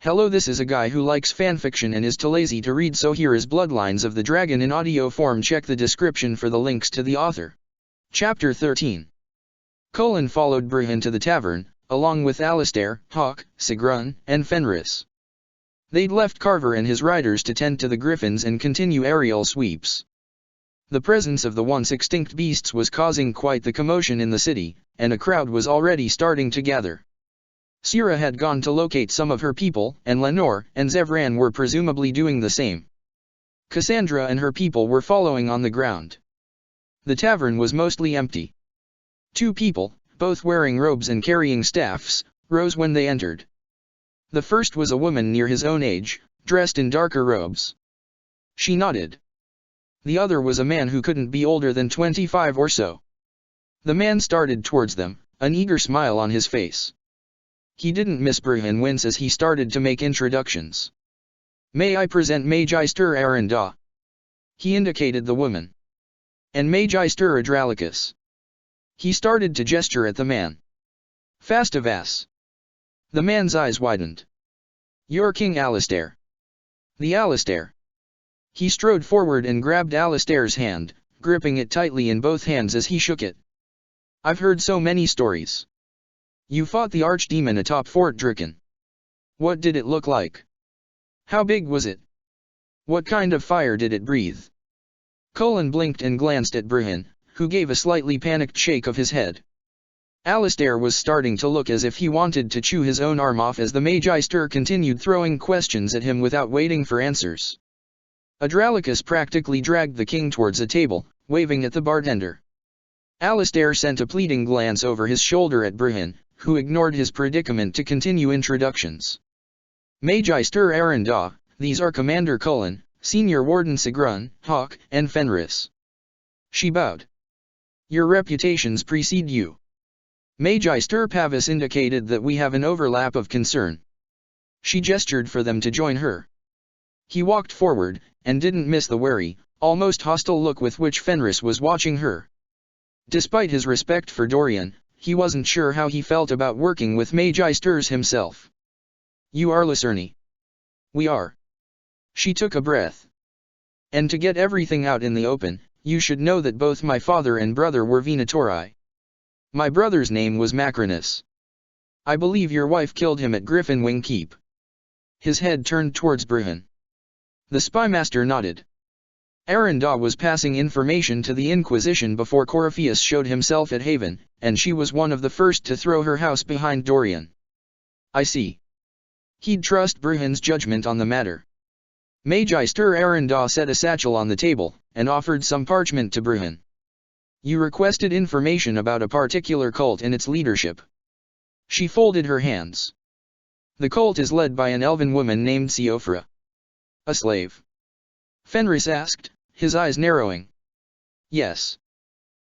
Hello, this is a guy who likes fanfiction and is too lazy to read, so here is Bloodlines of the Dragon in audio form. Check the description for the links to the author. Chapter 13. Colin followed Brihan to the tavern, along with Alistair, Hawk, Sigrun, and Fenris. They'd left Carver and his riders to tend to the griffins and continue aerial sweeps. The presence of the once extinct beasts was causing quite the commotion in the city, and a crowd was already starting to gather. Sira had gone to locate some of her people, and Lenore and Zevran were presumably doing the same. Cassandra and her people were following on the ground. The tavern was mostly empty. Two people, both wearing robes and carrying staffs, rose when they entered. The first was a woman near his own age, dressed in darker robes. She nodded. The other was a man who couldn't be older than 25 or so. The man started towards them, an eager smile on his face. He didn't miss Brihan wince as he started to make introductions. "May I present Magister Arendaw?" He indicated the woman. "And Magister Adralicus." He started to gesture at the man. "Fastavas." The man's eyes widened. "You're King Alistair." "The Alistair." He strode forward and grabbed Alistair's hand, gripping it tightly in both hands as he shook it. "I've heard so many stories. You fought the archdemon atop Fort Draken. What did it look like? How big was it? What kind of fire did it breathe?" Colin blinked and glanced at Brihan, who gave a slightly panicked shake of his head. Alistair was starting to look as if he wanted to chew his own arm off as the Magister continued throwing questions at him without waiting for answers. Adralicus practically dragged the king towards a table, waving at the bartender. Alistair sent a pleading glance over his shoulder at Brihan, who ignored his predicament to continue introductions. "Magister Arendaw, these are Commander Colin, Senior Warden Sigrun, Hawk, and Fenris." She bowed. "Your reputations precede you." Magister Pavis indicated that we have an overlap of concern. She gestured for them to join her. He walked forward, and didn't miss the wary, almost hostile look with which Fenris was watching her. Despite his respect for Dorian, he wasn't sure how he felt about working with Magisters himself. "You are Lucerni." "We are." She took a breath. "And to get everything out in the open, you should know that both my father and brother were Venatori. My brother's name was Macrinus. I believe your wife killed him at Griffinwing Keep." His head turned towards Brihan. The spymaster nodded. Arendaw was passing information to the Inquisition before Corypheus showed himself at Haven, and she was one of the first to throw her house behind Dorian. "I see." He'd trust Brihan's judgment on the matter. Magister Arendaw set a satchel on the table, and offered some parchment to Brihan. "You requested information about a particular cult and its leadership." She folded her hands. "The cult is led by an elven woman named Siofra." "A slave?" Fenris asked, his eyes narrowing. "Yes.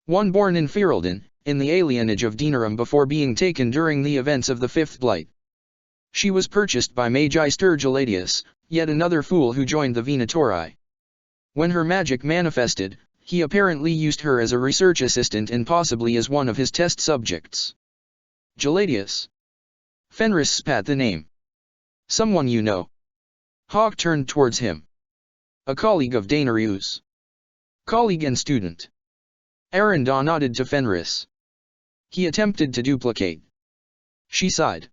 One born in Ferelden, in the alienage of Denerim before being taken during the events of the Fifth Blight. She was purchased by Magister Geladius, yet another fool who joined the Venatori. When her magic manifested, he apparently used her as a research assistant and possibly as one of his test subjects." "Geladius?" Fenris spat the name. "Someone you know?" Hawk turned towards him. "A colleague of Daenerys." "Colleague and student." Arendaw nodded to Fenris. "He attempted to duplicate." She sighed.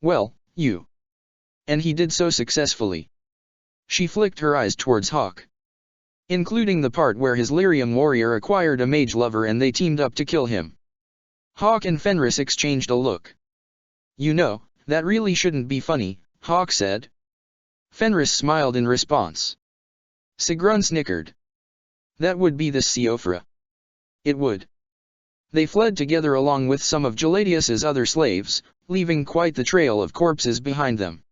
"Well, you." "And he did so successfully." She flicked her eyes towards Hawk. "Including the part where his Lyrium warrior acquired a mage lover and they teamed up to kill him." Hawk and Fenris exchanged a look. "You know, that really shouldn't be funny," Hawk said. Fenris smiled in response. Sigrun snickered. "That would be this Siofra." "It would." They fled together along with some of Geladius's other slaves, leaving quite the trail of corpses behind them.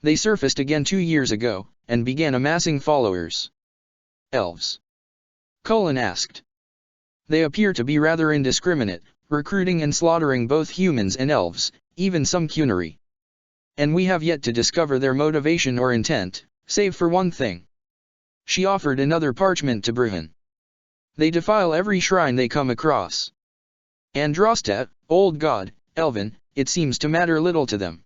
They surfaced again 2 years ago, and began amassing followers. "Elves?" Colin asked. "They appear to be rather indiscriminate, recruiting and slaughtering both humans and elves, even some Qunari. And we have yet to discover their motivation or intent, save for one thing." She offered another parchment to Brihan. "They defile every shrine they come across. Androstat, old god, elven, it seems to matter little to them."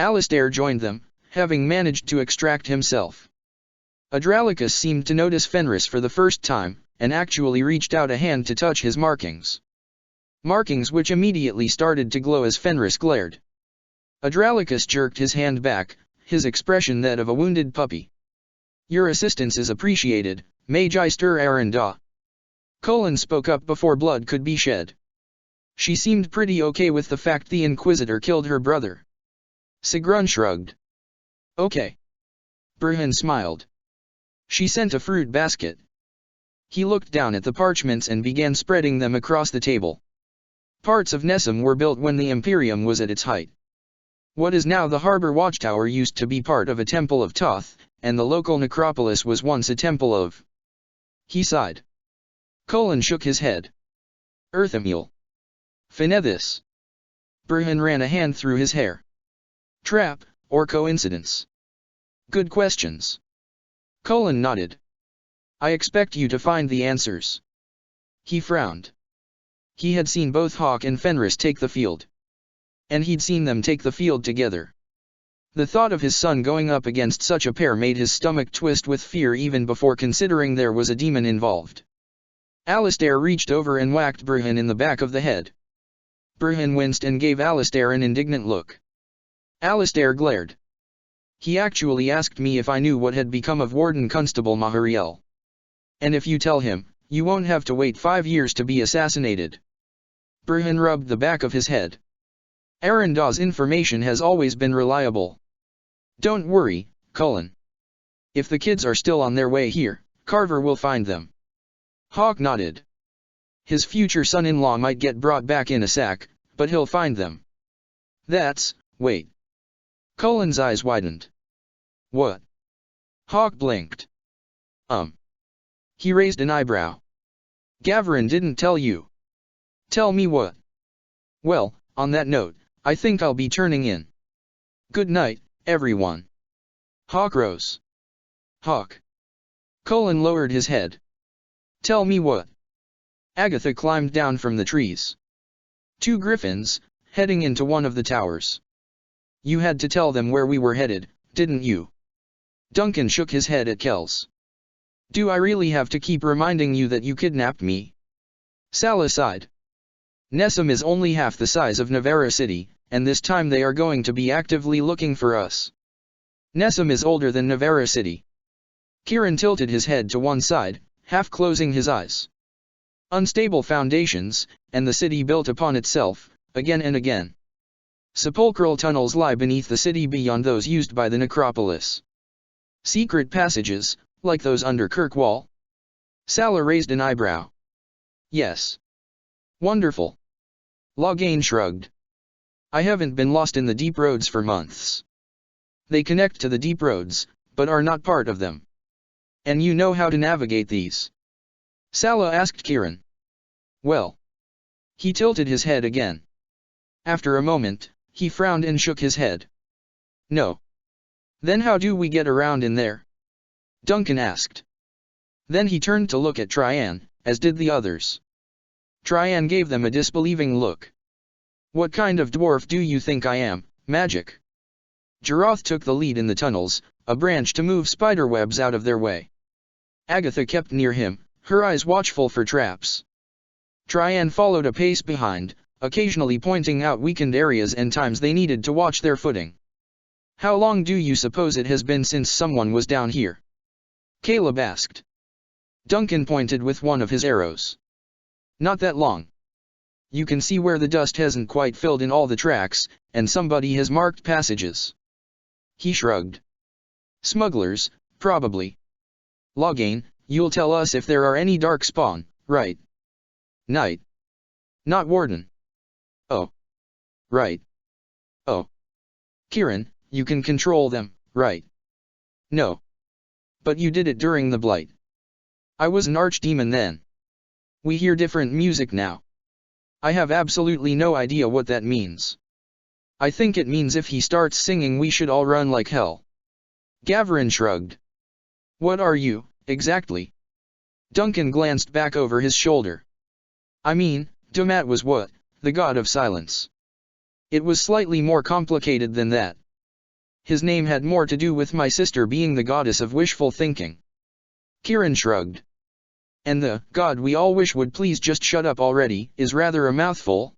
Alistair joined them, having managed to extract himself. Adralicus seemed to notice Fenris for the first time, and actually reached out a hand to touch his markings. Markings which immediately started to glow as Fenris glared. Adralicus jerked his hand back, his expression that of a wounded puppy. "Your assistance is appreciated, Magister Arendaw." Colin spoke up before blood could be shed. She seemed pretty okay with the fact the Inquisitor killed her brother. Sigrun shrugged. "Okay." Brujn smiled. She sent a fruit basket. He looked down at the parchments and began spreading them across the table. Parts of Nessum were built when the Imperium was at its height. What is now the harbor watchtower used to be part of a temple of Toth, and the local necropolis was once a temple of. He sighed. Colin shook his head. Earthamule. Finethys. Brujn ran a hand through his hair. Trap, or coincidence? Good questions. Colin nodded. I expect you to find the answers. He frowned. He had seen both Hawk and Fenris take the field. And he'd seen them take the field together. The thought of his son going up against such a pair made his stomach twist with fear even before considering there was a demon involved. Alistair reached over and whacked Brujn in the back of the head. Brujn winced and gave Alistair an indignant look. Alistair glared. He actually asked me if I knew what had become of Warden Constable Mahariel. And if you tell him, you won't have to wait 5 years to be assassinated. Brujn rubbed the back of his head. Arendaw's information has always been reliable. Don't worry, Colin. If the kids are still on their way here, Carver will find them. Hawk nodded. His future son-in-law might get brought back in a sack, but he'll find them. Wait. Colin's eyes widened. What? Hawk blinked. He raised an eyebrow. Gavrin didn't tell you. Tell me what? Well, on that note, I think I'll be turning in. Good night, everyone. Hawk rose. Hawk. Colin lowered his head. Tell me what? Agatha climbed down from the trees. 2 griffins, heading into one of the towers. You had to tell them where we were headed, didn't you? Duncan shook his head at Kells. Do I really have to keep reminding you that you kidnapped me? Sala sighed. Nessum is only half the size of Navarra City, and this time they are going to be actively looking for us. Nessum is older than Navarra City. Kieran tilted his head to one side, half closing his eyes. Unstable foundations, and the city built upon itself, again and again. Sepulchral tunnels lie beneath the city beyond those used by the necropolis. Secret passages, like those under Kirkwall. Sala raised an eyebrow. Yes. Wonderful. Loghain shrugged. I haven't been lost in the deep roads for months. They connect to the deep roads, but are not part of them. And you know how to navigate these? Sala asked Kieran. Well. He tilted his head again. After a moment, he frowned and shook his head. No. Then how do we get around in there? Duncan asked. Then he turned to look at Trian, as did the others. Trian gave them a disbelieving look. What kind of dwarf do you think I am, magic? Jiroth took the lead in the tunnels, a branch to move spiderwebs out of their way. Agatha kept near him, her eyes watchful for traps. Trian followed a pace behind, occasionally pointing out weakened areas and times they needed to watch their footing. How long do you suppose it has been since someone was down here? Caleb asked. Duncan pointed with one of his arrows. Not that long. You can see where the dust hasn't quite filled in all the tracks, and somebody has marked passages. He shrugged. Smugglers, probably. Loghain, you'll tell us if there are any darkspawn, right? Knight. Not Warden. Oh. Right. Oh. Kieran, you can control them, right? No. But you did it during the Blight. I was an archdemon then. We hear different music now. I have absolutely no idea what that means. I think it means if he starts singing we should all run like hell. Gavrin shrugged. What are you, exactly? Duncan glanced back over his shoulder. I mean, Domat was what? The god of silence. It was slightly more complicated than that. His name had more to do with my sister being the goddess of wishful thinking. Kieran shrugged. And the God we all wish would please just shut up already is rather a mouthful.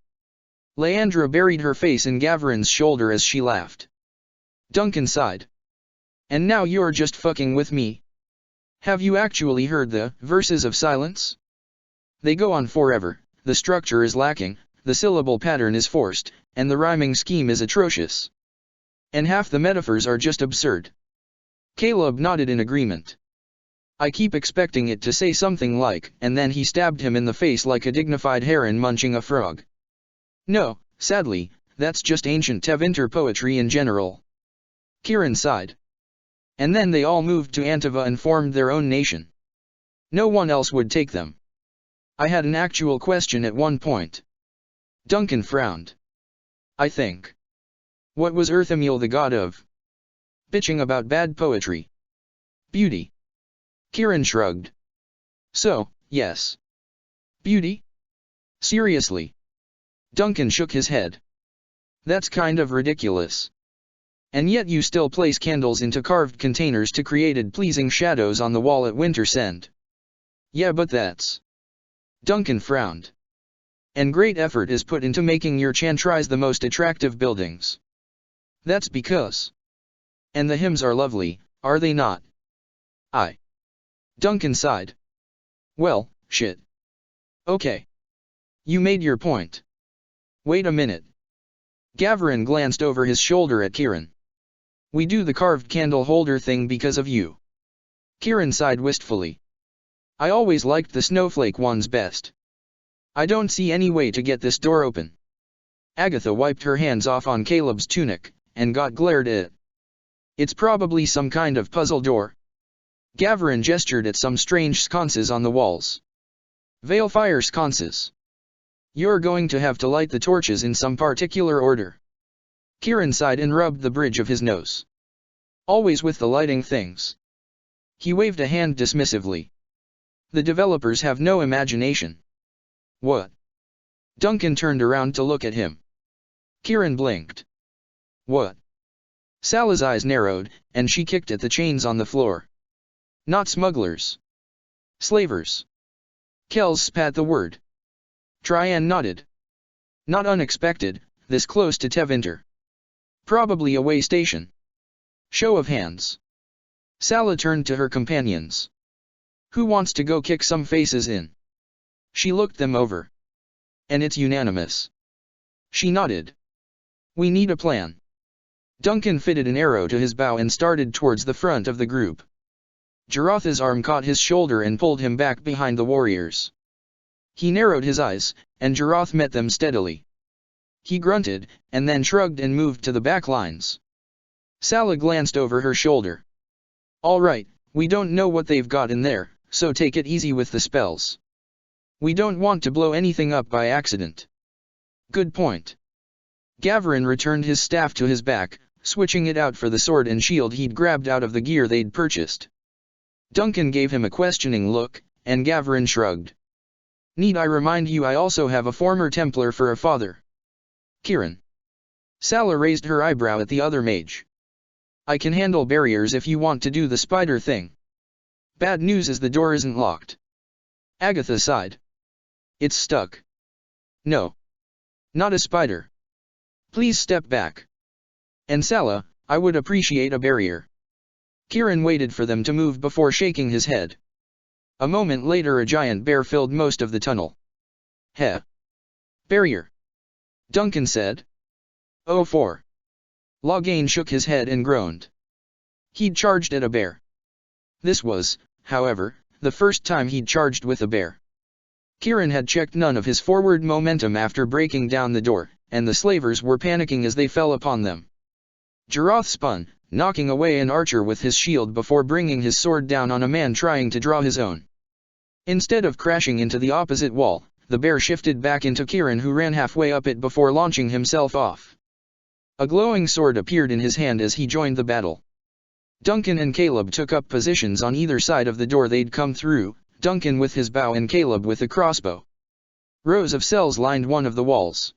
Leandra buried her face in Gavrin's shoulder as she laughed. Duncan sighed. And now you're just fucking with me? Have you actually heard the verses of silence? They go on forever, the structure is lacking, the syllable pattern is forced, and the rhyming scheme is atrocious. And half the metaphors are just absurd. Caleb nodded in agreement. I keep expecting it to say something like, and then he stabbed him in the face like a dignified heron munching a frog. No, sadly, that's just ancient Tevinter poetry in general. Kieran sighed. And then they all moved to Antiva and formed their own nation. No one else would take them. I had an actual question at one point. Duncan frowned. I think. What was Earthamiel the god of? Bitching about bad poetry. Beauty. Kieran shrugged. So, yes. Beauty? Seriously? Duncan shook his head. That's kind of ridiculous. And yet you still place candles into carved containers to create pleasing shadows on the wall at Winter's End. Yeah, but that's... Duncan frowned. And great effort is put into making your chantries the most attractive buildings. That's because... And the hymns are lovely, are they not? Duncan sighed. Well, shit. Okay. You made your point. Wait a minute. Gavrin glanced over his shoulder at Kieran. We do the carved candle holder thing because of you. Kieran sighed wistfully. I always liked the snowflake ones best. I don't see any way to get this door open. Agatha wiped her hands off on Caleb's tunic, and glared at it. It's probably some kind of puzzle door. Gavrin gestured at some strange sconces on the walls. Veilfire sconces. You're going to have to light the torches in some particular order. Kieran sighed and rubbed the bridge of his nose. Always with the lighting things. He waved a hand dismissively. The developers have no imagination. What? Duncan turned around to look at him. Kieran blinked. What? Salah's eyes narrowed, and she kicked at the chains on the floor. Not smugglers. Slavers. Kells spat the word. Tryan nodded. Not unexpected, this close to Tevinter. Probably a way station. Show of hands. Salah turned to her companions. Who wants to go kick some faces in? She looked them over. And it's unanimous. She nodded. We need a plan. Duncan fitted an arrow to his bow and started towards the front of the group. Jarotha's arm caught his shoulder and pulled him back behind the warriors. He narrowed his eyes, and Jaroth met them steadily. He grunted, and then shrugged and moved to the back lines. Salah glanced over her shoulder. All right, we don't know what they've got in there, so take it easy with the spells. We don't want to blow anything up by accident. Good point. Gavrin returned his staff to his back, switching it out for the sword and shield he'd grabbed out of the gear they'd purchased. Duncan gave him a questioning look, and Gavrin shrugged. Need I remind you I also have a former Templar for a father? Kieran. Salah raised her eyebrow at the other mage. I can handle barriers if you want to do the spider thing. Bad news is the door isn't locked. Agatha sighed. It's stuck. No. Not a spider. Please step back. And Salah, I would appreciate a barrier. Kieran waited for them to move before shaking his head. A moment later a giant bear filled most of the tunnel. Heh. Barrier. Duncan said. Oh, 4. Loghain shook his head and groaned. He'd charged at a bear. This was, however, the first time he'd charged with a bear. Kieran had checked none of his forward momentum after breaking down the door, and the slavers were panicking as they fell upon them. Jaroth spun, knocking away an archer with his shield before bringing his sword down on a man trying to draw his own. Instead of crashing into the opposite wall, the bear shifted back into Kieran, who ran halfway up it before launching himself off. A glowing sword appeared in his hand as he joined the battle. Duncan and Caleb took up positions on either side of the door they'd come through, Duncan with his bow and Caleb with a crossbow. Rows of cells lined one of the walls.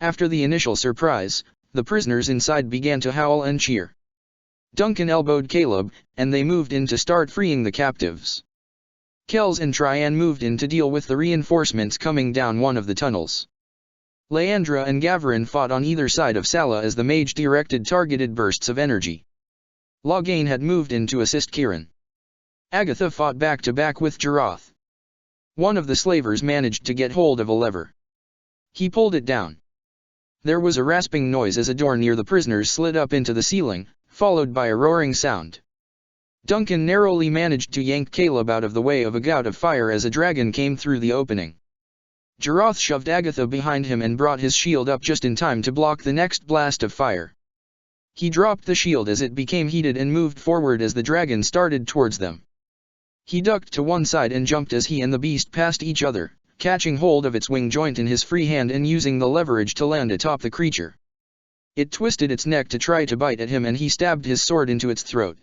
After the initial surprise, the prisoners inside began to howl and cheer. Duncan elbowed Caleb, and they moved in to start freeing the captives. Kells and Traian moved in to deal with the reinforcements coming down one of the tunnels. Leandra and Gavarin fought on either side of Sala as the mage directed targeted bursts of energy. Loghain had moved in to assist Kieran. Agatha fought back-to-back with Jarath. One of the slavers managed to get hold of a lever. He pulled it down. There was a rasping noise as a door near the prisoners slid up into the ceiling, followed by a roaring sound. Duncan narrowly managed to yank Caleb out of the way of a gout of fire as a dragon came through the opening. Jarath shoved Agatha behind him and brought his shield up just in time to block the next blast of fire. He dropped the shield as it became heated and moved forward as the dragon started towards them. He ducked to one side and jumped as he and the beast passed each other, catching hold of its wing joint in his free hand and using the leverage to land atop the creature. It twisted its neck to try to bite at him and he stabbed his sword into its throat.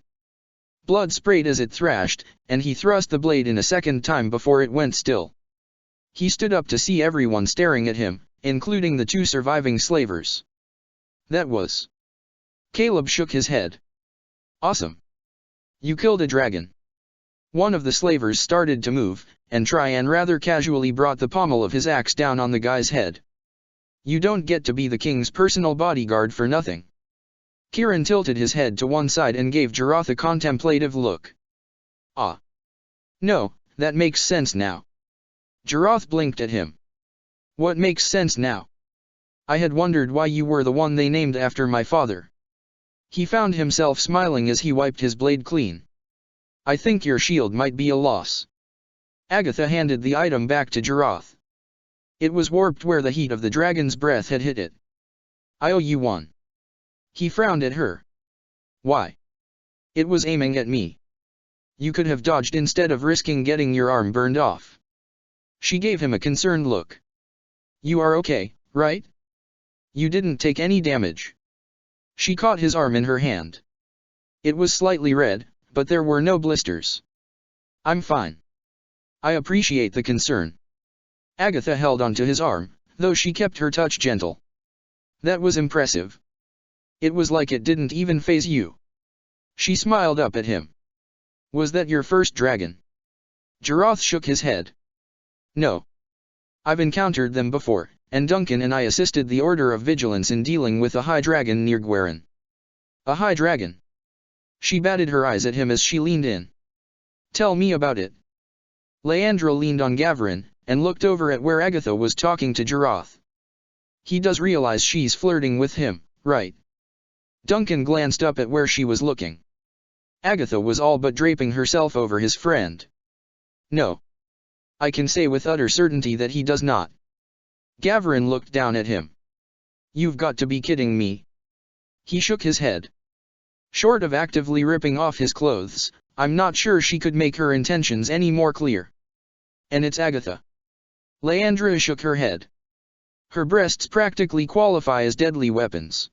Blood sprayed as it thrashed, and he thrust the blade in a second time before it went still. He stood up to see everyone staring at him, including the two surviving slavers. That was. Caleb shook his head. Awesome. You killed a dragon. One of the slavers started to move, and Traian rather casually brought the pommel of his axe down on the guy's head. You don't get to be the king's personal bodyguard for nothing. Kieran tilted his head to one side and gave Jarath a contemplative look. Ah. No, that makes sense now. Jarath blinked at him. What makes sense now? I had wondered why you were the one they named after my father. He found himself smiling as he wiped his blade clean. I think your shield might be a loss. Agatha handed the item back to Jarath. It was warped where the heat of the dragon's breath had hit it. I owe you one. He frowned at her. Why? It was aiming at me. You could have dodged instead of risking getting your arm burned off. She gave him a concerned look. You are okay, right? You didn't take any damage. She caught his arm in her hand. It was slightly red, but there were no blisters. I'm fine. I appreciate the concern. Agatha held onto his arm, though she kept her touch gentle. That was impressive. It was like it didn't even faze you. She smiled up at him. Was that your first dragon? Jarath shook his head. No. I've encountered them before, and Duncan and I assisted the Order of Vigilance in dealing with a high dragon near Gwerin. A high dragon? She batted her eyes at him as she leaned in. Tell me about it. Leandra leaned on Gavarin, and looked over at where Agatha was talking to Jarath. He does realize she's flirting with him, right? Duncan glanced up at where she was looking. Agatha was all but draping herself over his friend. No. I can say with utter certainty that he does not. Gavarin looked down at him. You've got to be kidding me. He shook his head. Short of actively ripping off his clothes, I'm not sure she could make her intentions any more clear. And it's Agatha. Leandra shook her head. Her breasts practically qualify as deadly weapons.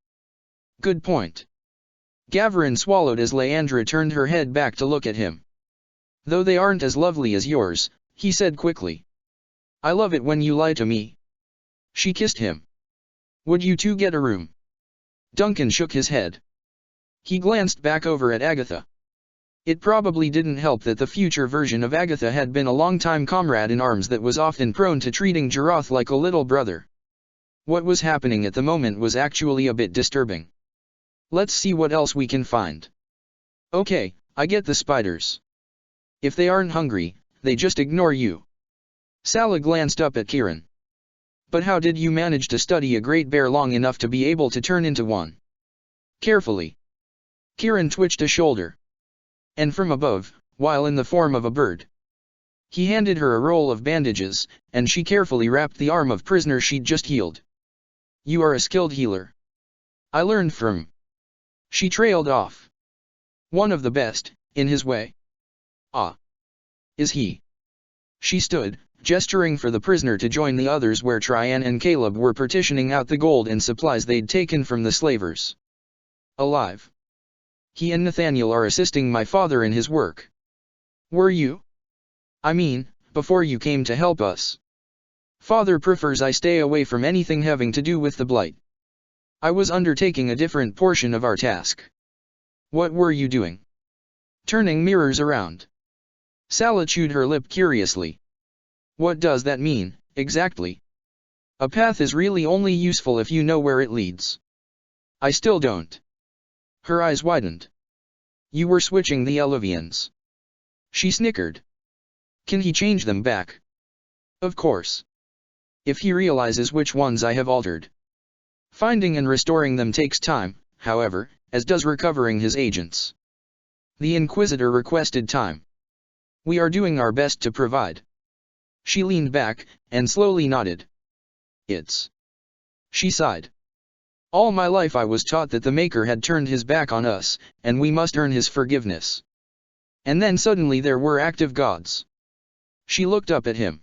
Good point. Gavarin swallowed as Leandra turned her head back to look at him. Though they aren't as lovely as yours, he said quickly. I love it when you lie to me. She kissed him. Would you two get a room? Duncan shook his head. He glanced back over at Agatha. It probably didn't help that the future version of Agatha had been a longtime comrade in arms that was often prone to treating Jarath like a little brother. What was happening at the moment was actually a bit disturbing. Let's see what else we can find. Okay, I get the spiders. If they aren't hungry, they just ignore you. Sala glanced up at Kieran. But how did you manage to study a great bear long enough to be able to turn into one? Carefully. Kieran twitched a shoulder. And from above, while in the form of a bird. He handed her a roll of bandages, and she carefully wrapped the arm of prisoner she'd just healed. You are a skilled healer. I learned from. She trailed off. One of the best, in his way. Ah. Is he? She stood, gesturing for the prisoner to join the others where Traian and Caleb were partitioning out the gold and supplies they'd taken from the slavers. Alive. He and Nathaniel are assisting my father in his work. Were you? I mean, before you came to help us. Father prefers I stay away from anything having to do with the blight. I was undertaking a different portion of our task. What were you doing? Turning mirrors around. Sala chewed her lip curiously. What does that mean, exactly? A path is really only useful if you know where it leads. I still don't. Her eyes widened. You were switching the Eluvians. She snickered. Can he change them back? Of course. If he realizes which ones I have altered. Finding and restoring them takes time, however, as does recovering his agents. The Inquisitor requested time. We are doing our best to provide. She leaned back, and slowly nodded. She sighed. All my life I was taught that the Maker had turned his back on us, and we must earn his forgiveness. And then suddenly there were active gods. She looked up at him.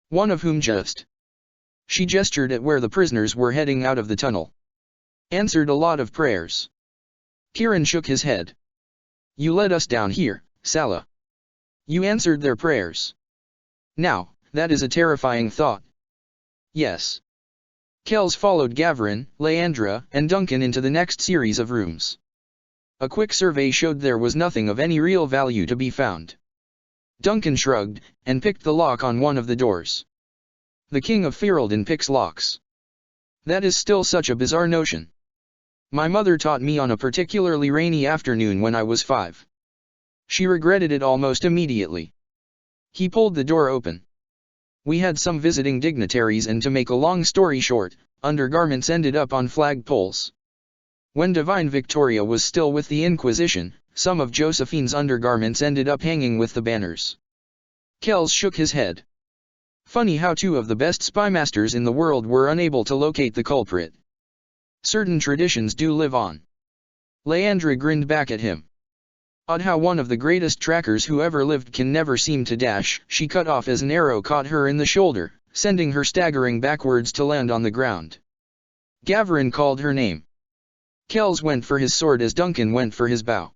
One of whom just. She gestured at where the prisoners were heading out of the tunnel. Answered a lot of prayers. Kieran shook his head. You led us down here, Sala. You answered their prayers. Now, that is a terrifying thought. Yes. Kells followed Gavrin, Leandra, and Duncan into the next series of rooms. A quick survey showed there was nothing of any real value to be found. Duncan shrugged, and picked the lock on one of the doors. The King of Ferelden picks locks. That is still such a bizarre notion. My mother taught me on a particularly rainy afternoon when I was 5. She regretted it almost immediately. He pulled the door open. We had some visiting dignitaries, and to make a long story short, undergarments ended up on flagpoles. When Divine Victoria was still with the Inquisition, some of Josephine's undergarments ended up hanging with the banners. Kells shook his head. Funny how 2 of the best spymasters in the world were unable to locate the culprit. Certain traditions do live on. Leandra grinned back at him. Odd how one of the greatest trackers who ever lived can never seem to dash. She cut off as an arrow caught her in the shoulder, sending her staggering backwards to land on the ground. Gavrin called her name. Kells went for his sword as Duncan went for his bow.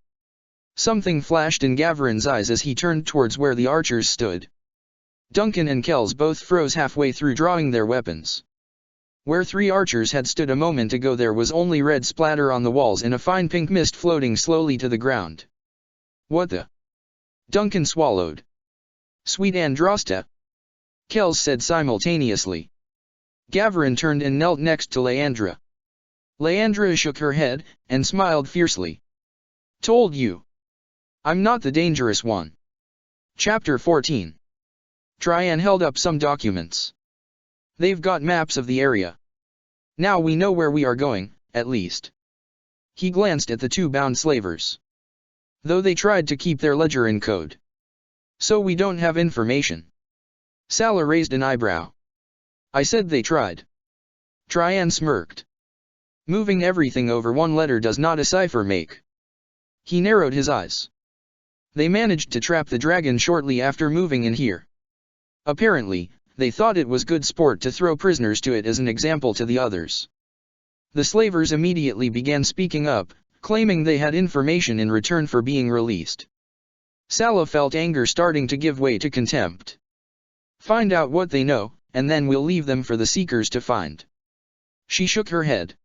Something flashed in Gavrin's eyes as he turned towards where the archers stood. Duncan and Kells both froze halfway through drawing their weapons. Where 3 archers had stood a moment ago there was only red splatter on the walls and a fine pink mist floating slowly to the ground. What the? Duncan swallowed. Sweet Andrasta? Kells said simultaneously. Gavrin turned and knelt next to Leandra. Leandra shook her head, and smiled fiercely. Told you. I'm not the dangerous one. Chapter 14. Trian held up some documents. They've got maps of the area. Now we know where we are going, at least. He glanced at the 2 bound slavers. Though they tried to keep their ledger in code. So we don't have information. Sala raised an eyebrow. I said they tried. Trian smirked. Moving everything over 1 letter does not a cipher make. He narrowed his eyes. They managed to trap the dragon shortly after moving in here. Apparently, they thought it was good sport to throw prisoners to it as an example to the others. The slavers immediately began speaking up, claiming they had information in return for being released. Sala felt anger starting to give way to contempt. Find out what they know, and then we'll leave them for the Seekers to find. She shook her head.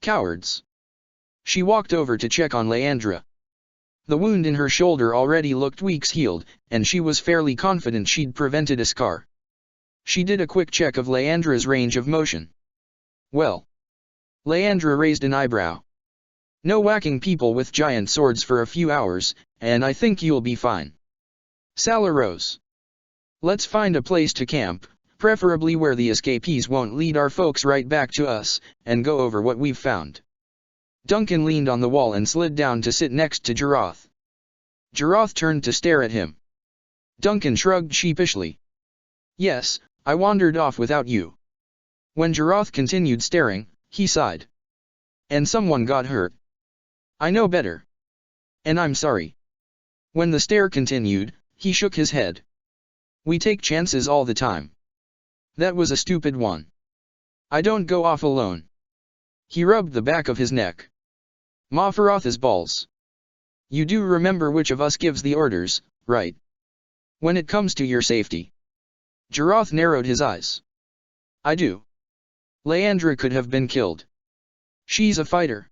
Cowards. She walked over to check on Leandra. The wound in her shoulder already looked weeks healed, and she was fairly confident she'd prevented a scar. She did a quick check of Leandra's range of motion. Well. Leandra raised an eyebrow. No whacking people with giant swords for a few hours, and I think you'll be fine. Sala rose. Let's find a place to camp, preferably where the escapees won't lead our folks right back to us, and go over what we've found. Duncan leaned on the wall and slid down to sit next to Jarath. Jarath turned to stare at him. Duncan shrugged sheepishly. Yes, I wandered off without you. When Jarath continued staring, he sighed. And someone got hurt. I know better. And I'm sorry. When the stare continued, he shook his head. We take chances all the time. That was a stupid one. I don't go off alone. He rubbed the back of his neck. Mafaratha's balls. You do remember which of us gives the orders, right? When it comes to your safety. Jarath narrowed his eyes. I do. Leandra could have been killed. She's a fighter.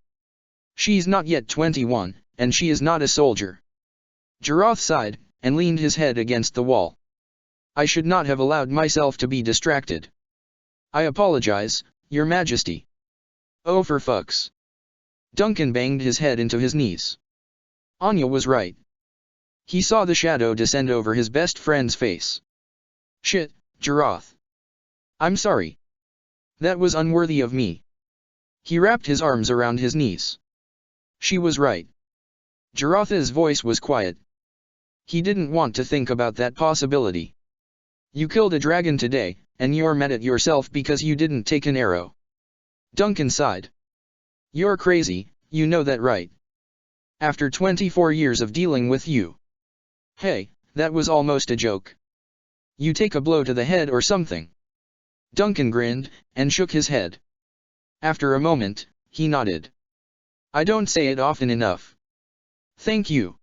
She's not yet 21, and she is not a soldier. Jarath sighed, and leaned his head against the wall. I should not have allowed myself to be distracted. I apologize, Your Majesty. Oh for fucks. Duncan banged his head into his knees. Anya was right. He saw the shadow descend over his best friend's face. Shit, Jarath. I'm sorry. That was unworthy of me. He wrapped his arms around his knees. She was right. Jarath's voice was quiet. He didn't want to think about that possibility. You killed a dragon today, and you're mad at yourself because you didn't take an arrow. Duncan sighed. You're crazy, you know that right? After 24 years of dealing with you. Hey, that was almost a joke. You take a blow to the head or something. Duncan grinned, and shook his head. After a moment, he nodded. I don't say it often enough. Thank you.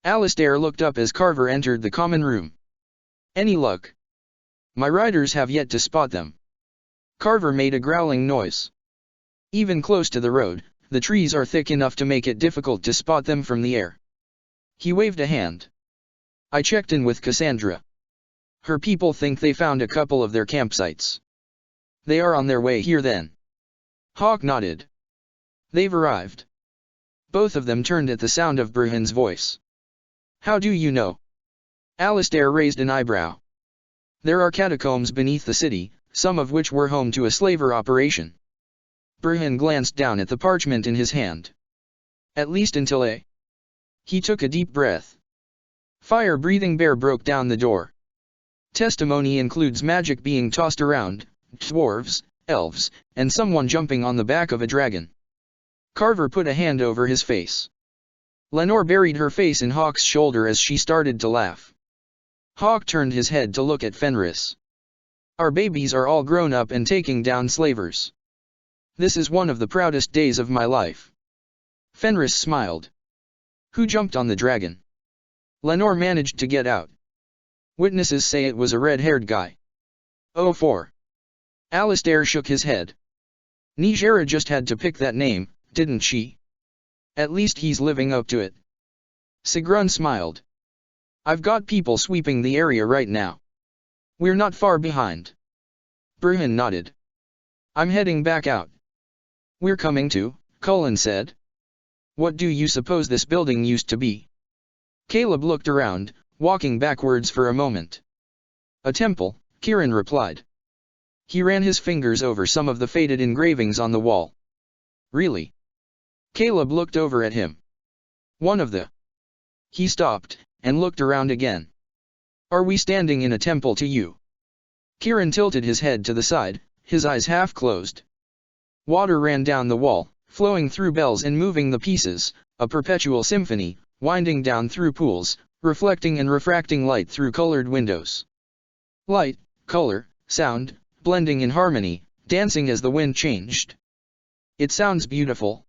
Alistair looked up as Carver entered the common room. Any luck? My riders have yet to spot them. Carver made a growling noise. Even close to the road, the trees are thick enough to make it difficult to spot them from the air. He waved a hand. I checked in with Cassandra. Her people think they found a couple of their campsites. They are on their way here then. Hawk nodded. They've arrived. Both of them turned at the sound of Burhan's voice. How do you know? Alistair raised an eyebrow. There are catacombs beneath the city, some of which were home to a slaver operation. Burhan glanced down at the parchment in his hand. At least until a. He took a deep breath. Fire-breathing bear broke down the door. Testimony includes magic being tossed around, dwarves, elves, and someone jumping on the back of a dragon. Carver put a hand over his face. Lenore buried her face in Hawk's shoulder as she started to laugh. Hawk turned his head to look at Fenris. Our babies are all grown up and taking down slavers. This is one of the proudest days of my life. Fenris smiled. Who jumped on the dragon? Lenore managed to get out. Witnesses say it was a red-haired guy. Oh, 4. Alistair shook his head. Nijera just had to pick that name, didn't she? At least he's living up to it. Sigrun smiled. I've got people sweeping the area right now. We're not far behind. Burhan nodded. I'm heading back out. We're coming too, Cullen said. What do you suppose this building used to be? Caleb looked around, walking backwards for a moment. A temple, Kieran replied. He ran his fingers over some of the faded engravings on the wall. Really? Caleb looked over at him. One of the. He stopped, and looked around again. Are we standing in a temple to you? Kieran tilted his head to the side, his eyes half closed. Water ran down the wall, flowing through bells and moving the pieces, a perpetual symphony, winding down through pools, reflecting and refracting light through colored windows. Light, color, sound, blending in harmony, dancing as the wind changed. It sounds beautiful.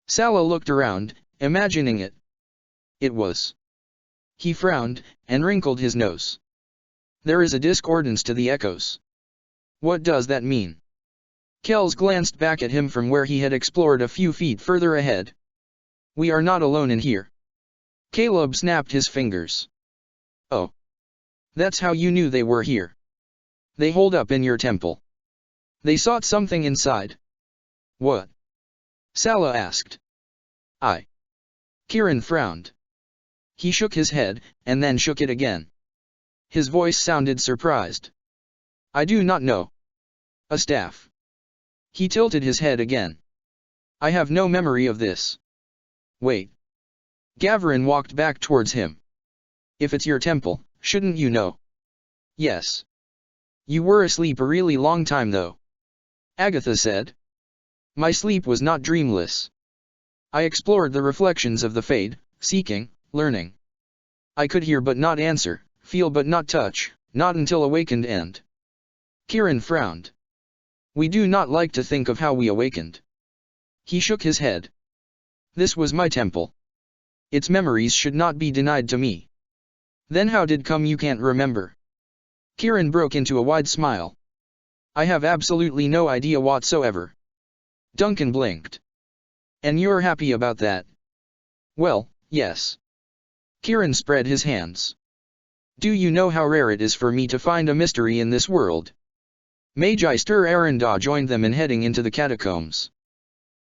Sala looked around, imagining it. It was. He frowned, and wrinkled his nose. There is a discordance to the echoes. What does that mean? Kells glanced back at him from where he had explored a few feet further ahead. We are not alone in here. Caleb snapped his fingers. Oh. That's how you knew they were here. They holed up in your temple. They sought something inside. What? Sala asked. Kieran frowned. He shook his head, and then shook it again. His voice sounded surprised. I do not know. A staff. He tilted his head again. I have no memory of this. Wait. Gavarin walked back towards him. If it's your temple, shouldn't you know? Yes. You were asleep a really long time though. Agatha said. My sleep was not dreamless. I explored the reflections of the Fade, seeking, learning. I could hear but not answer, feel but not touch, not until awakened and. Kieran frowned. We do not like to think of how we awakened. He shook his head. This was my temple. Its memories should not be denied to me. Then how did come you can't remember? Kieran broke into a wide smile. I have absolutely no idea whatsoever. Duncan blinked. And you're happy about that? Well, yes. Kiran spread his hands. Do you know how rare it is for me to find a mystery in this world? Magister Aranda joined them in heading into the catacombs.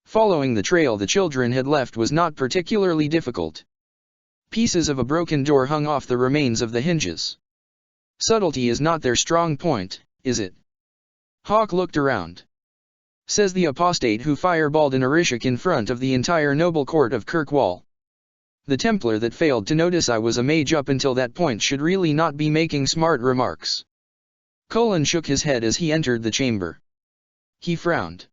Following the trail the children had left was not particularly difficult. Pieces of a broken door hung off the remains of the hinges. Subtlety is not their strong point, is it? Hawk looked around. Says the apostate who fireballed an Orishik in front of the entire noble court of Kirkwall. The Templar that failed to notice I was a mage up until that point should really not be making smart remarks. Colin shook his head as he entered the chamber. He frowned.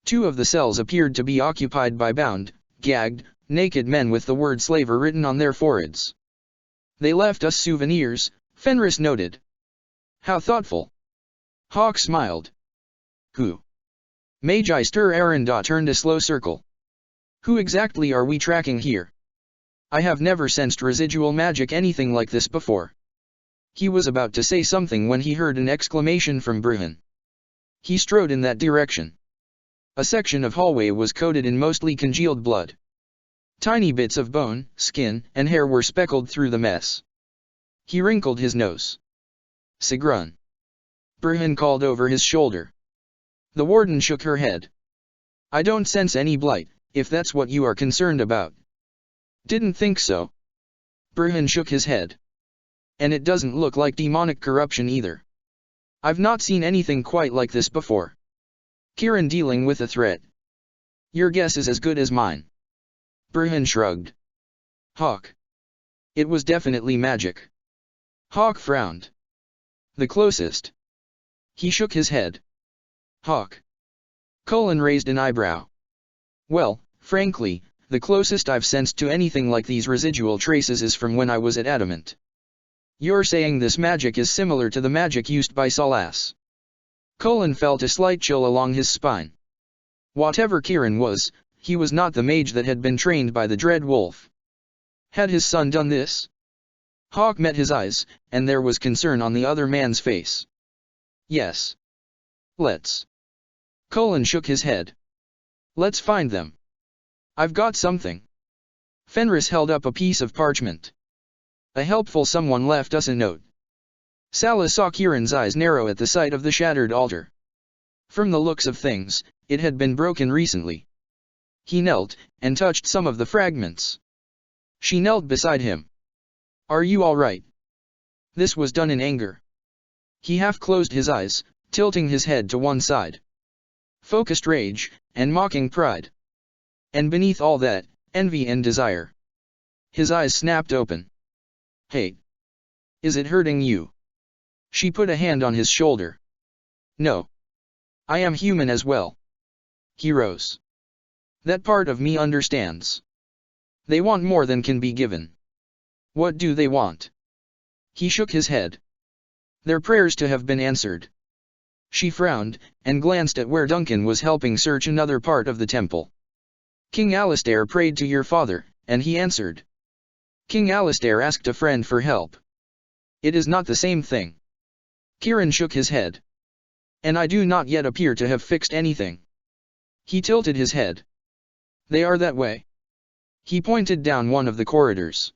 2 of the cells appeared to be occupied by bound, gagged, naked men with the word slaver written on their foreheads. They left us souvenirs, Fenris noted. How thoughtful. Hawk smiled. Who? Magister Aranda turned a slow circle. Who exactly are we tracking here? I have never sensed residual magic anything like this before. He was about to say something when he heard an exclamation from Bruhan. He strode in that direction. A section of hallway was coated in mostly congealed blood. Tiny bits of bone, skin, and hair were speckled through the mess. He wrinkled his nose. Sigrun. Bruhan called over his shoulder. The warden shook her head. I don't sense any blight, if that's what you are concerned about. Didn't think so. Bruhan shook his head. And it doesn't look like demonic corruption either. I've not seen anything quite like this before. Kiran dealing with a threat. Your guess is as good as mine. Bruhan shrugged. Hawk. It was definitely magic. Hawk frowned. The closest. He shook his head. Hawk. Colin raised an eyebrow. Well, frankly, the closest I've sensed to anything like these residual traces is from when I was at Adamant. You're saying this magic is similar to the magic used by Salas. Colin felt a slight chill along his spine. Whatever Kiran was, he was not the mage that had been trained by the Dread Wolf. Had his son done this? Hawk met his eyes, and there was concern on the other man's face. Yes. Let's. Colin shook his head. Let's find them. I've got something. Fenris held up a piece of parchment. A helpful someone left us a note. Salas saw Kiran's eyes narrow at the sight of the shattered altar. From the looks of things, it had been broken recently. He knelt, and touched some of the fragments. She knelt beside him. Are you all right? This was done in anger. He half closed his eyes, tilting his head to one side. Focused rage, and mocking pride. And beneath all that, envy and desire. His eyes snapped open. Hate. Is it hurting you? She put a hand on his shoulder. No. I am human as well. He rose. That part of me understands. They want more than can be given. What do they want? He shook his head. Their prayers to have been answered. She frowned, and glanced at where Duncan was helping search another part of the temple. King Alistair prayed to your father, and he answered. King Alistair asked a friend for help. It is not the same thing. Kiran shook his head. And I do not yet appear to have fixed anything. He tilted his head. They are that way. He pointed down one of the corridors.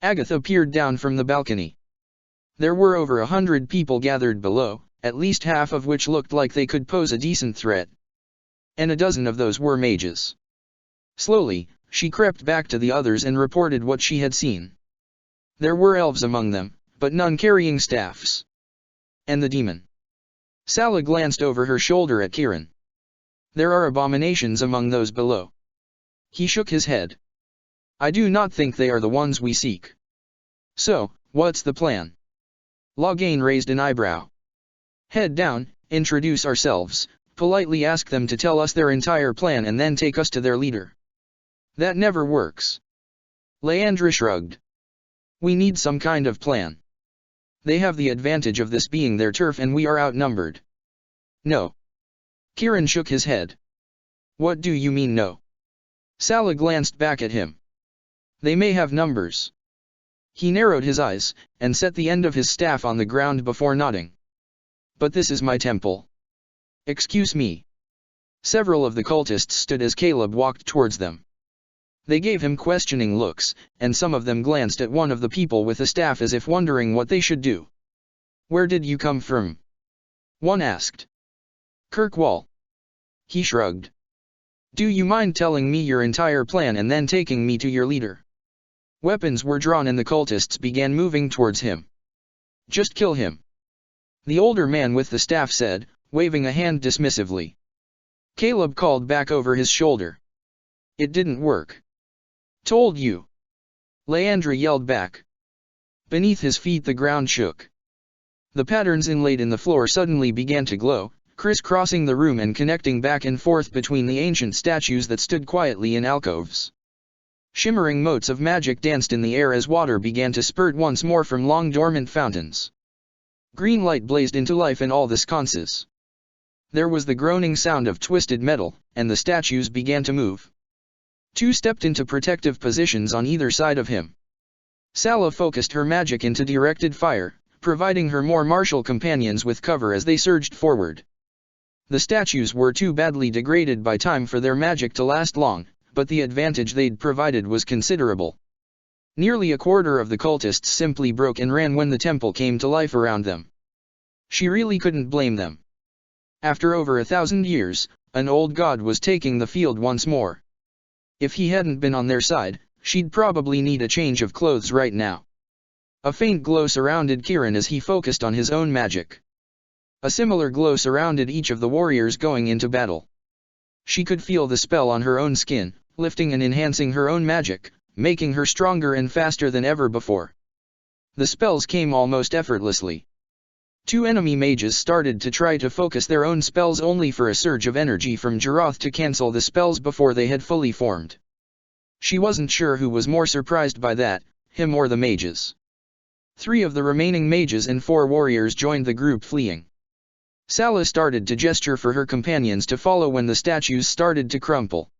Agatha peered down from the balcony. There were over 100 people gathered below, at least half of which looked like they could pose a decent threat. And a dozen of those were mages. Slowly, she crept back to the others and reported what she had seen. There were elves among them, but none carrying staffs. And the demon. Sala glanced over her shoulder at Kiran. There are abominations among those below. He shook his head. I do not think they are the ones we seek. So, what's the plan? Loghain raised an eyebrow. Head down, introduce ourselves, politely ask them to tell us their entire plan and then take us to their leader. That never works. Leandra shrugged. We need some kind of plan. They have the advantage of this being their turf and we are outnumbered. No. Kiran shook his head. What do you mean no? Sala glanced back at him. They may have numbers. He narrowed his eyes, and set the end of his staff on the ground before nodding. But this is my temple. Excuse me. Several of the cultists stood as Caleb walked towards them. They gave him questioning looks, and some of them glanced at one of the people with the staff as if wondering what they should do. "Where did you come from?" one asked. "Kirkwall." He shrugged. "Do you mind telling me your entire plan and then taking me to your leader?" Weapons were drawn and the cultists began moving towards him. "Just kill him," the older man with the staff said, waving a hand dismissively. Caleb called back over his shoulder. "It didn't work." "Told you!" Leandra yelled back. Beneath his feet the ground shook. The patterns inlaid in the floor suddenly began to glow, crisscrossing the room and connecting back and forth between the ancient statues that stood quietly in alcoves. Shimmering motes of magic danced in the air as water began to spurt once more from long dormant fountains. Green light blazed into life in all the sconces. There was the groaning sound of twisted metal, and the statues began to move. Two stepped into protective positions on either side of him. Sala focused her magic into directed fire, providing her more martial companions with cover as they surged forward. The statues were too badly degraded by time for their magic to last long, but the advantage they'd provided was considerable. Nearly a quarter of the cultists simply broke and ran when the temple came to life around them. She really couldn't blame them. After over 1,000 years, an old god was taking the field once more. If he hadn't been on their side, she'd probably need a change of clothes right now. A faint glow surrounded Kieran as he focused on his own magic. A similar glow surrounded each of the warriors going into battle. She could feel the spell on her own skin, lifting and enhancing her own magic, making her stronger and faster than ever before. The spells came almost effortlessly. Two enemy mages started to try to focus their own spells only for a surge of energy from Jaroth to cancel the spells before they had fully formed. She wasn't sure who was more surprised by that, him or the mages. 3 of the remaining mages and 4 warriors joined the group fleeing. Sala started to gesture for her companions to follow when the statues started to crumple.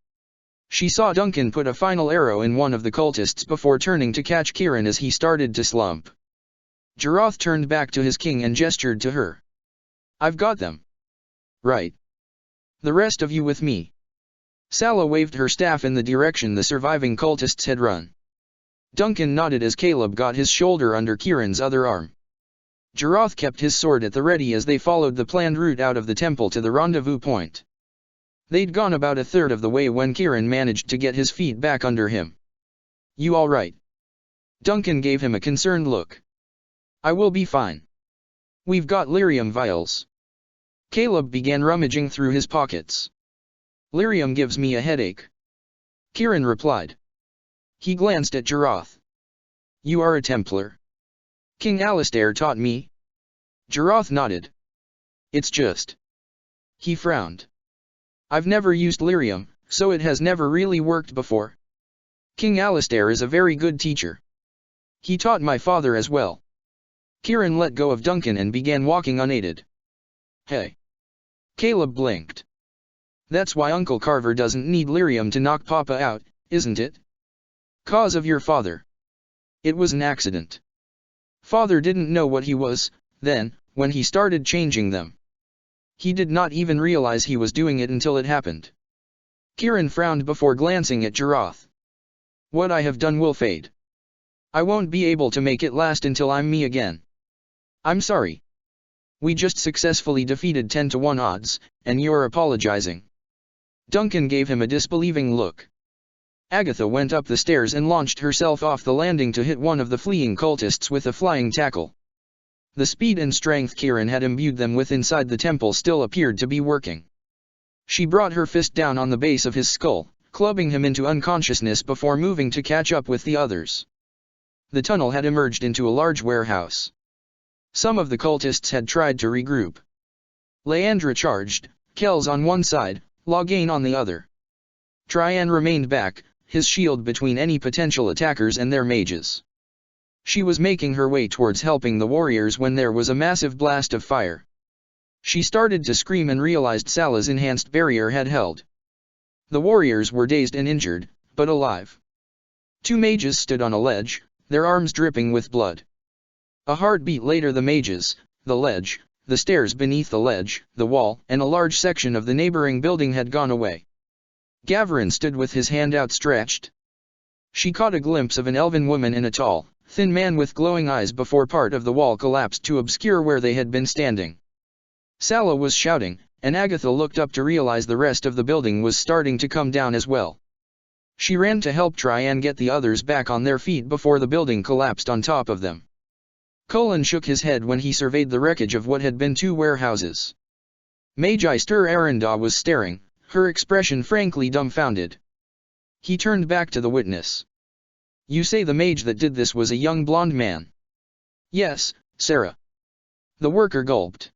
She saw Duncan put a final arrow in one of the cultists before turning to catch Kieran as he started to slump. Jaroth turned back to his king and gestured to her. "I've got them." "Right. The rest of you with me." Sala waved her staff in the direction the surviving cultists had run. Duncan nodded as Caleb got his shoulder under Kieran's other arm. Jaroth kept his sword at the ready as they followed the planned route out of the temple to the rendezvous point. They'd gone about a third of the way when Kieran managed to get his feet back under him. "You all right?" Duncan gave him a concerned look. "I will be fine. We've got lyrium vials." Caleb began rummaging through his pockets. "Lyrium gives me a headache," Kieran replied. He glanced at Jaroth. "You are a Templar?" "King Alistair taught me." Jaroth nodded. "It's just..." He frowned. "I've never used lyrium, so it has never really worked before." "King Alistair is a very good teacher. He taught my father as well." Kieran let go of Duncan and began walking unaided. "Hey." Caleb blinked. "That's why Uncle Carver doesn't need lyrium to knock Papa out, isn't it?" "'Cause of your father. It was an accident. Father didn't know what he was, then, when he started changing them. He did not even realize he was doing it until it happened." Kieran frowned before glancing at Jaroth. "What I have done will fade. I won't be able to make it last until I'm me again. I'm sorry. We just successfully defeated 10-to-1 odds, and you're apologizing." Duncan gave him a disbelieving look. Agatha went up the stairs and launched herself off the landing to hit one of the fleeing cultists with a flying tackle. The speed and strength Kieran had imbued them with inside the temple still appeared to be working. She brought her fist down on the base of his skull, clubbing him into unconsciousness before moving to catch up with the others. The tunnel had emerged into a large warehouse. Some of the cultists had tried to regroup. Leandra charged, Kells on one side, Loghain on the other. Traian remained back, his shield between any potential attackers and their mages. She was making her way towards helping the warriors when there was a massive blast of fire. She started to scream and realized Sala's enhanced barrier had held. The warriors were dazed and injured, but alive. 2 mages stood on a ledge, their arms dripping with blood. A heartbeat later the mages, the ledge, the stairs beneath the ledge, the wall, and a large section of the neighboring building had gone away. Gavrin stood with his hand outstretched. She caught a glimpse of an elven woman and a tall, thin man with glowing eyes before part of the wall collapsed to obscure where they had been standing. Sala was shouting, and Agatha looked up to realize the rest of the building was starting to come down as well. She ran to help try and get the others back on their feet before the building collapsed on top of them. Colin shook his head when he surveyed the wreckage of what had been 2 warehouses. Magister Aranda was staring, her expression frankly dumbfounded. He turned back to the witness. "You say the mage that did this was a young blonde man?" "Yes, Sarah." The worker gulped.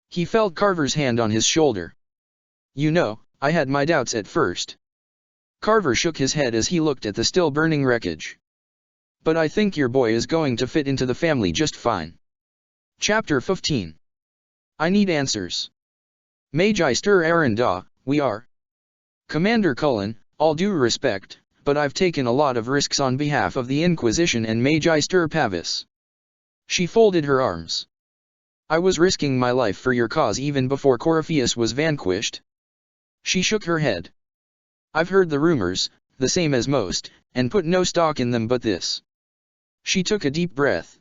He felt Carver's hand on his shoulder. "You know, I had my doubts at first." Carver shook his head as he looked at the still burning wreckage. "But I think your boy is going to fit into the family just fine." Chapter 15. I need answers. Magister Aranda, we are. Commander Cullen, all due respect, but I've taken a lot of risks on behalf of the Inquisition and Magister Pavis. She folded her arms. I was risking my life for your cause even before Corypheus was vanquished. She shook her head. I've heard the rumors, the same as most, and put no stock in them but this. She took a deep breath.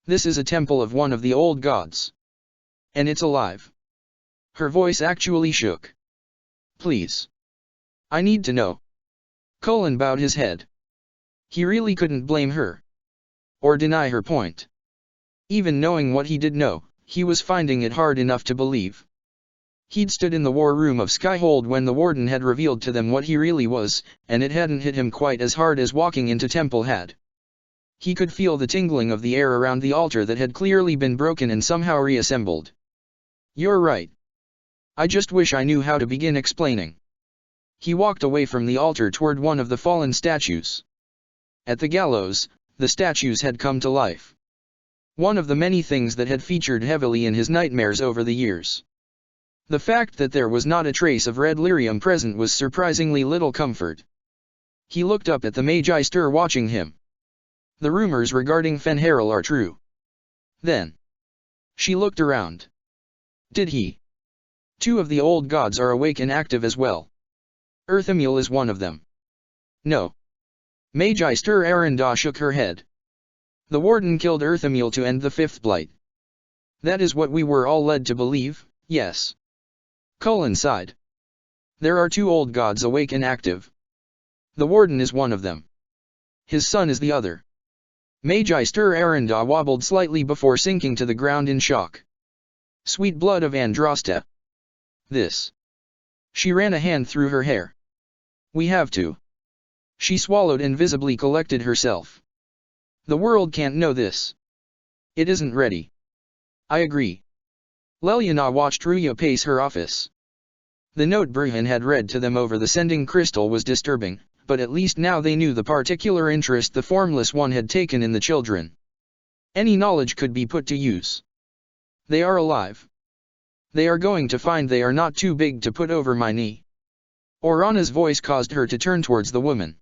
This is a temple of one of the old gods. And it's alive. Her voice actually shook. Please. I need to know. Colin bowed his head. He really couldn't blame her. Or deny her point. Even knowing what he did know, he was finding it hard enough to believe. He'd stood in the war room of Skyhold when the warden had revealed to them what he really was, and it hadn't hit him quite as hard as walking into temple had. He could feel the tingling of the air around the altar that had clearly been broken and somehow reassembled. You're right. I just wish I knew how to begin explaining. He walked away from the altar toward one of the fallen statues. At the gallows, the statues had come to life. One of the many things that had featured heavily in his nightmares over the years. The fact that there was not a trace of red lyrium present was surprisingly little comfort. He looked up at the Magister watching him. The rumors regarding Fenharil are true. Then. She looked around. Did he? 2 of the old gods are awake and active as well. Earthamil is one of them. No. Magister Aranda shook her head. The warden killed Earthamil to end the 5th blight. That is what we were all led to believe, yes. Colin sighed. There are 2 old gods awake and active. The warden is one of them. His son is the other. Magister Aranda wobbled slightly before sinking to the ground in shock. Sweet blood of Androsta. This. She ran a hand through her hair. We have to. She swallowed and visibly collected herself. The world can't know this. It isn't ready. I agree. Leliana watched Ruya pace her office. The note Bruhan had read to them over the sending crystal was disturbing, but at least now they knew the particular interest the Formless One had taken in the children. Any knowledge could be put to use. They are alive. They are going to find they are not too big to put over my knee. Orana's voice caused her to turn towards the woman.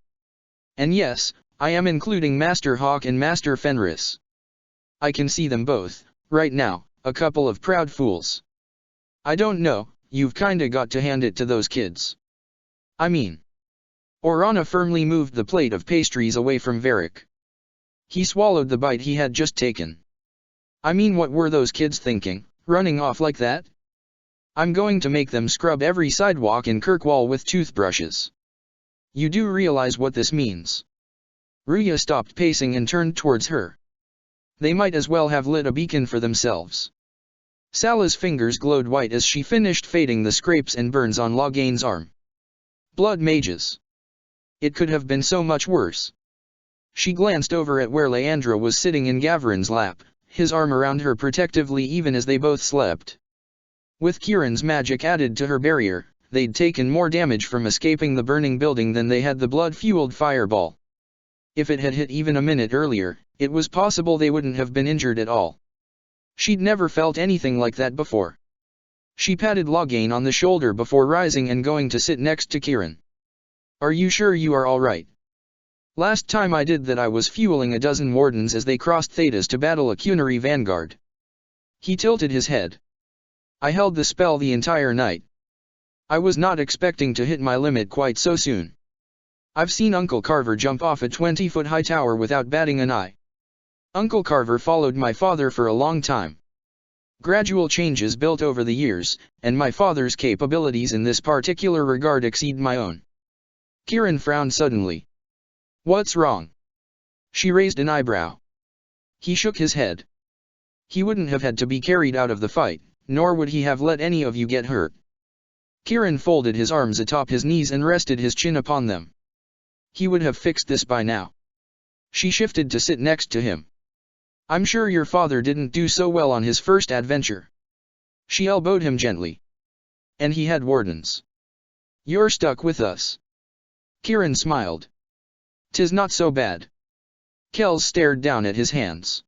And yes, I am including Master Hawk and Master Fenris. I can see them both, right now, a couple of proud fools. I don't know, you've kinda got to hand it to those kids. I mean. Orana firmly moved the plate of pastries away from Varric. He swallowed the bite he had just taken. I mean, what were those kids thinking, running off like that? I'm going to make them scrub every sidewalk in Kirkwall with toothbrushes. You do realize what this means? Ruya stopped pacing and turned towards her. They might as well have lit a beacon for themselves. Sala's fingers glowed white as she finished fading the scrapes and burns on Loghain's arm. Blood mages. It could have been so much worse. She glanced over at where Leandra was sitting in Gavrin's lap, his arm around her protectively even as they both slept. With Kieran's magic added to her barrier, they'd taken more damage from escaping the burning building than they had the blood-fueled fireball. If it had hit even a minute earlier, it was possible they wouldn't have been injured at all. She'd never felt anything like that before. She patted Loghain on the shoulder before rising and going to sit next to Kieran. Are you sure you are all right? Last time I did that I was fueling a dozen wardens as they crossed Thedas to battle a Cunary vanguard. He tilted his head. I held the spell the entire night. I was not expecting to hit my limit quite so soon. I've seen Uncle Carver jump off a 20-foot-high tower without batting an eye. Uncle Carver followed my father for a long time. Gradual changes built over the years, and my father's capabilities in this particular regard exceed my own." Kieran frowned suddenly. "What's wrong?" She raised an eyebrow. He shook his head. "He wouldn't have had to be carried out of the fight, nor would he have let any of you get hurt." Kieran folded his arms atop his knees and rested his chin upon them. "He would have fixed this by now." She shifted to sit next to him. "I'm sure your father didn't do so well on his first adventure." She elbowed him gently. "And he had wardens. You're stuck with us." Kieran smiled. "'Tis not so bad." Kells stared down at his hands.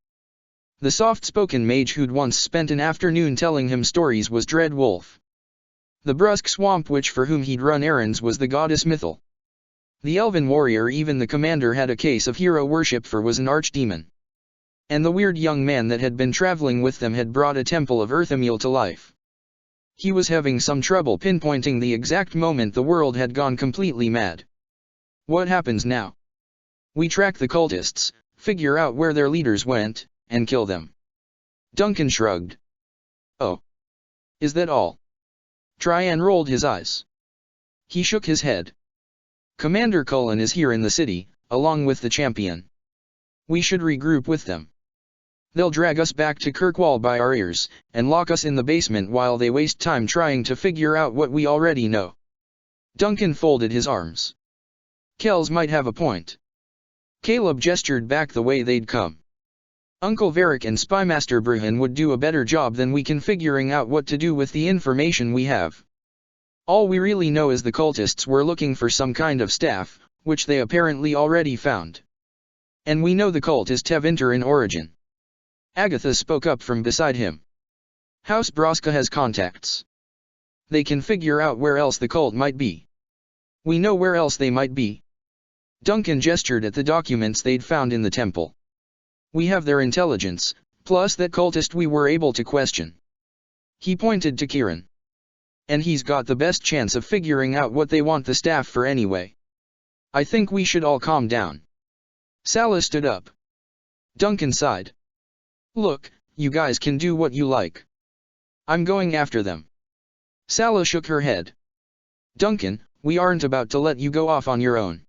The soft-spoken mage who'd once spent an afternoon telling him stories was Dread Wolf. The brusque swamp witch for whom he'd run errands was the goddess Mythal. The elven warrior even the commander had a case of hero worship for was an archdemon. And the weird young man that had been traveling with them had brought a temple of Earthamil to life. He was having some trouble pinpointing the exact moment the world had gone completely mad. What happens now? We track the cultists, figure out where their leaders went, and kill them. Duncan shrugged. Oh. Is that all? Tryan rolled his eyes. He shook his head. Commander Cullen is here in the city, along with the champion. We should regroup with them. They'll drag us back to Kirkwall by our ears, and lock us in the basement while they waste time trying to figure out what we already know. Duncan folded his arms. Kells might have a point. Caleb gestured back the way they'd come. Uncle Varric and Spymaster Bruhan would do a better job than we can figuring out what to do with the information we have. All we really know is the cultists were looking for some kind of staff, which they apparently already found. And we know the cult is Tevinter in origin. Agatha spoke up from beside him. House Braska has contacts. They can figure out where else the cult might be. We know where else they might be. Duncan gestured at the documents they'd found in the temple. We have their intelligence, plus that cultist we were able to question. He pointed to Kieran. And he's got the best chance of figuring out what they want the staff for anyway. I think we should all calm down. Sala stood up. Duncan sighed. Look, you guys can do what you like. I'm going after them. Sala shook her head. Duncan, we aren't about to let you go off on your own.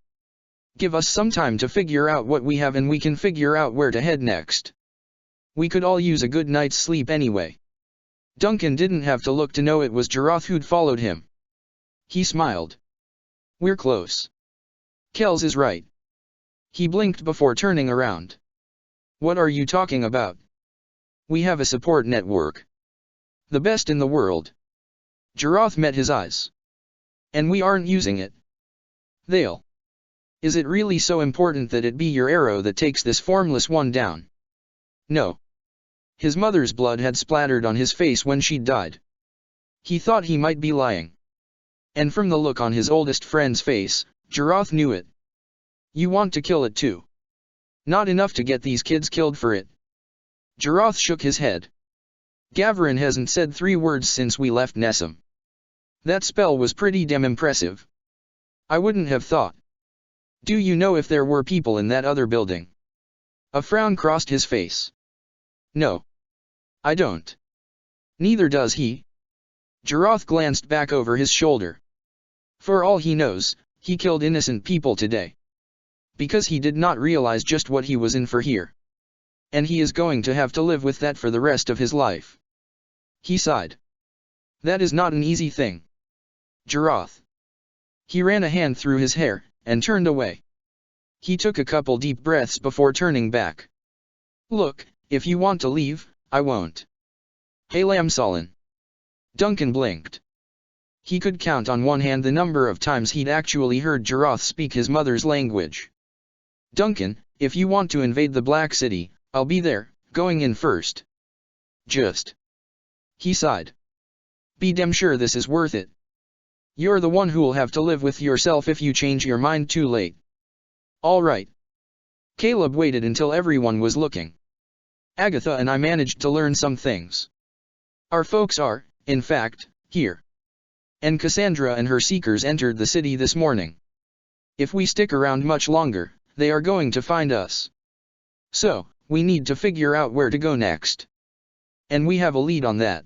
Give us some time to figure out what we have and we can figure out where to head next. We could all use a good night's sleep anyway. Duncan didn't have to look to know it was Jaroth who'd followed him. He smiled. We're close. Kells is right. He blinked before turning around. What are you talking about? We have a support network. The best in the world. Jaroth met his eyes. And we aren't using it. They'll. Is it really so important that it be your arrow that takes this formless one down? No. His mother's blood had splattered on his face when she'd died. He thought he might be lying. And from the look on his oldest friend's face, Jaroth knew it. You want to kill it too. Not enough to get these kids killed for it. Jaroth shook his head. Gavrin hasn't said 3 words since we left Nessum. That spell was pretty damn impressive. I wouldn't have thought. Do you know if there were people in that other building? A frown crossed his face. No. I don't. Neither does he. Jaroth glanced back over his shoulder. For all he knows, he killed innocent people today. Because he did not realize just what he was in for here. And he is going to have to live with that for the rest of his life. He sighed. That is not an easy thing. Jaroth. He ran a hand through his hair, and turned away. He took a couple deep breaths before turning back. Look, if you want to leave, I won't. Hey Lamsolin. Duncan blinked. He could count on one hand the number of times he'd actually heard Jaroth speak his mother's language. Duncan, if you want to invade the Black City, I'll be there, going in first. Just. He sighed. Be damn sure this is worth it. You're the one who'll have to live with yourself if you change your mind too late. All right. Caleb waited until everyone was looking. Agatha and I managed to learn some things. Our folks are, in fact, here. And Cassandra and her seekers entered the city this morning. If we stick around much longer, they are going to find us. So, we need to figure out where to go next. And we have a lead on that.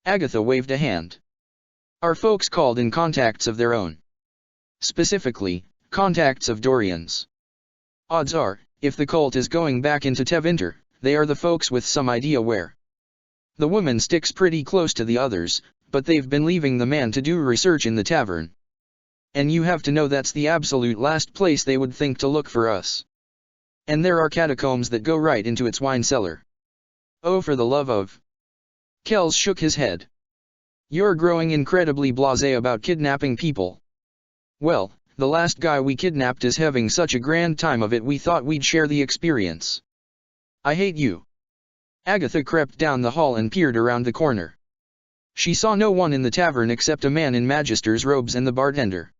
Agatha waved a hand. Our folks called in contacts of their own. Specifically, contacts of Dorian's. Odds are, if the cult is going back into Tevinter, they are the folks with some idea where. The woman sticks pretty close to the others, but they've been leaving the man to do research in the tavern. And you have to know that's the absolute last place they would think to look for us. And there are catacombs that go right into its wine cellar. Oh, for the love of... Kells shook his head. You're growing incredibly blasé about kidnapping people. Well, the last guy we kidnapped is having such a grand time of it we thought we'd share the experience. I hate you. Agatha crept down the hall and peered around the corner. She saw no one in the tavern except a man in Magister's robes and the bartender.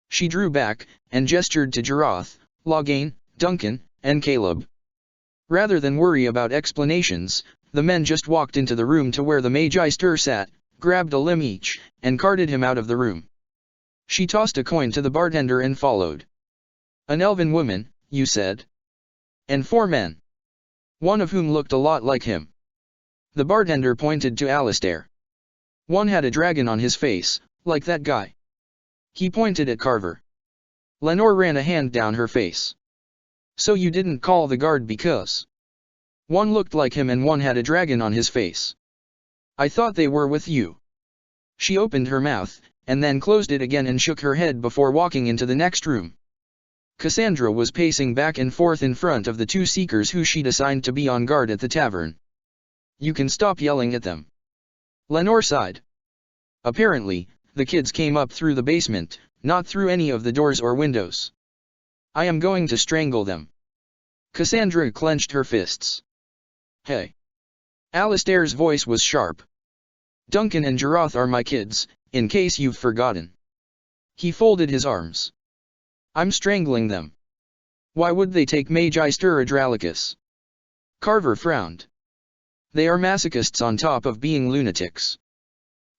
She drew back, and gestured to Jarath, Loghain, Duncan, and Caleb. Rather than worry about explanations, the men just walked into the room to where the Magister sat, grabbed a limb each, and carted him out of the room. She tossed a coin to the bartender and followed. An elven woman, you said? And 4 men. One of whom looked a lot like him. The bartender pointed to Alistair. One had a dragon on his face, like that guy. He pointed at Carver. Lenore ran a hand down her face. So you didn't call the guard because... One looked like him and one had a dragon on his face. I thought they were with you. She opened her mouth, and then closed it again and shook her head before walking into the next room. Cassandra was pacing back and forth in front of the 2 seekers who she'd assigned to be on guard at the tavern. You can stop yelling at them. Lenore sighed. Apparently, the kids came up through the basement, not through any of the doors or windows. I am going to strangle them. Cassandra clenched her fists. Hey. Alistair's voice was sharp. Duncan and Jarath are my kids, in case you've forgotten. He folded his arms. I'm strangling them. Why would they take Magister Adralicus? Carver frowned. They are masochists on top of being lunatics.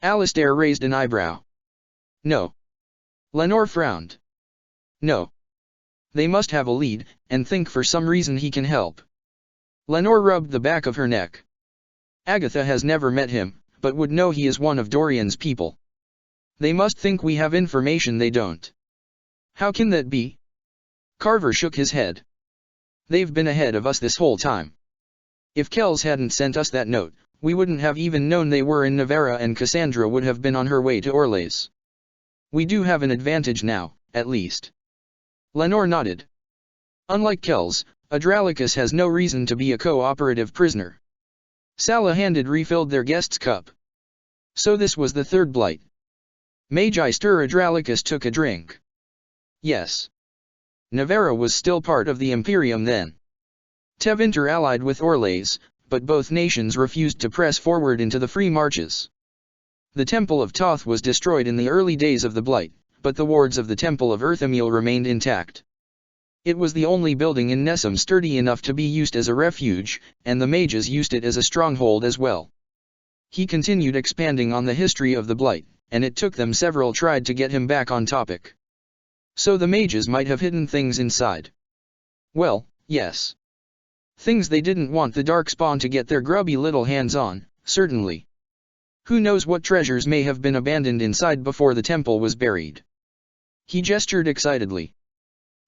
Alistair raised an eyebrow. No. Lenore frowned. No. They must have a lead, and think for some reason he can help. Lenore rubbed the back of her neck. Agatha has never met him, but would know he is one of Dorian's people. They must think we have information they don't. How can that be? Carver shook his head. They've been ahead of us this whole time. If Kells hadn't sent us that note, we wouldn't have even known they were in Navarra and Cassandra would have been on her way to Orlais. We do have an advantage now, at least. Lenore nodded. Unlike Kells, Adralicus has no reason to be a cooperative prisoner. Salahanded refilled their guest's cup. So this was the 3rd blight. Magister Adralicus took a drink. Yes. Navarra was still part of the Imperium then. Tevinter allied with Orlais, but both nations refused to press forward into the Free Marches. The Temple of Toth was destroyed in the early days of the Blight, but the wards of the Temple of Earthamiel remained intact. It was the only building in Nessum sturdy enough to be used as a refuge, and the mages used it as a stronghold as well. He continued expanding on the history of the Blight, and it took them several tried to get him back on topic. So the mages might have hidden things inside. Well, yes. Things they didn't want the Darkspawn to get their grubby little hands on, certainly. Who knows what treasures may have been abandoned inside before the temple was buried. He gestured excitedly.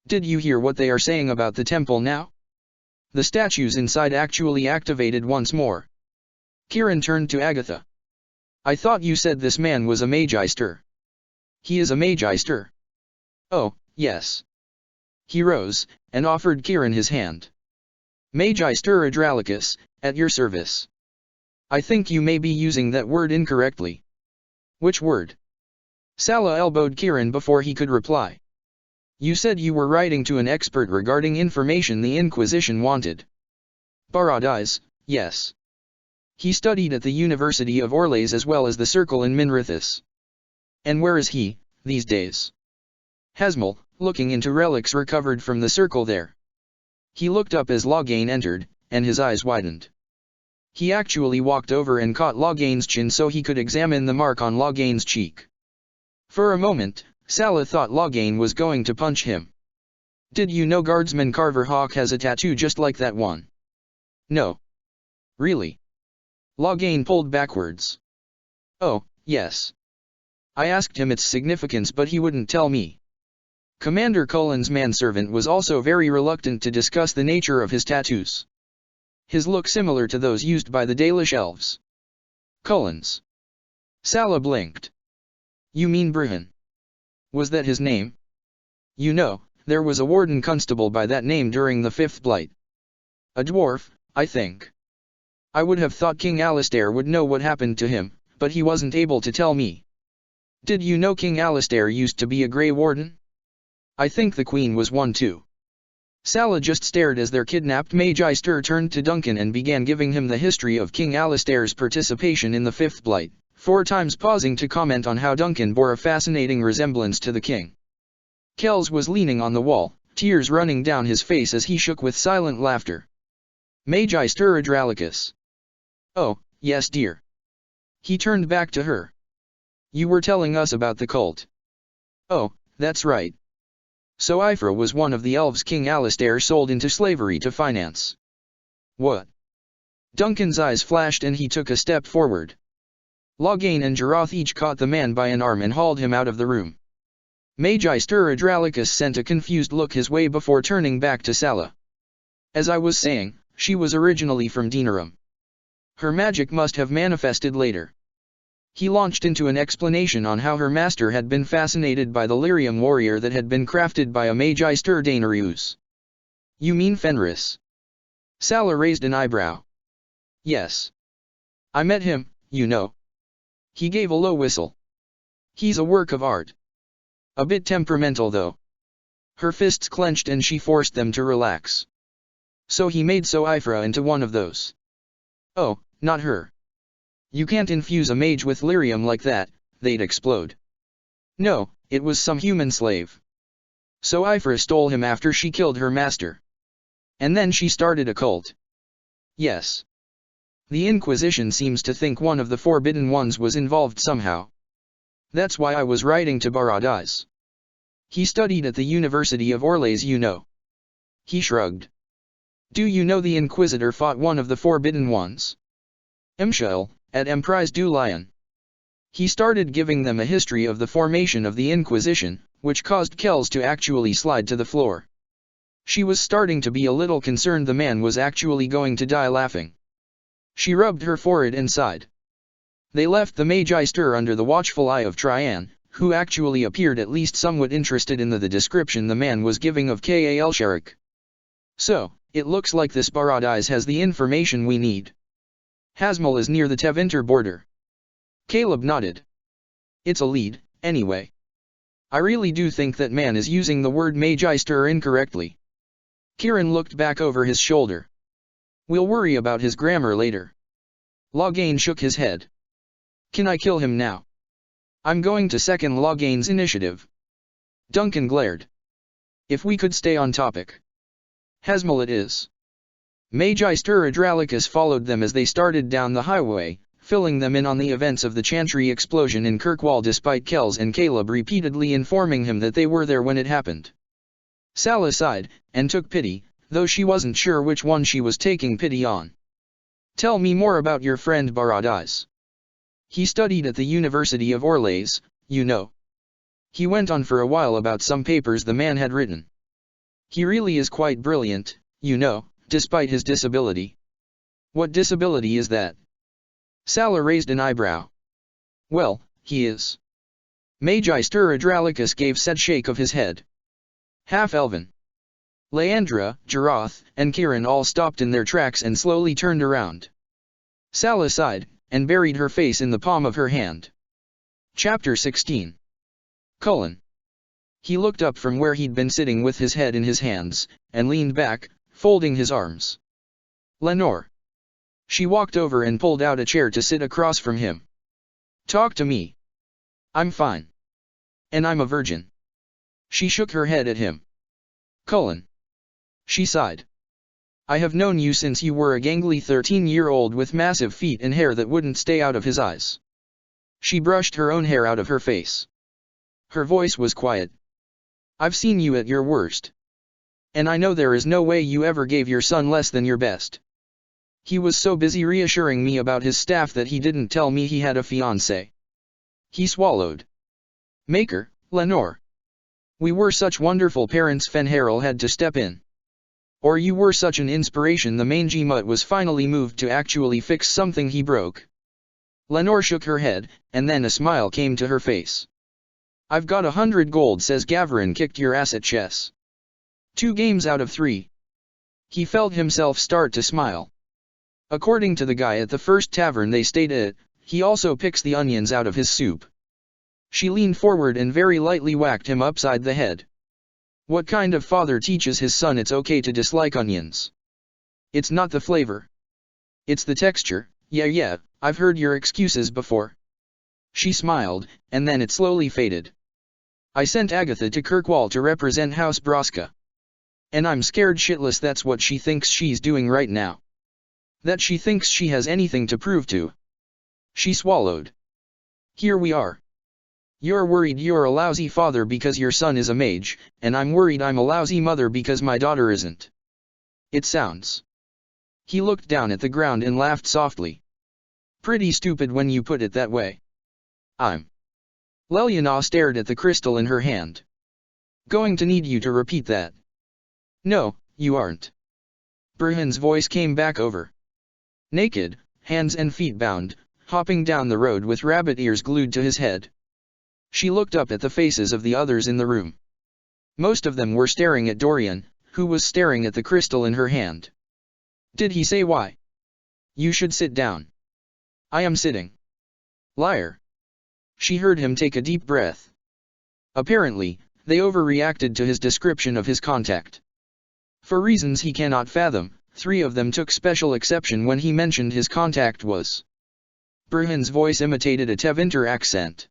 Did you hear what they are saying about the temple now? The statues inside actually activated once more. Kieran turned to Agatha. I thought you said this man was a Magister. He is a Magister. Oh, yes. He rose, and offered Kieran his hand. Magister Adralicus, at your service. I think you may be using that word incorrectly. Which word? Sala elbowed Kieran before he could reply. You said you were writing to an expert regarding information the Inquisition wanted. Paradise, yes. He studied at the University of Orlais as well as the Circle in Minrithis. And where is he, these days? Hasmel, looking into relics recovered from the Circle there. He looked up as Loghain entered, and his eyes widened. He actually walked over and caught Loghain's chin so he could examine the mark on Loghain's cheek. For a moment, Sala thought Loghain was going to punch him. Did you know Guardsman Carver Hawk has a tattoo just like that one? No. Really? Loghain pulled backwards. Oh, yes. I asked him its significance but he wouldn't tell me. Commander Cullen's manservant was also very reluctant to discuss the nature of his tattoos. His look similar to those used by the Dalish elves. Cullen's. Sala blinked. You mean Brihan? Was that his name? You know, there was a warden constable by that name during the Fifth Blight. A dwarf, I think. I would have thought King Alistair would know what happened to him, but he wasn't able to tell me. Did you know King Alistair used to be a Grey Warden? I think the Queen was one too. Sala just stared as their kidnapped Magi Stir turned to Duncan and began giving him the history of King Alistair's participation in the Fifth Blight, 4 times pausing to comment on how Duncan bore a fascinating resemblance to the king. Kells was leaning on the wall, tears running down his face as he shook with silent laughter. Magi Stir Adralicus. Oh, yes dear. He turned back to her. You were telling us about the cult. Oh, that's right. So Ifra was one of the elves King Alistair sold into slavery to finance. What? Duncan's eyes flashed and he took a step forward. Loghain and Jaroth each caught the man by an arm and hauled him out of the room. Magi Stir Adralicus sent a confused look his way before turning back to Sala. As I was saying, she was originally from Denerim. Her magic must have manifested later. He launched into an explanation on how her master had been fascinated by the lyrium warrior that had been crafted by a Magi Stir Daenerys. You mean Fenris? Sala raised an eyebrow. Yes. I met him, you know. He gave a low whistle. He's a work of art. A bit temperamental though. Her fists clenched and she forced them to relax. So he made Ifra into one of those. Oh, not her. You can't infuse a mage with lyrium like that, they'd explode. No, it was some human slave. Ifra stole him after she killed her master. And then she started a cult. Yes. The Inquisition seems to think one of the Forbidden Ones was involved somehow. That's why I was writing to Barad-dûr. He studied at the University of Orlais, you know. He shrugged. Do you know the Inquisitor fought one of the Forbidden Ones? Emshael, at Emprise du Lion. He started giving them a history of the formation of the Inquisition, which caused Kells to actually slide to the floor. She was starting to be a little concerned the man was actually going to die laughing. She rubbed her forehead and sighed. They left the Magi Stir under the watchful eye of Trian, who actually appeared at least somewhat interested in the description the man was giving of Kal Sharik. So, it looks like this Barad-dûr has the information we need. Hasmul is near the Tevinter border. Caleb nodded. It's a lead, anyway. I really do think that man is using the word Magi Stir incorrectly. Kieran looked back over his shoulder. We'll worry about his grammar later. Loghain shook his head. Can I kill him now? I'm going to second Loghain's initiative. Duncan glared. If we could stay on topic. Hasmul it is. Magi Stir Adralicus followed them as they started down the highway, filling them in on the events of the Chantry explosion in Kirkwall despite Kells and Caleb repeatedly informing him that they were there when it happened. Sala sighed, and took pity, though she wasn't sure which one she was taking pity on. Tell me more about your friend Barad-dûr. He studied at the University of Orlais, you know. He went on for a while about some papers the man had written. He really is quite brilliant, you know, despite his disability. What disability is that? Sala raised an eyebrow. Well, he is. Magi Stir Adralicus gave said shake of his head. Half-elven. Leandra, Jaroth, and Kieran all stopped in their tracks and slowly turned around. Sala sighed, and buried her face in the palm of her hand. Chapter 16. Cullen. He looked up from where he'd been sitting with his head in his hands, and leaned back, folding his arms. Lenore. She walked over and pulled out a chair to sit across from him. Talk to me. I'm fine. And I'm a virgin. She shook her head at him. Cullen. She sighed. I have known you since you were a gangly 13-year-old with massive feet and hair that wouldn't stay out of his eyes. She brushed her own hair out of her face. Her voice was quiet. I've seen you at your worst. And I know there is no way you ever gave your son less than your best. He was so busy reassuring me about his staff that he didn't tell me he had a fiancée. He swallowed. Maker, Lenore. We were such wonderful parents, Fenharel had to step in. Or you were such an inspiration. The mangy mutt was finally moved to actually fix something he broke. Lenore shook her head, and then a smile came to her face. I've got 100 gold, says Gavrin kicked your ass at chess. 2 games out of 3. He felt himself start to smile. According to the guy at the first tavern they stayed at, he also picks the onions out of his soup. She leaned forward and very lightly whacked him upside the head. What kind of father teaches his son it's okay to dislike onions? It's not the flavor. It's the texture. Yeah, I've heard your excuses before. She smiled, and then it slowly faded. I sent Agatha to Kirkwall to represent House Braska. And I'm scared shitless that's what she thinks she's doing right now. That she thinks she has anything to prove to. She swallowed. Here we are. You're worried you're a lousy father because your son is a mage, and I'm worried I'm a lousy mother because my daughter isn't. It sounds. He looked down at the ground and laughed softly. Pretty stupid when you put it that way. Leliana stared at the crystal in her hand. Going to need you to repeat that. No, you aren't. Burhan's voice came back over. Naked, hands and feet bound, hopping down the road with rabbit ears glued to his head. She looked up at the faces of the others in the room. Most of them were staring at Dorian, who was staring at the crystal in her hand. Did he say why? You should sit down. I am sitting. Liar. She heard him take a deep breath. Apparently, they overreacted to his description of his contact. For reasons he cannot fathom, 3 of them took special exception when he mentioned his contact was. Burhan's voice imitated a Tevinter accent.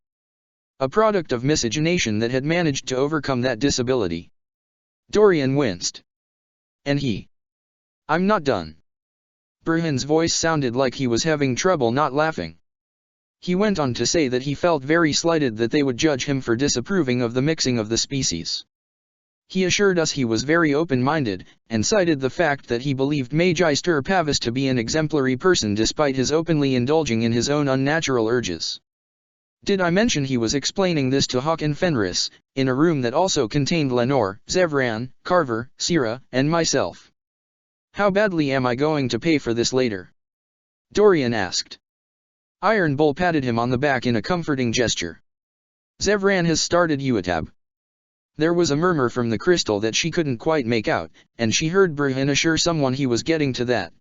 A product of miscegenation that had managed to overcome that disability. Dorian winced. And he. I'm not done. Burhan's voice sounded like he was having trouble not laughing. He went on to say that he felt very slighted that they would judge him for disapproving of the mixing of the species. He assured us he was very open-minded, and cited the fact that he believed Magister Pavis to be an exemplary person despite his openly indulging in his own unnatural urges. Did I mention he was explaining this to Hawk and Fenris, in a room that also contained Lenore, Zevran, Carver, Syrah, and myself? How badly am I going to pay for this later? Dorian asked. Iron Bull patted him on the back in a comforting gesture. Zevran has started Uatab. There was a murmur from the crystal that she couldn't quite make out, and she heard Burhan assure someone he was getting to that.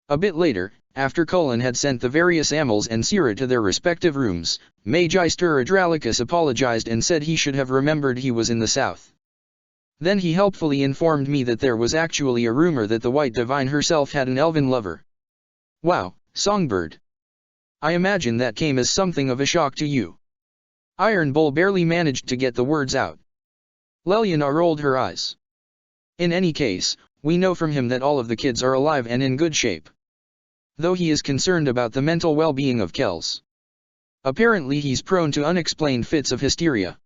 A bit later, after Cullen had sent the various Amels and Syrah to their respective rooms, Magister Adralicus apologized and said he should have remembered he was in the south. Then he helpfully informed me that there was actually a rumor that the White Divine herself had an elven lover. Wow, Songbird. I imagine that came as something of a shock to you. Iron Bull barely managed to get the words out. Leliana rolled her eyes. In any case, we know from him that all of the kids are alive and in good shape. Though he is concerned about the mental well-being of Kells. Apparently he's prone to unexplained fits of hysteria.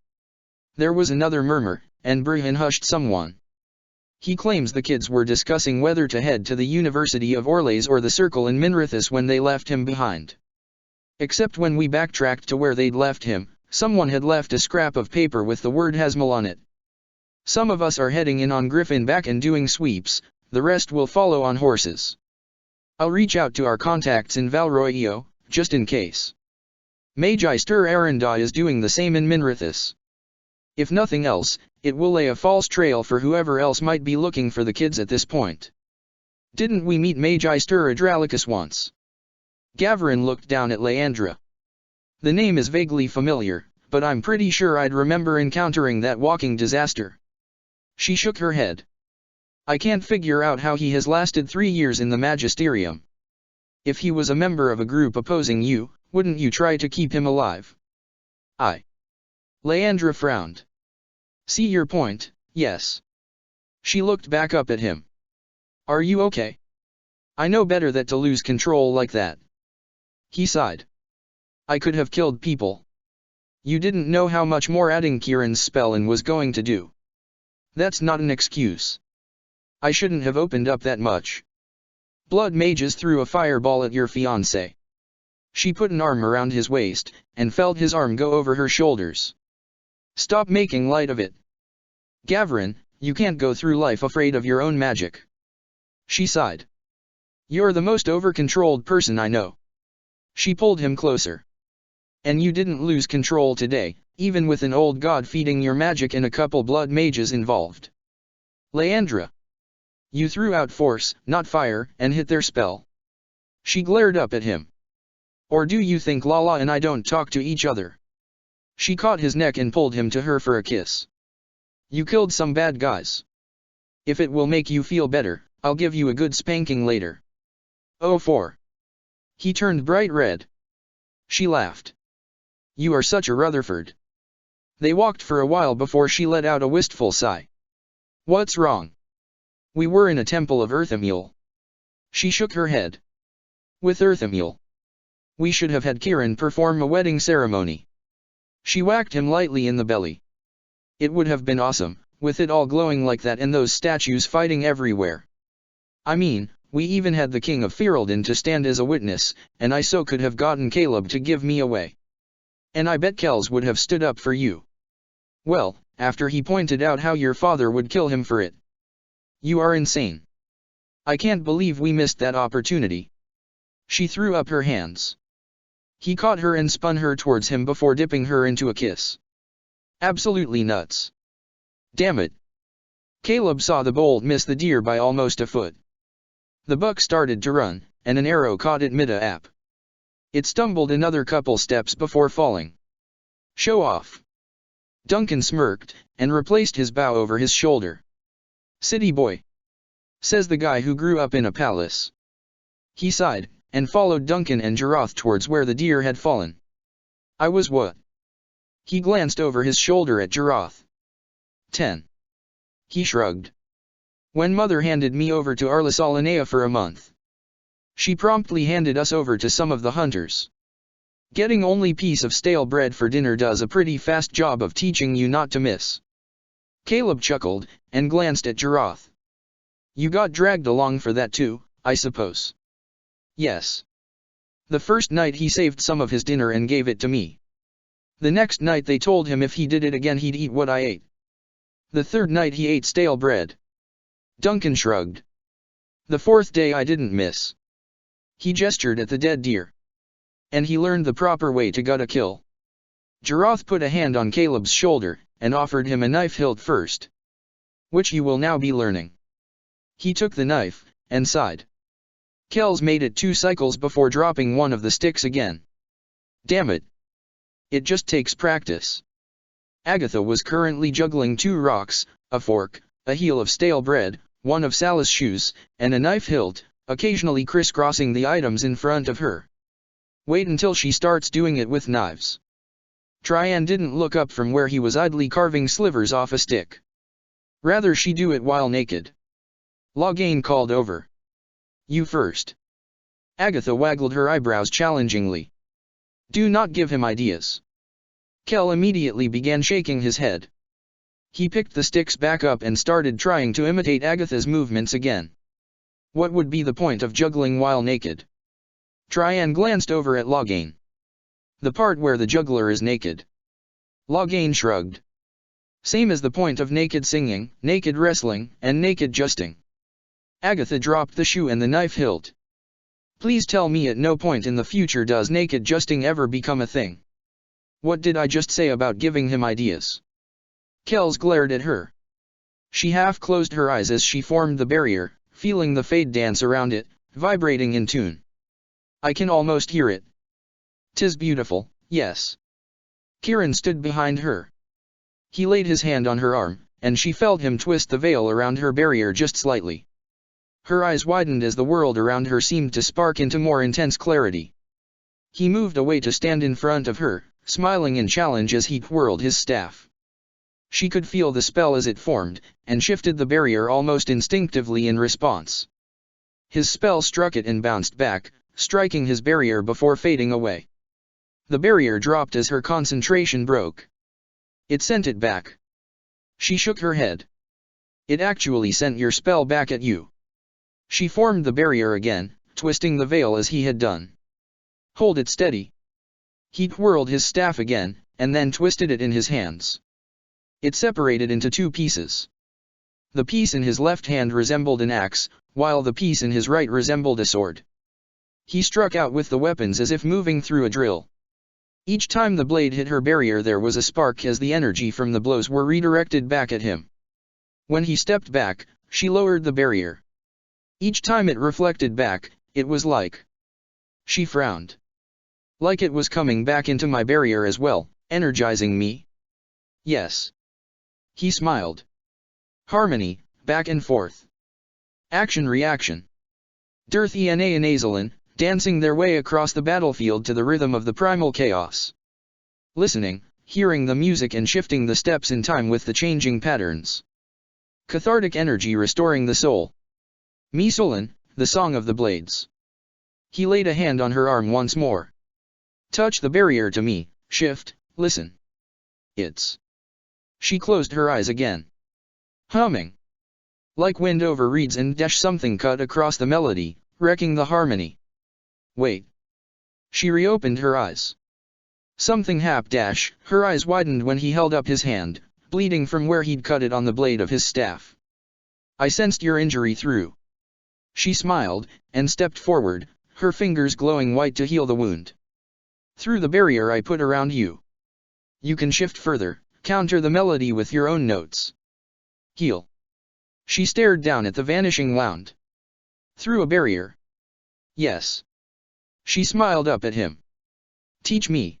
There was another murmur, and Burhan hushed someone. He claims the kids were discussing whether to head to the University of Orlais or the Circle in Minrithis when they left him behind. Except when we backtracked to where they'd left him, someone had left a scrap of paper with the word Hasmal on it. Some of us are heading in on Griffinback and doing sweeps, the rest will follow on horses. I'll reach out to our contacts in Valroio, just in case. Magister Aranda is doing the same in Minrithis. If nothing else, it will lay a false trail for whoever else might be looking for the kids at this point. Didn't we meet Magister Adralicus once? Gavrin looked down at Leandra. The name is vaguely familiar, but I'm pretty sure I'd remember encountering that walking disaster. She shook her head. I can't figure out how he has lasted 3 years in the Magisterium. If he was a member of a group opposing you, wouldn't you try to keep him alive? Leandra frowned. See your point, yes. She looked back up at him. Are you okay? I know better than to lose control like that. He sighed. I could have killed people. You didn't know how much more adding Kieran's spell in was going to do. That's not an excuse. I shouldn't have opened up that much. Blood mages threw a fireball at your fiancé. She put an arm around his waist, and felt his arm go over her shoulders. Stop making light of it. Gavrin, you can't go through life afraid of your own magic. She sighed. You're the most over-controlled person I know. She pulled him closer. And you didn't lose control today, even with an old god feeding your magic and a couple blood mages involved. Leandra. You threw out force, not fire, and hit their spell. She glared up at him. Or do you think Lala and I don't talk to each other? She caught his neck and pulled him to her for a kiss. You killed some bad guys. If it will make you feel better, I'll give you a good spanking later. Oh, 4. He turned bright red. She laughed. You are such a Rutherford. They walked for a while before she let out a wistful sigh. What's wrong? We were in a temple of Earthamule. She shook her head. With Earthamule. We should have had Kieran perform a wedding ceremony. She whacked him lightly in the belly. It would have been awesome, with it all glowing like that and those statues fighting everywhere. I mean, we even had the King of Ferelden to stand as a witness, and I so could have gotten Caleb to give me away. And I bet Kells would have stood up for you. Well, after he pointed out how your father would kill him for it. You are insane. I can't believe we missed that opportunity. She threw up her hands. He caught her and spun her towards him before dipping her into a kiss. Absolutely nuts. Damn it. Caleb saw the bolt miss the deer by almost a foot. The buck started to run, and an arrow caught it mid-ap. It stumbled another couple steps before falling. Show off. Duncan smirked, and replaced his bow over his shoulder. City boy. Says the guy who grew up in a palace. He sighed, and followed Duncan and Jarath towards where the deer had fallen. I was what? He glanced over his shoulder at Jarath. 10. He shrugged. When Mother handed me over to Arlisalinea for a month. She promptly handed us over to some of the hunters. Getting only piece of stale bread for dinner does a pretty fast job of teaching you not to miss. Caleb chuckled, and glanced at Jarath. You got dragged along for that too, I suppose. Yes. The first night he saved some of his dinner and gave it to me. The next night they told him if he did it again he'd eat what I ate. The third night he ate stale bread. Duncan shrugged. The fourth day I didn't miss. He gestured at the dead deer. And he learned the proper way to gut a kill. Jarath put a hand on Caleb's shoulder, and offered him a knife hilt first. Which you will now be learning. He took the knife, and sighed. Kells made it 2 cycles before dropping one of the sticks again. Damn it. It just takes practice. Agatha was currently juggling 2 rocks, a fork, a heel of stale bread, one of Sal's shoes, and a knife hilt, occasionally crisscrossing the items in front of her. Wait until she starts doing it with knives. Trian didn't look up from where he was idly carving slivers off a stick. Rather she do it while naked. Loghain called over. You first. Agatha waggled her eyebrows challengingly. Do not give him ideas. Kell immediately began shaking his head. He picked the sticks back up and started trying to imitate Agatha's movements again. What would be the point of juggling while naked? Trian glanced over at Loghain. The part where the juggler is naked. Loghain shrugged. Same as the point of naked singing, naked wrestling, and naked justing. Agatha dropped the shoe and the knife hilt. Please tell me at no point in the future does naked justing ever become a thing. What did I just say about giving him ideas? Kells glared at her. She half closed her eyes as she formed the barrier, feeling the fade dance around it, vibrating in tune. I can almost hear it. 'Tis beautiful, yes. Kieran stood behind her. He laid his hand on her arm, and she felt him twist the veil around her barrier just slightly. Her eyes widened as the world around her seemed to spark into more intense clarity. He moved away to stand in front of her, smiling in challenge as he twirled his staff. She could feel the spell as it formed, and shifted the barrier almost instinctively in response. His spell struck it and bounced back, striking his barrier before fading away. The barrier dropped as her concentration broke. It sent it back. She shook her head. It actually sent your spell back at you. She formed the barrier again, twisting the veil as he had done. Hold it steady. He twirled his staff again, and then twisted it in his hands. It separated into two pieces. The piece in his left hand resembled an axe, while the piece in his right resembled a sword. He struck out with the weapons as if moving through a drill. Each time the blade hit her barrier there was a spark as the energy from the blows were redirected back at him. When he stepped back, she lowered the barrier. Each time it reflected back, it was like... She frowned. Like it was coming back into my barrier as well, energizing me? Yes. He smiled. Harmony, back and forth. Action-reaction. Dirthy and Azalin, dancing their way across the battlefield to the rhythm of the primal chaos. Listening, hearing the music and shifting the steps in time with the changing patterns. Cathartic energy restoring the soul. Misolin, the song of the blades. He laid a hand on her arm once more. Touch the barrier to me, shift, listen. It's... She closed her eyes again. Humming. Like wind over reeds and something cut across the melody, wrecking the harmony. Wait. She reopened her eyes. Something happened. Her eyes widened when he held up his hand, bleeding from where he'd cut it on the blade of his staff. I sensed your injury through. She smiled, and stepped forward, her fingers glowing white to heal the wound. Through the barrier I put around you. You can shift further, counter the melody with your own notes. Heal. She stared down at the vanishing wound. Through a barrier? Yes. She smiled up at him. Teach me.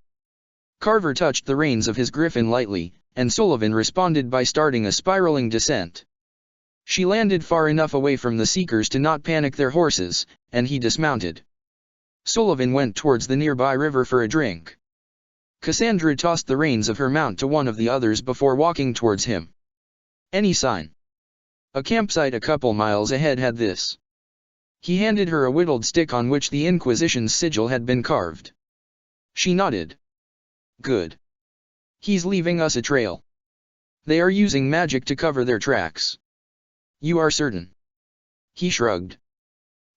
Carver touched the reins of his griffin lightly, and Sullivan responded by starting a spiraling descent. She landed far enough away from the Seekers to not panic their horses, and he dismounted. Sullivan went towards the nearby river for a drink. Cassandra tossed the reins of her mount to one of the others before walking towards him. Any sign? A campsite a couple miles ahead had this. He handed her a whittled stick on which the Inquisition's sigil had been carved. She nodded. Good. He's leaving us a trail. They are using magic to cover their tracks. You are certain? He shrugged.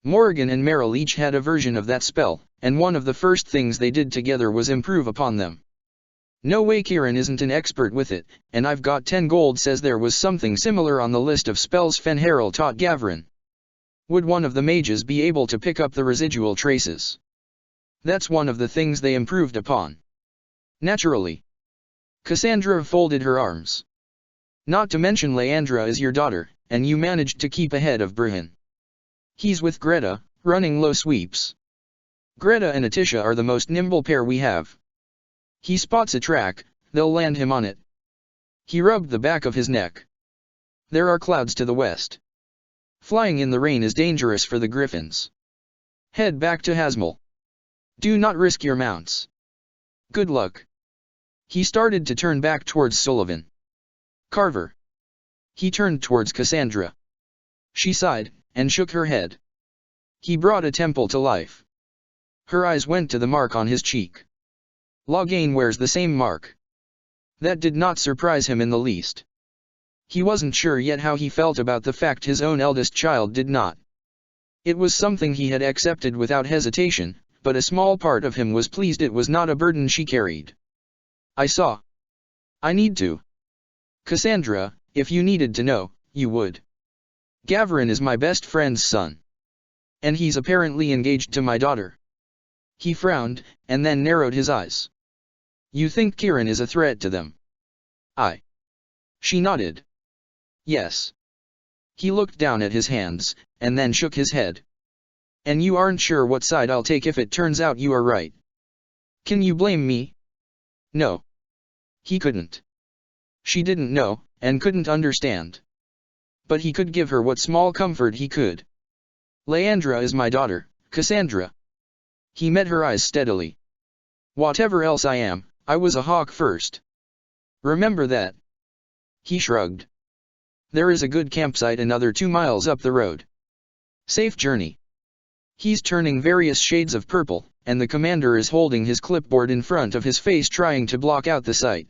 Morrigan and Merrill each had a version of that spell, and one of the first things they did together was improve upon them. No way Kieran isn't an expert with it, and I've got 10 gold says there was something similar on the list of spells Fenharil taught Gavrin. Would one of the mages be able to pick up the residual traces? That's one of the things they improved upon. Naturally. Cassandra folded her arms. Not to mention Leandra is your daughter, and you managed to keep ahead of Bruhan. He's with Greta, running low sweeps. Greta and Atisha are the most nimble pair we have. He spots a track, they'll land him on it. He rubbed the back of his neck. There are clouds to the west. Flying in the rain is dangerous for the griffins. Head back to Hasmel. Do not risk your mounts. Good luck. He started to turn back towards Sullivan. Carver. He turned towards Cassandra. She sighed, and shook her head. He brought a temple to life. Her eyes went to the mark on his cheek. Loghain wears the same mark. That did not surprise him in the least. He wasn't sure yet how he felt about the fact his own eldest child did not. It was something he had accepted without hesitation, but a small part of him was pleased it was not a burden she carried. I saw. I need to. Cassandra, if you needed to know, you would. Gavrin is my best friend's son. And he's apparently engaged to my daughter. He frowned, and then narrowed his eyes. You think Kieran is a threat to them? She nodded. Yes. He looked down at his hands, and then shook his head. And you aren't sure what side I'll take if it turns out you are right. Can you blame me? No. He couldn't. She didn't know, and couldn't understand. But he could give her what small comfort he could. Leandra is my daughter, Cassandra. He met her eyes steadily. Whatever else I am, I was a hawk first. Remember that. He shrugged. There is a good campsite another 2 miles up the road. Safe journey. He's turning various shades of purple, and the commander is holding his clipboard in front of his face trying to block out the sight.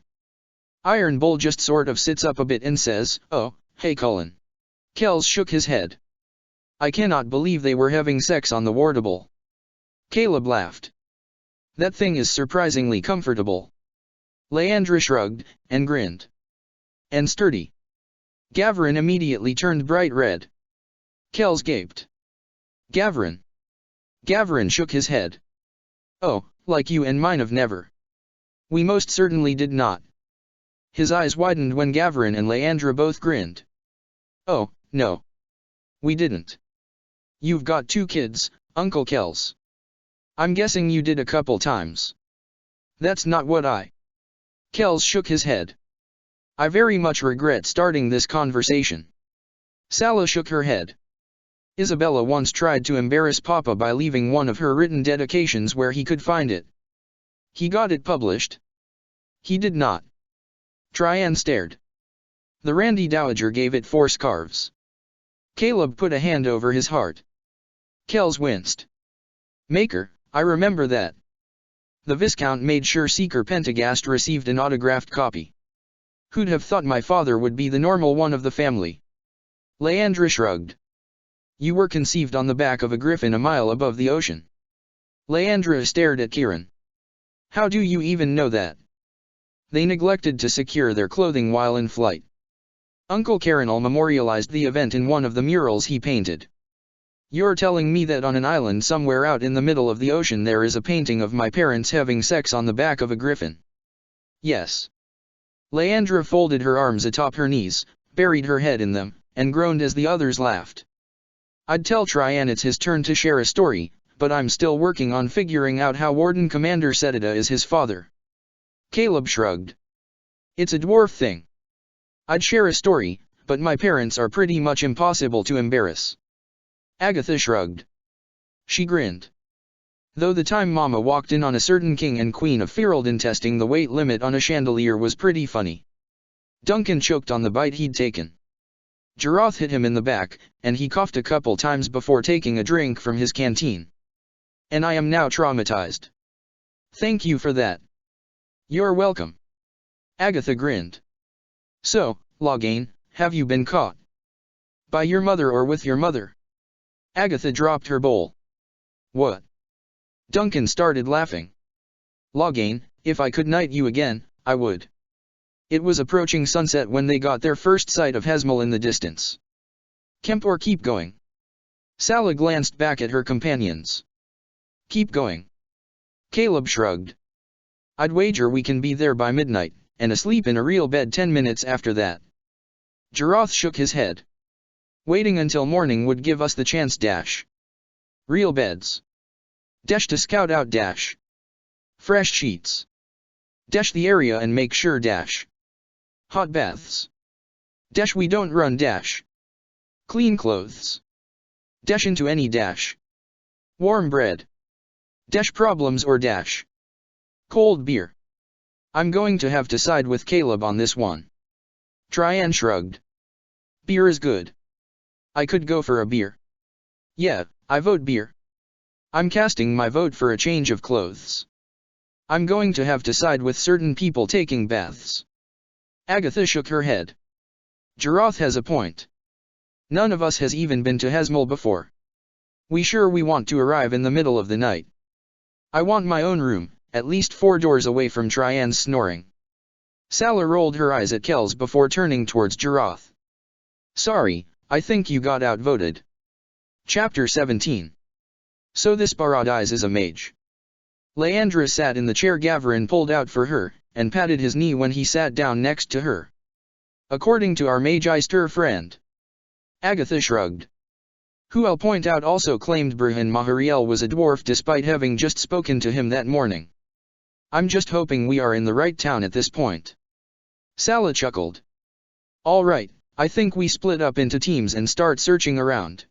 Iron Bull just sort of sits up a bit and says, "Oh, hey Cullen." Kells shook his head. "I cannot believe they were having sex on the wardable." Caleb laughed. "That thing is surprisingly comfortable." Leandra shrugged, and grinned. "And sturdy." Gavrin immediately turned bright red. Kells gaped. "Gavrin?" Gavrin shook his head. "Oh, like you and mine have never." "We most certainly did not." His eyes widened when Gavrin and Leandra both grinned. "Oh, no. We didn't." "You've got 2 kids, Uncle Kells. I'm guessing you did a couple times." "That's not what I..." Kells shook his head. "I very much regret starting this conversation." Sala shook her head. "Isabella once tried to embarrass Papa by leaving one of her written dedications where he could find it. He got it published." "He did not." Traian stared. "The Randy Dowager gave it 4 scarves." Caleb put a hand over his heart. Kells winced. "Maker, I remember that." The Viscount made sure Seeker Pentagast received an autographed copy. "Who'd have thought my father would be the normal one of the family?" Leandra shrugged. "You were conceived on the back of a griffin a mile above the ocean." Leandra stared at Kieran. "How do you even know that?" "They neglected to secure their clothing while in flight." Uncle Carinal memorialized the event in one of the murals he painted. "You're telling me that on an island somewhere out in the middle of the ocean there is a painting of my parents having sex on the back of a griffin?" "Yes." Leandra folded her arms atop her knees, buried her head in them, and groaned as the others laughed. "I'd tell Traian it's his turn to share a story, but I'm still working on figuring out how Warden Commander Sedida is his father." Caleb shrugged. "It's a dwarf thing. I'd share a story, but my parents are pretty much impossible to embarrass." Agatha shrugged. She grinned. "Though the time Mama walked in on a certain king and queen of Ferelden testing the weight limit on a chandelier was pretty funny." Duncan choked on the bite he'd taken. Jaroth hit him in the back, and he coughed a couple times before taking a drink from his canteen. "And I am now traumatized." "Thank you for that." "You're welcome." Agatha grinned. "So, Loghain, have you been caught? By your mother or with your mother?" Agatha dropped her bowl. "What?" Duncan started laughing. "Loghain, if I could knight you again, I would." It was approaching sunset when they got their first sight of Hesmel in the distance. "Camp or keep going?" Sala glanced back at her companions. "Keep going." Caleb shrugged. "I'd wager we can be there by midnight, and asleep in a real bed 10 minutes after that." Jaroth shook his head. "Waiting until morning would give us the chance dash." "Real beds." "Dash to scout out dash." "Fresh sheets." "Dash the area and make sure dash." "Hot baths." "Dash we don't run dash." "Clean clothes." "Dash into any dash." "Warm bread." "Dash problems or dash." "Cold beer." "I'm going to have to side with Caleb on this one." Traian shrugged. "Beer is good." "I could go for a beer." "Yeah, I vote beer." "I'm casting my vote for a change of clothes." "I'm going to have to side with certain people taking baths." Agatha shook her head. "Jaroth has a point. None of us has even been to Hesmel before. We want to arrive in the middle of the night. I want my own room, at least 4 doors away from Traian's snoring." Sala rolled her eyes at Kells before turning towards Jaroth. "Sorry, I think you got outvoted." Chapter 17. So this Baradize is a mage. Leandra sat in the chair Gavrin pulled out for her, and patted his knee when he sat down next to her. "According to our Mage-Ister friend." Agatha shrugged. Who I'll point out also claimed Brehon Mahariel was a dwarf despite having just spoken to him that morning. "I'm just hoping we are in the right town at this point." Sala chuckled. "All right, I think we split up into teams and start searching around.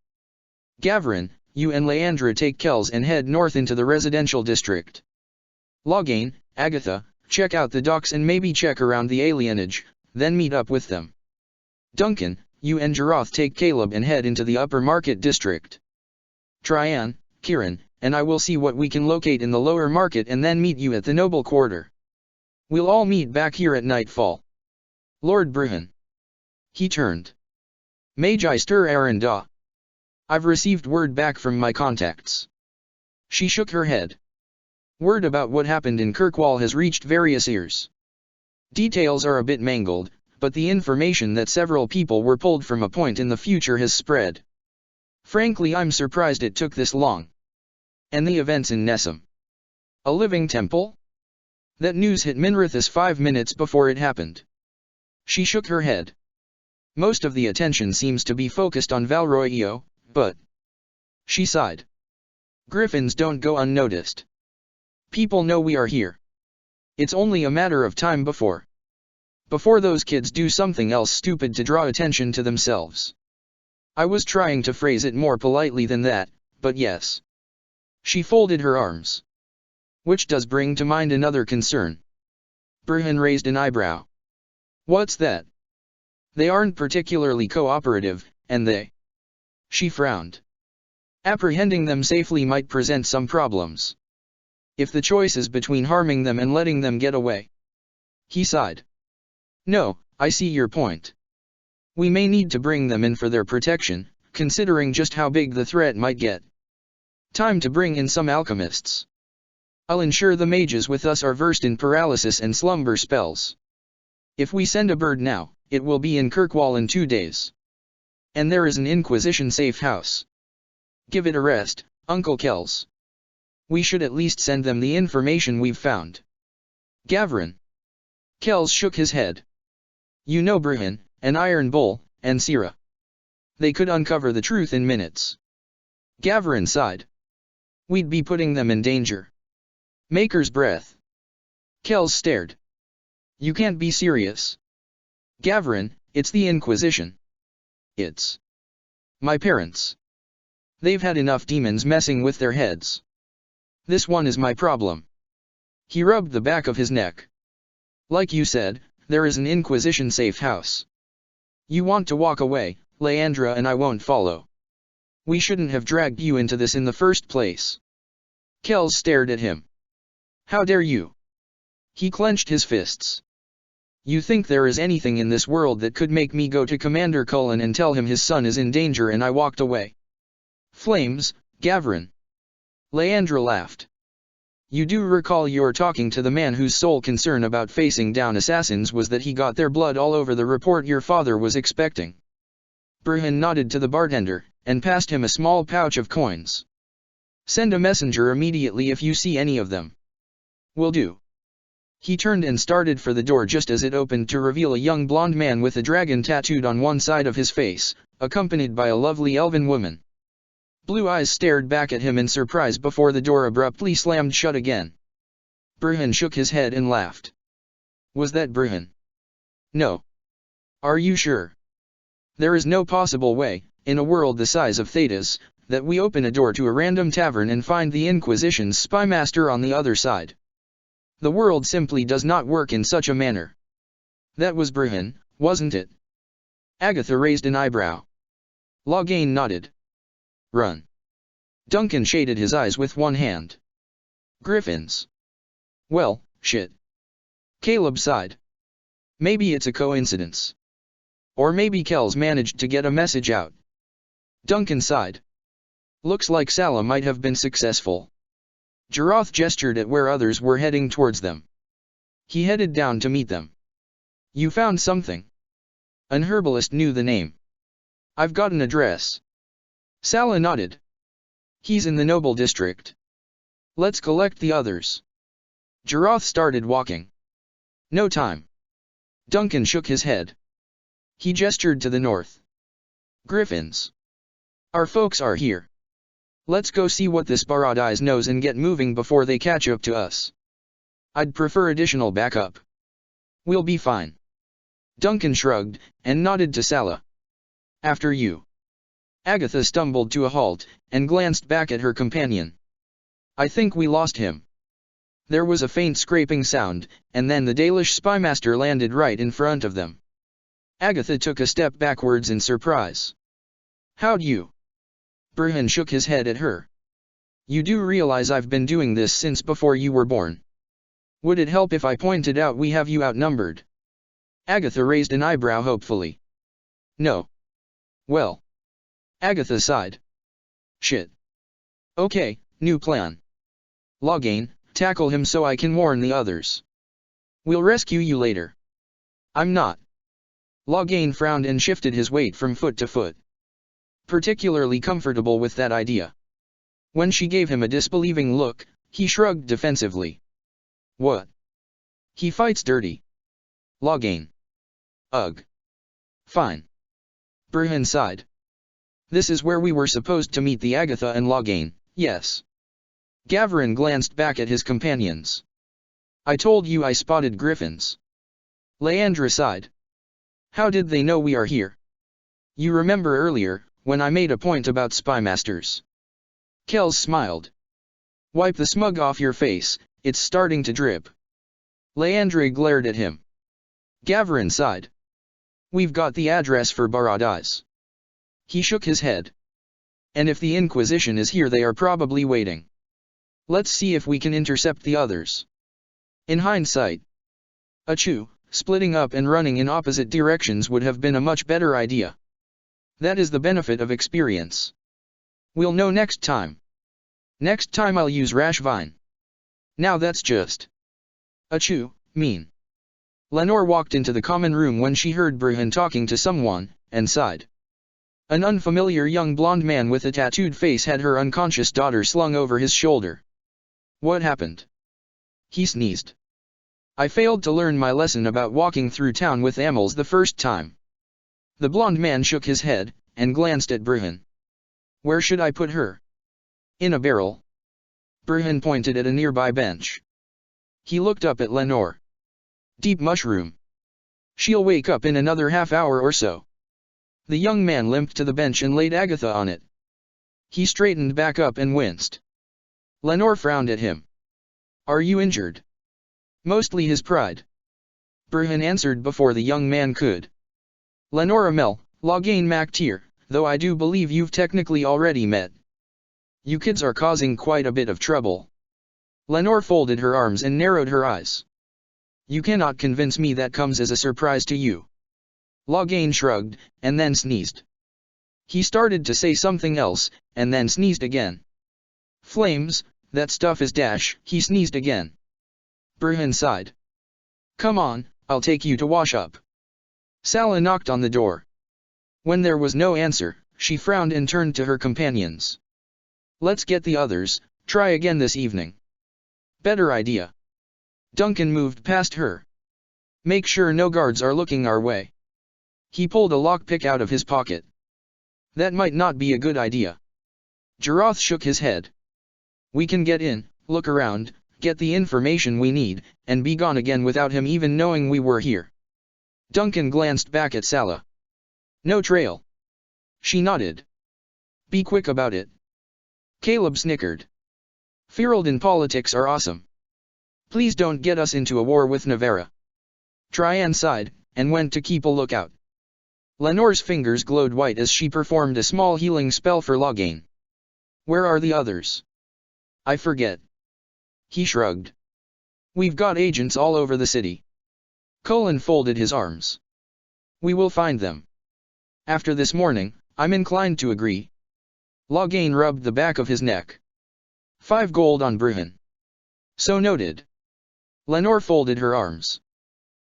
Gavrin, you and Leandra take Kells and head north into the residential district. Loghain, Agatha, check out the docks and maybe check around the alienage, then meet up with them. Duncan, you and Jaroth take Caleb and head into the upper market district. Traian, Kiran, and I will see what we can locate in the lower market and then meet you at the noble quarter. We'll all meet back here at nightfall. Lord Brihan. He turned. Magi stir Aranda. I've received word back from my contacts. She shook her head. Word about what happened in Kirkwall has reached various ears. Details are a bit mangled, but the information that several people were pulled from a point in the future has spread. Frankly, I'm surprised it took this long. And the events in Nessum. A living temple? That news hit Minrathis 5 minutes before it happened. She shook her head. Most of the attention seems to be focused on Valroio, but... She sighed. Griffins don't go unnoticed. People know we are here. It's only a matter of time before those kids do something else stupid to draw attention to themselves. I was trying to phrase it more politely than that, but yes. She folded her arms. Which does bring to mind another concern. Brihan raised an eyebrow. What's that? They aren't particularly cooperative, and they... She frowned. Apprehending them safely might present some problems. If the choice is between harming them and letting them get away. He sighed. No, I see your point. We may need to bring them in for their protection, considering just how big the threat might get. Time to bring in some alchemists. I'll ensure the mages with us are versed in paralysis and slumber spells. If we send a bird now, it will be in Kirkwall in 2 days. And there is an Inquisition safe house. Give it a rest, Uncle Kells. We should at least send them the information we've found. Gavrin. Kells shook his head. You know Brihan, an Iron Bull, and Sira. They could uncover the truth in minutes. Gavrin sighed. We'd be putting them in danger. Maker's breath. Kells stared. You can't be serious. Gavrin, it's the Inquisition. It's my parents. They've had enough demons messing with their heads. This one is my problem. He rubbed the back of his neck. Like you said, there is an Inquisition safe house. You want to walk away, Leandra, and I won't follow. We shouldn't have dragged you into this in the first place. Kells stared at him. How dare you? He clenched his fists. You think there is anything in this world that could make me go to Commander Cullen and tell him his son is in danger and I walked away? Flames, Gavrin. Leandra laughed. You do recall you're talking to the man whose sole concern about facing down assassins was that he got their blood all over the report your father was expecting. Brihan nodded to the bartender, and passed him a small pouch of coins. Send a messenger immediately if you see any of them. Will do. He turned and started for the door just as it opened to reveal a young blonde man with a dragon tattooed on one side of his face, accompanied by a lovely elven woman. Blue eyes stared back at him in surprise before the door abruptly slammed shut again. Brihan shook his head and laughed. Was that Brihan? No. Are you sure? There is no possible way, in a world the size of Thetis, that we open a door to a random tavern and find the Inquisition's spymaster on the other side. The world simply does not work in such a manner. That was Brihan, wasn't it? Agatha raised an eyebrow. Loghain nodded. Run. Duncan shaded his eyes with one hand. Griffins. Well, shit. Caleb sighed. Maybe it's a coincidence. Or maybe Kells managed to get a message out. Duncan sighed. Looks like Sala might have been successful. Jaroth gestured at where others were heading towards them. He headed down to meet them. You found something. An herbalist knew the name. I've got an address. Sala nodded. He's in the Noble District. Let's collect the others. Jaroth started walking. No time. Duncan shook his head. He gestured to the north. Griffins. Our folks are here. Let's go see what this Baradize knows and get moving before they catch up to us. I'd prefer additional backup. We'll be fine. Duncan shrugged, and nodded to Sala. After you. Agatha stumbled to a halt, and glanced back at her companion. I think we lost him. There was a faint scraping sound, and then the Dalish spymaster landed right in front of them. Agatha took a step backwards in surprise. How'd you? Brihan shook his head at her. You do realize I've been doing this since before you were born. Would it help if I pointed out we have you outnumbered? Agatha raised an eyebrow hopefully. No. Well. Agatha sighed. Shit. Okay, new plan. Loghain, tackle him so I can warn the others. We'll rescue you later. I'm not. Loghain frowned and shifted his weight from foot to foot. Particularly comfortable with that idea. When she gave him a disbelieving look, he shrugged defensively. What? He fights dirty. Loghain. Ugh. Fine. Burhan sighed. This is where we were supposed to meet the Agatha and Loghain, yes. Gavarin glanced back at his companions. I told you I spotted griffins. Leandra sighed. How did they know we are here? You remember earlier, when I made a point about spymasters. Kells smiled. Wipe the smug off your face, it's starting to drip. Leandra glared at him. Gavarin sighed. We've got the address for Paradise. He shook his head. And if the Inquisition is here they are probably waiting. Let's see if we can intercept the others. In hindsight. Achoo, splitting up and running in opposite directions would have been a much better idea. That is the benefit of experience. We'll know next time. Next time I'll use Rash Vine. Now that's just. Achoo, mean. Lenore walked into the common room when she heard Burhan talking to someone, and sighed. An unfamiliar young blonde man with a tattooed face had her unconscious daughter slung over his shoulder. What happened? He sneezed. I failed to learn my lesson about walking through town with animals the first time. The blonde man shook his head, and glanced at Burhan. Where should I put her? In a barrel. Burhan pointed at a nearby bench. He looked up at Lenore. Deep mushroom. She'll wake up in another half hour or so. The young man limped to the bench and laid Agatha on it. He straightened back up and winced. Lenore frowned at him. Are you injured? Mostly his pride. Burhan answered before the young man could. Lenore Amel, Loghain Mactir, though I do believe you've technically already met. You kids are causing quite a bit of trouble. Lenore folded her arms and narrowed her eyes. You cannot convince me that comes as a surprise to you. Loghain shrugged, and then sneezed. He started to say something else, and then sneezed again. Flames, that stuff is dash, he sneezed again. Burhan sighed. Come on, I'll take you to wash up. Sala knocked on the door. When there was no answer, she frowned and turned to her companions. Let's get the others, try again this evening. Better idea. Duncan moved past her. Make sure no guards are looking our way. He pulled a lockpick out of his pocket. That might not be a good idea. Jaroth shook his head. We can get in, look around, get the information we need, and be gone again without him even knowing we were here. Duncan glanced back at Sala. No trail. She nodded. Be quick about it. Caleb snickered. Ferelden politics are awesome. Please don't get us into a war with Navarra. Trian sighed, and went to keep a lookout. Lenore's fingers glowed white as she performed a small healing spell for Loghain. Where are the others? I forget. He shrugged. We've got agents all over the city. Colin folded his arms. We will find them. After this morning, I'm inclined to agree. Loghain rubbed the back of his neck. 5 gold on Burhan. So noted. Lenore folded her arms.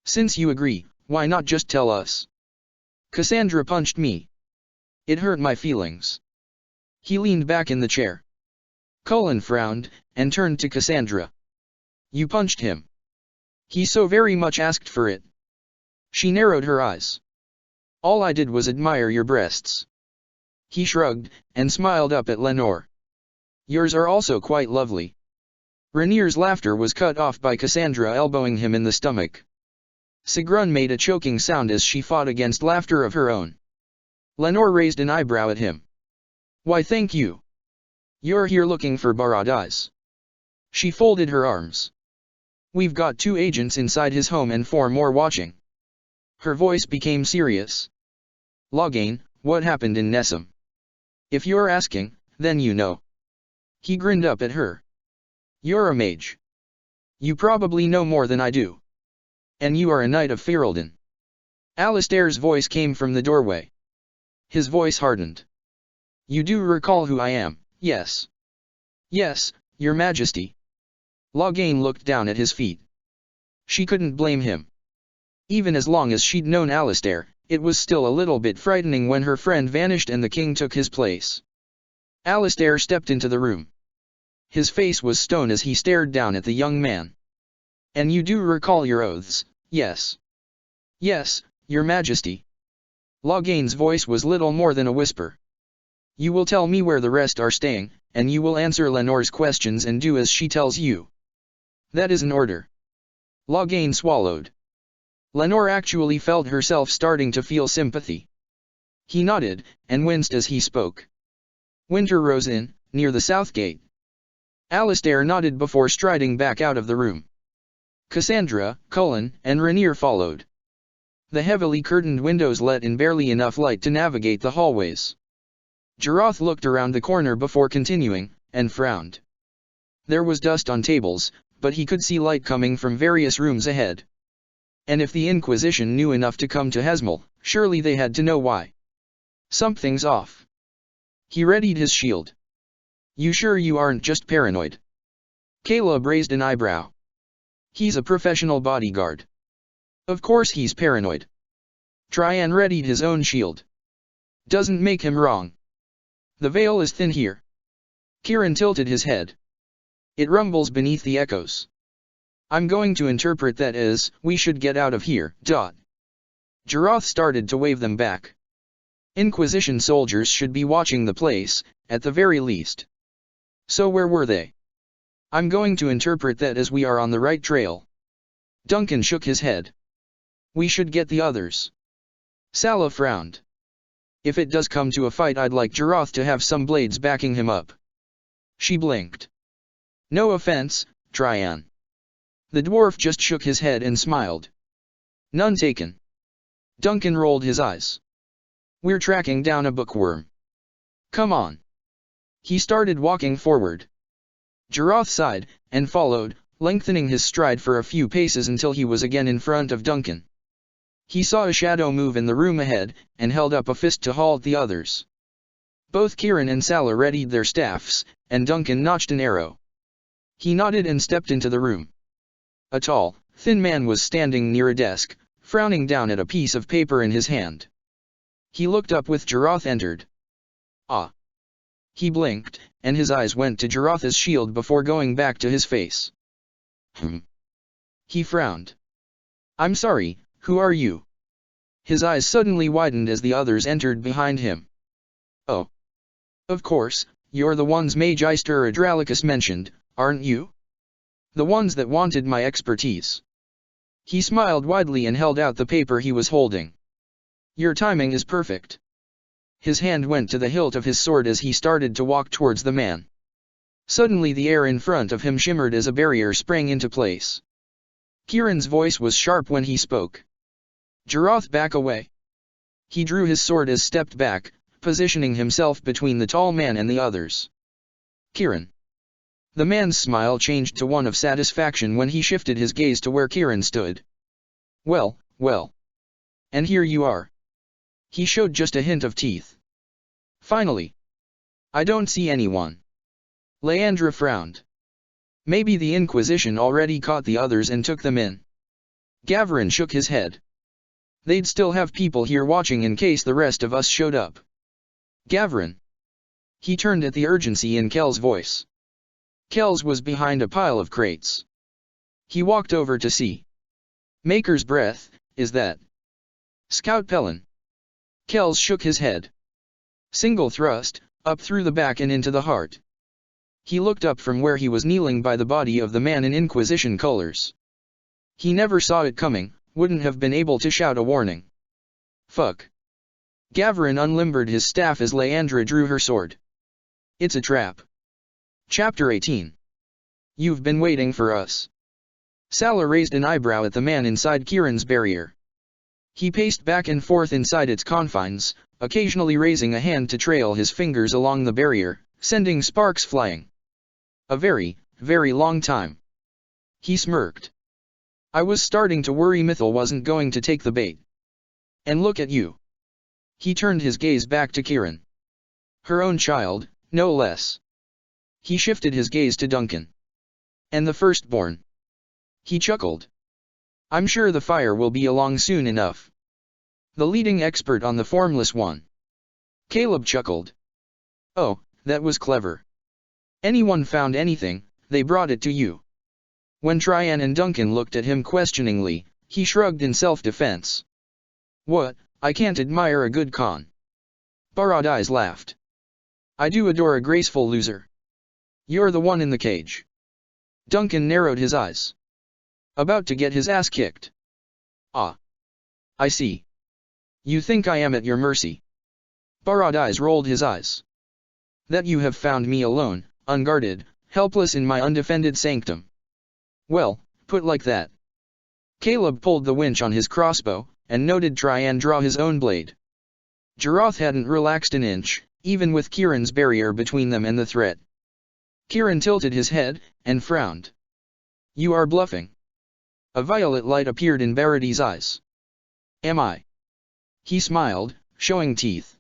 Since you agree, why not just tell us? Cassandra punched me. It hurt my feelings. He leaned back in the chair. Colin frowned, and turned to Cassandra. You punched him. He so very much asked for it. She narrowed her eyes. All I did was admire your breasts. He shrugged, and smiled up at Lenore. Yours are also quite lovely. Rainier's laughter was cut off by Cassandra elbowing him in the stomach. Sigrun made a choking sound as she fought against laughter of her own. Lenore raised an eyebrow at him. Why thank you. You're here looking for Paradise. She folded her arms. We've got 2 agents inside his home and 4 more watching. Her voice became serious. Loghain, what happened in Nessum? If you're asking, then you know. He grinned up at her. You're a mage. You probably know more than I do. And you are a knight of Ferelden. Alistair's voice came from the doorway. His voice hardened. You do recall who I am, yes. Yes, your majesty. Loghain looked down at his feet. She couldn't blame him. Even as long as she'd known Alistair, it was still a little bit frightening when her friend vanished and the king took his place. Alistair stepped into the room. His face was stone as he stared down at the young man. And you do recall your oaths, yes. Yes, your majesty. Loghain's voice was little more than a whisper. You will tell me where the rest are staying, and you will answer Lenor's questions and do as she tells you. That is an order. Loghain swallowed. Lenor actually felt herself starting to feel sympathy. He nodded, and winced as he spoke. Winter Rose Inn, near the south gate. Alistair nodded before striding back out of the room. Cassandra, Cullen, and Rainier followed. The heavily curtained windows let in barely enough light to navigate the hallways. Jarath looked around the corner before continuing, and frowned. There was dust on tables, but he could see light coming from various rooms ahead. And if the Inquisition knew enough to come to Hesmel, surely they had to know why. Something's off. He readied his shield. You sure you aren't just paranoid? Caleb raised an eyebrow. He's a professional bodyguard. Of course he's paranoid. Traian readied his own shield. Doesn't make him wrong. The veil is thin here. Kieran tilted his head. It rumbles beneath the echoes. I'm going to interpret that as, we should get out of here, Jarath started to wave them back. Inquisition soldiers should be watching the place, at the very least. So where were they? I'm going to interpret that as we are on the right trail. Duncan shook his head. We should get the others. Sala frowned. If it does come to a fight, I'd like Jarath to have some blades backing him up. She blinked. No offense, Traian. The dwarf just shook his head and smiled. None taken. Duncan rolled his eyes. We're tracking down a bookworm. Come on. He started walking forward. Jarath sighed, and followed, lengthening his stride for a few paces until he was again in front of Duncan. He saw a shadow move in the room ahead, and held up a fist to halt the others. Both Kieran and Sala readied their staffs, and Duncan notched an arrow. He nodded and stepped into the room. A tall, thin man was standing near a desk, frowning down at a piece of paper in his hand. He looked up with Jarath entered. Ah! He blinked, and his eyes went to Jarath's shield before going back to his face. He frowned. I'm sorry, who are you? His eyes suddenly widened as the others entered behind him. Oh. Of course, you're the ones Magister Adralicus mentioned, aren't you? The ones that wanted my expertise. He smiled widely and held out the paper he was holding. Your timing is perfect. His hand went to the hilt of his sword as he started to walk towards the man. Suddenly the air in front of him shimmered as a barrier sprang into place. Kieran's voice was sharp when he spoke. Jarath, back away. He drew his sword as stepped back, positioning himself between the tall man and the others. Kieran. The man's smile changed to one of satisfaction when he shifted his gaze to where Kieran stood. Well, well. And here you are. He showed just a hint of teeth. Finally. I don't see anyone. Leandra frowned. Maybe the Inquisition already caught the others and took them in. Gavrin shook his head. They'd still have people here watching in case the rest of us showed up. Gavrin. He turned at the urgency in Kel's voice. Kel's was behind a pile of crates. He walked over to see. Maker's breath, is that? Scout Pellin. Kells shook his head. Single thrust, up through the back and into the heart. He looked up from where he was kneeling by the body of the man in Inquisition colors. He never saw it coming, wouldn't have been able to shout a warning. Fuck. Gavrin unlimbered his staff as Leandra drew her sword. It's a trap. Chapter 18. You've been waiting for us. Sala raised an eyebrow at the man inside Kieran's barrier. He paced back and forth inside its confines, occasionally raising a hand to trail his fingers along the barrier, sending sparks flying. A very, very long time. He smirked. I was starting to worry Mythil wasn't going to take the bait. And look at you. He turned his gaze back to Kieran. Her own child, no less. He shifted his gaze to Duncan. And the firstborn. He chuckled. I'm sure the fire will be along soon enough. The leading expert on the formless one. Caleb chuckled. Oh, that was clever. Anyone found anything, they brought it to you. When Tryan and Duncan looked at him questioningly, he shrugged in self-defense. What, I can't admire a good con. Paradise laughed. I do adore a graceful loser. You're the one in the cage. Duncan narrowed his eyes. About to get his ass kicked. Ah. I see. You think I am at your mercy. Paradise rolled his eyes. That you have found me alone, unguarded, helpless in my undefended sanctum. Well, put like that. Caleb pulled the winch on his crossbow, and noted Tryan draw his own blade. Jiroth hadn't relaxed an inch, even with Kieran's barrier between them and the threat. Kieran tilted his head, and frowned. You are bluffing. A violet light appeared in Baraty's eyes. Am I? He smiled, showing teeth.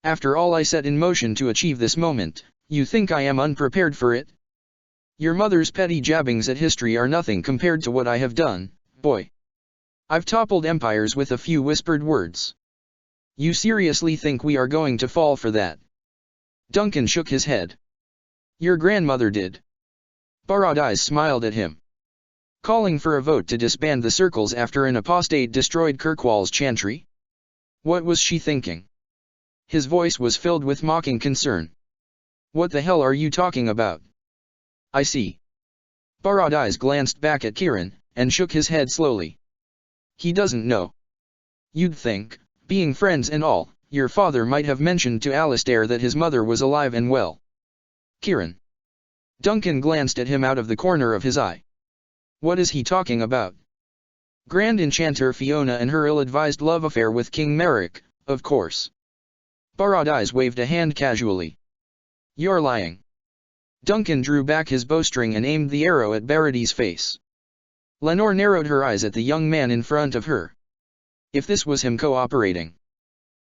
After all I set in motion to achieve this moment, you think I am unprepared for it? Your mother's petty jabbings at history are nothing compared to what I have done, boy. I've toppled empires with a few whispered words. You seriously think we are going to fall for that? Duncan shook his head. Your grandmother did. Paradise smiled at him. Calling for a vote to disband the circles after an apostate destroyed Kirkwall's chantry? What was she thinking? His voice was filled with mocking concern. What the hell are you talking about? I see. Paradise glanced back at Kieran, and shook his head slowly. He doesn't know. You'd think, being friends and all, your father might have mentioned to Alistair that his mother was alive and well. Kieran. Duncan glanced at him out of the corner of his eye. What is he talking about? Grand Enchanter Fiona and her ill-advised love affair with King Merrick, of course. Paradise waved a hand casually. You're lying. Duncan drew back his bowstring and aimed the arrow at Baraty's face. Lenore narrowed her eyes at the young man in front of her. If this was him cooperating.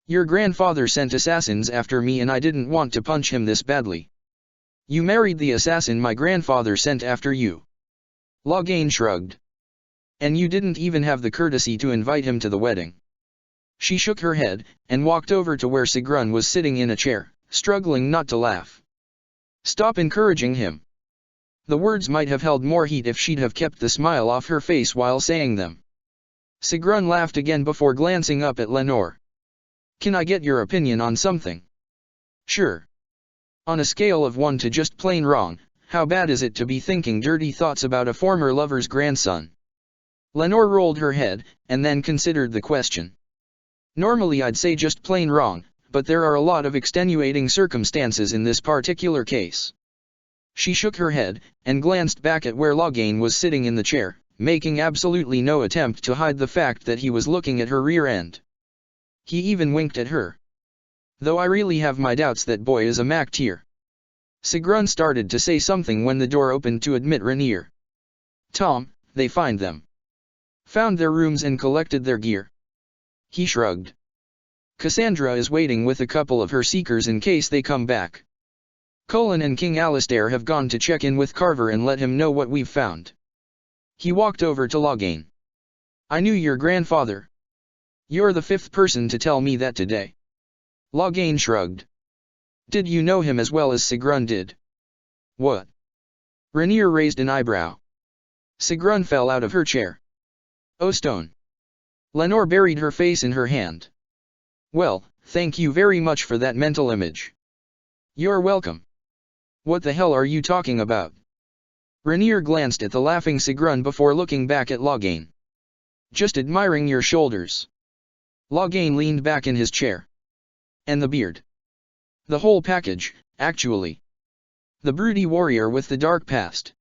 Your grandfather sent assassins after me and I didn't want to punch him this badly. You married the assassin my grandfather sent after you. Loghain shrugged. And you didn't even have the courtesy to invite him to the wedding. She shook her head, and walked over to where Sigrun was sitting in a chair, struggling not to laugh. Stop encouraging him. The words might have held more heat if she'd have kept the smile off her face while saying them. Sigrun laughed again before glancing up at Lenore. Can I get your opinion on something? Sure. On a scale of 1 to just plain wrong, how bad is it to be thinking dirty thoughts about a former lover's grandson? Lenore rolled her head, and then considered the question. Normally I'd say just plain wrong, but there are a lot of extenuating circumstances in this particular case. She shook her head, and glanced back at where Loghain was sitting in the chair, making absolutely no attempt to hide the fact that he was looking at her rear end. He even winked at her. Though I really have my doubts that boy is a Mac tier. Sigrun started to say something when the door opened to admit Rainier. Tom, they find them. Found their rooms and collected their gear. He shrugged. Cassandra is waiting with a couple of her seekers in case they come back. Colin and King Alistair have gone to check in with Carver and let him know what we've found. He walked over to Loghain. I knew your grandfather. You're the 5th person to tell me that today. Loghain shrugged. Did you know him as well as Sigrun did? What? Rainier raised an eyebrow. Sigrun fell out of her chair. Oh stone. Lenore buried her face in her hand. Well, thank you very much for that mental image. You're welcome. What the hell are you talking about? Rainier glanced at the laughing Sigrun before looking back at Loghain. Just admiring your shoulders. Loghain leaned back in his chair. And the beard. The whole package, actually. The broody warrior with the dark past.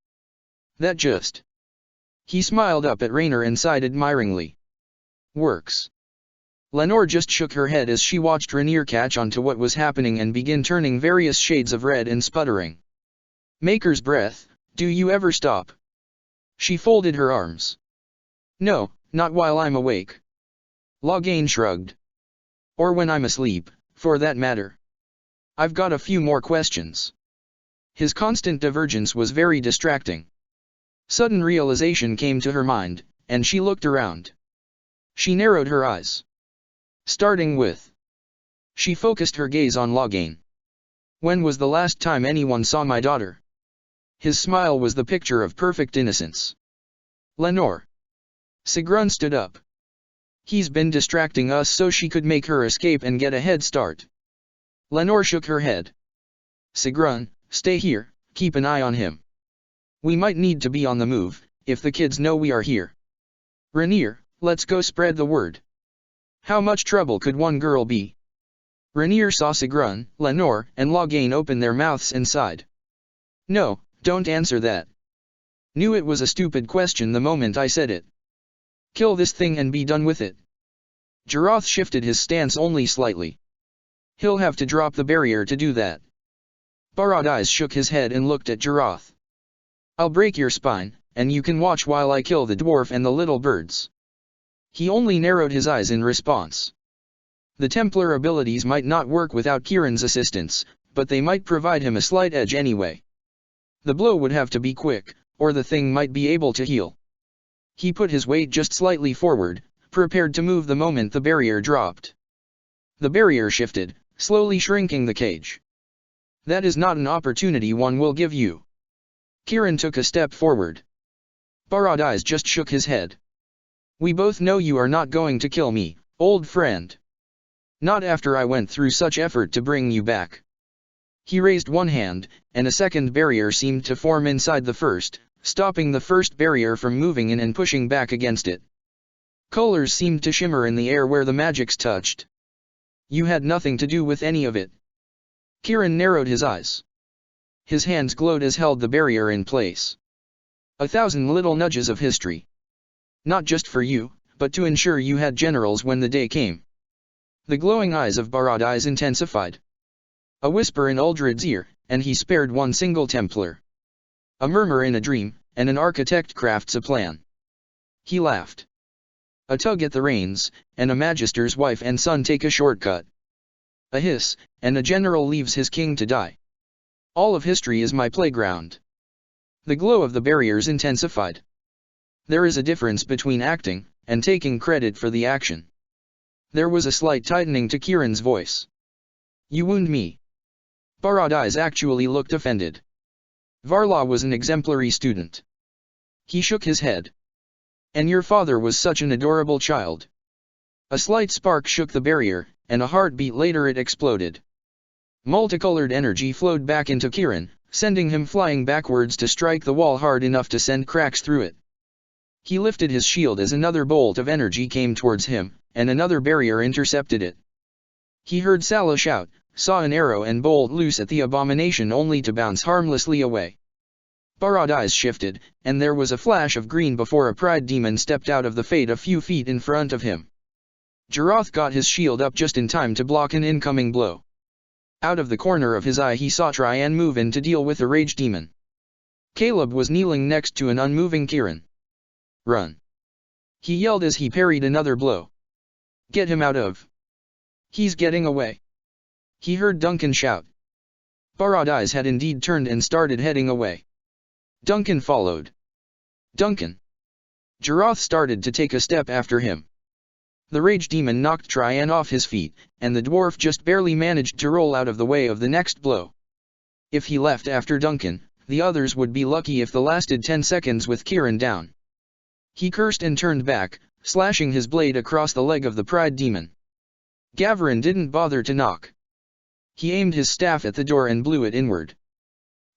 That just. He smiled up at Rainier and sighed admiringly. Works. Lenore just shook her head as she watched Rainier catch on to what was happening and begin turning various shades of red and sputtering. Maker's breath, do you ever stop? She folded her arms. No, not while I'm awake. Loghain shrugged. Or when I'm asleep, for that matter. I've got a few more questions. His constant divergence was very distracting. Sudden realization came to her mind, and she looked around. She narrowed her eyes. Starting with. She focused her gaze on Loghain. When was the last time anyone saw my daughter? His smile was the picture of perfect innocence. Lenore. Sigrun stood up. He's been distracting us so she could make her escape and get a head start. Lenore shook her head. Sigrun, stay here, keep an eye on him. We might need to be on the move, if the kids know we are here. Rainier, let's go spread the word. How much trouble could one girl be? Rainier saw Sigrun, Lenore, and Loghain open their mouths and sighed. No, don't answer that. Knew it was a stupid question the moment I said it. Kill this thing and be done with it. Jarath shifted his stance only slightly. He'll have to drop the barrier to do that. Barad shook his head and looked at Jarath. I'll break your spine, and you can watch while I kill the dwarf and the little birds. He only narrowed his eyes in response. The Templar abilities might not work without Kieran's assistance, but they might provide him a slight edge anyway. The blow would have to be quick, or the thing might be able to heal. He put his weight just slightly forward, prepared to move the moment the barrier dropped. The barrier shifted, slowly shrinking the cage. That is not an opportunity one will give you. Kieran took a step forward. Barad just shook his head. We both know you are not going to kill me, old friend. Not after I went through such effort to bring you back. He raised one hand, and a second barrier seemed to form inside the first, stopping the first barrier from moving in and pushing back against it. Colors seemed to shimmer in the air where the magics touched. You had nothing to do with any of it. Kieran narrowed his eyes. His hands glowed as held the barrier in place. 1,000 little nudges of history. Not just for you, but to ensure you had generals when the day came. The glowing eyes of Barad intensified. A whisper in Uldred's ear, and he spared one single Templar. A murmur in a dream, and an architect crafts a plan. He laughed. A tug at the reins, and a magister's wife and son take a shortcut. A hiss, and a general leaves his king to die. All of history is my playground. The glow of the barriers intensified. There is a difference between acting, and taking credit for the action. There was a slight tightening to Kieran's voice. You wound me. Barad actually looked offended. Varla was an exemplary student. He shook his head. And your father was such an adorable child. A slight spark shook the barrier, and a heartbeat later it exploded. Multicolored energy flowed back into Kieran, sending him flying backwards to strike the wall hard enough to send cracks through it. He lifted his shield as another bolt of energy came towards him, and another barrier intercepted it. He heard Sala shout, saw an arrow and bolt loose at the abomination only to bounce harmlessly away. Barad shifted, and there was a flash of green before a pride demon stepped out of the fade a few feet in front of him. Jarath got his shield up just in time to block an incoming blow. Out of the corner of his eye he saw Trian move in to deal with a rage demon. Caleb was kneeling next to an unmoving Kieran. Run! He yelled as he parried another blow. Get him out of! He's getting away! He heard Duncan shout. Barad had indeed turned and started heading away. Duncan followed. Duncan! Jarath started to take a step after him. The rage demon knocked Trian off his feet, and the dwarf just barely managed to roll out of the way of the next blow. If he left after Duncan, the others would be lucky if the lasted 10 seconds with Kieran down. He cursed and turned back, slashing his blade across the leg of the pride demon. Gavarin didn't bother to knock. He aimed his staff at the door and blew it inward.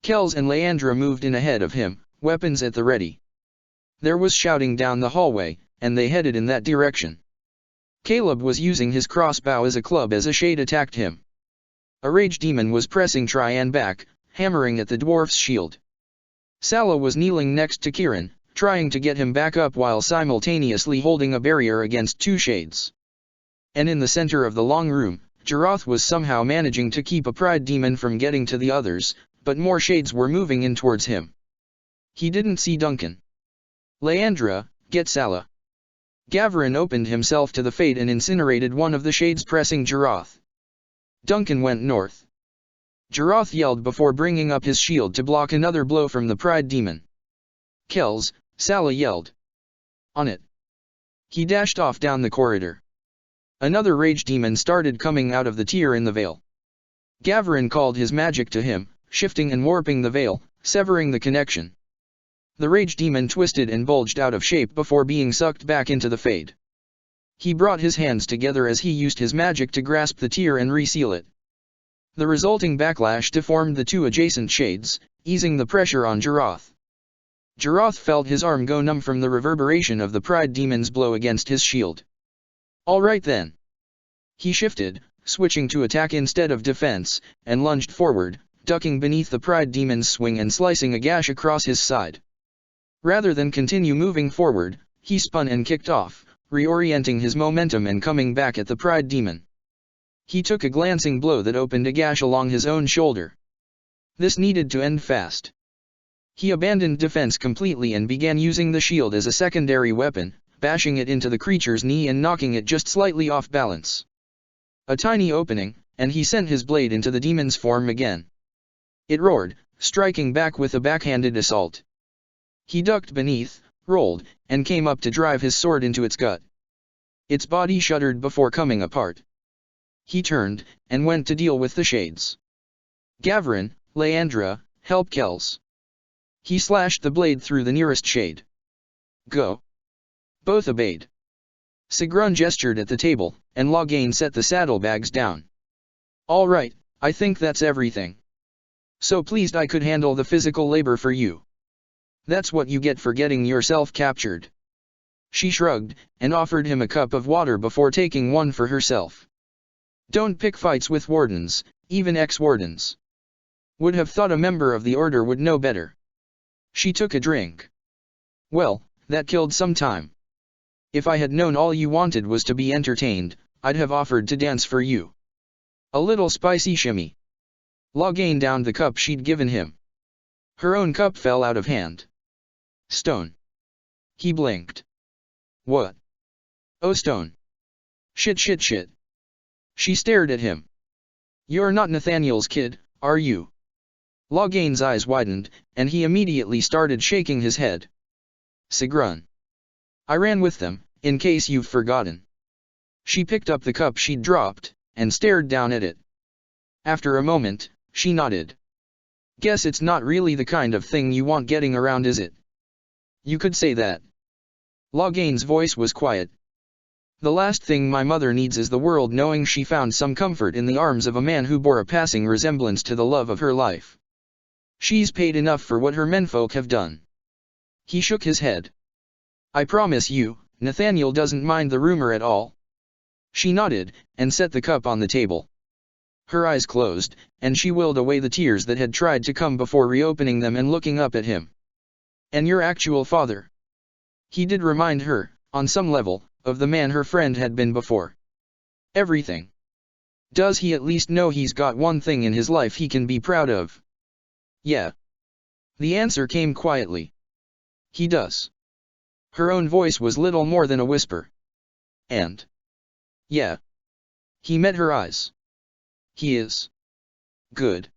Kells and Leandra moved in ahead of him, weapons at the ready. There was shouting down the hallway, and they headed in that direction. Caleb was using his crossbow as a club as a shade attacked him. A rage demon was pressing Trian back, hammering at the dwarf's shield. Sala was kneeling next to Kieran, trying to get him back up while simultaneously holding a barrier against two shades. And in the center of the long room, Jarath was somehow managing to keep a pride demon from getting to the others, but more shades were moving in towards him. He didn't see Duncan. Leandra, get Sala. Gavarin opened himself to the fate and incinerated one of the shades, pressing Jarath. Duncan went north. Jarath yelled before bringing up his shield to block another blow from the Pride Demon. Kells, Sala yelled. On it. He dashed off down the corridor. Another rage demon started coming out of the tier in the veil. Gavarin called his magic to him, shifting and warping the veil, severing the connection. The rage demon twisted and bulged out of shape before being sucked back into the fade. He brought his hands together as he used his magic to grasp the tier and reseal it. The resulting backlash deformed the two adjacent shades, easing the pressure on Jarath. Jarath felt his arm go numb from the reverberation of the Pride Demon's blow against his shield. All right then. He shifted, switching to attack instead of defense, and lunged forward, ducking beneath the Pride Demon's swing and slicing a gash across his side. Rather than continue moving forward, he spun and kicked off, reorienting his momentum and coming back at the Pride Demon. He took a glancing blow that opened a gash along his own shoulder. This needed to end fast. He abandoned defense completely and began using the shield as a secondary weapon, bashing it into the creature's knee and knocking it just slightly off balance. A tiny opening, and he sent his blade into the demon's form again. It roared, striking back with a backhanded assault. He ducked beneath, rolled, and came up to drive his sword into its gut. Its body shuddered before coming apart. He turned, and went to deal with the shades. Gavarin, Leandra, help Kells. He slashed the blade through the nearest shade. Go. Both obeyed. Sigrun gestured at the table, and Loghain set the saddlebags down. All right, I think that's everything. So pleased I could handle the physical labor for you. That's what you get for getting yourself captured. She shrugged, and offered him a cup of water before taking one for herself. Don't pick fights with wardens, even ex-wardens. Would have thought a member of the order would know better. She took a drink. Well, that killed some time. If I had known all you wanted was to be entertained, I'd have offered to dance for you. A little spicy shimmy. Loghain downed the cup she'd given him. Her own cup fell out of hand. Stone. He blinked. What? Oh, stone. Shit. She stared at him. You're not Nathaniel's kid, are you? Loghain's eyes widened, and he immediately started shaking his head. Sigrun. I ran with them, in case you've forgotten. She picked up the cup she'd dropped, and stared down at it. After a moment, she nodded. Guess it's not really the kind of thing you want getting around, is it? You could say that. Loghain's voice was quiet. The last thing my mother needs is the world knowing she found some comfort in the arms of a man who bore a passing resemblance to the love of her life. She's paid enough for what her menfolk have done. He shook his head. I promise you, Nathaniel doesn't mind the rumor at all. She nodded, and set the cup on the table. Her eyes closed, and she willed away the tears that had tried to come before reopening them and looking up at him. And your actual father? He did remind her, on some level, of the man her friend had been before. Everything. Does he at least know he's got one thing in his life he can be proud of? Yeah. The answer came quietly. He does. Her own voice was little more than a whisper. And? Yeah. He met her eyes. He is. Good.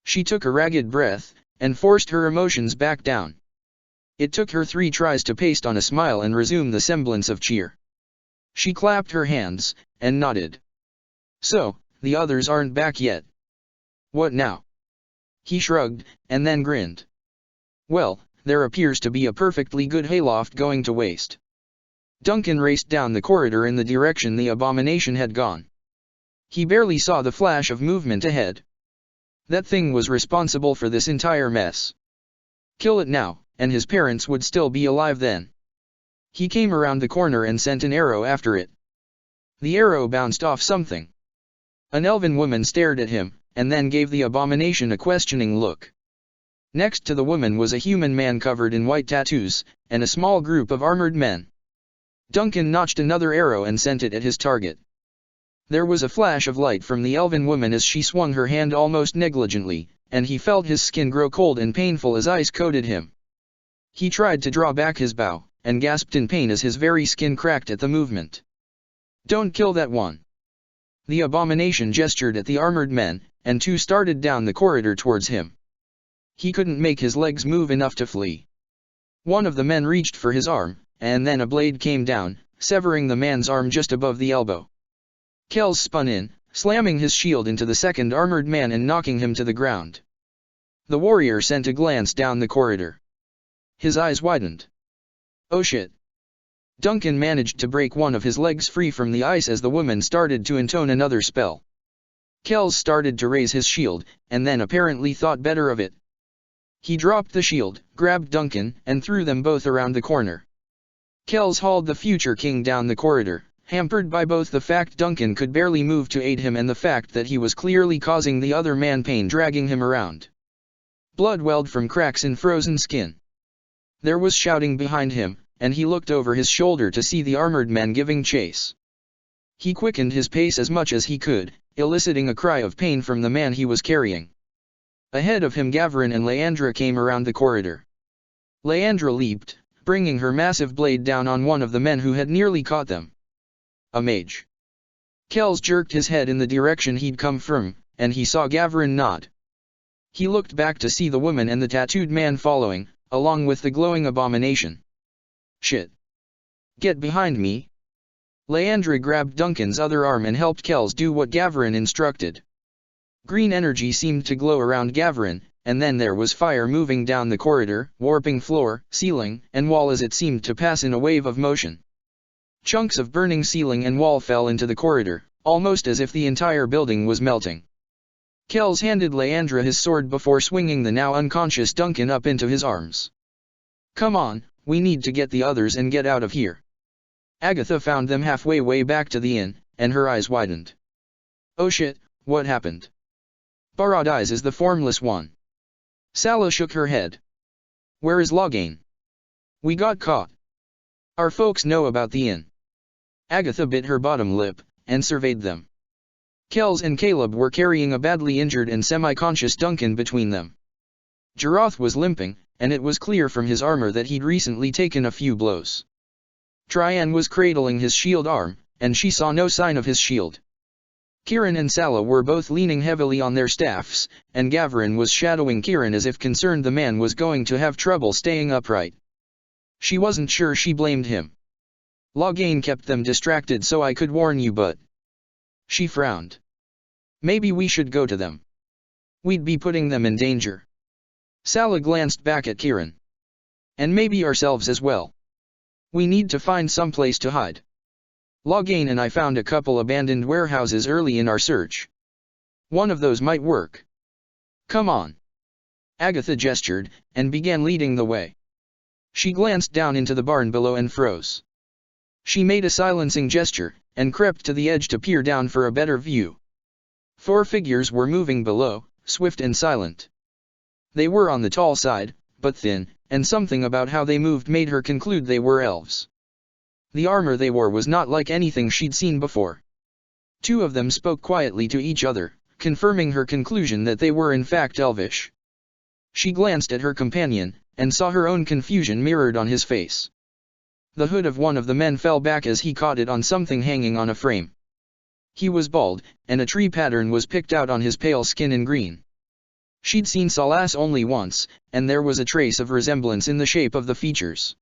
She took a ragged breath, and forced her emotions back down. It took her 3 tries to paste on a smile and resume the semblance of cheer. She clapped her hands, and nodded. So, the others aren't back yet. What now? He shrugged, and then grinned. Well, there appears to be a perfectly good hayloft going to waste. Duncan raced down the corridor in the direction the abomination had gone. He barely saw the flash of movement ahead. That thing was responsible for this entire mess. Kill it now, and his parents would still be alive then. He came around the corner and sent an arrow after it. The arrow bounced off something. An elven woman stared at him, and then gave the abomination a questioning look. Next to the woman was a human man covered in white tattoos, and a small group of armored men. Duncan notched another arrow and sent it at his target. There was a flash of light from the elven woman as she swung her hand almost negligently, and he felt his skin grow cold and painful as ice coated him. He tried to draw back his bow, and gasped in pain as his very skin cracked at the movement. "Don't kill that one!" The abomination gestured at the armored men, and two started down the corridor towards him. He couldn't make his legs move enough to flee. One of the men reached for his arm, and then a blade came down, severing the man's arm just above the elbow. Kells spun in, slamming his shield into the second armored man and knocking him to the ground. The warrior sent a glance down the corridor. His eyes widened. "Oh shit!" Duncan managed to break one of his legs free from the ice as the woman started to intone another spell. Kells started to raise his shield, and then apparently thought better of it. He dropped the shield, grabbed Duncan, and threw them both around the corner. Kells hauled the future king down the corridor, hampered by both the fact Duncan could barely move to aid him and the fact that he was clearly causing the other man pain dragging him around. Blood welled from cracks in frozen skin. There was shouting behind him, and he looked over his shoulder to see the armored men giving chase. He quickened his pace as much as he could, eliciting a cry of pain from the man he was carrying. Ahead of him Gavrin and Leandra came around the corridor. Leandra leaped, bringing her massive blade down on one of the men who had nearly caught them. A mage. Kells jerked his head in the direction he'd come from, and he saw Gavrin nod. He looked back to see the woman and the tattooed man following, along with the glowing abomination. "Shit! Get behind me!" Leandra grabbed Duncan's other arm and helped Kells do what Gavrin instructed. Green energy seemed to glow around Gavrin, and then there was fire moving down the corridor, warping floor, ceiling, and wall as it seemed to pass in a wave of motion. Chunks of burning ceiling and wall fell into the corridor, almost as if the entire building was melting. Kells handed Leandra his sword before swinging the now unconscious Duncan up into his arms. "Come on, we need to get the others and get out of here." Agatha found them halfway way back to the inn, and her eyes widened. "Oh shit, what happened?" "Paradise is the formless one." Sala shook her head. "Where is Loghain?" "We got caught. Our folks know about the inn." Agatha bit her bottom lip, and surveyed them. Kells and Caleb were carrying a badly injured and semi-conscious Duncan between them. Jarath was limping, and it was clear from his armor that he'd recently taken a few blows. Trian was cradling his shield arm, and she saw no sign of his shield. Kieran and Sala were both leaning heavily on their staffs, and Gavrin was shadowing Kieran as if concerned the man was going to have trouble staying upright. She wasn't sure she blamed him. "Loghain kept them distracted so I could warn you, but..." She frowned. "Maybe we should go to them. We'd be putting them in danger." Sala glanced back at Kieran. "And maybe ourselves as well. We need to find some place to hide. Loghain and I found a couple abandoned warehouses early in our search. One of those might work. Come on." Agatha gestured, and began leading the way. She glanced down into the barn below and froze. She made a silencing gesture, and crept to the edge to peer down for a better view. 4 figures were moving below, swift and silent. They were on the tall side, but thin, and something about how they moved made her conclude they were elves. The armor they wore was not like anything she'd seen before. 2 of them spoke quietly to each other, confirming her conclusion that they were in fact elvish. She glanced at her companion, and saw her own confusion mirrored on his face. The hood of one of the men fell back as he caught it on something hanging on a frame. He was bald, and a tree pattern was picked out on his pale skin in green. She'd seen Salas only once, and there was a trace of resemblance in the shape of the features.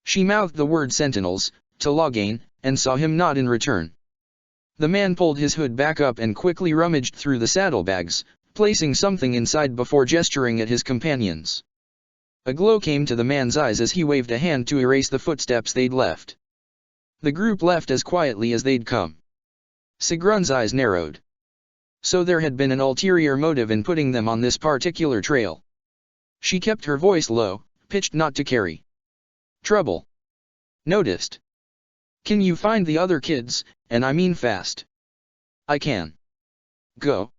She mouthed the word sentinels to Loghain, and saw him nod in return. The man pulled his hood back up and quickly rummaged through the saddlebags, placing something inside before gesturing at his companions. A glow came to the man's eyes as he waved a hand to erase the footsteps they'd left. The group left as quietly as they'd come. Sigrun's eyes narrowed. So there had been an ulterior motive in putting them on this particular trail. She kept her voice low, pitched not to carry trouble. "Noticed. Can you find the other kids, and I mean fast?" "I can." "Go.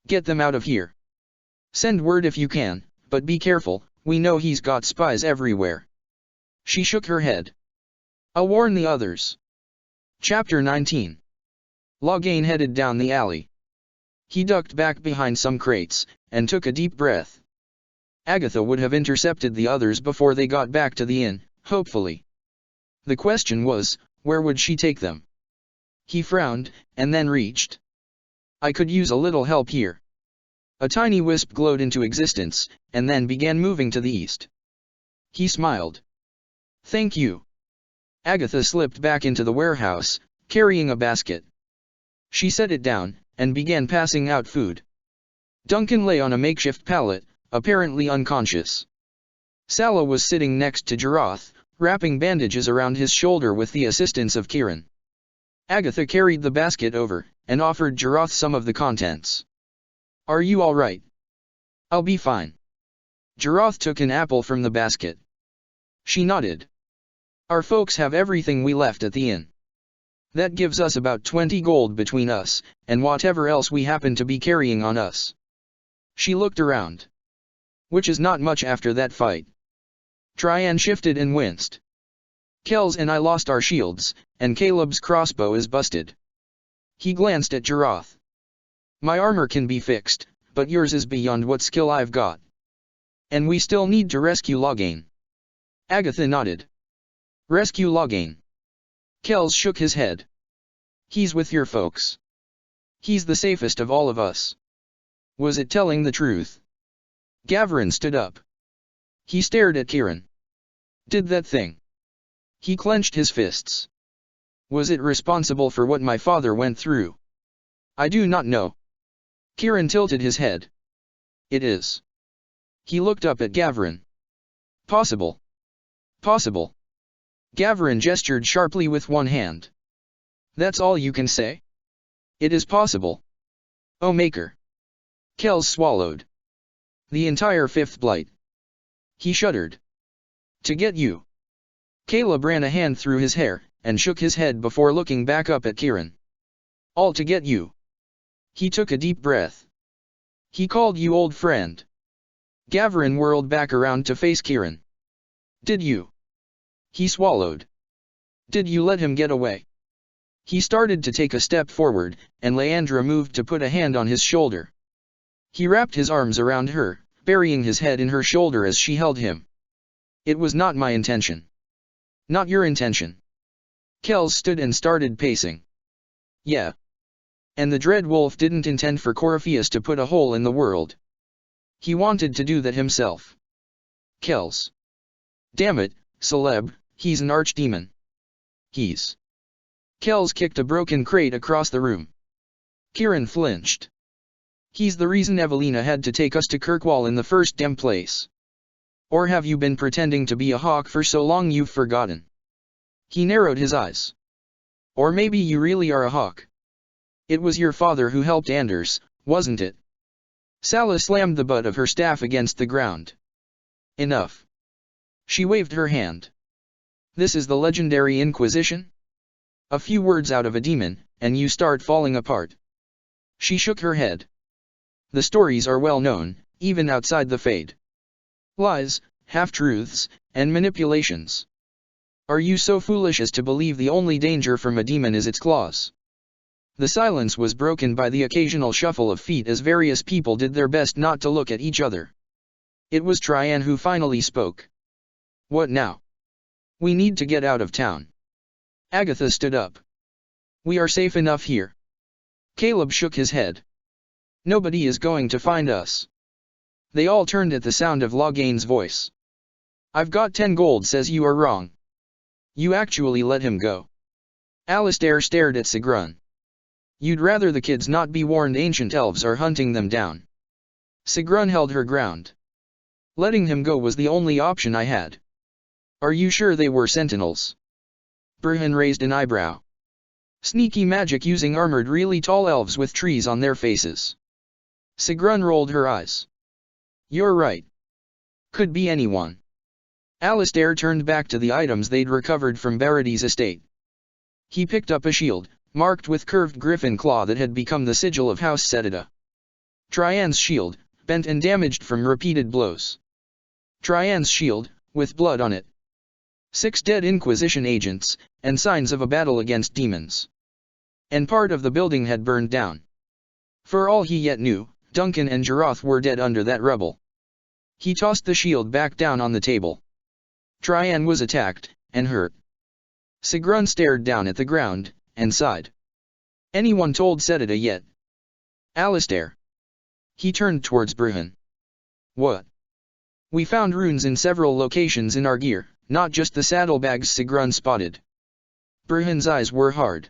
Get them out of here. Send word if you can, but be careful, we know he's got spies everywhere." She shook her head. "I'll warn the others." Chapter 19. Loghain headed down the alley. He ducked back behind some crates, and took a deep breath. Agatha would have intercepted the others before they got back to the inn, hopefully. The question was, where would she take them? He frowned, and then reached. I could use a little help here. A tiny wisp glowed into existence, and then began moving to the east. He smiled. Thank you. Agatha slipped back into the warehouse, carrying a basket. She set it down, and began passing out food. Duncan lay on a makeshift pallet, apparently unconscious. Sala was sitting next to Jarath, wrapping bandages around his shoulder with the assistance of Kieran. Agatha carried the basket over, and offered Jarath some of the contents. Are you all right? I'll be fine. Jarath took an apple from the basket. She nodded. Our folks have everything we left at the inn. That gives us about 20 gold between us, and whatever else we happen to be carrying on us. She looked around. Which is not much after that fight. Traian shifted and winced. Kells and I lost our shields, and Caleb's crossbow is busted. He glanced at Jarath. My armor can be fixed, but yours is beyond what skill I've got. And we still need to rescue Loghain. Agatha nodded. Rescue Loghain. Kells shook his head. He's with your folks. He's the safest of all of us. Was it telling the truth? Gavrin stood up. He stared at Kieran. Did that thing. He clenched his fists. Was it responsible for what my father went through? I do not know. Kieran tilted his head. It is. He looked up at Gavrin. Possible. Possible. Gavrin gestured sharply with one hand. That's all you can say? It is possible. O Maker. Kells swallowed. The entire fifth blight. He shuddered. To get you. Caleb ran a hand through his hair, and shook his head before looking back up at Kieran. All to get you. He took a deep breath. He called you old friend. Gavrin whirled back around to face Kieran. Did you? He swallowed. Did you let him get away? He started to take a step forward, and Leandra moved to put a hand on his shoulder. He wrapped his arms around her, burying his head in her shoulder as she held him. It was not my intention. Not your intention. Kells stood and started pacing. Yeah. And the Dread Wolf didn't intend for Corypheus to put a hole in the world. He wanted to do that himself. Kells. Damn it, Celeb, he's an archdemon. He's. Kells kicked a broken crate across the room. Kieran flinched. He's the reason Evelina had to take us to Kirkwall in the first damn place. Or have you been pretending to be a hawk for so long you've forgotten? He narrowed his eyes. Or maybe you really are a hawk. It was your father who helped Anders, wasn't it? Sala slammed the butt of her staff against the ground. Enough. She waved her hand. This is the legendary Inquisition? A few words out of a demon, and you start falling apart. She shook her head. The stories are well known, even outside the Fade. Lies, half-truths, and manipulations. Are you so foolish as to believe the only danger from a demon is its claws? The silence was broken by the occasional shuffle of feet as various people did their best not to look at each other. It was Traian who finally spoke. What now? We need to get out of town. Agatha stood up. We are safe enough here. Caleb shook his head. Nobody is going to find us. They all turned at the sound of Loghain's voice. I've got 10 gold says you are wrong. You actually let him go. Alistair stared at Sigrun. You'd rather the kids not be warned ancient elves are hunting them down. Sigrun held her ground. Letting him go was the only option I had. Are you sure they were sentinels? Burhan raised an eyebrow. Sneaky magic using armored really tall elves with trees on their faces. Sigrun rolled her eyes. You're right. Could be anyone. Alistair turned back to the items they'd recovered from Barity's estate. He picked up a shield, marked with curved griffin claw that had become the sigil of House Setida. Traian's shield, bent and damaged from repeated blows. Traian's shield, with blood on it. 6 dead Inquisition agents, and signs of a battle against demons. And part of the building had burned down. For all he yet knew, Duncan and Jiroth were dead under that rubble. He tossed the shield back down on the table. Trian was attacked, and hurt. Sigrun stared down at the ground, and sighed. Anyone told Sedida yet? Alistair. He turned towards Bruhan. What? We found runes in several locations in our gear, not just the saddlebags Sigrun spotted. Bruhan's eyes were hard.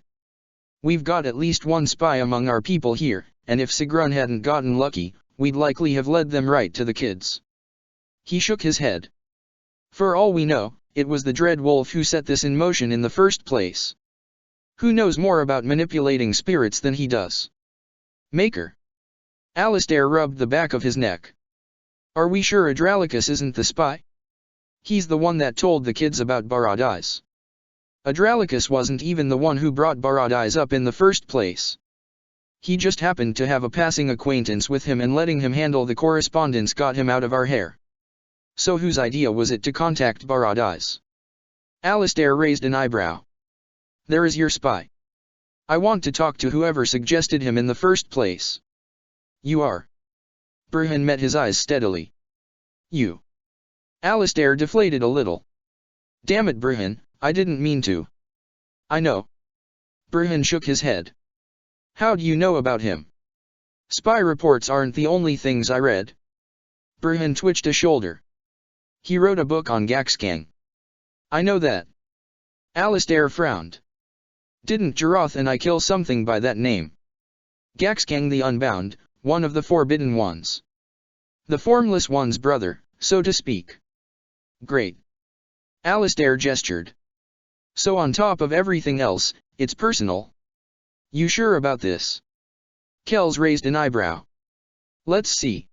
We've got at least one spy among our people here, and if Sigrun hadn't gotten lucky, we'd likely have led them right to the kids. He shook his head. For all we know, it was the Dread Wolf who set this in motion in the first place. Who knows more about manipulating spirits than he does? Maker. Alistair rubbed the back of his neck. Are we sure Adralicus isn't the spy? He's the one that told the kids about Barad-Eyes. Adralicus wasn't even the one who brought Barad-Eyes up in the first place. He just happened to have a passing acquaintance with him, and letting him handle the correspondence got him out of our hair. So whose idea was it to contact Barad-Eyes? Alistair raised an eyebrow. There is your spy. I want to talk to whoever suggested him in the first place. You are. Bruhan met his eyes steadily. You. Alistair deflated a little. Damn it, Bruhan, I didn't mean to. I know. Bruhan shook his head. How do you know about him? Spy reports aren't the only things I read. Bruhan twitched a shoulder. He wrote a book on Gaxkang. I know that. Alistair frowned. Didn't Jiroth and I kill something by that name? Gaxkang the Unbound, one of the Forbidden Ones. The Formless One's brother, so to speak. Great. Alistair gestured. So on top of everything else, it's personal. You sure about this? Kells raised an eyebrow. Let's see.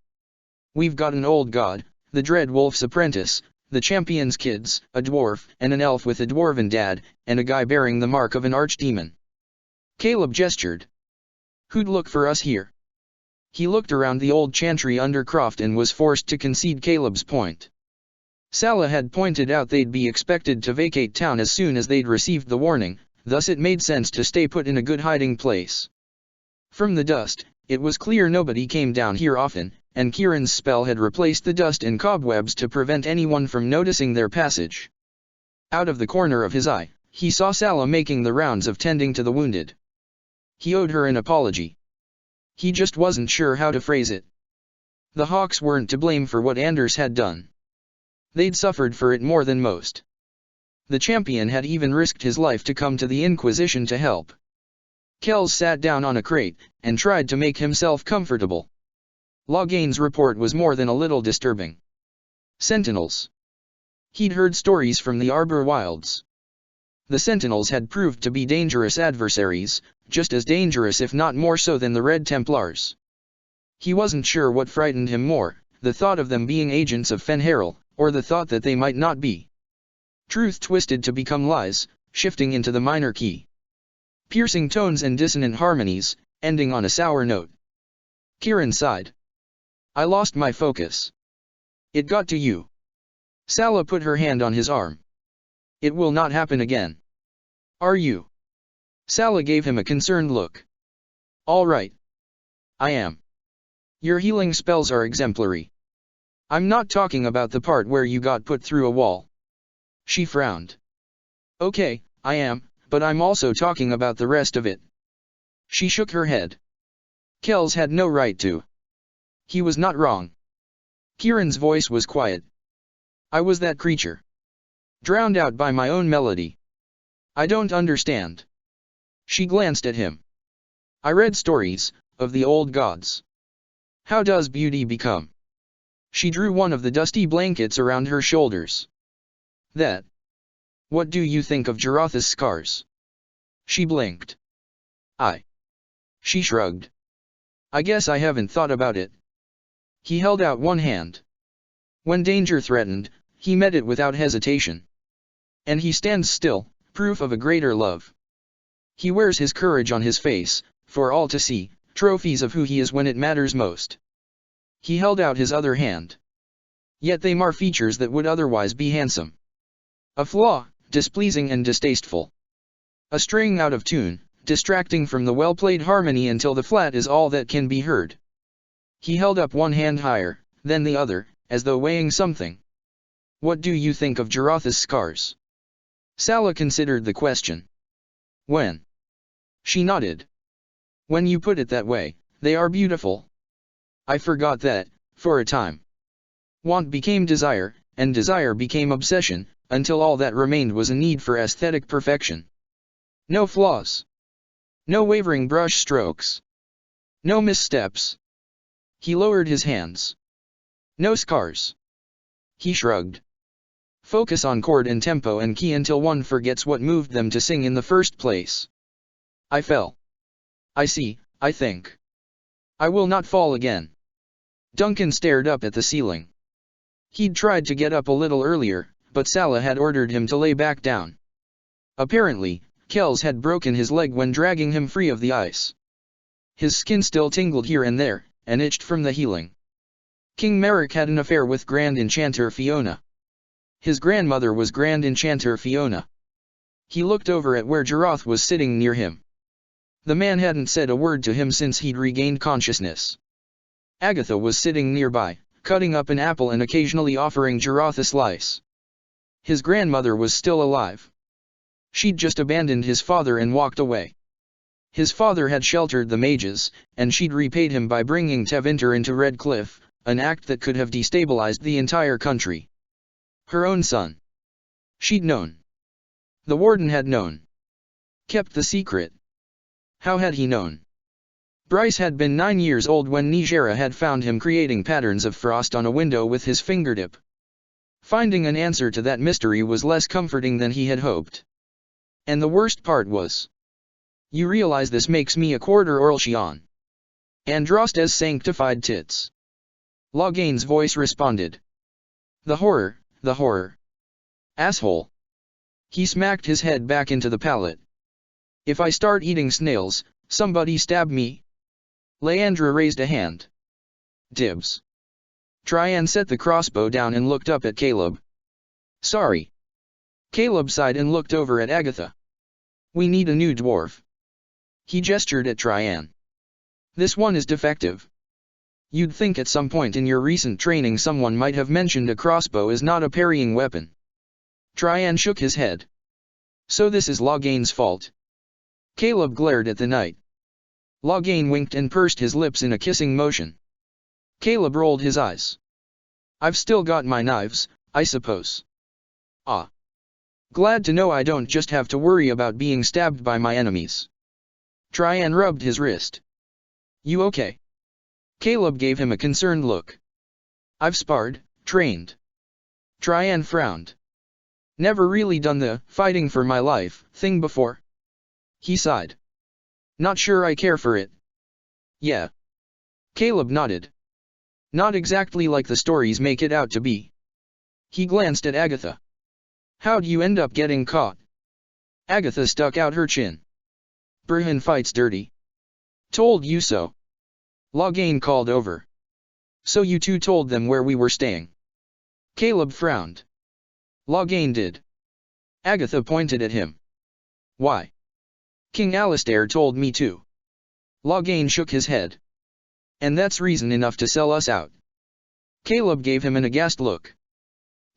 We've got an old god, the Dread Wolf's apprentice, the champion's kids, a dwarf, and an elf with a dwarven dad, and a guy bearing the mark of an archdemon. Caleb gestured. Who'd look for us here? He looked around the old chantry under Croft and was forced to concede Caleb's point. Salah had pointed out they'd be expected to vacate town as soon as they'd received the warning, thus it made sense to stay put in a good hiding place. From the dust, it was clear nobody came down here often, and Kieran's spell had replaced the dust and cobwebs to prevent anyone from noticing their passage. Out of the corner of his eye, he saw Salah making the rounds of tending to the wounded. He owed her an apology. He just wasn't sure how to phrase it. The Hawks weren't to blame for what Anders had done. They'd suffered for it more than most. The champion had even risked his life to come to the Inquisition to help. Kells sat down on a crate, and tried to make himself comfortable. Loghain's report was more than a little disturbing. Sentinels. He'd heard stories from the Arbor Wilds. The Sentinels had proved to be dangerous adversaries, just as dangerous if not more so than the Red Templars. He wasn't sure what frightened him more, the thought of them being agents of Fenharel, or the thought that they might not be. Truth twisted to become lies, shifting into the minor key. Piercing tones and dissonant harmonies, ending on a sour note. Kieran sighed. I lost my focus. It got to you. Salah put her hand on his arm. It will not happen again. Are you? Salah gave him a concerned look. All right. I am. Your healing spells are exemplary. I'm not talking about the part where you got put through a wall. She frowned. Okay, I am, but I'm also talking about the rest of it. She shook her head. Kells had no right to. He was not wrong. Kieran's voice was quiet. I was that creature. Drowned out by my own melody. I don't understand. She glanced at him. I read stories, of the old gods. How does beauty become? She drew one of the dusty blankets around her shoulders. That. What do you think of Jiroth's scars? She blinked. She shrugged. I guess I haven't thought about it. He held out one hand. When danger threatened, he met it without hesitation. And he stands still, proof of a greater love. He wears his courage on his face, for all to see, trophies of who he is when it matters most. He held out his other hand. Yet they mar features that would otherwise be handsome. A flaw, displeasing and distasteful. A string out of tune, distracting from the well-played harmony until the flat is all that can be heard. He held up one hand higher, then the other, as though weighing something. What do you think of Jarotha's scars? Sala considered the question. When? She nodded. When you put it that way, they are beautiful. I forgot that, for a time. Want became desire, and desire became obsession, until all that remained was a need for aesthetic perfection. No flaws. No wavering brush strokes. No missteps. He lowered his hands. No scars. He shrugged. Focus on chord and tempo and key until one forgets what moved them to sing in the first place. I fell. I see, I think. I will not fall again. Duncan stared up at the ceiling. He'd tried to get up a little earlier, but Sala had ordered him to lay back down. Apparently, Kells had broken his leg when dragging him free of the ice. His skin still tingled here and there, and itched from the healing. King Merrick had an affair with Grand Enchanter Fiona. His grandmother was Grand Enchanter Fiona. He looked over at where Jaroth was sitting near him. The man hadn't said a word to him since he'd regained consciousness. Agatha was sitting nearby, cutting up an apple and occasionally offering Jaroth a slice. His grandmother was still alive. She'd just abandoned his father and walked away. His father had sheltered the mages, and she'd repaid him by bringing Tevinter into Red Cliff, an act that could have destabilized the entire country. Her own son. She'd known. The warden had known. Kept the secret. How had he known? Bryce had been 9 years old when Nigera had found him creating patterns of frost on a window with his fingertip. Finding an answer to that mystery was less comforting than he had hoped. And the worst part was. You realize this makes me a quarter Orlshian. Andraste's sanctified tits. Loghain's voice responded. The horror, the horror. Asshole. He smacked his head back into the pallet. If I start eating snails, somebody stab me. Leandra raised a hand. Dibs. Tryan set the crossbow down and looked up at Caleb. Sorry. Caleb sighed and looked over at Agatha. We need a new dwarf. He gestured at Tryan. This one is defective. You'd think at some point in your recent training someone might have mentioned a crossbow is not a parrying weapon. Tryan shook his head. So this is Loghain's fault. Caleb glared at the knight. Loghain winked and pursed his lips in a kissing motion. Caleb rolled his eyes. I've still got my knives, I suppose. Ah. Glad to know I don't just have to worry about being stabbed by my enemies. Tryan rubbed his wrist. You okay? Caleb gave him a concerned look. I've sparred, trained. Tryan frowned. Never really done the fighting for my life thing before. He sighed. Not sure I care for it. Yeah. Caleb nodded. Not exactly like the stories make it out to be. He glanced at Agatha. How'd you end up getting caught? Agatha stuck out her chin. Brehon fights dirty. Told you so. Loghain called over. So you two told them where we were staying. Caleb frowned. Loghain did. Agatha pointed at him. Why? King Alistair told me to. Loghain shook his head. And that's reason enough to sell us out. Caleb gave him an aghast look.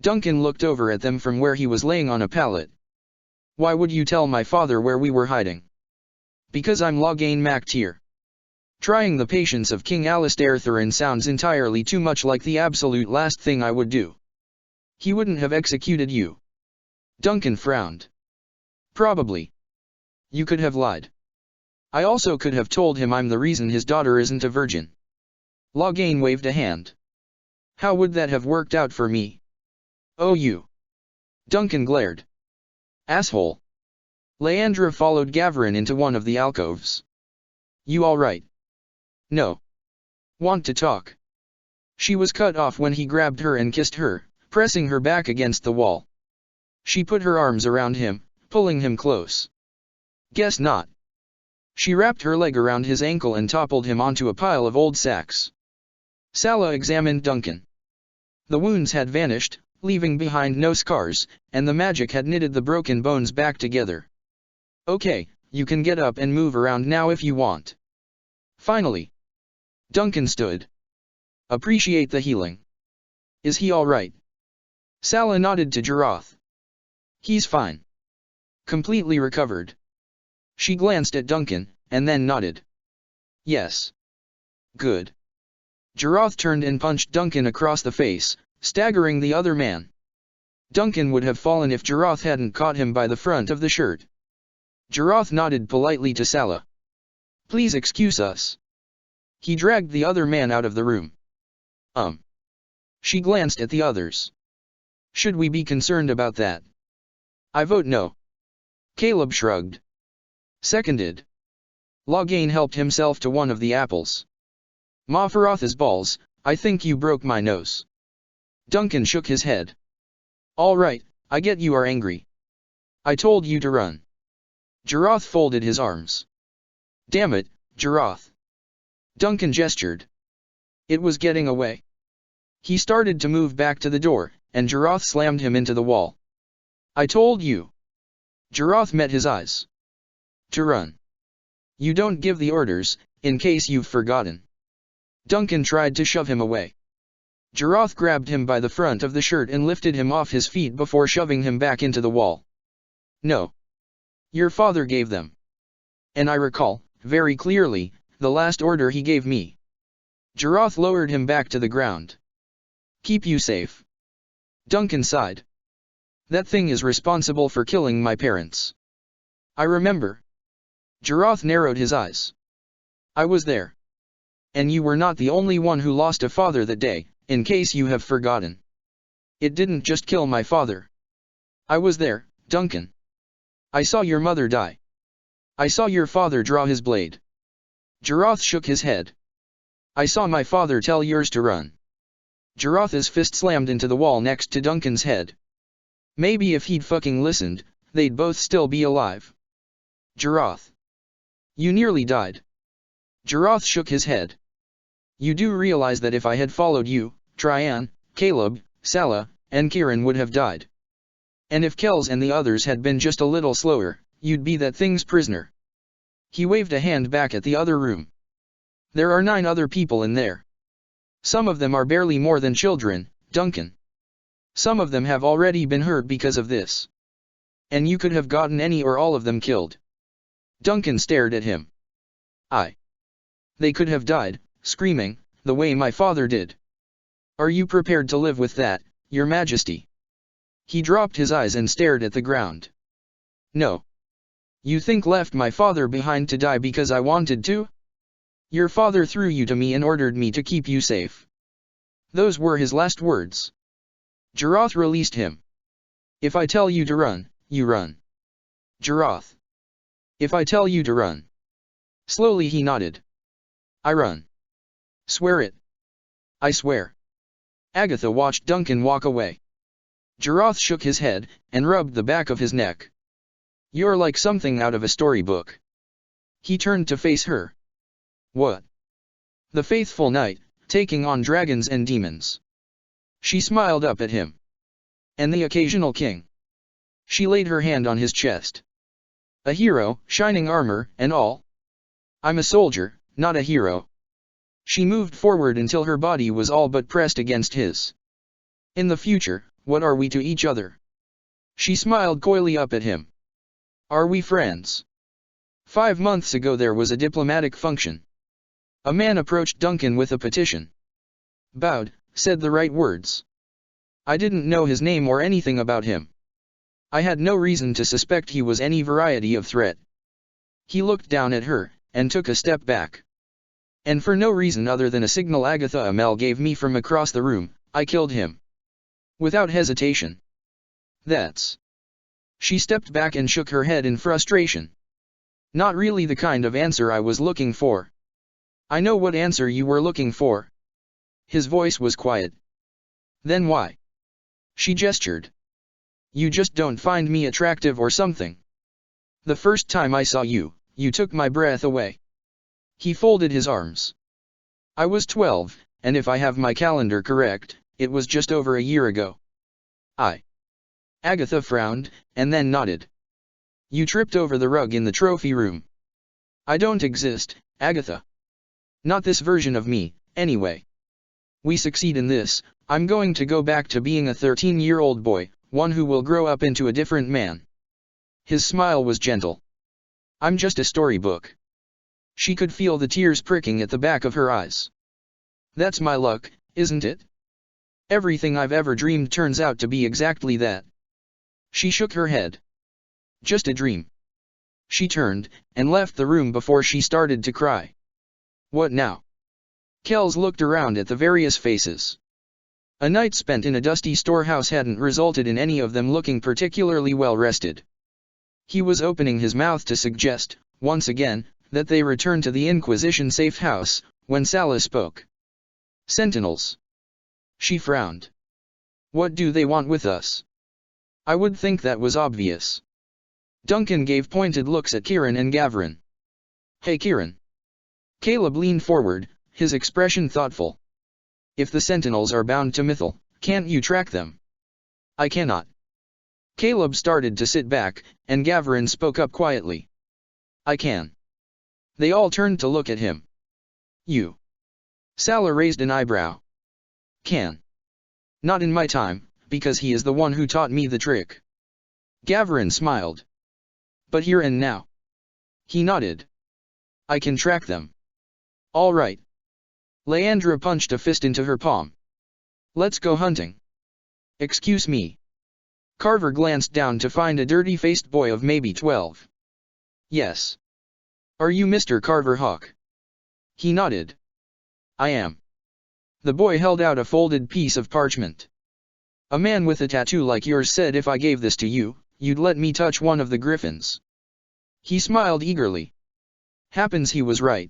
Duncan looked over at them from where he was laying on a pallet. Why would you tell my father where we were hiding? Because I'm Loghain MacTier. Trying the patience of King Alistair Thurin sounds entirely too much like the absolute last thing I would do. He wouldn't have executed you. Duncan frowned. Probably. You could have lied. I also could have told him I'm the reason his daughter isn't a virgin. Loghain waved a hand. How would that have worked out for me? Oh you. Duncan glared. Asshole. Leandra followed Gavrin into one of the alcoves. You alright? No. Want to talk? She was cut off when he grabbed her and kissed her, pressing her back against the wall. She put her arms around him, pulling him close. Guess not. She wrapped her leg around his ankle and toppled him onto a pile of old sacks. Sala examined Duncan. The wounds had vanished, leaving behind no scars, and the magic had knitted the broken bones back together. Okay, you can get up and move around now if you want. Finally, Duncan stood. Appreciate the healing. Is he alright? Salah nodded to Jarath. He's fine. Completely recovered. She glanced at Duncan, and then nodded. Yes. Good. Jarath turned and punched Duncan across the face, staggering the other man. Duncan would have fallen if Jarath hadn't caught him by the front of the shirt. Jarath nodded politely to Salah. Please excuse us. He dragged the other man out of the room. She glanced at the others. Should we be concerned about that? I vote no. Caleb shrugged. Seconded. Loghain helped himself to one of the apples. Mafaratha's balls, I think you broke my nose. Duncan shook his head. All right, I get you are angry. I told you to run. Jarath folded his arms. Damn it, Jarath. Duncan gestured. It was getting away. He started to move back to the door, and Jarath slammed him into the wall. I told you. Jarath met his eyes. To run. You don't give the orders, in case you've forgotten. Duncan tried to shove him away. Jarath grabbed him by the front of the shirt and lifted him off his feet before shoving him back into the wall. No. Your father gave them. And I recall, very clearly, the last order he gave me. Jarath lowered him back to the ground. Keep you safe. Duncan sighed. That thing is responsible for killing my parents. I remember. Jarath narrowed his eyes. I was there. And you were not the only one who lost a father that day, in case you have forgotten. It didn't just kill my father. I was there, Duncan. I saw your mother die. I saw your father draw his blade. Jarath shook his head. I saw my father tell yours to run. Jarath's fist slammed into the wall next to Duncan's head. Maybe if he'd fucking listened, they'd both still be alive. Jarath. You nearly died. Jarath shook his head. You do realize that if I had followed you, Traian, Caleb, Salah, and Kieran would have died. And if Kells and the others had been just a little slower, you'd be that thing's prisoner. He waved a hand back at the other room. There are 9 other people in there. Some of them are barely more than children, Duncan. Some of them have already been hurt because of this. And you could have gotten any or all of them killed. Duncan stared at him. They could have died, screaming, the way my father did. Are you prepared to live with that, Your Majesty? He dropped his eyes and stared at the ground. No. You think left my father behind to die because I wanted to? Your father threw you to me and ordered me to keep you safe. Those were his last words. Jarath released him. If I tell you to run, you run. Jarath. If I tell you to run. Slowly he nodded. I run. Swear it. I swear. Agatha watched Duncan walk away. Jarath shook his head, and rubbed the back of his neck. You're like something out of a storybook. He turned to face her. What? The faithful knight, taking on dragons and demons. She smiled up at him. And the occasional king. She laid her hand on his chest. A hero, shining armor, and all. I'm a soldier, not a hero. She moved forward until her body was all but pressed against his. In the future, what are we to each other? She smiled coyly up at him. Are we friends? 5 months ago there was a diplomatic function. A man approached Duncan with a petition. Bowed, said the right words. I didn't know his name or anything about him. I had no reason to suspect he was any variety of threat. He looked down at her, and took a step back. And for no reason other than a signal Agatha Amel gave me from across the room, I killed him. Without hesitation. That's... She stepped back and shook her head in frustration. Not really the kind of answer I was looking for. I know what answer you were looking for. His voice was quiet. Then why? She gestured. You just don't find me attractive or something. The first time I saw you, you took my breath away. He folded his arms. I was 12, and if I have my calendar correct, it was just over a year ago. Agatha frowned, and then nodded. You tripped over the rug in the trophy room. I don't exist, Agatha. Not this version of me, anyway. We succeed in this, I'm going to go back to being a 13-year-old boy, one who will grow up into a different man. His smile was gentle. I'm just a storybook. She could feel the tears pricking at the back of her eyes. That's my luck, isn't it? Everything I've ever dreamed turns out to be exactly that. She shook her head. Just a dream. She turned, and left the room before she started to cry. What now? Kells looked around at the various faces. A night spent in a dusty storehouse hadn't resulted in any of them looking particularly well rested. He was opening his mouth to suggest, once again, that they return to the Inquisition safe house, when Sala spoke. Sentinels. She frowned. What do they want with us? I would think that was obvious. Duncan gave pointed looks at Kieran and Gavrin. Hey Kieran. Caleb leaned forward, his expression thoughtful. If the Sentinels are bound to Mythil, can't you track them? I cannot. Caleb started to sit back, and Gavrin spoke up quietly. I can. They all turned to look at him. You. Sala raised an eyebrow. Can. Not in my time, because he is the one who taught me the trick. Gavrin smiled. But here and now. He nodded. I can track them. All right. Leandra punched a fist into her palm. Let's go hunting. Excuse me. Carver glanced down to find a dirty-faced boy of maybe 12. Yes. Are you Mr. Carver Hawk? He nodded. I am. The boy held out a folded piece of parchment. A man with a tattoo like yours said if I gave this to you, you'd let me touch one of the griffins. He smiled eagerly. Happens he was right.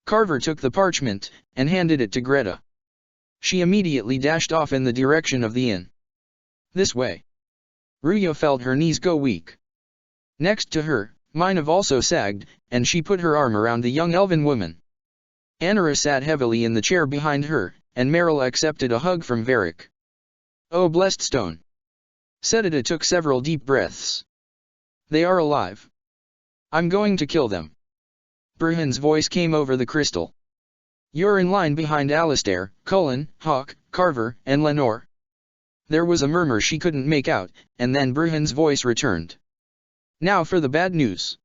Carver took the parchment, and handed it to Greta. She immediately dashed off in the direction of the inn. This way. Ruya felt her knees go weak. Next to her, Minev also sagged, and she put her arm around the young elven woman. Anara sat heavily in the chair behind her, and Meryl accepted a hug from Varric. Oh blessed stone. Sedita took several deep breaths. They are alive. I'm going to kill them. Bryn's voice came over the crystal. You're in line behind Alistair, Cullen, Hawk, Carver, and Lenore. There was a murmur she couldn't make out, and then Bryn's voice returned. Now for the bad news.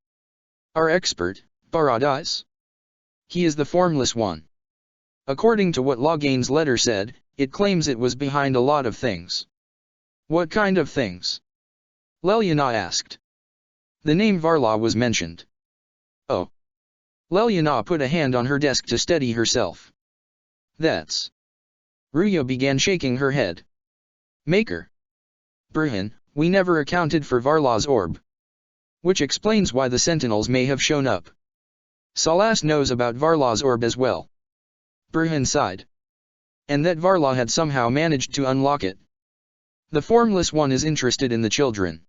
Our expert, Barad. He is the formless one. According to what Loghain's letter said, it claims it was behind a lot of things. What kind of things? Leliana asked. The name Varla was mentioned. Oh. Leliana put a hand on her desk to steady herself. That's. Ruya began shaking her head. Maker. Bryn, we never accounted for Varla's orb. Which explains why the Sentinels may have shown up. Salas knows about Varla's orb as well. Bryn sighed. And that Varla had somehow managed to unlock it. The formless one is interested in the children.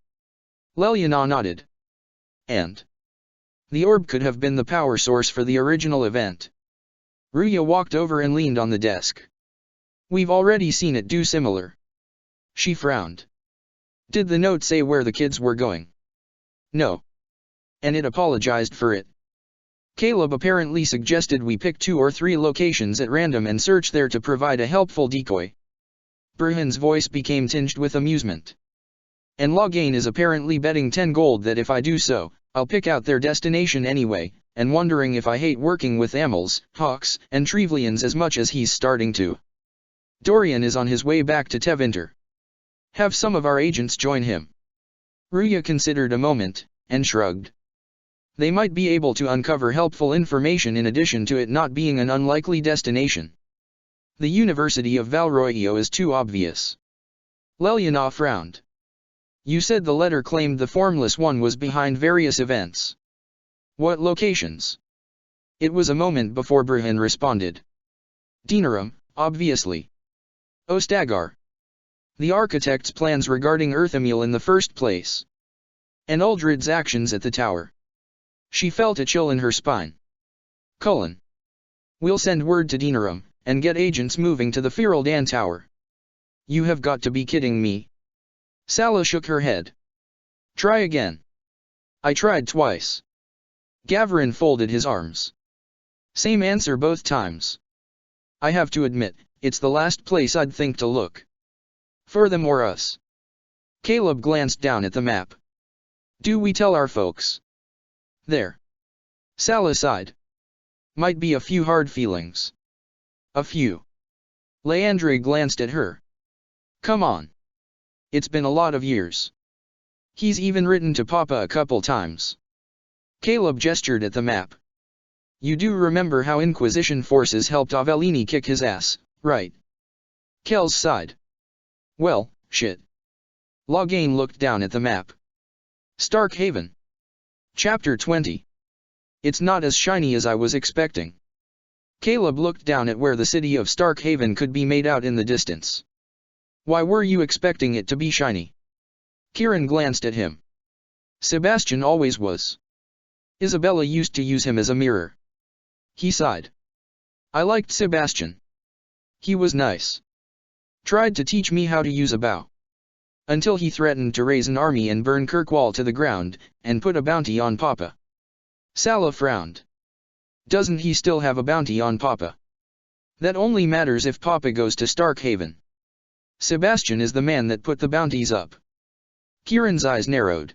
Leliana nodded. And the orb could have been the power source for the original event. Ruya walked over and leaned on the desk. We've already seen it do similar. She frowned. Did the note say where the kids were going? No. And it apologized for it. Caleb apparently suggested we pick 2 or 3 locations at random and search there to provide a helpful decoy. Bryn's voice became tinged with amusement. And Loghain is apparently betting 10 gold that if I do so, I'll pick out their destination anyway, and wondering if I hate working with Amels, Hawks, and Trevlians as much as he's starting to. Dorian is on his way back to Tevinter. Have some of our agents join him. Ruya considered a moment, and shrugged. They might be able to uncover helpful information in addition to it not being an unlikely destination. The University of Valroio is too obvious. Leliana frowned. You said the letter claimed the formless one was behind various events. What locations? It was a moment before Bryn responded. Dinarum, obviously. Ostagar. The architect's plans regarding Earthamule in the first place. And Uldred's actions at the tower. She felt a chill in her spine. Cullen. We'll send word to Dinarum, and get agents moving to the Fereldan Tower. You have got to be kidding me. Sala shook her head. Try again. I tried twice. Gavrin folded his arms. Same answer both times. I have to admit, it's the last place I'd think to look. Furthermore us. Caleb glanced down at the map. Do we tell our folks? There. Sala sighed. Might be a few hard feelings. A few. Leandre glanced at her. Come on. It's been a lot of years. He's even written to Papa a couple times. Caleb gestured at the map. You do remember how Inquisition forces helped Avellini kick his ass, right? Kells sighed. Well, shit. Loghain looked down at the map. Starkhaven. Chapter 20. It's not as shiny as I was expecting. Caleb looked down at where the city of Starkhaven could be made out in the distance. Why were you expecting it to be shiny? Kieran glanced at him. Sebastian always was. Isabella used to use him as a mirror. He sighed. I liked Sebastian. He was nice. Tried to teach me how to use a bow. Until he threatened to raise an army and burn Kirkwall to the ground, and put a bounty on Papa. Sala frowned. Doesn't he still have a bounty on Papa? That only matters if Papa goes to Starkhaven. Sebastian is the man that put the bounties up. Kieran's eyes narrowed.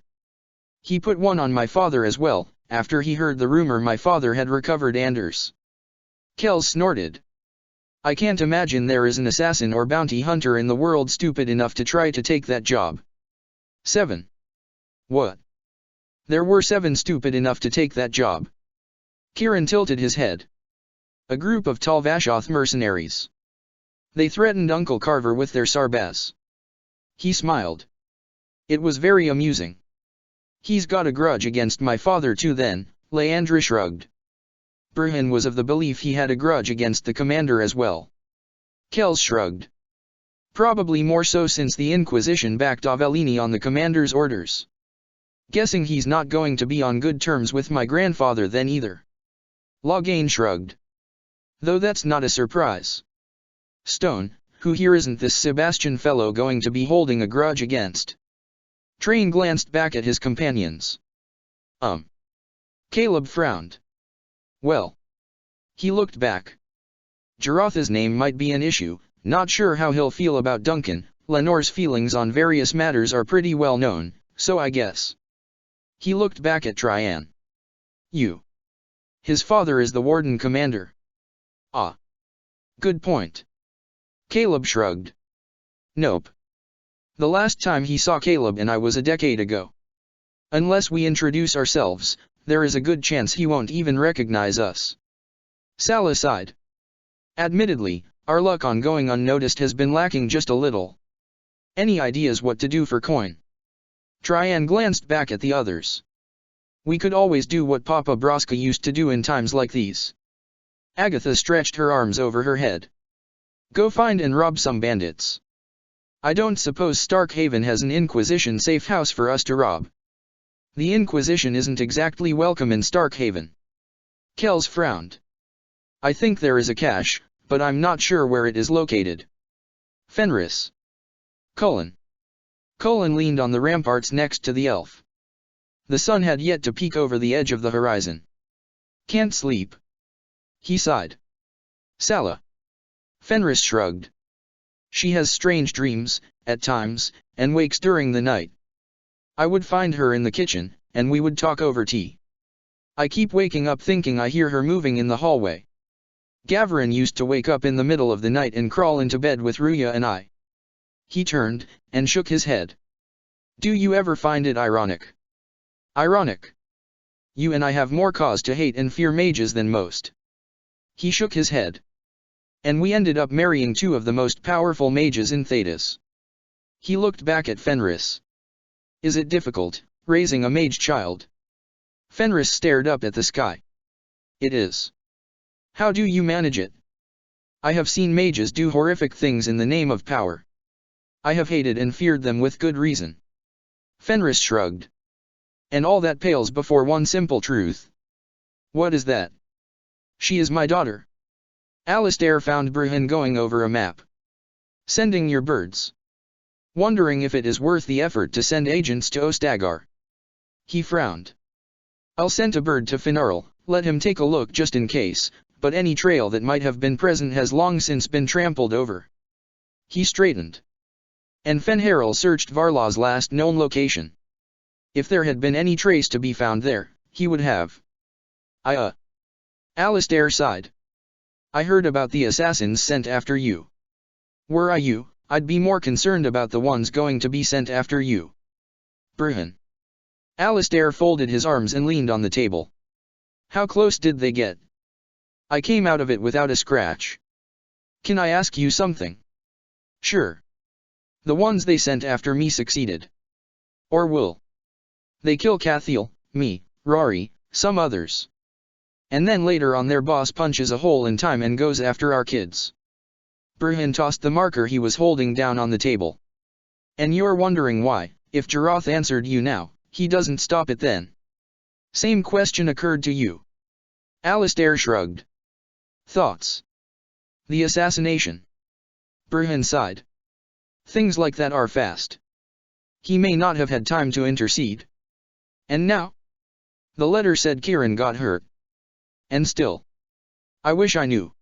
He put one on my father as well, after he heard the rumor my father had recovered Anders. Kells snorted. I can't imagine there is an assassin or bounty hunter in the world stupid enough to try to take that job. 7. What? There were 7 stupid enough to take that job. Kieran tilted his head. A group of Talvashoth mercenaries. They threatened Uncle Carver with their sarbaz. He smiled. It was very amusing. He's got a grudge against my father too then, Leandre shrugged. Bruhan was of the belief he had a grudge against the commander as well. Kells shrugged. Probably more so since the Inquisition backed Avellini on the commander's orders. Guessing he's not going to be on good terms with my grandfather then either. Loghain shrugged. Though that's not a surprise. Stone, who here isn't this Sebastian fellow going to be holding a grudge against? Train glanced back at his companions. Caleb frowned. Well. He looked back. Jarotha's name might be an issue, not sure how he'll feel about Duncan. Lenore's feelings on various matters are pretty well known, so I guess. He looked back at Trian. You. His father is the Warden Commander. Ah. Good point. Caleb shrugged. Nope. The last time he saw Caleb and I was a decade ago. Unless we introduce ourselves, there is a good chance he won't even recognize us. Sala sighed. Admittedly, our luck on going unnoticed has been lacking just a little. Any ideas what to do for coin? Trian glanced back at the others. We could always do what Papa Braska used to do in times like these. Agatha stretched her arms over her head. Go find and rob some bandits. I don't suppose Starkhaven has an Inquisition safe house for us to rob. The Inquisition isn't exactly welcome in Starkhaven. Kells frowned. I think there is a cache, but I'm not sure where it is located. Fenris. Cullen leaned on the ramparts next to the elf. The sun had yet to peek over the edge of the horizon. Can't sleep. He sighed. Sala. Fenris shrugged. She has strange dreams, at times, and wakes during the night. I would find her in the kitchen, and we would talk over tea. I keep waking up thinking I hear her moving in the hallway. Gavrin used to wake up in the middle of the night and crawl into bed with Ruya and I. He turned, and shook his head. Do you ever find it ironic? Ironic. You and I have more cause to hate and fear mages than most. He shook his head. And we ended up marrying 2 of the most powerful mages in Thedas. He looked back at Fenris. Is it difficult, raising a mage child? Fenris stared up at the sky. It is. How do you manage it? I have seen mages do horrific things in the name of power. I have hated and feared them with good reason. Fenris shrugged. And all that pales before one simple truth. What is that? She is my daughter. Alistair found Bruhan going over a map. Sending your birds. Wondering if it is worth the effort to send agents to Ostagar. He frowned. I'll send a bird to Finarl, let him take a look just in case, but any trail that might have been present has long since been trampled over. He straightened. And Fenharil searched Varla's last known location. If there had been any trace to be found there, he would have. Alistair sighed. I heard about the assassins sent after you. Were I you, I'd be more concerned about the ones going to be sent after you. Brehon. Alistair folded his arms and leaned on the table. How close did they get? I came out of it without a scratch. Can I ask you something? Sure. The ones they sent after me succeeded. Or will they kill Cathiel, me, Rory, some others? And then later on their boss punches a hole in time and goes after our kids. Brehon tossed the marker he was holding down on the table. And you're wondering why, if Jaroth answered you now, he doesn't stop it then. Same question occurred to you. Alistair shrugged. Thoughts? The assassination. Brehon sighed. Things like that are fast. He may not have had time to intercede. And now? The letter said Kieran got hurt. And still. I wish I knew.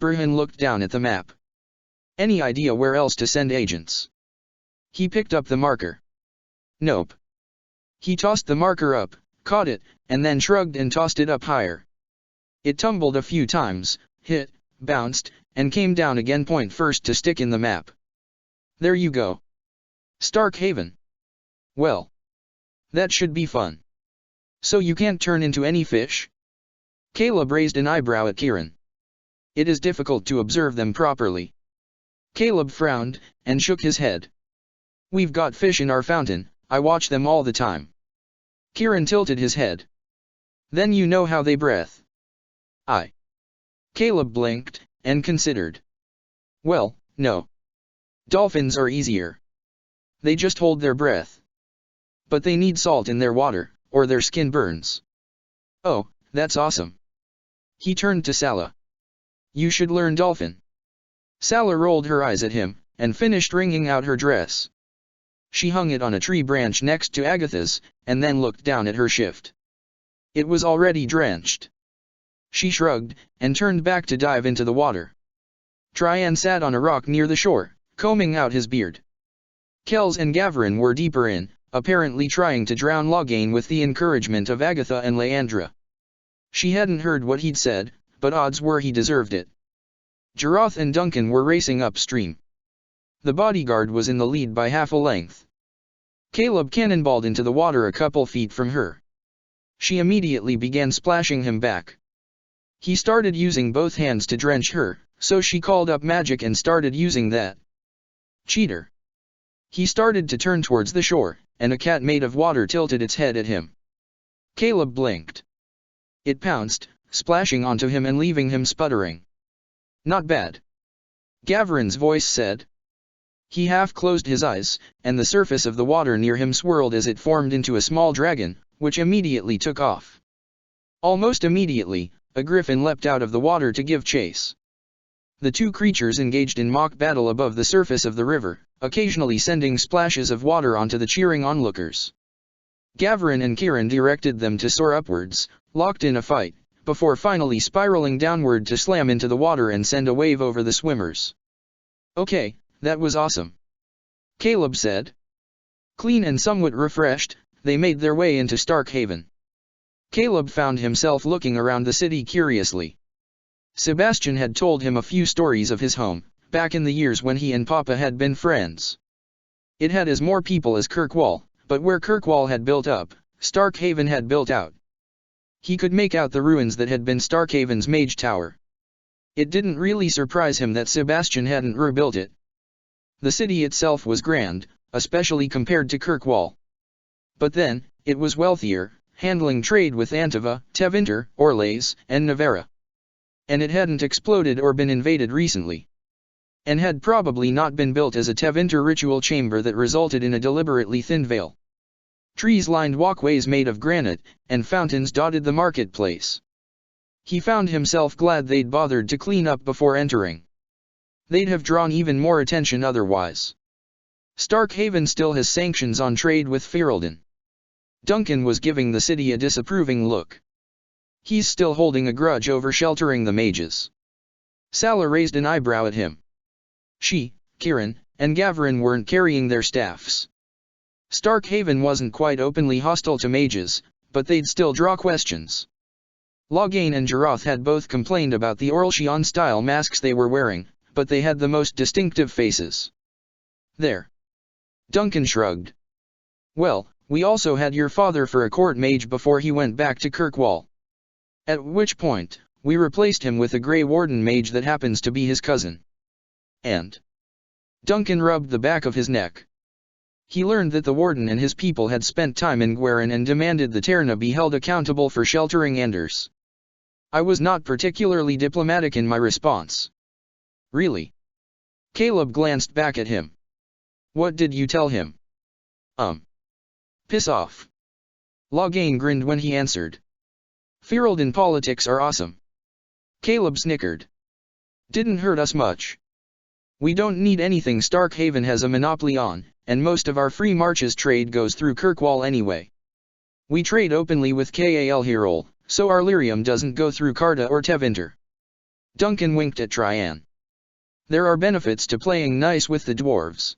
Brehon looked down at the map. Any idea where else to send agents? He picked up the marker. Nope. He tossed the marker up, caught it, and then shrugged and tossed it up higher. It tumbled a few times, hit, bounced, and came down again point first to stick in the map. There you go. Starkhaven. Well. That should be fun. So you can't turn into any fish? Caleb raised an eyebrow at Kieran. It is difficult to observe them properly. Caleb frowned, and shook his head. We've got fish in our fountain, I watch them all the time. Kieran tilted his head. Then you know how they breathe. Caleb blinked, and considered. Well, no. Dolphins are easier. They just hold their breath. But they need salt in their water, or their skin burns. Oh, that's awesome. He turned to Sala. You should learn dolphin. Sala rolled her eyes at him, and finished wringing out her dress. She hung it on a tree branch next to Agatha's, and then looked down at her shift. It was already drenched. She shrugged, and turned back to dive into the water. Traian sat on a rock near the shore, combing out his beard. Kells and Gavrin were deeper in, apparently trying to drown Loghain with the encouragement of Agatha and Leandra. She hadn't heard what he'd said, but odds were he deserved it. Jaroth and Duncan were racing upstream. The bodyguard was in the lead by half a length. Caleb cannonballed into the water a couple feet from her. She immediately began splashing him back. He started using both hands to drench her, so she called up magic and started using that. Cheater. He started to turn towards the shore, and a cat made of water tilted its head at him. Caleb blinked. It pounced, splashing onto him and leaving him sputtering. Not bad. Gavrin's voice said. He half closed his eyes, and the surface of the water near him swirled as it formed into a small dragon, which immediately took off. Almost immediately, a griffin leapt out of the water to give chase. The two creatures engaged in mock battle above the surface of the river, occasionally sending splashes of water onto the cheering onlookers. Gavrin and Kieran directed them to soar upwards, locked in a fight, before finally spiraling downward to slam into the water and send a wave over the swimmers. Okay, that was awesome. Caleb said. Clean and somewhat refreshed, they made their way into Starkhaven. Caleb found himself looking around the city curiously. Sebastian had told him a few stories of his home, back in the years when he and Papa had been friends. It had as more people as Kirkwall, but where Kirkwall had built up, Starkhaven had built out. He could make out the ruins that had been Starkhaven's mage tower. It didn't really surprise him that Sebastian hadn't rebuilt it. The city itself was grand, especially compared to Kirkwall. But then, it was wealthier, handling trade with Antiva, Tevinter, Orlais, and Navarra. And it hadn't exploded or been invaded recently. And had probably not been built as a Tevinter ritual chamber that resulted in a deliberately thin veil. Trees lined walkways made of granite, and fountains dotted the marketplace. He found himself glad they'd bothered to clean up before entering. They'd have drawn even more attention otherwise. Starkhaven still has sanctions on trade with Ferelden. Duncan was giving the city a disapproving look. He's still holding a grudge over sheltering the mages. Sala raised an eyebrow at him. She, Kieran, and Gavrin weren't carrying their staffs. Starkhaven wasn't quite openly hostile to mages, but they'd still draw questions. Loghain and Jaroth had both complained about the Orlshian-style masks they were wearing, but they had the most distinctive faces. There. Duncan shrugged. Well, we also had your father for a court mage before he went back to Kirkwall. At which point, we replaced him with a Grey Warden mage that happens to be his cousin. And Duncan rubbed the back of his neck. He learned that the Warden and his people had spent time in Gweren and demanded the Terna be held accountable for sheltering Anders. I was not particularly diplomatic in my response. Really? Caleb glanced back at him. What did you tell him? Piss off. Loghain grinned when he answered. Ferelden politics are awesome. Caleb snickered. Didn't hurt us much. We don't need anything Starkhaven has a monopoly on, and most of our free marches trade goes through Kirkwall anyway. We trade openly with Kal Hyrule, so our lyrium doesn't go through Carta or Tevinter. Duncan winked at Trian. There are benefits to playing nice with the dwarves.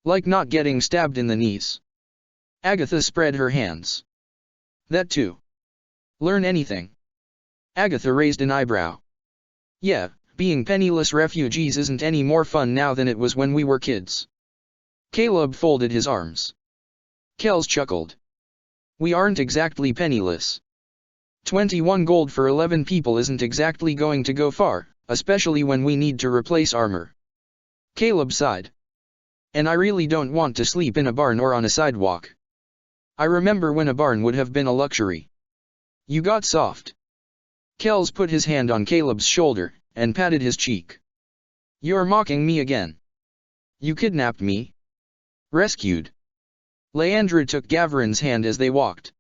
Like not getting stabbed in the knees. Agatha spread her hands. That too. Learn anything? Agatha raised an eyebrow. Yeah, being penniless refugees isn't any more fun now than it was when we were kids. Caleb folded his arms. Kells chuckled. We aren't exactly penniless. 21 gold for 11 people isn't exactly going to go far, especially when we need to replace armor. Caleb sighed. And I really don't want to sleep in a barn or on a sidewalk. I remember when a barn would have been a luxury. You got soft. Kells put his hand on Caleb's shoulder, and patted his cheek. You're mocking me again. You kidnapped me. Rescued. Leandra took Gavrin's hand as they walked.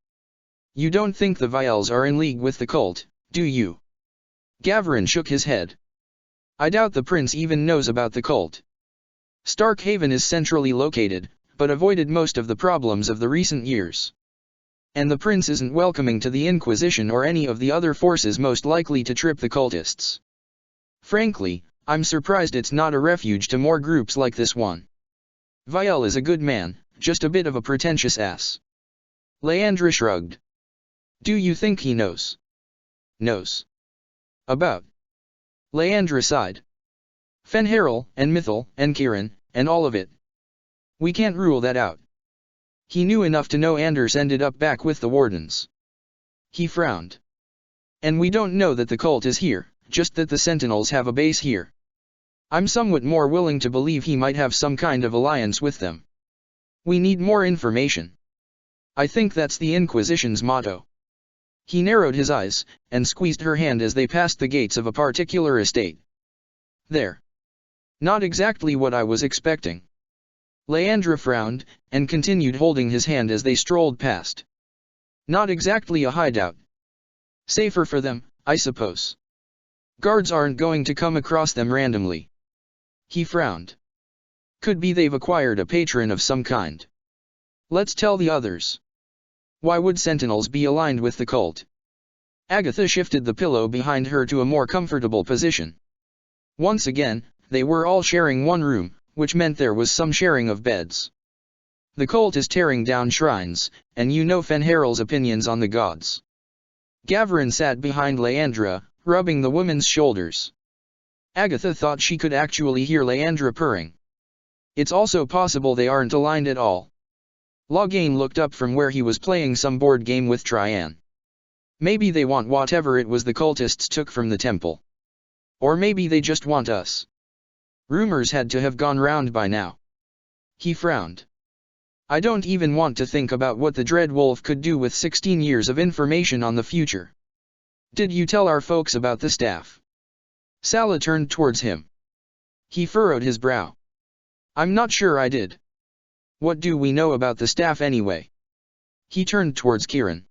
You don't think the Vials are in league with the cult, do you? Gavrin shook his head. I doubt the prince even knows about the cult. Starkhaven is centrally located, but avoided most of the problems of the recent years. And the prince isn't welcoming to the Inquisition or any of the other forces most likely to trip the cultists. Frankly, I'm surprised it's not a refuge to more groups like this one. Vial is a good man, just a bit of a pretentious ass. Leandra shrugged. Do you think he knows? Knows. About. Leandra sighed. Fenharil, and Mithil, and Kieran, and all of it. We can't rule that out. He knew enough to know Anders ended up back with the Wardens. He frowned. And we don't know that the cult is here, just that the Sentinels have a base here. I'm somewhat more willing to believe he might have some kind of alliance with them. We need more information. I think that's the Inquisition's motto. He narrowed his eyes, and squeezed her hand as they passed the gates of a particular estate. There. Not exactly what I was expecting. Leandra frowned, and continued holding his hand as they strolled past. Not exactly a hideout. Safer for them, I suppose. Guards aren't going to come across them randomly. He frowned. Could be they've acquired a patron of some kind. Let's tell the others. Why would Sentinels be aligned with the cult? Agatha shifted the pillow behind her to a more comfortable position. Once again, they were all sharing one room, which meant there was some sharing of beds. The cult is tearing down shrines, and you know Fenharil's opinions on the gods. Gavrin sat behind Leandra, rubbing the woman's shoulders. Agatha thought she could actually hear Leandra purring. It's also possible they aren't aligned at all. Loghain looked up from where he was playing some board game with Trian. Maybe they want whatever it was the cultists took from the temple. Or maybe they just want us. Rumors had to have gone round by now. He frowned. I don't even want to think about what the Dreadwolf could do with 16 years of information on the future. Did you tell our folks about the staff? Sala turned towards him. He furrowed his brow. I'm not sure I did. What do we know about the staff anyway? He turned towards Kieran.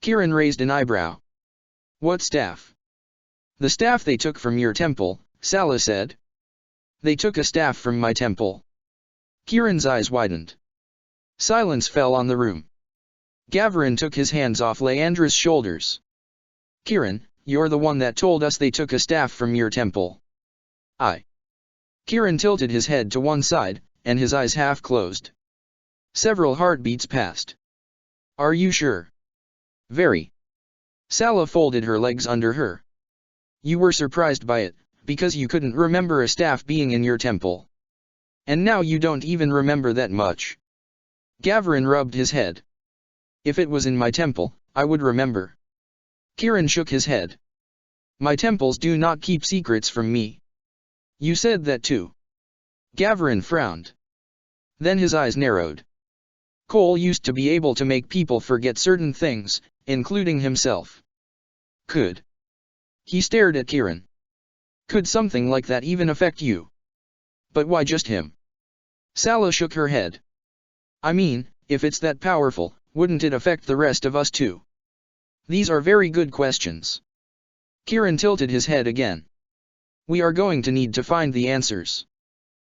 Kieran raised an eyebrow. What staff? The staff they took from your temple, Sala said. They took a staff from my temple. Kieran's eyes widened. Silence fell on the room. Gavrin took his hands off Leandra's shoulders. Kiran, you're the one that told us they took a staff from your temple. Kiran tilted his head to one side, and his eyes half closed. Several heartbeats passed. Are you sure? Very. Sala folded her legs under her. You were surprised by it, because you couldn't remember a staff being in your temple. And now you don't even remember that much. Gavrin rubbed his head. If it was in my temple, I would remember. Kiran shook his head. My temples do not keep secrets from me. You said that too. Gavrin frowned. Then his eyes narrowed. Cole used to be able to make people forget certain things, including himself. Could. He stared at Kiran. Could something like that even affect you? But why just him? Sala shook her head. I mean, if it's that powerful, wouldn't it affect the rest of us too? These are very good questions. Kiran tilted his head again. We are going to need to find the answers.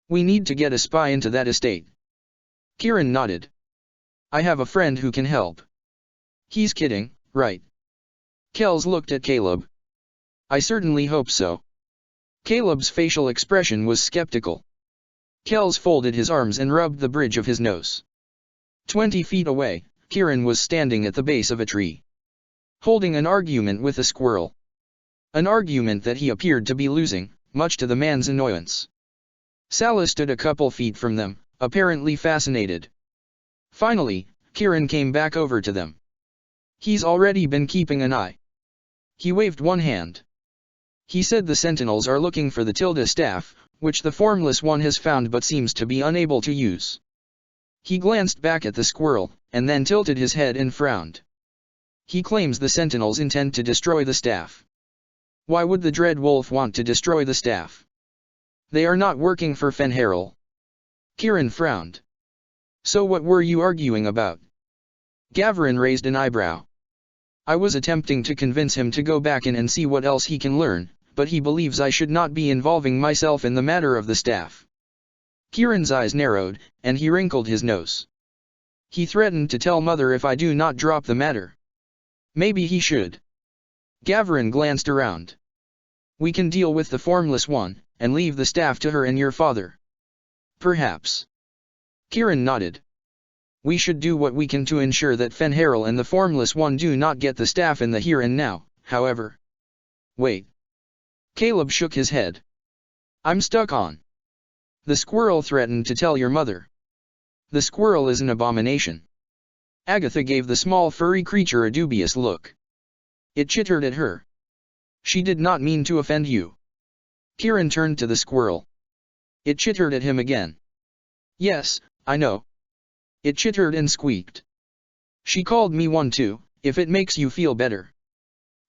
We need to get a spy into that estate. Kiran nodded. I have a friend who can help. He's kidding, right? Kells looked at Caleb. I certainly hope so. Caleb's facial expression was skeptical. Kells folded his arms and rubbed the bridge of his nose. 20 feet away, Kiran was standing at the base of a tree, holding an argument with a squirrel. An argument that he appeared to be losing, much to the man's annoyance. Sala stood a couple feet from them, apparently fascinated. Finally, Kiran came back over to them. He's already been keeping an eye. He waved one hand. He said the sentinels are looking for the Tilda staff, which the formless one has found but seems to be unable to use. He glanced back at the squirrel, and then tilted his head and frowned. He claims the sentinels intend to destroy the staff. Why would the Dread Wolf want to destroy the staff? They are not working for Fenharil. Kiran frowned. So what were you arguing about? Gavrin raised an eyebrow. I was attempting to convince him to go back in and see what else he can learn, but he believes I should not be involving myself in the matter of the staff. Kiran's eyes narrowed, and he wrinkled his nose. He threatened to tell Mother if I do not drop the matter. Maybe he should. Gavrin glanced around. We can deal with the formless one, and leave the staff to her and your father. Perhaps. Kiran nodded. We should do what we can to ensure that Fenharil and the formless one do not get the staff in the here and now, however. Wait. Caleb shook his head. I'm stuck on. The squirrel threatened to tell your mother. The squirrel is an abomination. Agatha gave the small furry creature a dubious look. It chittered at her. She did not mean to offend you. Kiran turned to the squirrel. It chittered at him again. Yes, I know. It chittered and squeaked. She called me one too, if it makes you feel better.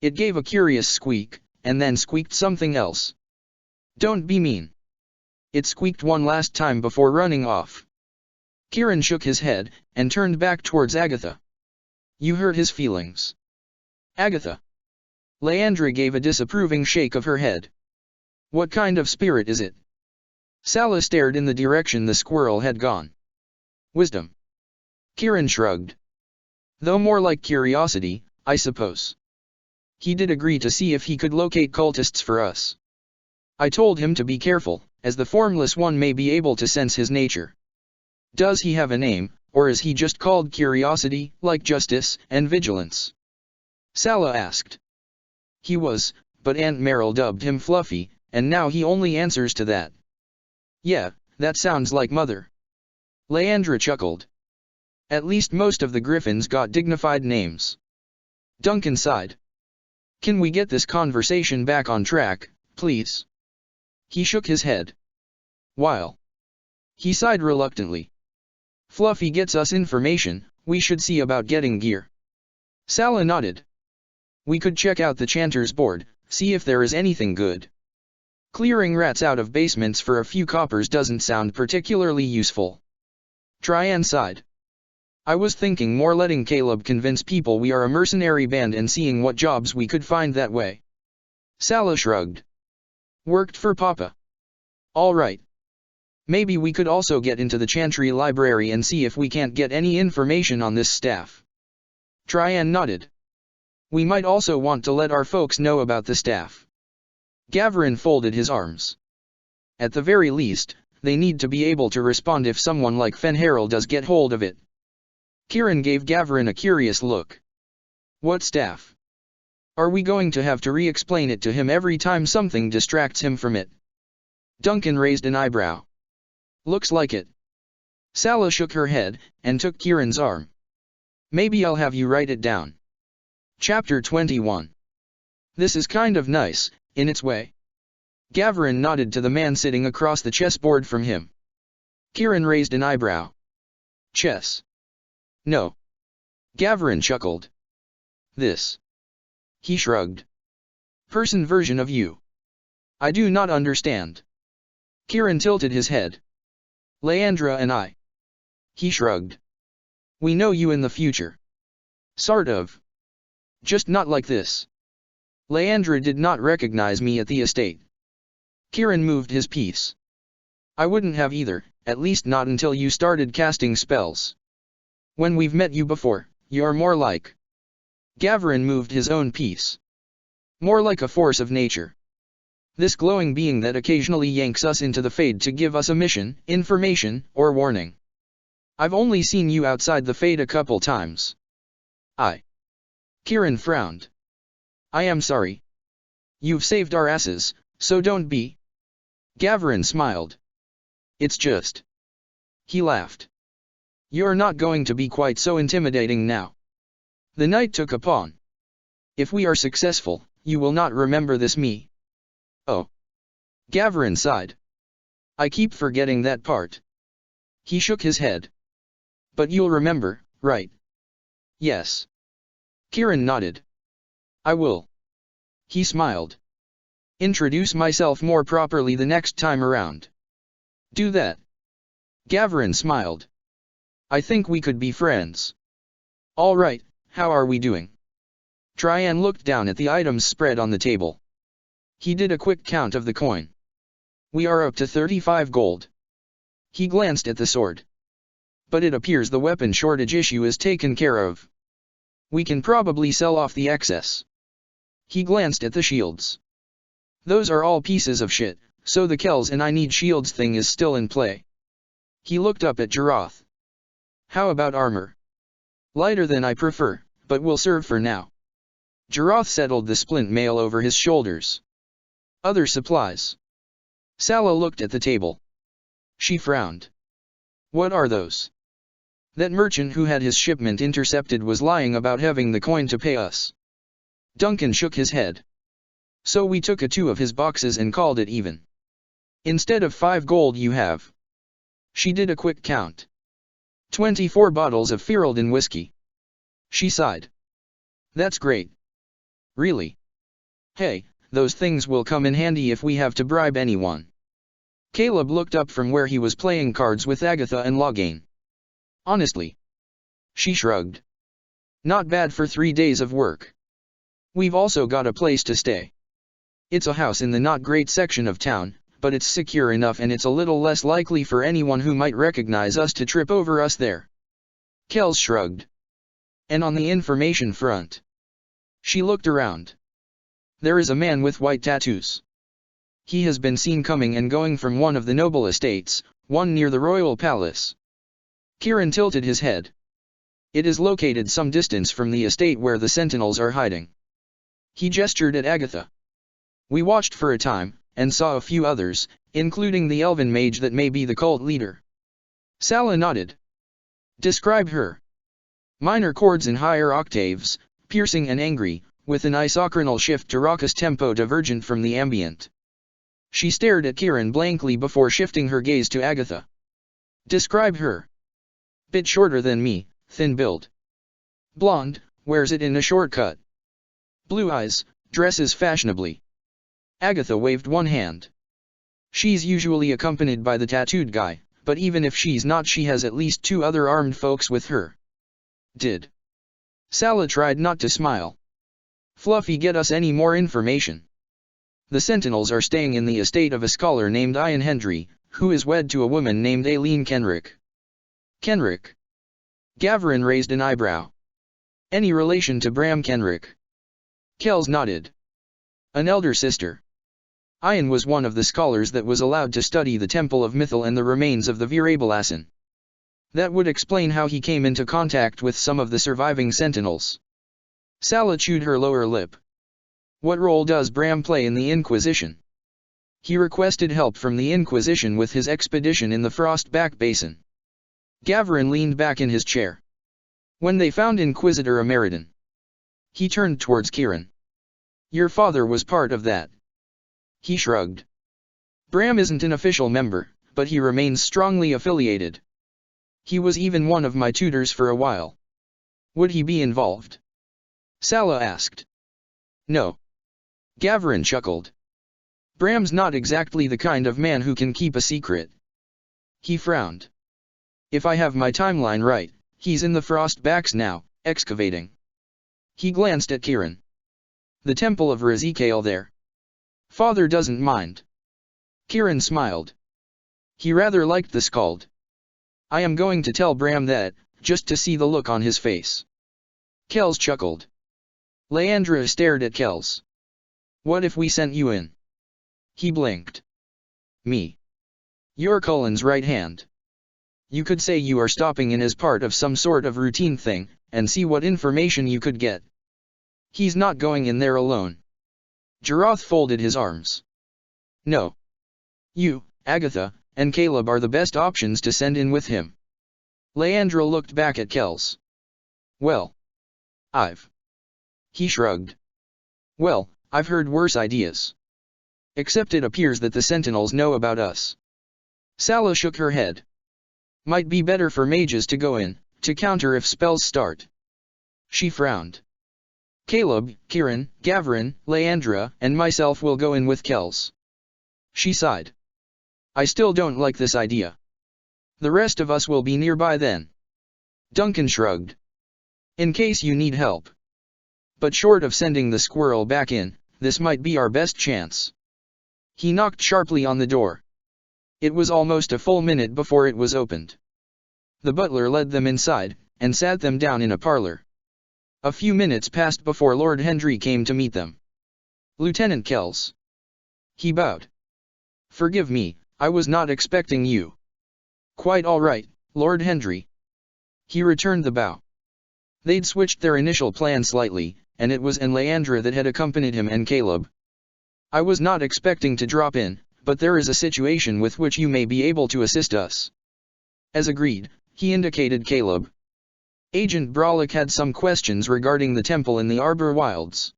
It gave a curious squeak, and then squeaked something else. Don't be mean. It squeaked one last time before running off. Kiran shook his head, and turned back towards Agatha. You hurt his feelings. Agatha. Leandra gave a disapproving shake of her head. What kind of spirit is it? Sala stared in the direction the squirrel had gone. Wisdom. Kiran shrugged. Though more like curiosity, I suppose. He did agree to see if he could locate cultists for us. I told him to be careful, as the formless one may be able to sense his nature. Does he have a name, or is he just called Curiosity, like Justice and Vigilance? Sala asked. He was, but Aunt Merrill dubbed him Fluffy, and now he only answers to that. Yeah, that sounds like Mother. Leandra chuckled. At least most of the griffins got dignified names. Duncan sighed. Can we get this conversation back on track, please? He shook his head. While he sighed reluctantly. Fluffy gets us information, we should see about getting gear. Sala nodded. We could check out the Chanter's board, see if there is anything good. Clearing rats out of basements for a few coppers doesn't sound particularly useful. Tryan sighed. I was thinking more letting Caleb convince people we are a mercenary band and seeing what jobs we could find that way. Sala shrugged. Worked for Papa. All right. Maybe we could also get into the Chantry library and see if we can't get any information on this staff. Traian nodded. We might also want to let our folks know about the staff. Gavrin folded his arms. At the very least, they need to be able to respond if someone like Fenharil does get hold of it. Kieran gave Gavrin a curious look. What staff? Are we going to have to re-explain it to him every time something distracts him from it? Duncan raised an eyebrow. Looks like it. Sala shook her head, and took Kieran's arm. Maybe I'll have you write it down. Chapter 21. This is kind of nice, in its way. Gavrin nodded to the man sitting across the chessboard from him. Kieran raised an eyebrow. Chess? No. Gavrin chuckled. This. He shrugged. Person version of you. I do not understand. Kieran tilted his head. Leandra and I. He shrugged. We know you in the future. Sort of. Just not like this. Leandra did not recognize me at the estate. Kieran moved his piece. I wouldn't have either, at least not until you started casting spells. When we've met you before, you're more like... Gavrin moved his own piece. More like a force of nature. This glowing being that occasionally yanks us into the Fade to give us a mission, information, or warning. I've only seen you outside the Fade a couple times. Kieran frowned. I am sorry. You've saved our asses, so don't be. Gavrin smiled. It's just. He laughed. You're not going to be quite so intimidating now. The knight took a pawn. If we are successful, you will not remember this me. Oh. Gavrin sighed. I keep forgetting that part. He shook his head. But you'll remember, right? Yes. Kieran nodded. I will. He smiled. Introduce myself more properly the next time around. Do that. Gavrin smiled. I think we could be friends. All right, how are we doing? Traian looked down at the items spread on the table. He did a quick count of the coin. We are up to 35 gold. He glanced at the sword. But it appears the weapon shortage issue is taken care of. We can probably sell off the excess. He glanced at the shields. Those are all pieces of shit, so the Kells and I need shields thing is still in play. He looked up at Jiroth. How about armor? Lighter than I prefer, but will serve for now. Jiroth settled the splint mail over his shoulders. Other supplies. Sala looked at the table. She frowned. What are those? That merchant who had his shipment intercepted was lying about having the coin to pay us. Duncan shook his head. So we took 2 of his boxes and called it even. Instead of 5 gold you have. She did a quick count. 24 bottles of Ferelden whiskey. She sighed. That's great. Really? Hey, those things will come in handy if we have to bribe anyone. Caleb looked up from where he was playing cards with Agatha and Loghain. Honestly. She shrugged. Not bad for 3 days of work. We've also got a place to stay. It's a house in the not great section of town, but it's secure enough and it's a little less likely for anyone who might recognize us to trip over us there. Kells shrugged. And on the information front. She looked around. There is a man with white tattoos. He has been seen coming and going from one of the noble estates, one near the royal palace. Kieran tilted his head. It is located some distance from the estate where the sentinels are hiding. He gestured at Agatha. We watched for a time, and saw a few others, including the elven mage that may be the cult leader. Sala nodded. Describe her. Minor chords in higher octaves, piercing and angry, with an isochronal shift to raucous tempo divergent from the ambient. She stared at Kieran blankly before shifting her gaze to Agatha. Describe her. Bit shorter than me, thin build. Blonde, wears it in a shortcut. Blue eyes, dresses fashionably. Agatha waved one hand. She's usually accompanied by the tattooed guy, but even if she's not, she has at least 2 other armed folks with her. Did Sala tried not to smile. Fluffy get us any more information? The sentinels are staying in the estate of a scholar named Ian Hendry, who is wed to a woman named Aileen Kenrick. Kenrick? Gavrin raised an eyebrow. Any relation to Bram Kenrick? Kells nodded. An elder sister. Ian was one of the scholars that was allowed to study the Temple of Mythil and the remains of the Virabalasan. That would explain how he came into contact with some of the surviving sentinels. Sala chewed her lower lip. What role does Bram play in the Inquisition? He requested help from the Inquisition with his expedition in the Frostback Basin. Gavrin leaned back in his chair. When they found Inquisitor Ameridan. He turned towards Kieran. Your father was part of that. He shrugged. Bram isn't an official member, but he remains strongly affiliated. He was even one of my tutors for a while. Would he be involved? Sala asked. No. Gavrin chuckled. Bram's not exactly the kind of man who can keep a secret. He frowned. If I have my timeline right, he's in the Frostbacks now, excavating. He glanced at Kieran. The Temple of Razikael there. Father doesn't mind. Kieran smiled. He rather liked the skald. I am going to tell Bram that, just to see the look on his face. Kells chuckled. Leandra stared at Kells. What if we sent you in? He blinked. Me. You're Cullen's right hand. You could say you are stopping in as part of some sort of routine thing, and see what information you could get. He's not going in there alone. Jarath folded his arms. No. You, Agatha, and Caleb are the best options to send in with him. Leandra looked back at Kells. Well. He shrugged. Well, I've heard worse ideas. Except it appears that the Sentinels know about us. Sala shook her head. Might be better for mages to go in, to counter if spells start. She frowned. Caleb, Kieran, Gavrin, Leandra, and myself will go in with Kells. She sighed. I still don't like this idea. The rest of us will be nearby then. Duncan shrugged. In case you need help. But short of sending the squirrel back in, this might be our best chance. He knocked sharply on the door. It was almost a full minute before it was opened. The butler led them inside, and sat them down in a parlor. A few minutes passed before Lord Hendry came to meet them. Lieutenant Kells. He bowed. Forgive me, I was not expecting you. Quite all right, Lord Hendry. He returned the bow. They'd switched their initial plan slightly, and it was Leandra that had accompanied him and Caleb. I was not expecting to drop in, but there is a situation with which you may be able to assist us. As agreed, he indicated Caleb. Agent Brolick had some questions regarding the temple in the Arbor Wilds.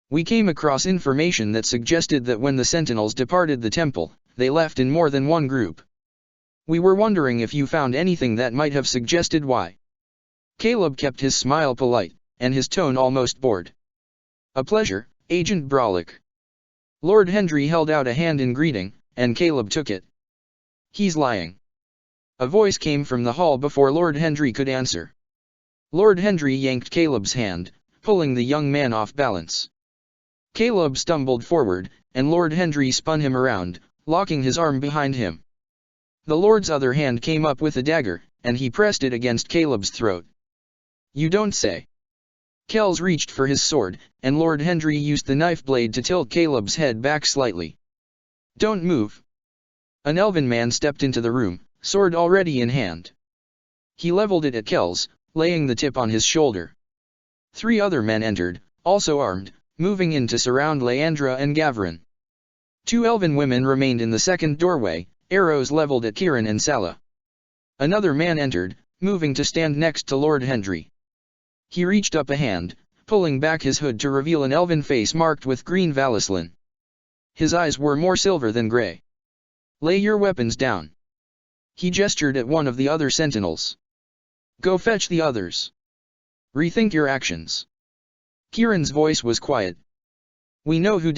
We came across information that suggested that when the Sentinels departed the temple, they left in more than one group. We were wondering if you found anything that might have suggested why. Caleb kept his smile polite, and his tone almost bored. A pleasure, Agent Brolick. Lord Hendry held out a hand in greeting, and Caleb took it. He's lying. A voice came from the hall before Lord Hendry could answer. Lord Hendry yanked Caleb's hand, pulling the young man off balance. Caleb stumbled forward, and Lord Hendry spun him around, locking his arm behind him. The Lord's other hand came up with a dagger, and he pressed it against Caleb's throat. You don't say. Kells reached for his sword, and Lord Hendry used the knife blade to tilt Caleb's head back slightly. Don't move. An elven man stepped into the room, sword already in hand. He leveled it at Kells, laying the tip on his shoulder. 3 other men entered, also armed, moving in to surround Leandra and Gavrin. 2 elven women remained in the second doorway, arrows leveled at Kieran and Sala. Another man entered, moving to stand next to Lord Hendry. He reached up a hand, pulling back his hood to reveal an elven face marked with green valislin. His eyes were more silver than gray. Lay your weapons down. He gestured at one of the other sentinels. Go fetch the others. Rethink your actions. Kieran's voice was quiet. We know who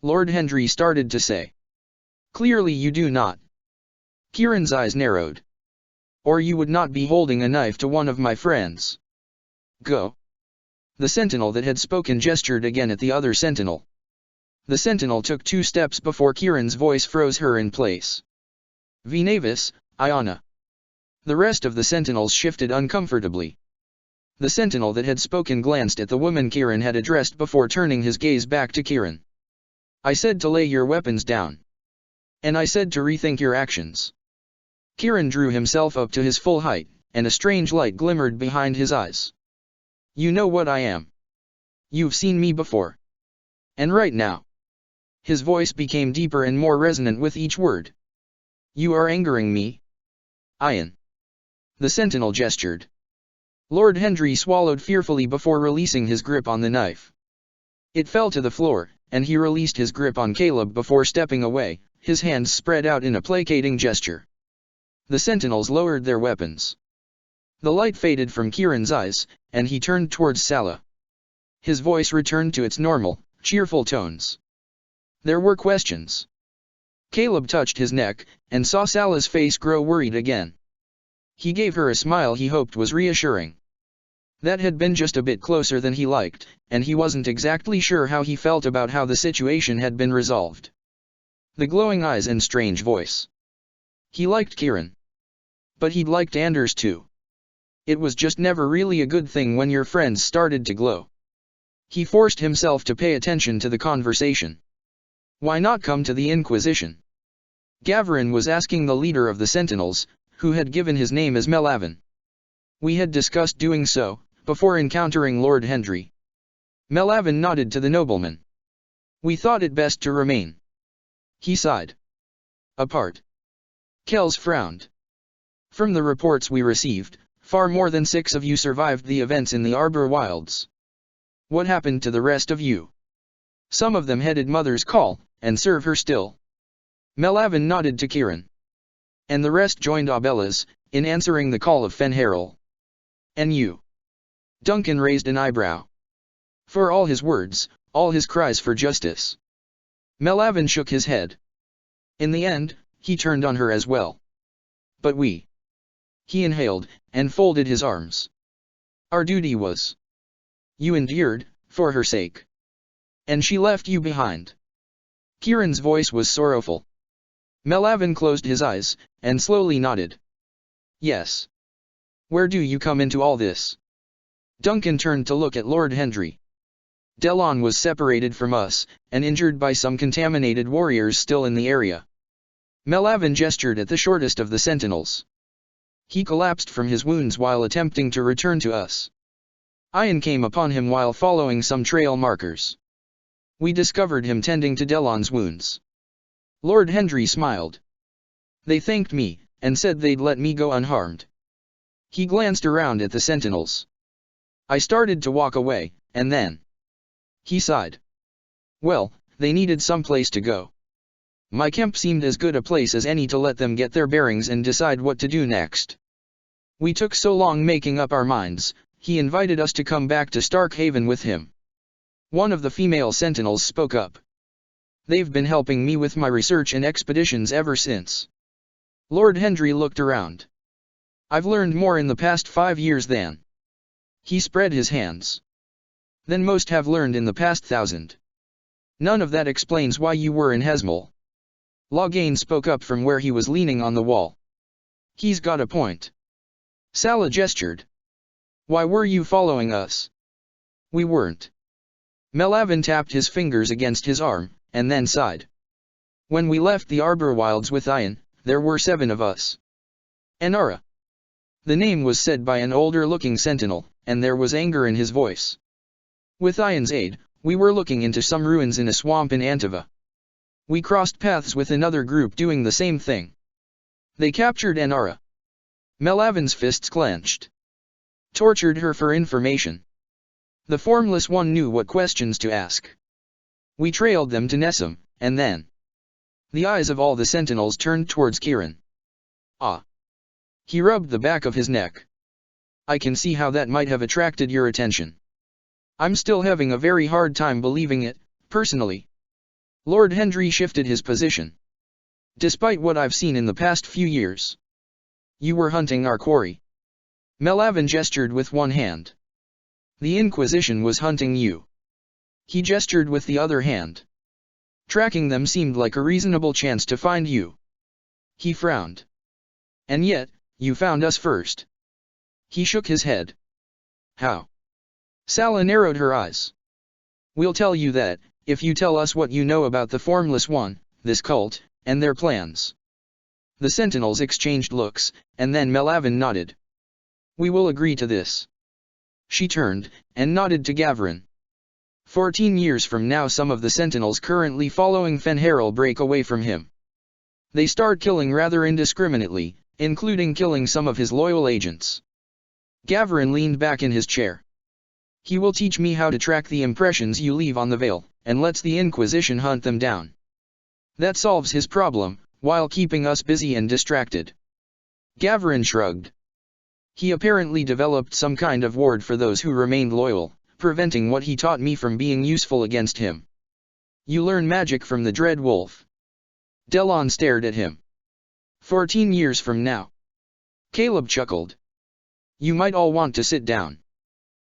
Lord Hendry started to say. Clearly you do not. Kieran's eyes narrowed. Or you would not be holding a knife to one of my friends. Go. The sentinel that had spoken gestured again at the other sentinel. The sentinel took 2 steps before Kieran's voice froze her in place. Venavis, Iona. The rest of the sentinels shifted uncomfortably. The sentinel that had spoken glanced at the woman Kieran had addressed before turning his gaze back to Kieran. I said to lay your weapons down. And I said to rethink your actions. Kieran drew himself up to his full height, and a strange light glimmered behind his eyes. You know what I am. You've seen me before. And right now. His voice became deeper and more resonant with each word. You are angering me. Ian. The sentinel gestured. Lord Hendry swallowed fearfully before releasing his grip on the knife. It fell to the floor, and he released his grip on Caleb before stepping away, his hands spread out in a placating gesture. The sentinels lowered their weapons. The light faded from Kieran's eyes, and he turned towards Salah. His voice returned to its normal, cheerful tones. There were questions. Caleb touched his neck, and saw Salah's face grow worried again. He gave her a smile he hoped was reassuring. That had been just a bit closer than he liked, and he wasn't exactly sure how he felt about how the situation had been resolved. The glowing eyes and strange voice. He liked Kieran. But he'd liked Anders too. It was just never really a good thing when your friends started to glow. He forced himself to pay attention to the conversation. Why not come to the Inquisition? Gavarin was asking the leader of the Sentinels, who had given his name as Melavin. We had discussed doing so, before encountering Lord Hendry. Melavin nodded to the nobleman. We thought it best to remain. He sighed. Apart. Kells frowned. From the reports we received, far more than 6 of you survived the events in the Arbor Wilds. What happened to the rest of you? Some of them headed Mother's Call, and serve her still. Melavin nodded to Kieran. And the rest joined Abella's, in answering the call of Fenharel. And you? Duncan raised an eyebrow. For all his words, all his cries for justice. Melavin shook his head. In the end, he turned on her as well. But we. He inhaled, and folded his arms. Our duty was. You endured, for her sake. And she left you behind. Kieran's voice was sorrowful. Melavin closed his eyes, and slowly nodded. Yes. Where do you come into all this? Duncan turned to look at Lord Hendry. Delon was separated from us, and injured by some contaminated warriors still in the area. Melavin gestured at the shortest of the sentinels. He collapsed from his wounds while attempting to return to us. Ian came upon him while following some trail markers. We discovered him tending to Delon's wounds. Lord Hendry smiled. They thanked me, and said they'd let me go unharmed. He glanced around at the sentinels. I started to walk away, and then. He sighed. Well, they needed some place to go. My camp seemed as good a place as any to let them get their bearings and decide what to do next. We took so long making up our minds, he invited us to come back to Starkhaven with him. One of the female sentinels spoke up. They've been helping me with my research and expeditions ever since. Lord Hendry looked around. I've learned more in the past 5 years than. He spread his hands. Than most have learned in the past 1,000. None of that explains why you were in Hesmel. Loghain spoke up from where he was leaning on the wall. He's got a point. Salah gestured. Why were you following us? We weren't. Melavin tapped his fingers against his arm, and then sighed. When we left the Arbor Wilds with Ian, there were 7 of us. Enara. The name was said by an older-looking sentinel, and there was anger in his voice. With Ian's aid, we were looking into some ruins in a swamp in Antiva. We crossed paths with another group doing the same thing. They captured Enara. Melavin's fists clenched. Tortured her for information. The formless one knew what questions to ask. We trailed them to Nessum, and then. The eyes of all the sentinels turned towards Kieran. Ah. He rubbed the back of his neck. I can see how that might have attracted your attention. I'm still having a very hard time believing it, personally. Lord Hendry shifted his position. Despite what I've seen in the past few years. You were hunting our quarry. Melavin gestured with one hand. The Inquisition was hunting you. He gestured with the other hand. Tracking them seemed like a reasonable chance to find you. He frowned. And yet, you found us first. He shook his head. How? Sala narrowed her eyes. We'll tell you that, if you tell us what you know about the Formless One, this cult, and their plans. The sentinels exchanged looks, and then Melavin nodded. We will agree to this. She turned, and nodded to Gavrin. 14 years from now some of the sentinels currently following Fenharil break away from him. They start killing rather indiscriminately, including killing some of his loyal agents. Gavrin leaned back in his chair. He will teach me how to track the impressions you leave on the veil, and lets the Inquisition hunt them down. That solves his problem, while keeping us busy and distracted. Gavrin shrugged. He apparently developed some kind of ward for those who remained loyal, preventing what he taught me from being useful against him. You learn magic from the Dread Wolf. Delon stared at him. 14 years from now. Caleb chuckled. You might all want to sit down.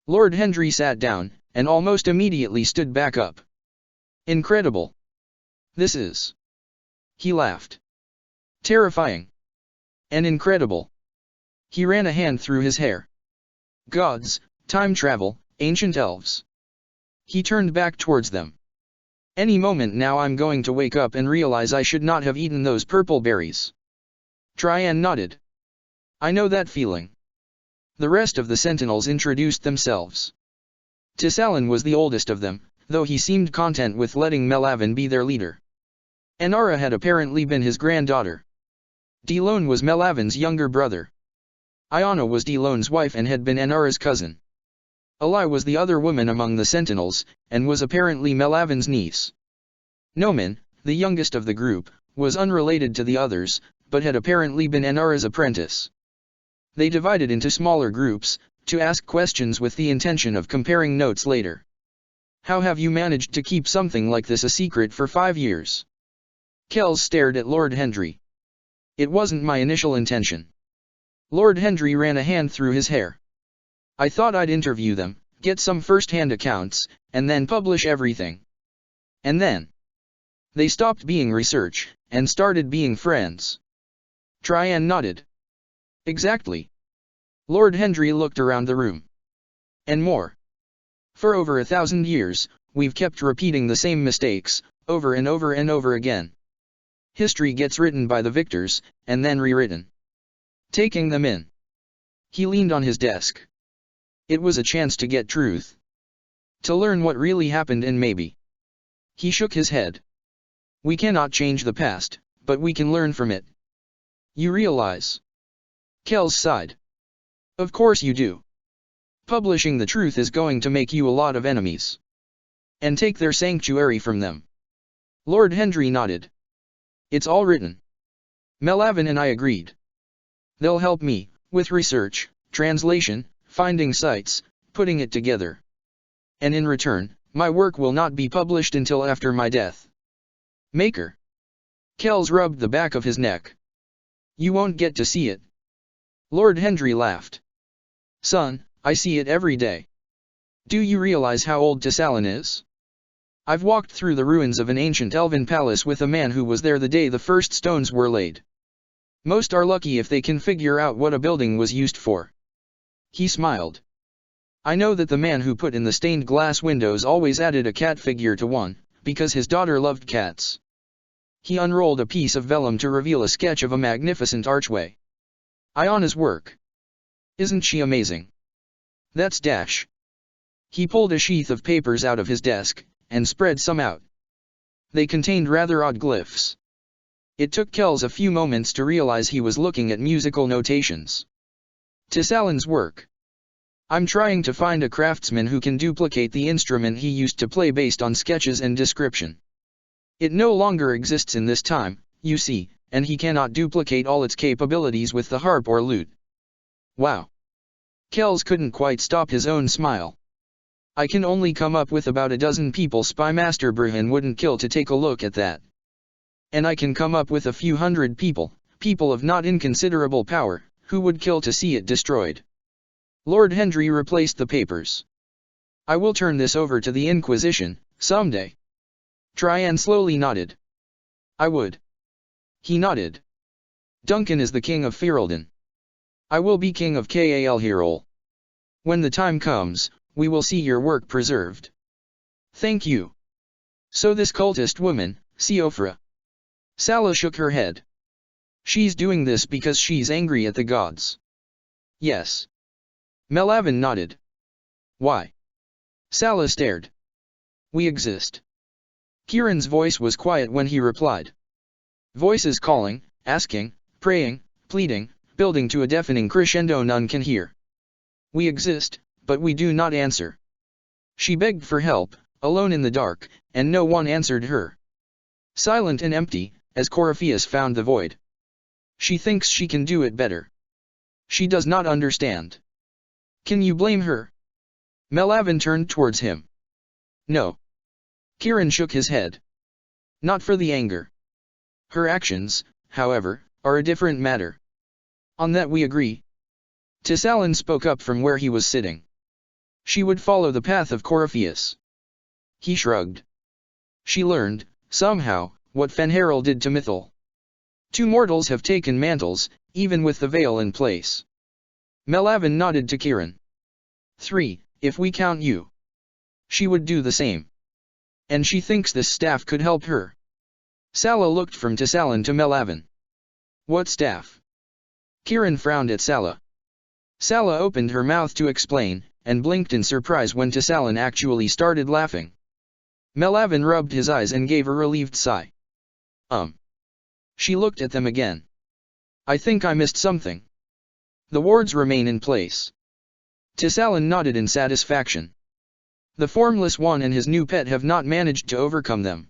Lord Hendry sat down, and almost immediately stood back up. Incredible. This is. He laughed. Terrifying. And incredible. He ran a hand through his hair. Gods, time travel, ancient elves. He turned back towards them. Any moment now I'm going to wake up and realize I should not have eaten those purple berries. Trian nodded. I know that feeling. The rest of the sentinels introduced themselves. Tissalan was the oldest of them, though he seemed content with letting Melavin be their leader. Enara had apparently been his granddaughter. Delone was Melavin's younger brother. Iona was Delone's wife and had been Enara's cousin. Alai was the other woman among the sentinels, and was apparently Melavin's niece. Noman, the youngest of the group, was unrelated to the others, but had apparently been Enara's apprentice. They divided into smaller groups, to ask questions with the intention of comparing notes later. How have you managed to keep something like this a secret for 5 years? Kells stared at Lord Hendry. It wasn't my initial intention. Lord Hendry ran a hand through his hair. I thought I'd interview them, get some first-hand accounts, and then publish everything. And then they stopped being research, and started being friends. Trian nodded. Exactly. Lord Hendry looked around the room. And more. For over 1,000 years, we've kept repeating the same mistakes, over and over and over again. History gets written by the victors, and then rewritten. Taking them in. He leaned on his desk. It was a chance to get truth. To learn what really happened and maybe. He shook his head. We cannot change the past, but we can learn from it. You realize? Kells sighed. Of course you do. Publishing the truth is going to make you a lot of enemies. And take their sanctuary from them. Lord Hendry nodded. It's all written. Melavin and I agreed. They'll help me, with research, translation, finding sites, putting it together. And in return, my work will not be published until after my death. Maker. Kells rubbed the back of his neck. You won't get to see it. Lord Hendry laughed. Son, I see it every day. Do you realize how old Tissalan is? I've walked through the ruins of an ancient elven palace with a man who was there the day the first stones were laid. Most are lucky if they can figure out what a building was used for. He smiled. I know that the man who put in the stained glass windows always added a cat figure to one, because his daughter loved cats. He unrolled a piece of vellum to reveal a sketch of a magnificent archway. Iona's work. Isn't she amazing? That's Dash. He pulled a sheath of papers out of his desk, and spread some out. They contained rather odd glyphs. It took Kells a few moments to realize he was looking at musical notations. Tissalan's work. I'm trying to find a craftsman who can duplicate the instrument he used to play based on sketches and description. It no longer exists in this time, you see, and he cannot duplicate all its capabilities with the harp or lute. Wow. Kells couldn't quite stop his own smile. I can only come up with about a dozen people Spymaster Bruhan wouldn't kill to take a look at that. And I can come up with a few hundred people, people of not inconsiderable power, who would kill to see it destroyed. Lord Hendry replaced the papers. I will turn this over to the Inquisition, someday. Trian slowly nodded. I would. He nodded. Duncan is the king of Ferelden. I will be king of Kal Hirol. When the time comes, we will see your work preserved. Thank you. So this cultist woman, Siofra. Sala shook her head. She's doing this because she's angry at the gods. Yes. Melavin nodded. Why? Sala stared. We exist. Kiran's voice was quiet when he replied. Voices calling, asking, praying, pleading, building to a deafening crescendo none can hear. We exist, but we do not answer. She begged for help, alone in the dark, and no one answered her. Silent and empty, as Coryphaeus found the void. She thinks she can do it better. She does not understand. Can you blame her? Melavin turned towards him. No. Kiran shook his head. Not for the anger. Her actions, however, are a different matter. On that we agree. Tissalan spoke up from where he was sitting. She would follow the path of Coryphaeus. He shrugged. She learned, somehow, what Fenharil did to Mithil. 2 mortals have taken mantles, even with the veil in place. Melavin nodded to Kiran. 3, if we count you. She would do the same. And she thinks this staff could help her. Sala looked from Tissalan to Melavin. What staff? Kiran frowned at Sala. Sala opened her mouth to explain, and blinked in surprise when Tissalan actually started laughing. Melavin rubbed his eyes and gave a relieved sigh. She looked at them again. I think I missed something. The wards remain in place. Tissalan nodded in satisfaction. The Formless One and his new pet have not managed to overcome them.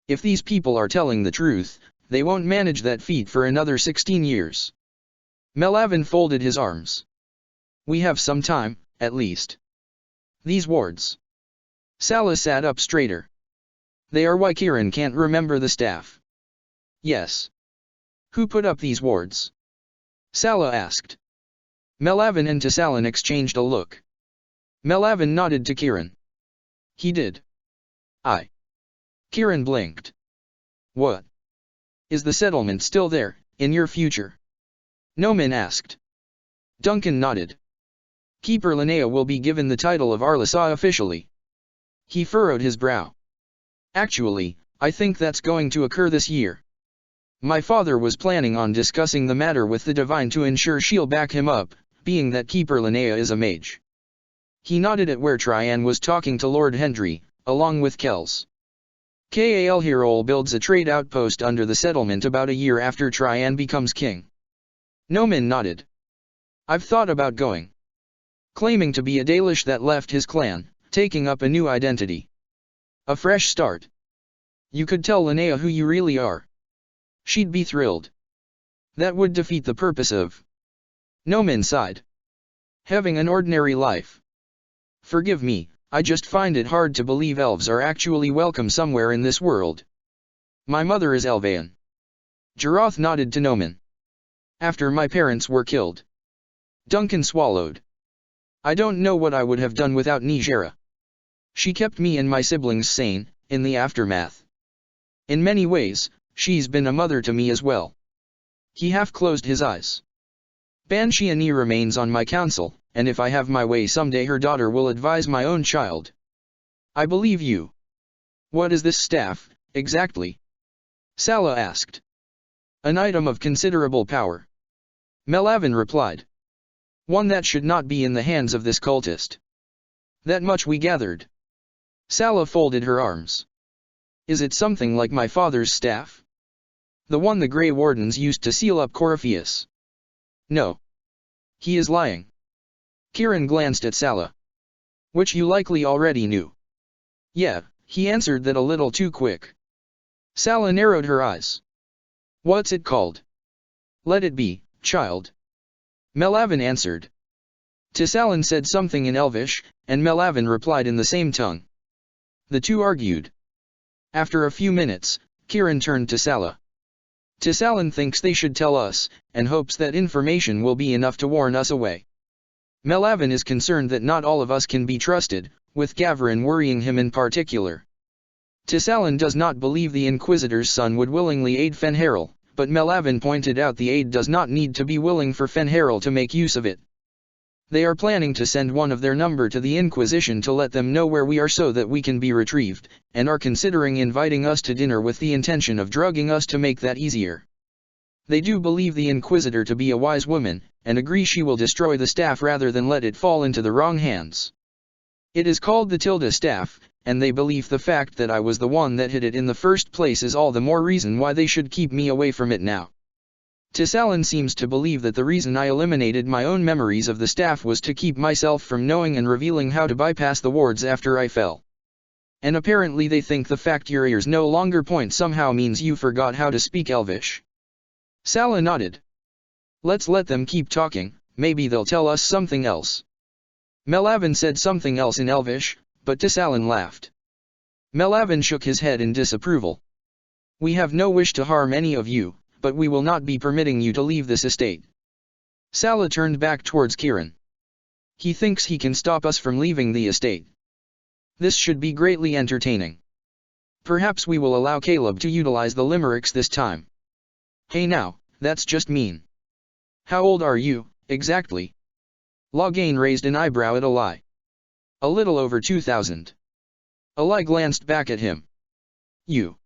If these people are telling the truth, they won't manage that feat for another 16 years. Melavin folded his arms. We have some time, at least. These wards. Sala sat up straighter. They are why Kiran can't remember the staff. Yes. Who put up these wards? Sala asked. Melavin and Tissalan exchanged a look. Melavin nodded to Kiran. He did. I. Kiran blinked. What? Is the settlement still there, in your future? Noman asked. Duncan nodded. Keeper Linnea will be given the title of Arlasa officially. He furrowed his brow. Actually, I think that's going to occur this year. My father was planning on discussing the matter with the Divine to ensure she'll back him up, being that Keeper Linnea is a mage. He nodded at where Trian was talking to Lord Hendry, along with Kells. Kal Hirol builds a trade outpost under the settlement about a year after Trian becomes king. Noman nodded. I've thought about going. Claiming to be a Dalish that left his clan, taking up a new identity. A fresh start. You could tell Linnea who you really are. She'd be thrilled. That would defeat the purpose of. Noman sighed. Having an ordinary life. Forgive me, I just find it hard to believe elves are actually welcome somewhere in this world. My mother is Elvain. Jaroth nodded to Noman. After my parents were killed. Duncan swallowed. I don't know what I would have done without Nijera. She kept me and my siblings sane, in the aftermath. In many ways, she's been a mother to me as well. He half closed his eyes. Banshiani remains on my council, and if I have my way someday her daughter will advise my own child. I believe you. What is this staff, exactly? Sala asked. An item of considerable power. Melavin replied. One that should not be in the hands of this cultist. That much we gathered. Sala folded her arms. Is it something like my father's staff? The one the Grey Wardens used to seal up Coryphaeus? No. He is lying. Kiran glanced at Sala. Which you likely already knew. Yeah, he answered that a little too quick. Sala narrowed her eyes. What's it called? Let it be, child. Melavin answered. Tissalan said something in Elvish, and Melavin replied in the same tongue. The two argued. After a few minutes, Kiran turned to Sala. Tissalan thinks they should tell us, and hopes that information will be enough to warn us away. Melavin is concerned that not all of us can be trusted, with Gavrin worrying him in particular. Tissalan does not believe the Inquisitor's son would willingly aid Fenharil, but Melavin pointed out the aid does not need to be willing for Fenharil to make use of it. They are planning to send one of their number to the Inquisition to let them know where we are so that we can be retrieved, and are considering inviting us to dinner with the intention of drugging us to make that easier. They do believe the Inquisitor to be a wise woman, and agree she will destroy the staff rather than let it fall into the wrong hands. It is called the Tilda staff, and they believe the fact that I was the one that hid it in the first place is all the more reason why they should keep me away from it now. Tissalin seems to believe that the reason I eliminated my own memories of the staff was to keep myself from knowing and revealing how to bypass the wards after I fell. And apparently they think the fact your ears no longer point somehow means you forgot how to speak Elvish. Sala nodded. Let's let them keep talking, maybe they'll tell us something else. Melavin said something else in Elvish, but Tissalin laughed. Melavin shook his head in disapproval. We have no wish to harm any of you, but we will not be permitting you to leave this estate. Sala turned back towards Kieran. He thinks he can stop us from leaving the estate. This should be greatly entertaining. Perhaps we will allow Caleb to utilize the limericks this time. Hey now, that's just mean. How old are you, exactly? Loghain raised an eyebrow at Eli. A little over 2,000. Eli glanced back at him. You.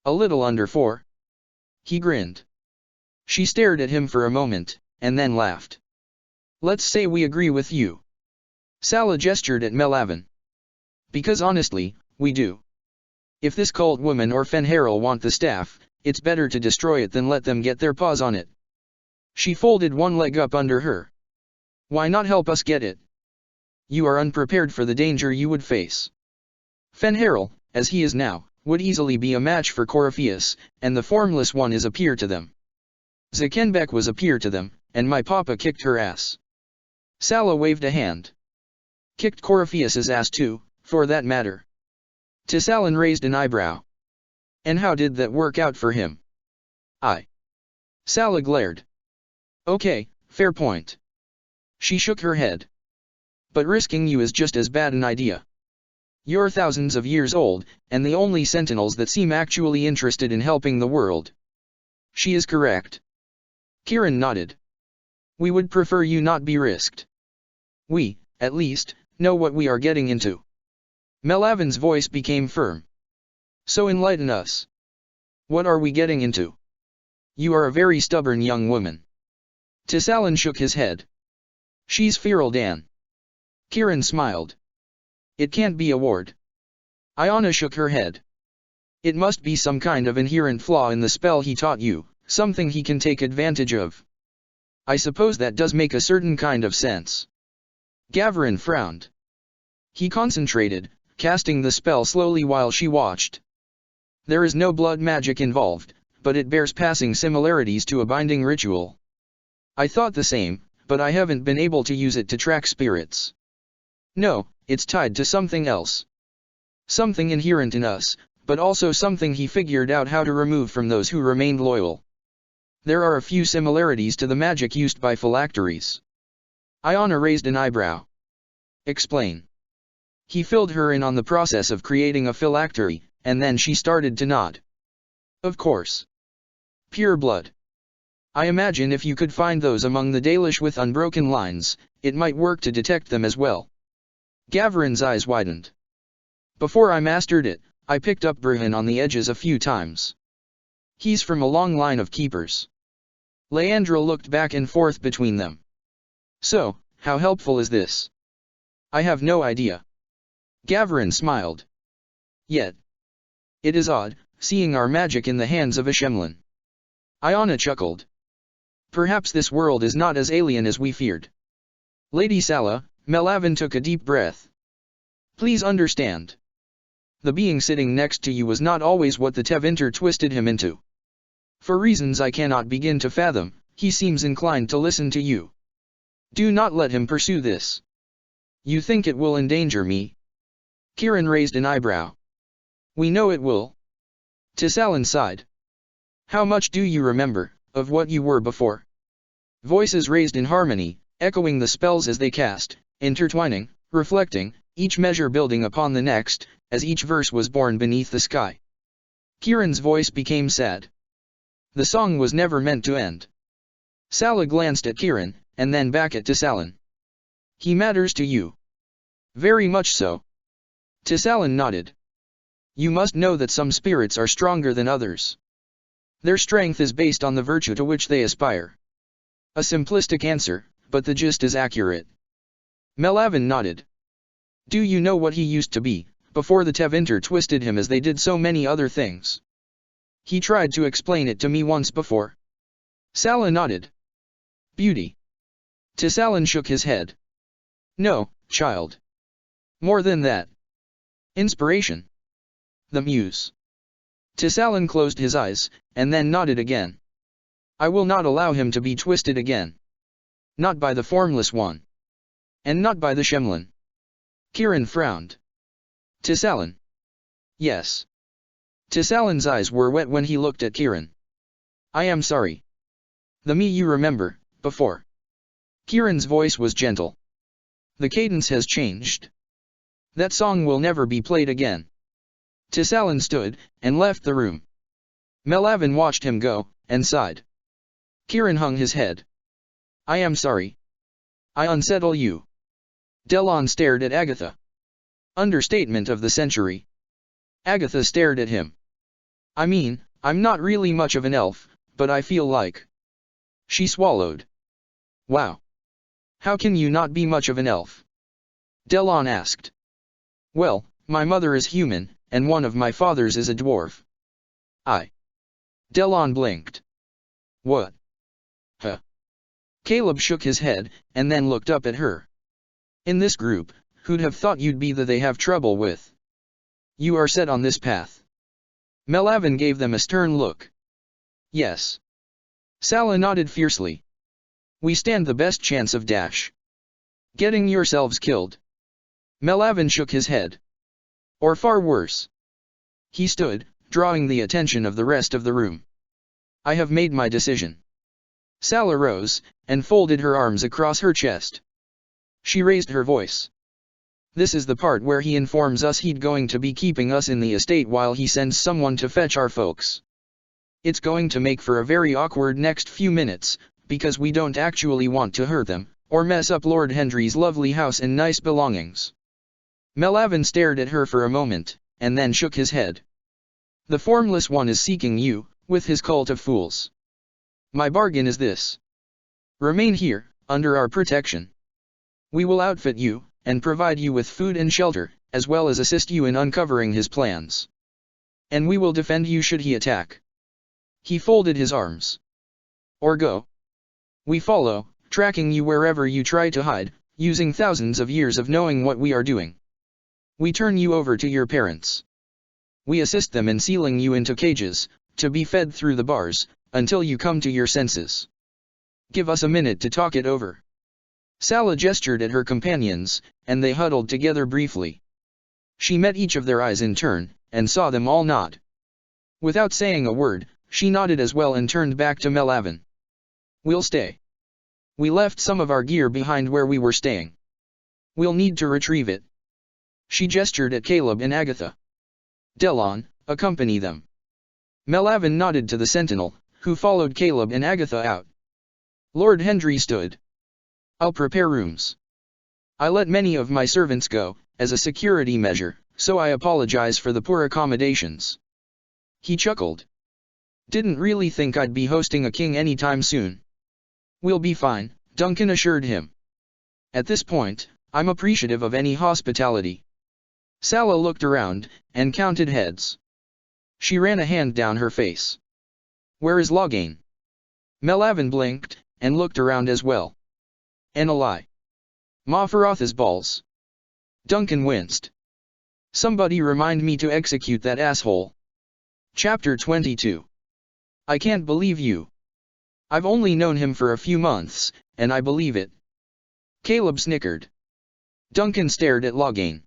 A little under 4. He grinned. She stared at him for a moment, and then laughed. Let's say we agree with you. Sala gestured at Melavin. Because honestly, we do. If this cult woman or Fenharil want the staff, it's better to destroy it than let them get their paws on it. She folded one leg up under her. Why not help us get it? You are unprepared for the danger you would face. Fenharil, as he is now, would easily be a match for Corypheus, and the formless one is a peer to them. Zakenbek was a peer to them, and my papa kicked her ass. Sala waved a hand. Kicked Corypheus's ass too, for that matter. Tissalin raised an eyebrow. And how did that work out for him? Sala glared. Okay, fair point. She shook her head. But risking you is just as bad an idea. You're thousands of years old, and the only sentinels that seem actually interested in helping the world. She is correct. Kieran nodded. We would prefer you not be risked. We, at least, know what we are getting into. Melavin's voice became firm. So enlighten us. What are we getting into? You are a very stubborn young woman. Tissalin shook his head. She's Feral Dan. Kieran smiled. It can't be a ward. Iona shook her head. It must be some kind of inherent flaw in the spell he taught you, something he can take advantage of. I suppose that does make a certain kind of sense. Gavrin frowned. He concentrated, casting the spell slowly while she watched. There is no blood magic involved, but it bears passing similarities to a binding ritual. I thought the same, but I haven't been able to use it to track spirits. No, it's tied to something else. Something inherent in us, but also something he figured out how to remove from those who remained loyal. There are a few similarities to the magic used by phylacteries. Iona raised an eyebrow. Explain. He filled her in on the process of creating a phylactery, and then she started to nod. Of course. Pure blood. I imagine if you could find those among the Dalish with unbroken lines, it might work to detect them as well. Gavrin's eyes widened. Before I mastered it, I picked up Bruhan on the edges a few times. He's from a long line of keepers. Leandra looked back and forth between them. So, how helpful is this? I have no idea. Gavrin smiled. Yet. It is odd, seeing our magic in the hands of a Shemlin. Iona chuckled. Perhaps this world is not as alien as we feared. Lady Sala, Melavin took a deep breath. Please understand. The being sitting next to you was not always what the Tevinter twisted him into. For reasons I cannot begin to fathom, he seems inclined to listen to you. Do not let him pursue this. You think it will endanger me? Kieran raised an eyebrow. We know it will. Tissalin sighed. How much do you remember, of what you were before? Voices raised in harmony, echoing the spells as they cast, intertwining, reflecting, each measure building upon the next, as each verse was born beneath the sky. Kieran's voice became sad. The song was never meant to end. Sala glanced at Kieran, and then back at Tissalin. He matters to you. Very much so. Tissalin nodded. You must know that some spirits are stronger than others. Their strength is based on the virtue to which they aspire. A simplistic answer, but the gist is accurate. Melavin nodded. Do you know what he used to be, before the Tevinter twisted him as they did so many other things? He tried to explain it to me once before. Sala nodded. Beauty. Tissalin shook his head. No, child. More than that. Inspiration. The muse. Tissalin closed his eyes, and then nodded again. I will not allow him to be twisted again. Not by the Formless One. And not by the Shemlin. Kirin frowned. Tissalin. Yes. Tissalin's eyes were wet when he looked at Kirin. I am sorry. The me you remember, before. Kirin's voice was gentle. The cadence has changed. That song will never be played again. Tissalin stood, and left the room. Melavin watched him go, and sighed. Kirin hung his head. I am sorry. I unsettle you. Delon stared at Agatha. Understatement of the century. Agatha stared at him. I mean, I'm not really much of an elf, but I feel like. She swallowed. Wow. How can you not be much of an elf? Delon asked. Well, my mother is human, and one of my fathers is a dwarf. Delon blinked. What? Huh. Caleb shook his head, and then looked up at her. In this group, who'd have thought you'd be the they have trouble with? You are set on this path. Melavin gave them a stern look. Yes. Sala nodded fiercely. We stand the best chance of getting yourselves killed. Melavin shook his head. Or far worse. He stood, drawing the attention of the rest of the room. I have made my decision. Sala rose, and folded her arms across her chest. She raised her voice. This is the part where he informs us he'd going to be keeping us in the estate while he sends someone to fetch our folks. It's going to make for a very awkward next few minutes, because we don't actually want to hurt them, or mess up Lord Hendry's lovely house and nice belongings. Melavin stared at her for a moment, and then shook his head. The Formless One is seeking you, with his cult of fools. My bargain is this. Remain here, under our protection. We will outfit you, and provide you with food and shelter, as well as assist you in uncovering his plans. And we will defend you should he attack. He folded his arms. Or go. We follow, tracking you wherever you try to hide, using thousands of years of knowing what we are doing. We turn you over to your parents. We assist them in sealing you into cages, to be fed through the bars, until you come to your senses. Give us a minute to talk it over. Sala gestured at her companions, and they huddled together briefly. She met each of their eyes in turn, and saw them all nod. Without saying a word, she nodded as well and turned back to Melavin. We'll stay. We left some of our gear behind where we were staying. We'll need to retrieve it. She gestured at Caleb and Agatha. Delon, accompany them. Melavin nodded to the sentinel, who followed Caleb and Agatha out. Lord Hendry stood. I'll prepare rooms. I let many of my servants go, as a security measure, so I apologize for the poor accommodations. He chuckled. Didn't really think I'd be hosting a king anytime soon. We'll be fine, Duncan assured him. At this point, I'm appreciative of any hospitality. Sala looked around, and counted heads. She ran a hand down her face. Where is Loghain? Melavin blinked, and looked around as well. Eneli. Mafaroth's balls. Duncan winced. Somebody remind me to execute that asshole. Chapter 22. I can't believe you. I've only known him for a few months, and I believe it. Caleb snickered. Duncan stared at Loghain.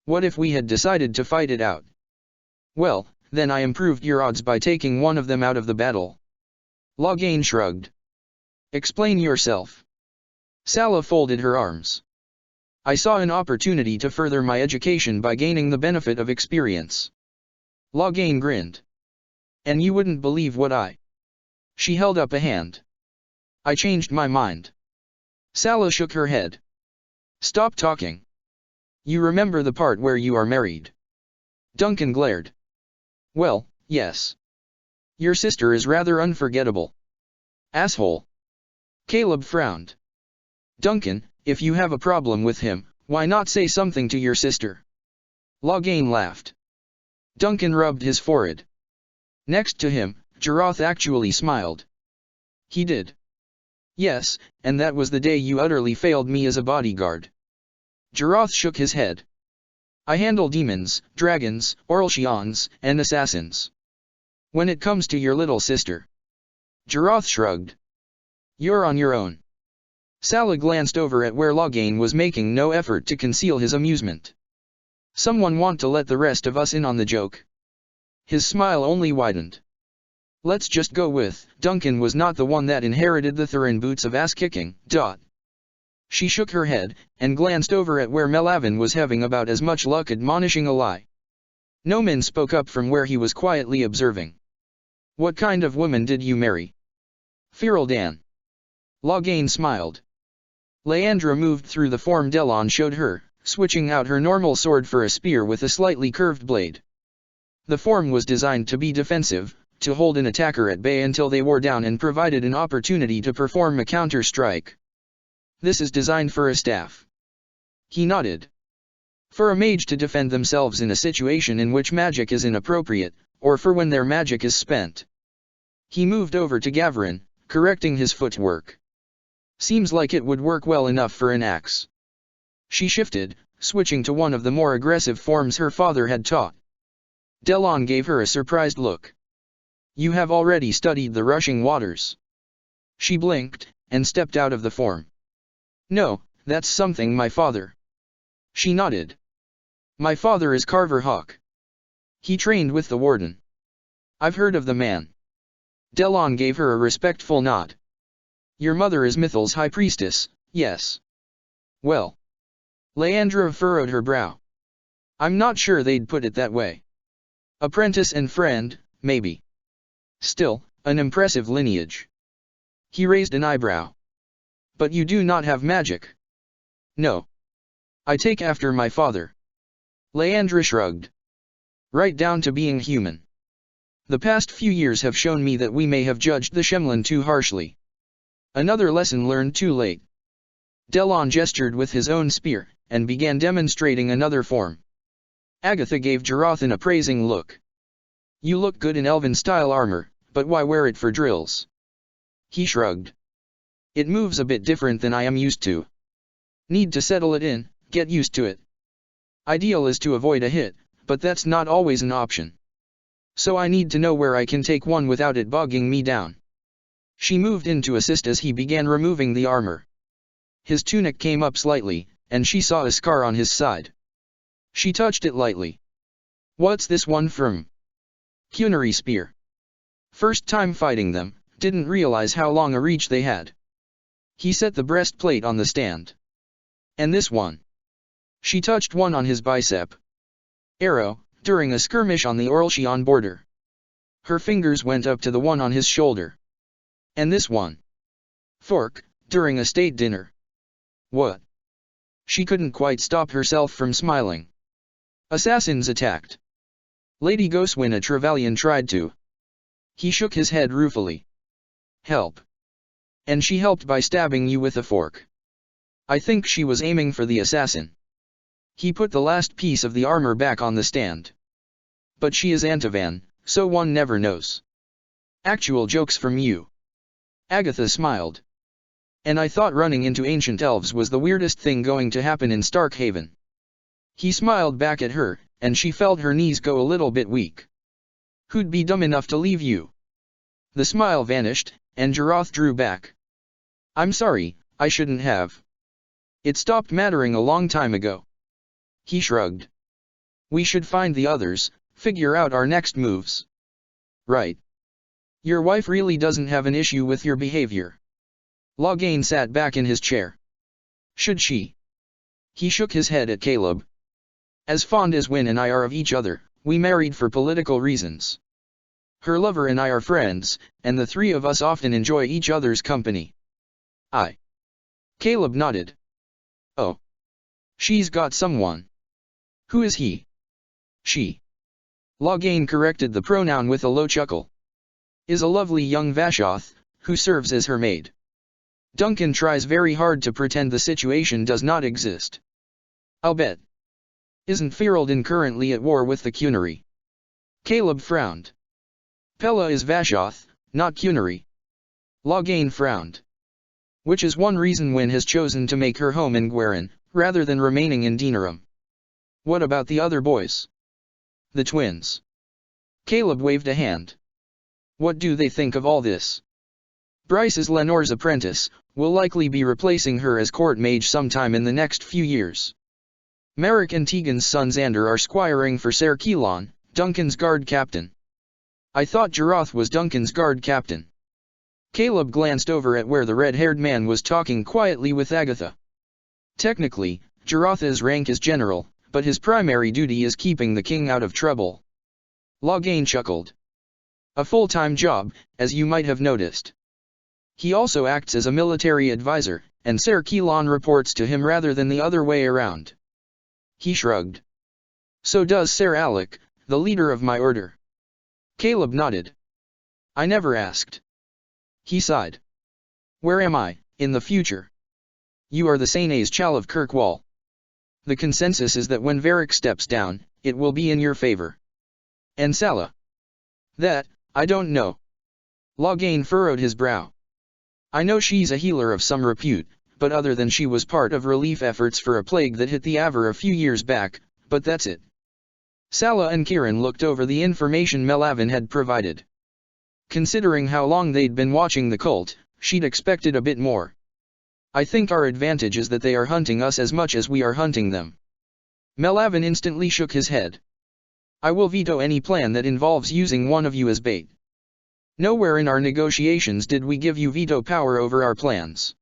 What if we had decided to fight it out? Well, then I improved your odds by taking one of them out of the battle. Loghain shrugged. Explain yourself. Sala folded her arms. I saw an opportunity to further my education by gaining the benefit of experience. Loghain grinned. And you wouldn't believe what I. She held up a hand. I changed my mind. Sala shook her head. Stop talking. You remember the part where you are married? Duncan glared. Well, yes. Your sister is rather unforgettable. Asshole. Caleb frowned. Duncan, if you have a problem with him, why not say something to your sister? Loghain laughed. Duncan rubbed his forehead. Next to him, Jaroth actually smiled. He did. Yes, and that was the day you utterly failed me as a bodyguard. Jaroth shook his head. I handle demons, dragons, Orlshians, and assassins. When it comes to your little sister. Jaroth shrugged. You're on your own. Salah glanced over at where Loghain was making no effort to conceal his amusement. Someone want to let the rest of us in on the joke? His smile only widened. Let's just go with, Duncan was not the one that inherited the Thurin boots of ass-kicking. She shook her head, and glanced over at where Melavin was having about as much luck admonishing a lie. Noman spoke up from where he was quietly observing. What kind of woman did you marry? Fereldan. Loghain smiled. Leandra moved through the form Delon showed her, switching out her normal sword for a spear with a slightly curved blade. The form was designed to be defensive, to hold an attacker at bay until they wore down and provided an opportunity to perform a counter-strike. This is designed for a staff. He nodded. For a mage to defend themselves in a situation in which magic is inappropriate, or for when their magic is spent. He moved over to Gavrin, correcting his footwork. Seems like it would work well enough for an axe. She shifted, switching to one of the more aggressive forms her father had taught. Delon gave her a surprised look. You have already studied the rushing waters. She blinked, and stepped out of the form. No, that's something my father. She nodded. My father is Carver Hawk. He trained with the warden. I've heard of the man. Delon gave her a respectful nod. Your mother is Mithel's high priestess, yes. Well. Leandra furrowed her brow. I'm not sure they'd put it that way. Apprentice and friend, maybe. Still, an impressive lineage. He raised an eyebrow. But you do not have magic. No. I take after my father. Leandra shrugged. Right down to being human. The past few years have shown me that we may have judged the Shemlin too harshly. Another lesson learned too late. Delon gestured with his own spear, and began demonstrating another form. Agatha gave Jaroth an appraising look. You look good in elven-style armor, but why wear it for drills? He shrugged. It moves a bit different than I am used to. Need to settle it in, get used to it. Ideal is to avoid a hit, but that's not always an option. So I need to know where I can take one without it bogging me down. She moved in to assist as he began removing the armor. His tunic came up slightly, and she saw a scar on his side. She touched it lightly. What's this one from? Cunary spear. First time fighting them, didn't realize how long a reach they had. He set the breastplate on the stand. And this one? She touched one on his bicep. Arrow, during a skirmish on the Orlshian border. Her fingers went up to the one on his shoulder. And this one? Fork, during a state dinner. What? She couldn't quite stop herself from smiling. Assassins attacked. Lady Goswina Trevelyan tried to. He shook his head ruefully. Help. And she helped by stabbing you with a fork. I think she was aiming for the assassin. He put the last piece of the armor back on the stand. But she is Antivan, so one never knows. Actual jokes from you. Agatha smiled. And I thought running into ancient elves was the weirdest thing going to happen in Starkhaven. He smiled back at her, and she felt her knees go a little bit weak. Who'd be dumb enough to leave you? The smile vanished, and Jaroth drew back. I'm sorry, I shouldn't have. It stopped mattering a long time ago. He shrugged. We should find the others, figure out our next moves. Right. Your wife really doesn't have an issue with your behavior. Loghain sat back in his chair. Should she? He shook his head at Caleb. As fond as Wynne and I are of each other, we married for political reasons. Her lover and I are friends, and the three of us often enjoy each other's company. Caleb nodded. Oh. She's got someone. Who is he? She. Loghain corrected the pronoun with a low chuckle. Is a lovely young Vashoth, who serves as her maid. Duncan tries very hard to pretend the situation does not exist. I'll bet. Isn't Ferelden currently at war with the Cunnery? Caleb frowned. Pella is Vashoth, not Cunnery. Loghain frowned. Which is one reason Wynne has chosen to make her home in Gwerin, rather than remaining in Denerim. What about the other boys? The twins. Caleb waved a hand. What do they think of all this? Bryce is Lenor's apprentice, will likely be replacing her as court mage sometime in the next few years. Merrick and Tegan's son Xander are squiring for Ser Keelan, Duncan's guard captain. I thought Jaroth was Duncan's guard captain. Caleb glanced over at where the red-haired man was talking quietly with Agatha. Technically, Jaroth's rank is general, but his primary duty is keeping the king out of trouble. Loghain chuckled. A full-time job, as you might have noticed. He also acts as a military advisor, and Ser Keelan reports to him rather than the other way around. He shrugged. So does Ser Alec, the leader of my order. Caleb nodded. I never asked. He sighed. Where am I, in the future? You are the Saints Chal of Kirkwall. The consensus is that when Varric steps down, it will be in your favor. And Sala? That, I don't know. Loghain furrowed his brow. I know she's a healer of some repute, but other than she was part of relief efforts for a plague that hit the Avar a few years back, but that's it. Sala and Kieran looked over the information Melavin had provided. Considering how long they'd been watching the cult, she'd expected a bit more. I think our advantage is that they are hunting us as much as we are hunting them. Melavin instantly shook his head. I will veto any plan that involves using one of you as bait. Nowhere in our negotiations did we give you veto power over our plans.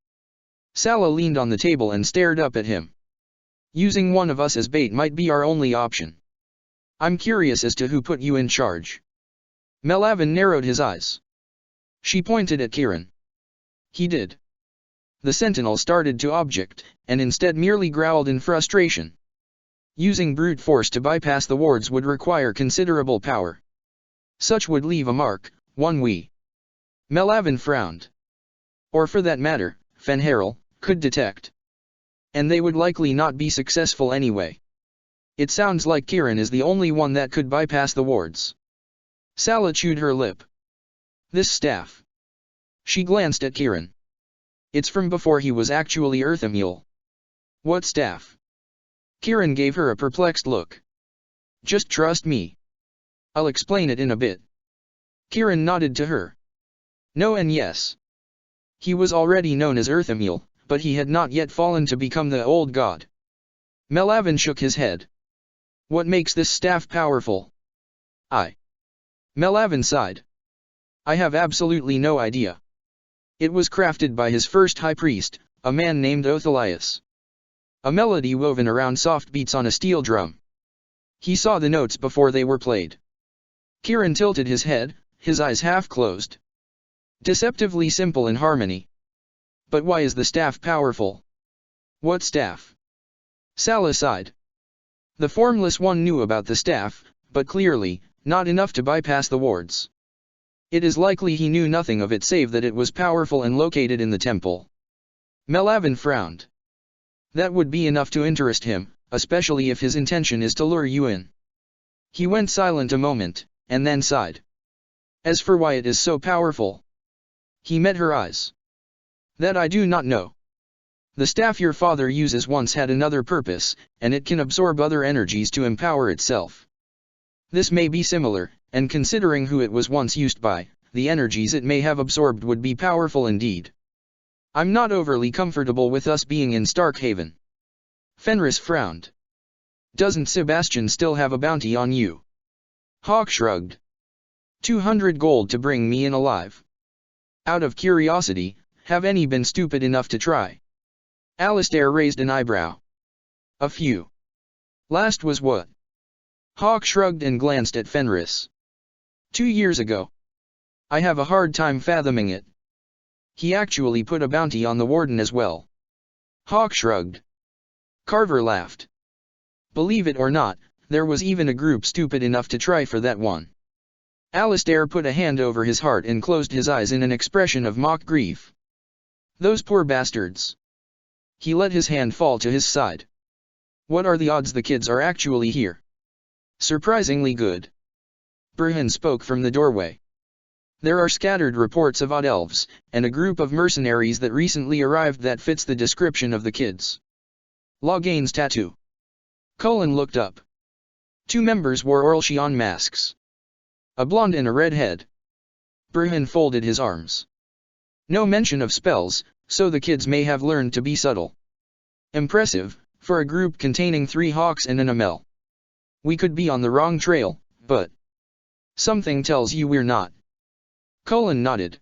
Sala leaned on the table and stared up at him. Using one of us as bait might be our only option. I'm curious as to who put you in charge. Melavin narrowed his eyes. She pointed at Kieran. He did. The sentinel started to object, and instead merely growled in frustration. Using brute force to bypass the wards would require considerable power. Such would leave a mark, one we. Melavin frowned. Or for that matter, Fenharel, could detect. And they would likely not be successful anyway. It sounds like Kieran is the only one that could bypass the wards. Sala chewed her lip. This staff. She glanced at Kieran. It's from before he was actually Earthamule. What staff? Kieran gave her a perplexed look. Just trust me. I'll explain it in a bit. Kieran nodded to her. No and yes. He was already known as Earthamule, but he had not yet fallen to become the old god. Melavin shook his head. What makes this staff powerful? Melavin sighed. I have absolutely no idea. It was crafted by his first high priest, a man named Othalius. A melody woven around soft beats on a steel drum. He saw the notes before they were played. Kieran tilted his head, his eyes half closed. Deceptively simple in harmony. But why is the staff powerful? What staff? Sala sighed. The formless one knew about the staff, but clearly, not enough to bypass the wards. It is likely he knew nothing of it save that it was powerful and located in the temple. Melavin frowned. That would be enough to interest him, especially if his intention is to lure you in. He went silent a moment, and then sighed. As for why it is so powerful, he met her eyes. That I do not know. The staff your father uses once had another purpose, and it can absorb other energies to empower itself. This may be similar, and considering who it was once used by, the energies it may have absorbed would be powerful indeed. I'm not overly comfortable with us being in Starkhaven. Fenris frowned. Doesn't Sebastian still have a bounty on you? Hawk shrugged. 200 gold to bring me in alive. Out of curiosity, have any been stupid enough to try? Alistair raised an eyebrow. A few. Last was what? Hawk shrugged and glanced at Fenris. 2 years ago. I have a hard time fathoming it. He actually put a bounty on the warden as well. Hawk shrugged. Carver laughed. Believe it or not, there was even a group stupid enough to try for that one. Alistair put a hand over his heart and closed his eyes in an expression of mock grief. Those poor bastards. He let his hand fall to his side. What are the odds the kids are actually here? Surprisingly good. Burhan spoke from the doorway. There are scattered reports of odd elves, and a group of mercenaries that recently arrived that fits the description of the kids. Loghain's tattoo. Cullen looked up. 2 members wore Orlshian masks. A blonde and a redhead. Burhan folded his arms. No mention of spells, so the kids may have learned to be subtle. Impressive, for a group containing 3 hawks and an Amel. We could be on the wrong trail, but something tells you we're not. Cullen nodded.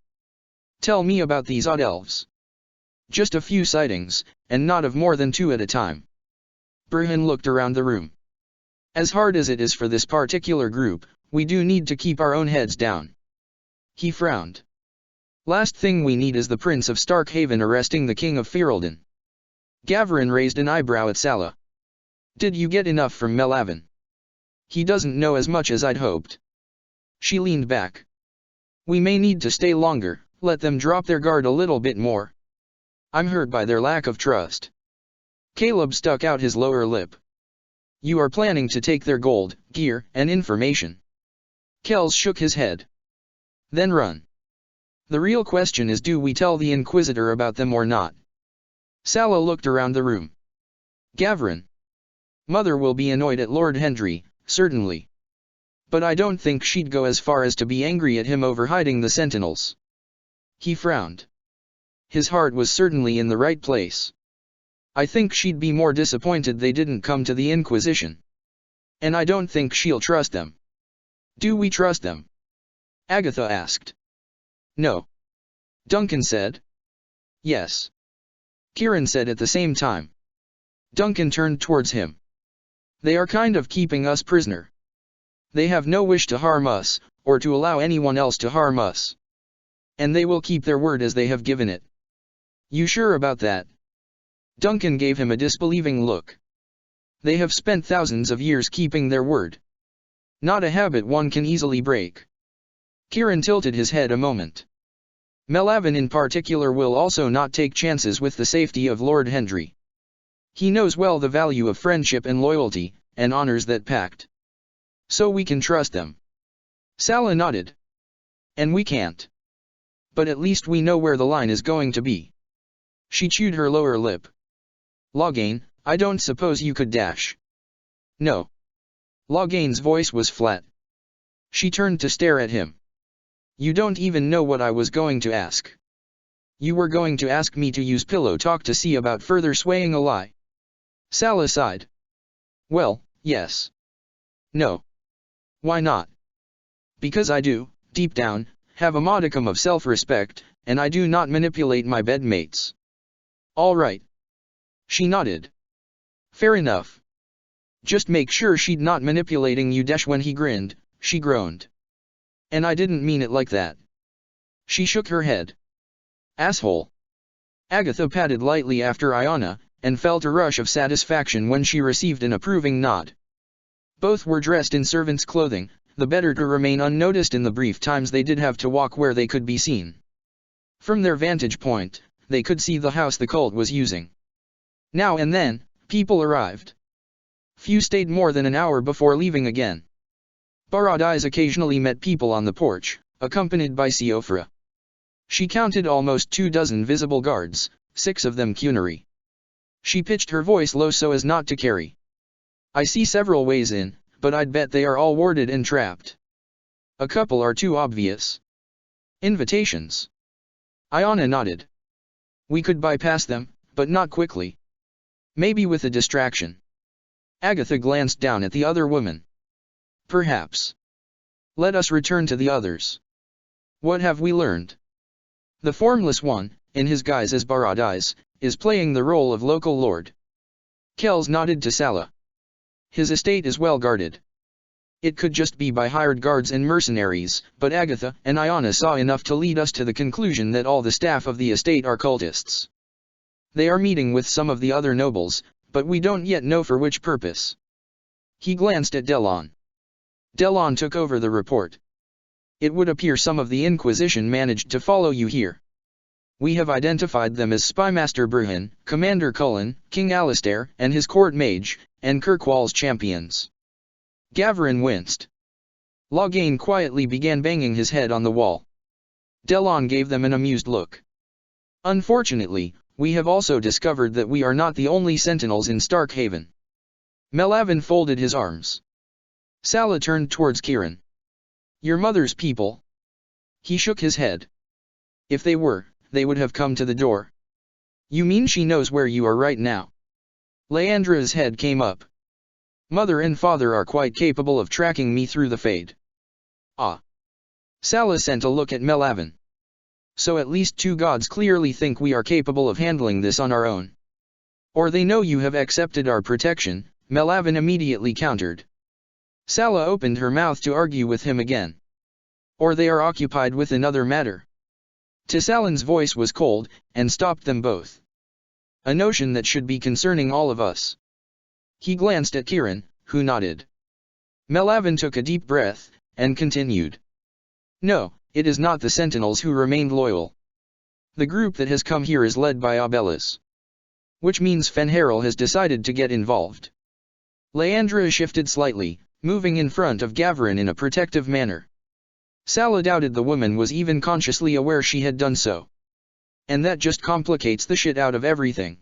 Tell me about these odd elves. Just a few sightings, and not of more than 2 at a time. Burhan looked around the room. As hard as it is for this particular group, we do need to keep our own heads down. He frowned. Last thing we need is the Prince of Starkhaven arresting the King of Ferelden. Gavrin raised an eyebrow at Salah. Did you get enough from Melavin? He doesn't know as much as I'd hoped. She leaned back. We may need to stay longer, let them drop their guard a little bit more. I'm hurt by their lack of trust. Caleb stuck out his lower lip. You are planning to take their gold, gear, and information. Kells shook his head. Then run. The real question is, do we tell the Inquisitor about them or not? Salah looked around the room. Gavrin. Mother will be annoyed at Lord Hendry, certainly. But I don't think she'd go as far as to be angry at him over hiding the sentinels. He frowned. His heart was certainly in the right place. I think she'd be more disappointed they didn't come to the Inquisition. And I don't think she'll trust them. Do we trust them? Agatha asked. No. Duncan said. Yes. Kieran said at the same time. Duncan turned towards him. They are kind of keeping us prisoner. They have no wish to harm us, or to allow anyone else to harm us. And they will keep their word as they have given it. You sure about that? Duncan gave him a disbelieving look. They have spent thousands of years keeping their word. Not a habit one can easily break. Kieran tilted his head a moment. Melavin in particular will also not take chances with the safety of Lord Hendry. He knows well the value of friendship and loyalty, and honors that pact. So we can trust them. Salah nodded. And we can't. But at least we know where the line is going to be. She chewed her lower lip. Loghain, I don't suppose you could dash. No. Loghain's voice was flat. She turned to stare at him. You don't even know what I was going to ask. You were going to ask me to use pillow talk to see about further swaying a lie. Salah sighed. Well, yes. No. Why not? Because I do, deep down, have a modicum of self-respect, and I do not manipulate my bedmates. All right. She nodded. Fair enough. Just make sure she'd not manipulating you. When he grinned, she groaned. And I didn't mean it like that. She shook her head. Asshole. Agatha patted lightly after Iona, and felt a rush of satisfaction when she received an approving nod. Both were dressed in servants' clothing, the better to remain unnoticed in the brief times they did have to walk where they could be seen. From their vantage point, they could see the house the cult was using. Now and then, people arrived. Few stayed more than an hour before leaving again. Barad occasionally met people on the porch, accompanied by Siofra. She counted almost 24 visible guards, 6 of them Cunary. She pitched her voice low so as not to carry. I see several ways in, but I'd bet they are all warded and trapped. A couple are too obvious. Invitations. Iona nodded. We could bypass them, but not quickly. Maybe with a distraction. Agatha glanced down at the other woman. Perhaps. Let us return to the others. What have we learned? The formless one, in his guise as Barad, is playing the role of local lord. Kells nodded to Salah. His estate is well guarded. It could just be by hired guards and mercenaries, but Agatha and Iona saw enough to lead us to the conclusion that all the staff of the estate are cultists. They are meeting with some of the other nobles, but we don't yet know for which purpose. He glanced at Delon. Delon took over the report. It would appear some of the Inquisition managed to follow you here. We have identified them as Spymaster Bruhan, Commander Cullen, King Alistair, and his court mage, and Kirkwall's champions. Gavarin winced. Loghain quietly began banging his head on the wall. Delon gave them an amused look. Unfortunately, we have also discovered that we are not the only sentinels in Starkhaven. Melavin folded his arms. Sala turned towards Kieran. Your mother's people? He shook his head. If they were, they would have come to the door. You mean she knows where you are right now? Leandra's head came up. Mother and father are quite capable of tracking me through the Fade. Ah. Sala sent a look at Melavin. So at least two gods clearly think we are capable of handling this on our own. Or they know you have accepted our protection, Melavin immediately countered. Sala opened her mouth to argue with him again. Or they are occupied with another matter. Tissalin's voice was cold, and stopped them both. A notion that should be concerning all of us. He glanced at Kieran, who nodded. Melavin took a deep breath, and continued. No, it is not the Sentinels who remained loyal. The group that has come here is led by Abelis. Which means Fenharil has decided to get involved. Leandra shifted slightly, moving in front of Gavarin in a protective manner. Sala doubted the woman was even consciously aware she had done so. And that just complicates the shit out of everything.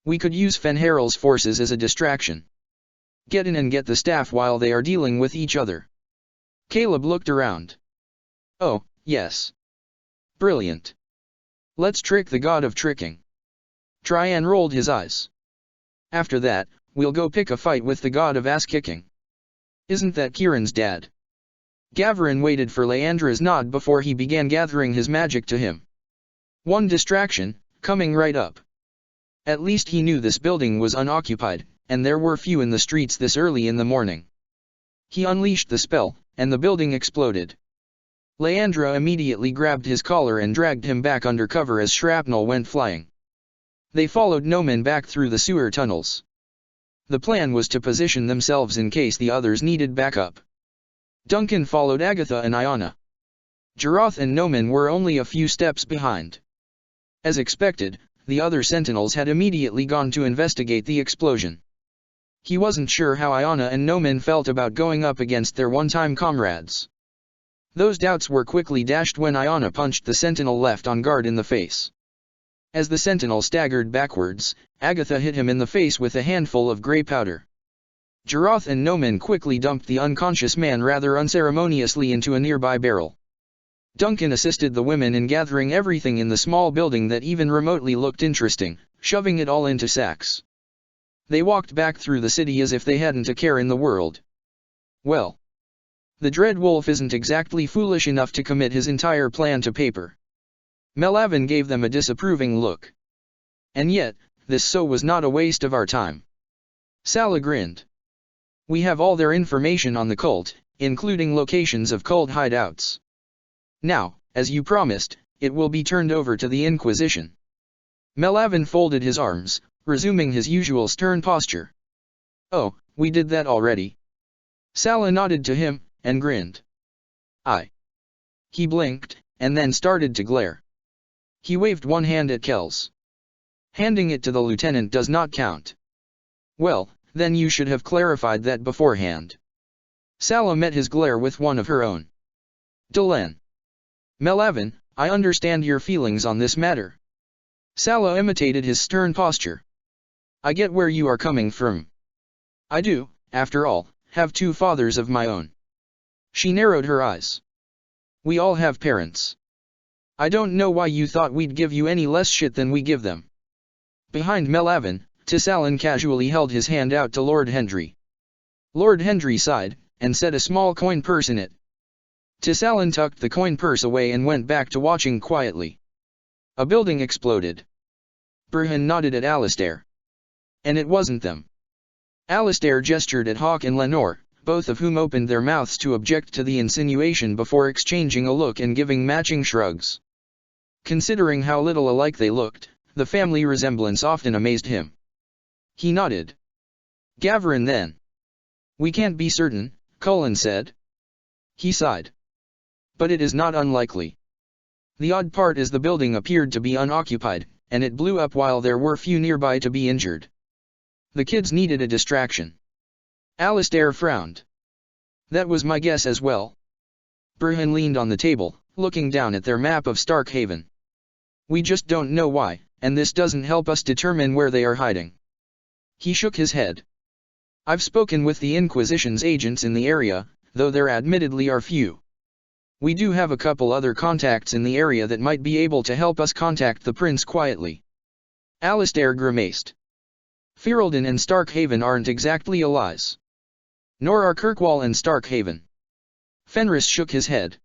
We could use Fenharil's forces as a distraction. Get in and get the staff while they are dealing with each other. Caleb looked around. Oh, yes. Brilliant. Let's trick the god of tricking. Traian rolled his eyes. After that, we'll go pick a fight with the god of ass-kicking. Isn't that Kieran's dad? Gavarin waited for Leandra's nod before he began gathering his magic to him. One distraction, coming right up. At least he knew this building was unoccupied, and there were few in the streets this early in the morning. He unleashed the spell, and the building exploded. Leandra immediately grabbed his collar and dragged him back under cover as shrapnel went flying. They followed Noman back through the sewer tunnels. The plan was to position themselves in case the others needed backup. Duncan followed Agatha and Iona. Jarath and Noman were only a few steps behind. As expected, the other sentinels had immediately gone to investigate the explosion. He wasn't sure how Iona and Noman felt about going up against their one-time comrades. Those doubts were quickly dashed when Iona punched the sentinel left on guard in the face. As the sentinel staggered backwards, Agatha hit him in the face with a handful of grey powder. Jarath and Noman quickly dumped the unconscious man rather unceremoniously into a nearby barrel. Duncan assisted the women in gathering everything in the small building that even remotely looked interesting, shoving it all into sacks. They walked back through the city as if they hadn't a care in the world. Well, the Dread Wolf isn't exactly foolish enough to commit his entire plan to paper. Melavin gave them a disapproving look. And yet, this so was not a waste of our time. Sala grinned. We have all their information on the cult, including locations of cult hideouts. Now, as you promised, it will be turned over to the Inquisition. Melavin folded his arms, resuming his usual stern posture. Oh, we did that already. Sala nodded to him, and grinned. Aye. He blinked, and then started to glare. He waved one hand at Kells. Handing it to the lieutenant does not count. Well, then you should have clarified that beforehand. Sala met his glare with one of her own. Delenn. Melavin, I understand your feelings on this matter. Sala imitated his stern posture. I get where you are coming from. I do, after all, have two fathers of my own. She narrowed her eyes. We all have parents. I don't know why you thought we'd give you any less shit than we give them. Behind Melavin, Tissalin casually held his hand out to Lord Hendry. Lord Hendry sighed, and set a small coin purse in it. Tissalin tucked the coin purse away and went back to watching quietly. A building exploded. Bruhan nodded at Alistair. And it wasn't them. Alistair gestured at Hawk and Lenore, both of whom opened their mouths to object to the insinuation before exchanging a look and giving matching shrugs. Considering how little alike they looked, the family resemblance often amazed him. He nodded. Gavrin then. We can't be certain, Cullen said. He sighed. But it is not unlikely. The odd part is the building appeared to be unoccupied, and it blew up while there were few nearby to be injured. The kids needed a distraction. Alistair frowned. That was my guess as well. Brehon leaned on the table, looking down at their map of Starkhaven. We just don't know why, and this doesn't help us determine where they are hiding. He shook his head. I've spoken with the Inquisition's agents in the area, though there admittedly are few. We do have a couple other contacts in the area that might be able to help us contact the prince quietly. Alistair grimaced. Ferelden and Starkhaven aren't exactly allies. Nor are Kirkwall and Starkhaven. Fenris shook his head.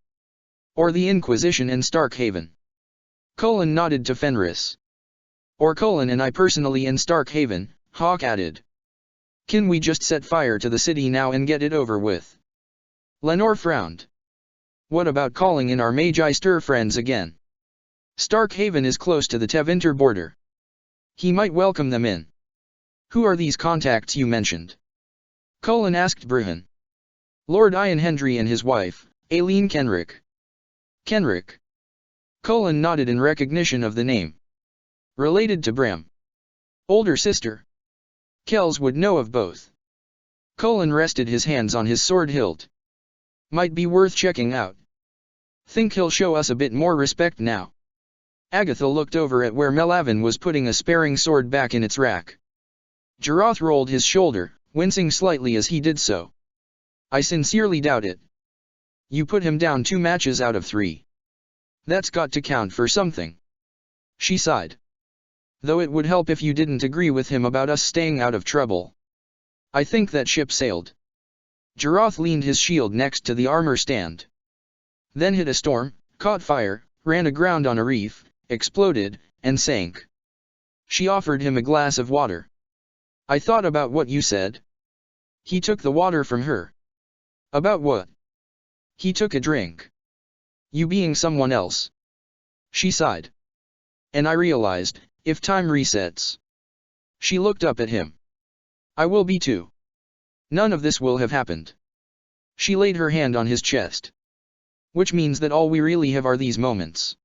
Or the Inquisition and Starkhaven. Cullen nodded to Fenris. Or Cullen and I personally in Starkhaven, Hawk added. Can we just set fire to the city now and get it over with? Lenore frowned. What about calling in our Magi-Stir friends again? Starkhaven is close to the Tevinter border. He might welcome them in. Who are these contacts you mentioned? Cullen asked Brehon. Lord Ian Hendry and his wife, Aileen Kenrick. Kenrick. Cullen nodded in recognition of the name. Related to Bram. Older sister. Kells would know of both. Cullen rested his hands on his sword hilt. Might be worth checking out. Think he'll show us a bit more respect now. Agatha looked over at where Melavin was putting a sparing sword back in its rack. Jarath rolled his shoulder, wincing slightly as he did so. I sincerely doubt it. You put him down 2 matches out of 3. That's got to count for something. She sighed. Though it would help if you didn't agree with him about us staying out of trouble. I think that ship sailed. Jarath leaned his shield next to the armor stand. Then hit a storm, caught fire, ran aground on a reef, exploded, and sank. She offered him a glass of water. I thought about what you said. He took the water from her. About what? He took a drink. You being someone else. She sighed. And I realized, if time resets. She looked up at him. I will be too. None of this will have happened. She laid her hand on his chest. Which means that all we really have are these moments.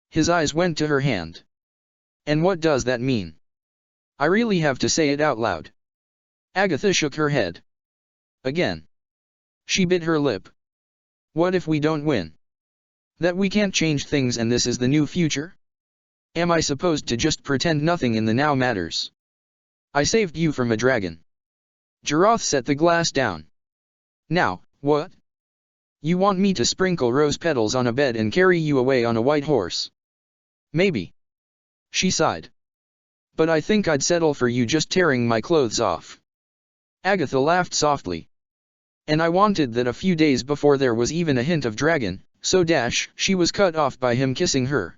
His eyes went to her hand. And what does that mean? I really have to say it out loud. Agatha shook her head. Again. She bit her lip. What if we don't win? That we can't change things and this is the new future? Am I supposed to just pretend nothing in the now matters? I saved you from a dragon. Jarath set the glass down. Now, what? You want me to sprinkle rose petals on a bed and carry you away on a white horse? Maybe. She sighed. But I think I'd settle for you just tearing my clothes off. Agatha laughed softly. And I wanted that a few days before there was even a hint of dragon, so she was cut off by him kissing her.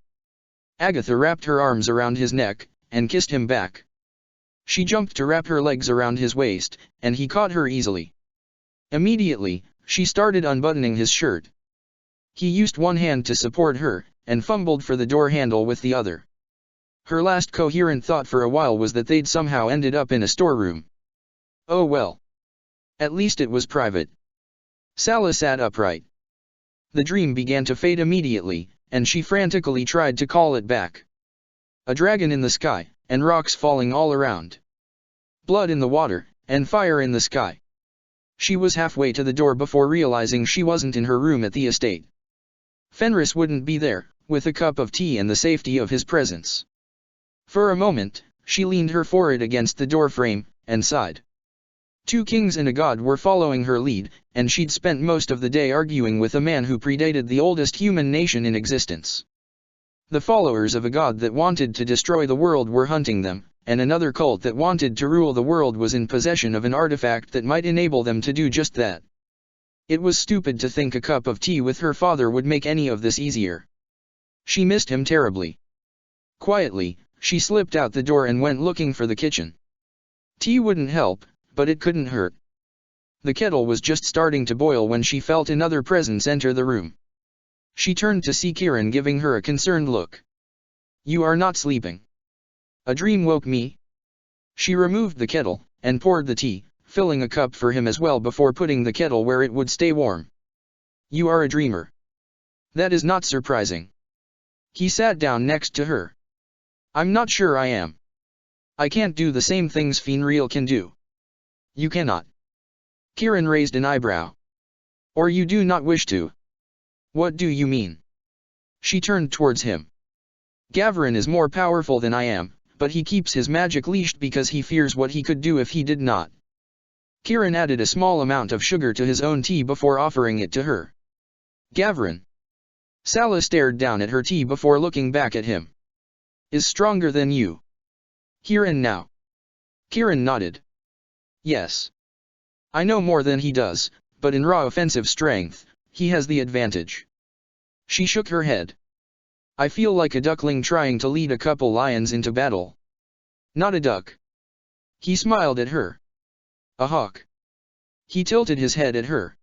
Agatha wrapped her arms around his neck, and kissed him back. She jumped to wrap her legs around his waist, and he caught her easily. Immediately, she started unbuttoning his shirt. He used one hand to support her, and fumbled for the door handle with the other. Her last coherent thought for a while was that they'd somehow ended up in a storeroom. Oh well. At least it was private. Sala sat upright. The dream began to fade immediately, and she frantically tried to call it back. A dragon in the sky, and rocks falling all around. Blood in the water, and fire in the sky. She was halfway to the door before realizing she wasn't in her room at the estate. Fenris wouldn't be there, with a cup of tea and the safety of his presence. For a moment, she leaned her forehead against the doorframe, and sighed. 2 kings and a god were following her lead, and she'd spent most of the day arguing with a man who predated the oldest human nation in existence. The followers of a god that wanted to destroy the world were hunting them, and another cult that wanted to rule the world was in possession of an artifact that might enable them to do just that. It was stupid to think a cup of tea with her father would make any of this easier. She missed him terribly. Quietly, she slipped out the door and went looking for the kitchen. Tea wouldn't help, but it couldn't hurt. The kettle was just starting to boil when she felt another presence enter the room. She turned to see Kieran giving her a concerned look. You are not sleeping. A dream woke me? She removed the kettle, and poured the tea, filling a cup for him as well before putting the kettle where it would stay warm. You are a dreamer. That is not surprising. He sat down next to her. I'm not sure I am. I can't do the same things Fenrir can do. You cannot. Kieran raised an eyebrow. Or you do not wish to. What do you mean? She turned towards him. Gavrin is more powerful than I am, but he keeps his magic leashed because he fears what he could do if he did not. Kieran added a small amount of sugar to his own tea before offering it to her. Gavrin. Sala stared down at her tea before looking back at him. Is stronger than you. Here and now. Kieran nodded. Yes. I know more than he does, but in raw offensive strength, he has the advantage. She shook her head. I feel like a duckling trying to lead a couple lions into battle. Not a duck. He smiled at her. A hawk. He tilted his head at her.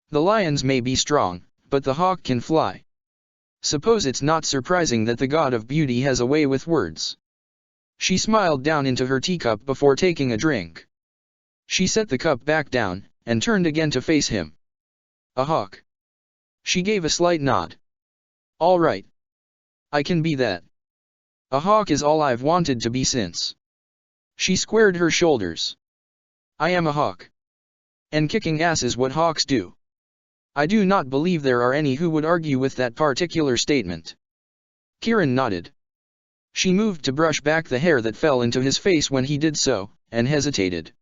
The lions may be strong, but the hawk can fly. Suppose it's not surprising that the god of beauty has a way with words. She smiled down into her teacup before taking a drink. She set the cup back down, and turned again to face him. A hawk. She gave a slight nod. All right. I can be that. A hawk is all I've wanted to be since. She squared her shoulders. I am a hawk. And kicking ass is what hawks do. I do not believe there are any who would argue with that particular statement. Kieran nodded. She moved to brush back the hair that fell into his face when he did so, and hesitated.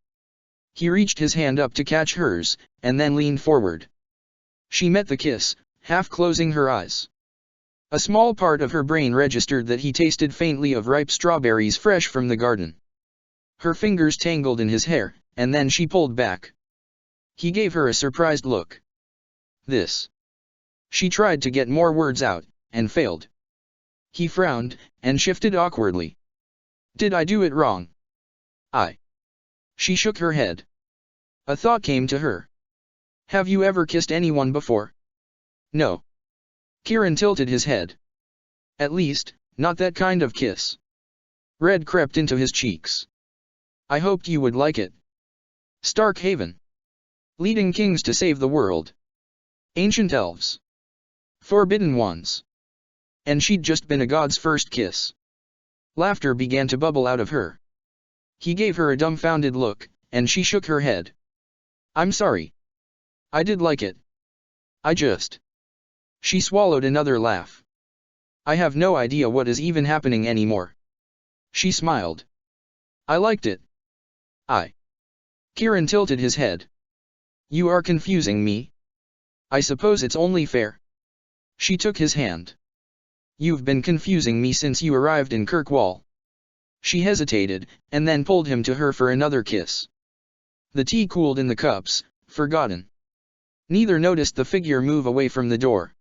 He reached his hand up to catch hers, and then leaned forward. She met the kiss, half closing her eyes. A small part of her brain registered that he tasted faintly of ripe strawberries fresh from the garden. Her fingers tangled in his hair, and then she pulled back. He gave her a surprised look. This. She tried to get more words out, and failed. He frowned, and shifted awkwardly. Did I do it wrong? She shook her head. A thought came to her. Have you ever kissed anyone before? No. Kieran tilted his head. At least, not that kind of kiss. Red crept into his cheeks. I hoped you would like it. Starkhaven. Leading kings to save the world. Ancient elves. Forbidden ones. And she'd just been a god's first kiss. Laughter began to bubble out of her. He gave her a dumbfounded look, and she shook her head. I'm sorry. I did like it. She swallowed another laugh. I have no idea what is even happening anymore. She smiled. I liked it. Kieran tilted his head. You are confusing me. I suppose it's only fair. She took his hand. You've been confusing me since you arrived in Kirkwall. She hesitated, and then pulled him to her for another kiss. The tea cooled in the cups, forgotten. Neither noticed the figure move away from the door.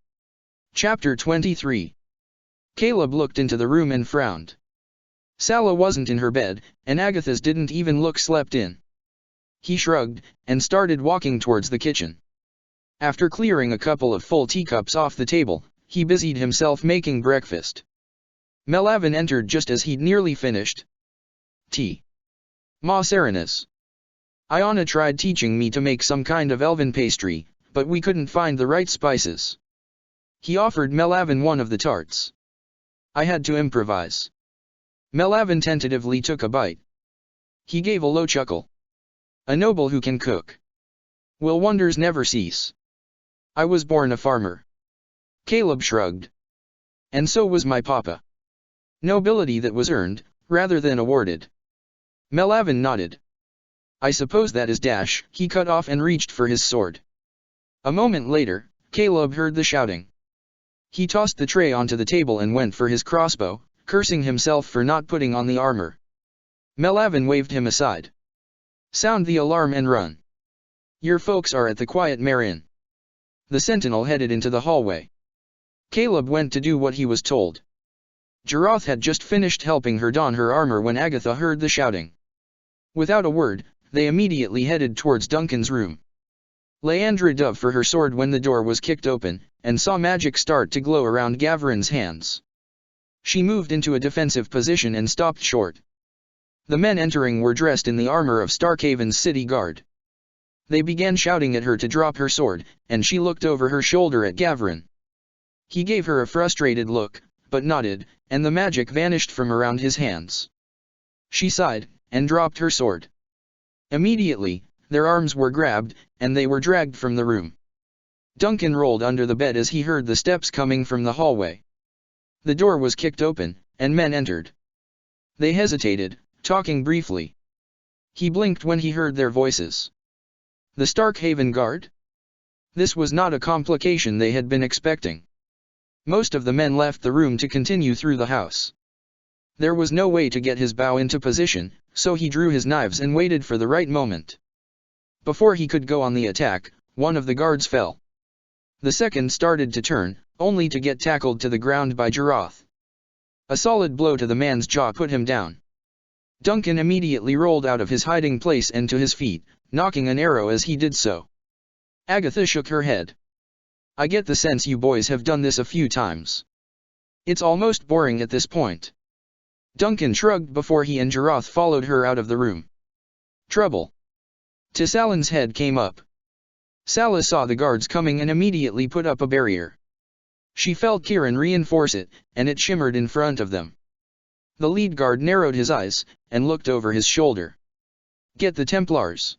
Chapter 23. Caleb looked into the room and frowned. Sala wasn't in her bed, and Agatha's didn't even look slept in. He shrugged, and started walking towards the kitchen. After clearing a couple of full teacups off the table, he busied himself making breakfast. Melavin entered just as he'd nearly finished. Tea. Ma Serenas. Iona tried teaching me to make some kind of elven pastry, but we couldn't find the right spices. He offered Melavin one of the tarts. I had to improvise. Melavin tentatively took a bite. He gave a low chuckle. A noble who can cook. Will wonders never cease? I was born a farmer. Caleb shrugged. And so was my papa. Nobility that was earned, rather than awarded. Melavin nodded. I suppose that is dash. He cut off and reached for his sword. A moment later, Caleb heard the shouting. He tossed the tray onto the table and went for his crossbow, cursing himself for not putting on the armor. Melavin waved him aside. Sound the alarm and run. Your folks are at the Quiet Mare Inn. The sentinel headed into the hallway. Caleb went to do what he was told. Jaroth had just finished helping her don her armor when Agatha heard the shouting. Without a word, they immediately headed towards Duncan's room. Leandra dove for her sword when the door was kicked open, and saw magic start to glow around Gavrin's hands. She moved into a defensive position and stopped short. The men entering were dressed in the armor of Starkhaven's city guard. They began shouting at her to drop her sword, and she looked over her shoulder at Gavrin. He gave her a frustrated look, but nodded, and the magic vanished from around his hands. She sighed, and dropped her sword. Immediately, their arms were grabbed, and they were dragged from the room. Duncan rolled under the bed as he heard the steps coming from the hallway. The door was kicked open, and men entered. They hesitated, talking briefly. He blinked when he heard their voices. The Starkhaven Guard? This was not a complication they had been expecting. Most of the men left the room to continue through the house. There was no way to get his bow into position, so he drew his knives and waited for the right moment. Before he could go on the attack, one of the guards fell. The second started to turn, only to get tackled to the ground by Jarath. A solid blow to the man's jaw put him down. Duncan immediately rolled out of his hiding place and to his feet, knocking an arrow as he did so. Agatha shook her head. I get the sense you boys have done this a few times. It's almost boring at this point. Duncan shrugged before he and Jarath followed her out of the room. Trouble. Tissalin's head came up. Sala saw the guards coming and immediately put up a barrier. She felt Kieran reinforce it, and it shimmered in front of them. The lead guard narrowed his eyes, and looked over his shoulder. Get the Templars.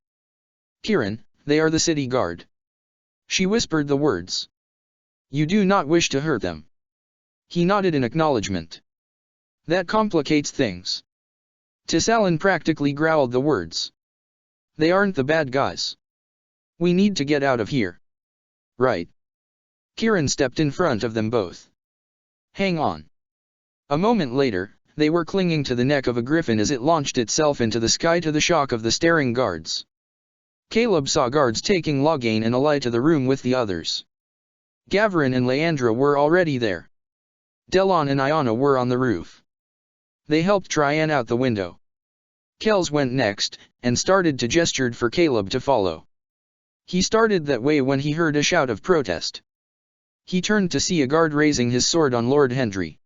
Kieran, they are the city guard. She whispered the words. You do not wish to hurt them. He nodded in acknowledgement. That complicates things. Tissalin practically growled the words. They aren't the bad guys. We need to get out of here. Right. Kieran stepped in front of them both. Hang on. A moment later, they were clinging to the neck of a griffin as it launched itself into the sky to the shock of the staring guards. Caleb saw guards taking Loghain and Eli to the room with the others. Gavrin and Leandra were already there. Delon and Iona were on the roof. They helped Traian out the window. Kells went next, and started to gesture for Caleb to follow. He started that way when he heard a shout of protest. He turned to see a guard raising his sword on Lord Hendry.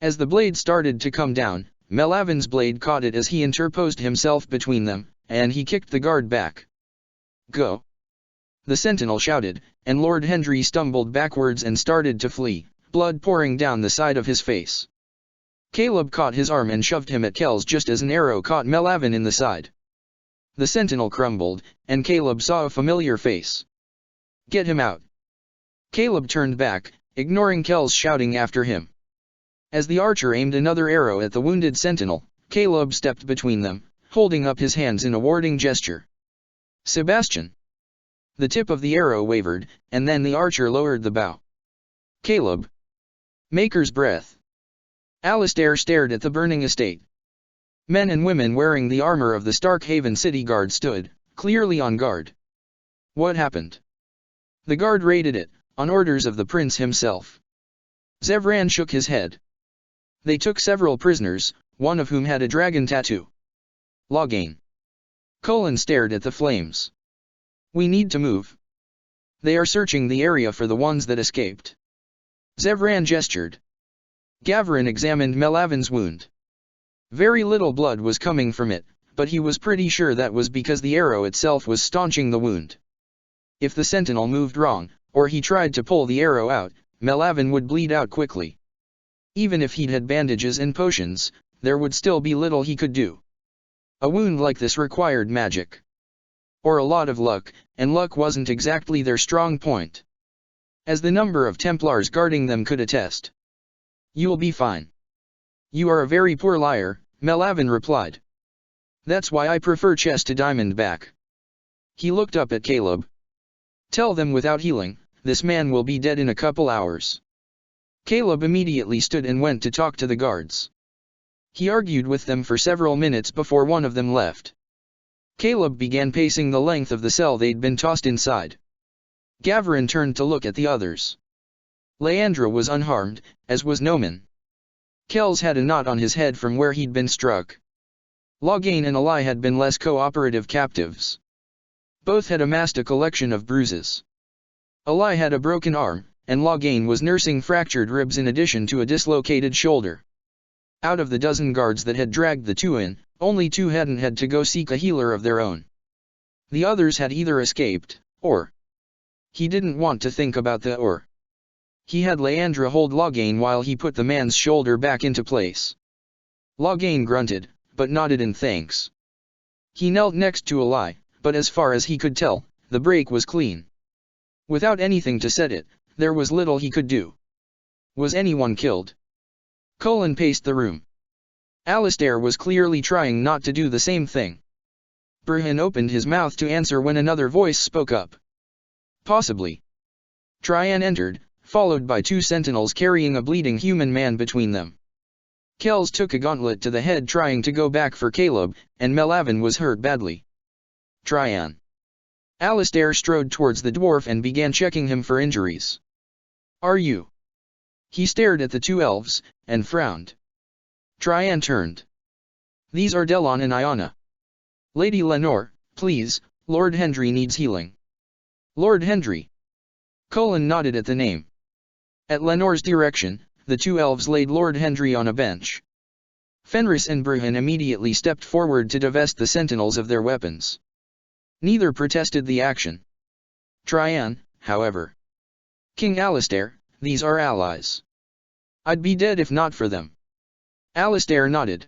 As the blade started to come down, Melavin's blade caught it as he interposed himself between them, and he kicked the guard back. Go! The sentinel shouted, and Lord Hendry stumbled backwards and started to flee, blood pouring down the side of his face. Caleb caught his arm and shoved him at Kells just as an arrow caught Melavin in the side. The sentinel crumbled, and Caleb saw a familiar face. Get him out! Caleb turned back, ignoring Kells shouting after him. As the archer aimed another arrow at the wounded sentinel, Caleb stepped between them, holding up his hands in a warding gesture. Sebastian! The tip of the arrow wavered, and then the archer lowered the bow. Caleb! Maker's breath! Alistair stared at the burning estate. Men and women wearing the armor of the Starkhaven city guard stood, clearly on guard. What happened? The guard raided it, on orders of the prince himself. Zevran shook his head. They took several prisoners, one of whom had a dragon tattoo. Loghain. Colin stared at the flames. We need to move. They are searching the area for the ones that escaped. Zevran gestured. Gavrin examined Melavin's wound. Very little blood was coming from it, but he was pretty sure that was because the arrow itself was staunching the wound. If the sentinel moved wrong, or he tried to pull the arrow out, Melavin would bleed out quickly. Even if he'd had bandages and potions, there would still be little he could do. A wound like this required magic. Or a lot of luck, and luck wasn't exactly their strong point. As the number of Templars guarding them could attest. You'll be fine. You are a very poor liar, Melavin replied. That's why I prefer chess to diamondback. He looked up at Caleb. Tell them without healing, this man will be dead in a couple hours. Caleb immediately stood and went to talk to the guards. He argued with them for several minutes before one of them left. Caleb began pacing the length of the cell they'd been tossed inside. Gavrin turned to look at the others. Leandra was unharmed, as was Noman. Kells had a knot on his head from where he'd been struck. Loghain and Eli had been less cooperative captives. Both had amassed a collection of bruises. Eli had a broken arm, and Loghain was nursing fractured ribs in addition to a dislocated shoulder. Out of the dozen guards that had dragged the two in, Only two hadn't had to go seek a healer of their own. The others had either escaped, or... He didn't want to think about the or. He had Leandra hold Loghain while he put the man's shoulder back into place. Loghain grunted, but nodded in thanks. He knelt next to Eli, but as far as he could tell, the break was clean. Without anything to set it, there was little he could do. Was anyone killed? Cullen paced the room. Alistair was clearly trying not to do the same thing. Burhan opened his mouth to answer when another voice spoke up. Possibly. Traian entered, followed by two sentinels carrying a bleeding human man between them. Kells took a gauntlet to the head trying to go back for Caleb, and Melavin was hurt badly. Traian. Alistair strode towards the dwarf and began checking him for injuries. Are you? He stared at the two elves, and frowned. Traian turned. These are Delon and Iona. Lady Lenore, please, Lord Hendry needs healing. Lord Hendry. Cullen nodded at the name. At Lenore's direction, the two elves laid Lord Hendry on a bench. Fenris and Burhan immediately stepped forward to divest the sentinels of their weapons. Neither protested the action. Traian, however. King Alistair, these are allies. I'd be dead if not for them. Alistair nodded.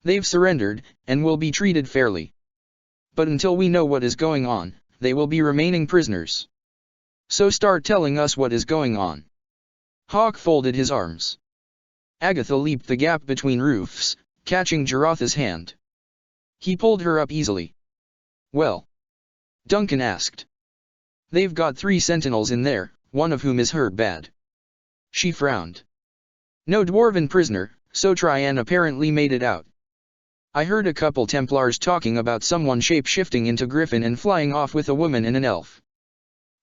They've surrendered, and will be treated fairly. But until we know what is going on, they will be remaining prisoners. So start telling us what is going on. Hawk folded his arms. Agatha leaped the gap between roofs, catching Jarotha's hand. He pulled her up easily. Well? Duncan asked. They've got 3 sentinels in there, one of whom is hurt bad. She frowned. No dwarven prisoner, so Traian apparently made it out. I heard a couple Templars talking about someone shape-shifting into Griffin and flying off with a woman and an elf.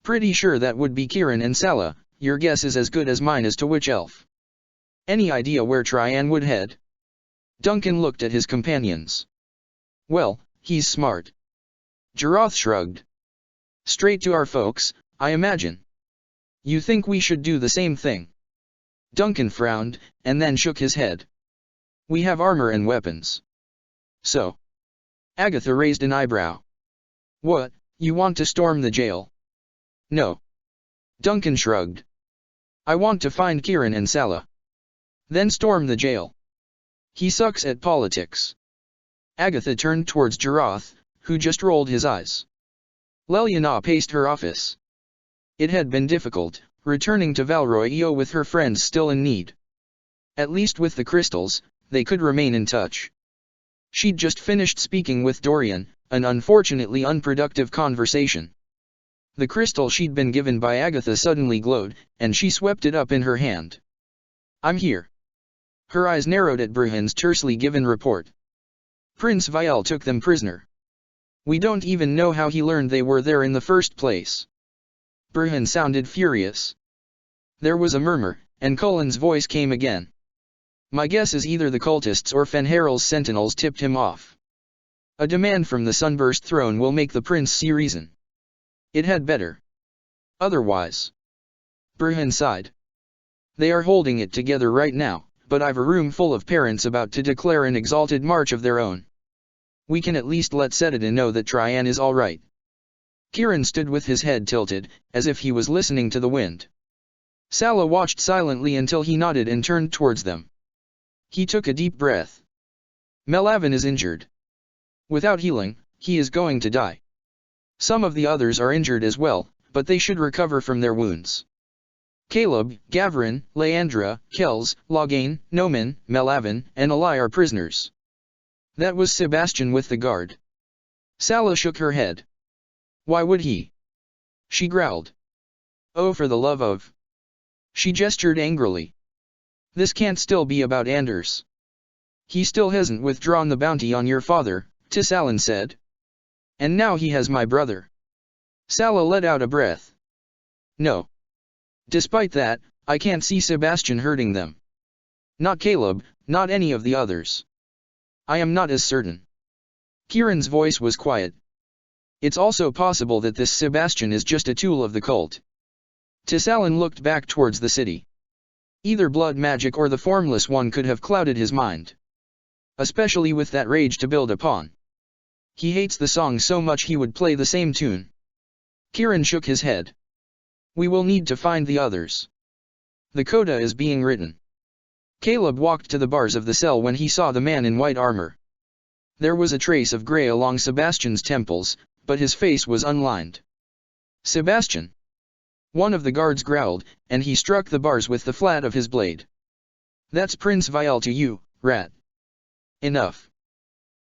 Pretty sure that would be Kieran and Sala. Your guess is as good as mine as to which elf. Any idea where Traian would head? Duncan looked at his companions. Well, he's smart. Jaroth shrugged. Straight to our folks, I imagine. You think we should do the same thing? Duncan frowned, and then shook his head. We have armor and weapons. So? Agatha raised an eyebrow. What, you want to storm the jail? No. Duncan shrugged. I want to find Kieran and Sala. Then storm the jail. He sucks at politics. Agatha turned towards Jaroth, who just rolled his eyes. Leliana paced her office. It had been difficult, returning to Valroio with her friends still in need. At least with the crystals, they could remain in touch. She'd just finished speaking with Dorian, an unfortunately unproductive conversation. The crystal she'd been given by Agatha suddenly glowed, and she swept it up in her hand. I'm here. Her eyes narrowed at Burhan's tersely given report. Prince Vial took them prisoner. We don't even know how he learned they were there in the first place. Burhan sounded furious. There was a murmur, and Cullen's voice came again. My guess is either the cultists or Fenharal's sentinels tipped him off. A demand from the Sunburst throne will make the prince see reason. It had better. Otherwise. Burhan sighed. They are holding it together right now, but I've a room full of parents about to declare an exalted march of their own. We can at least let Setidin know that Traian is all right. Kieran stood with his head tilted, as if he was listening to the wind. Sala watched silently until he nodded and turned towards them. He took a deep breath. Melavin is injured. Without healing, he is going to die. Some of the others are injured as well, but they should recover from their wounds. Caleb, Gavrin, Leandra, Kells, Loghain, Noman, Melavin, and Eli are prisoners. That was Sebastian with the guard. Sala shook her head. Why would he? She growled. Oh, for the love of... She gestured angrily. This can't still be about Anders. He still hasn't withdrawn the bounty on your father, Tissalan said. And now he has my brother. Sala let out a breath. No. Despite that, I can't see Sebastian hurting them. Not Caleb, not any of the others. I am not as certain. Kieran's voice was quiet. It's also possible that this Sebastian is just a tool of the cult. Tissalan looked back towards the city. Either blood magic or the Formless One could have clouded his mind. especially with that rage to build upon. He hates the song so much he would play the same tune. Kieran shook his head. We will need to find the others. The coda is being written. Caleb walked to the bars of the cell when he saw the man in white armor. There was a trace of gray along Sebastian's temples, but his face was unlined. Sebastian! One of the guards growled, and he struck the bars with the flat of his blade. That's Prince Vial to you, rat. Enough.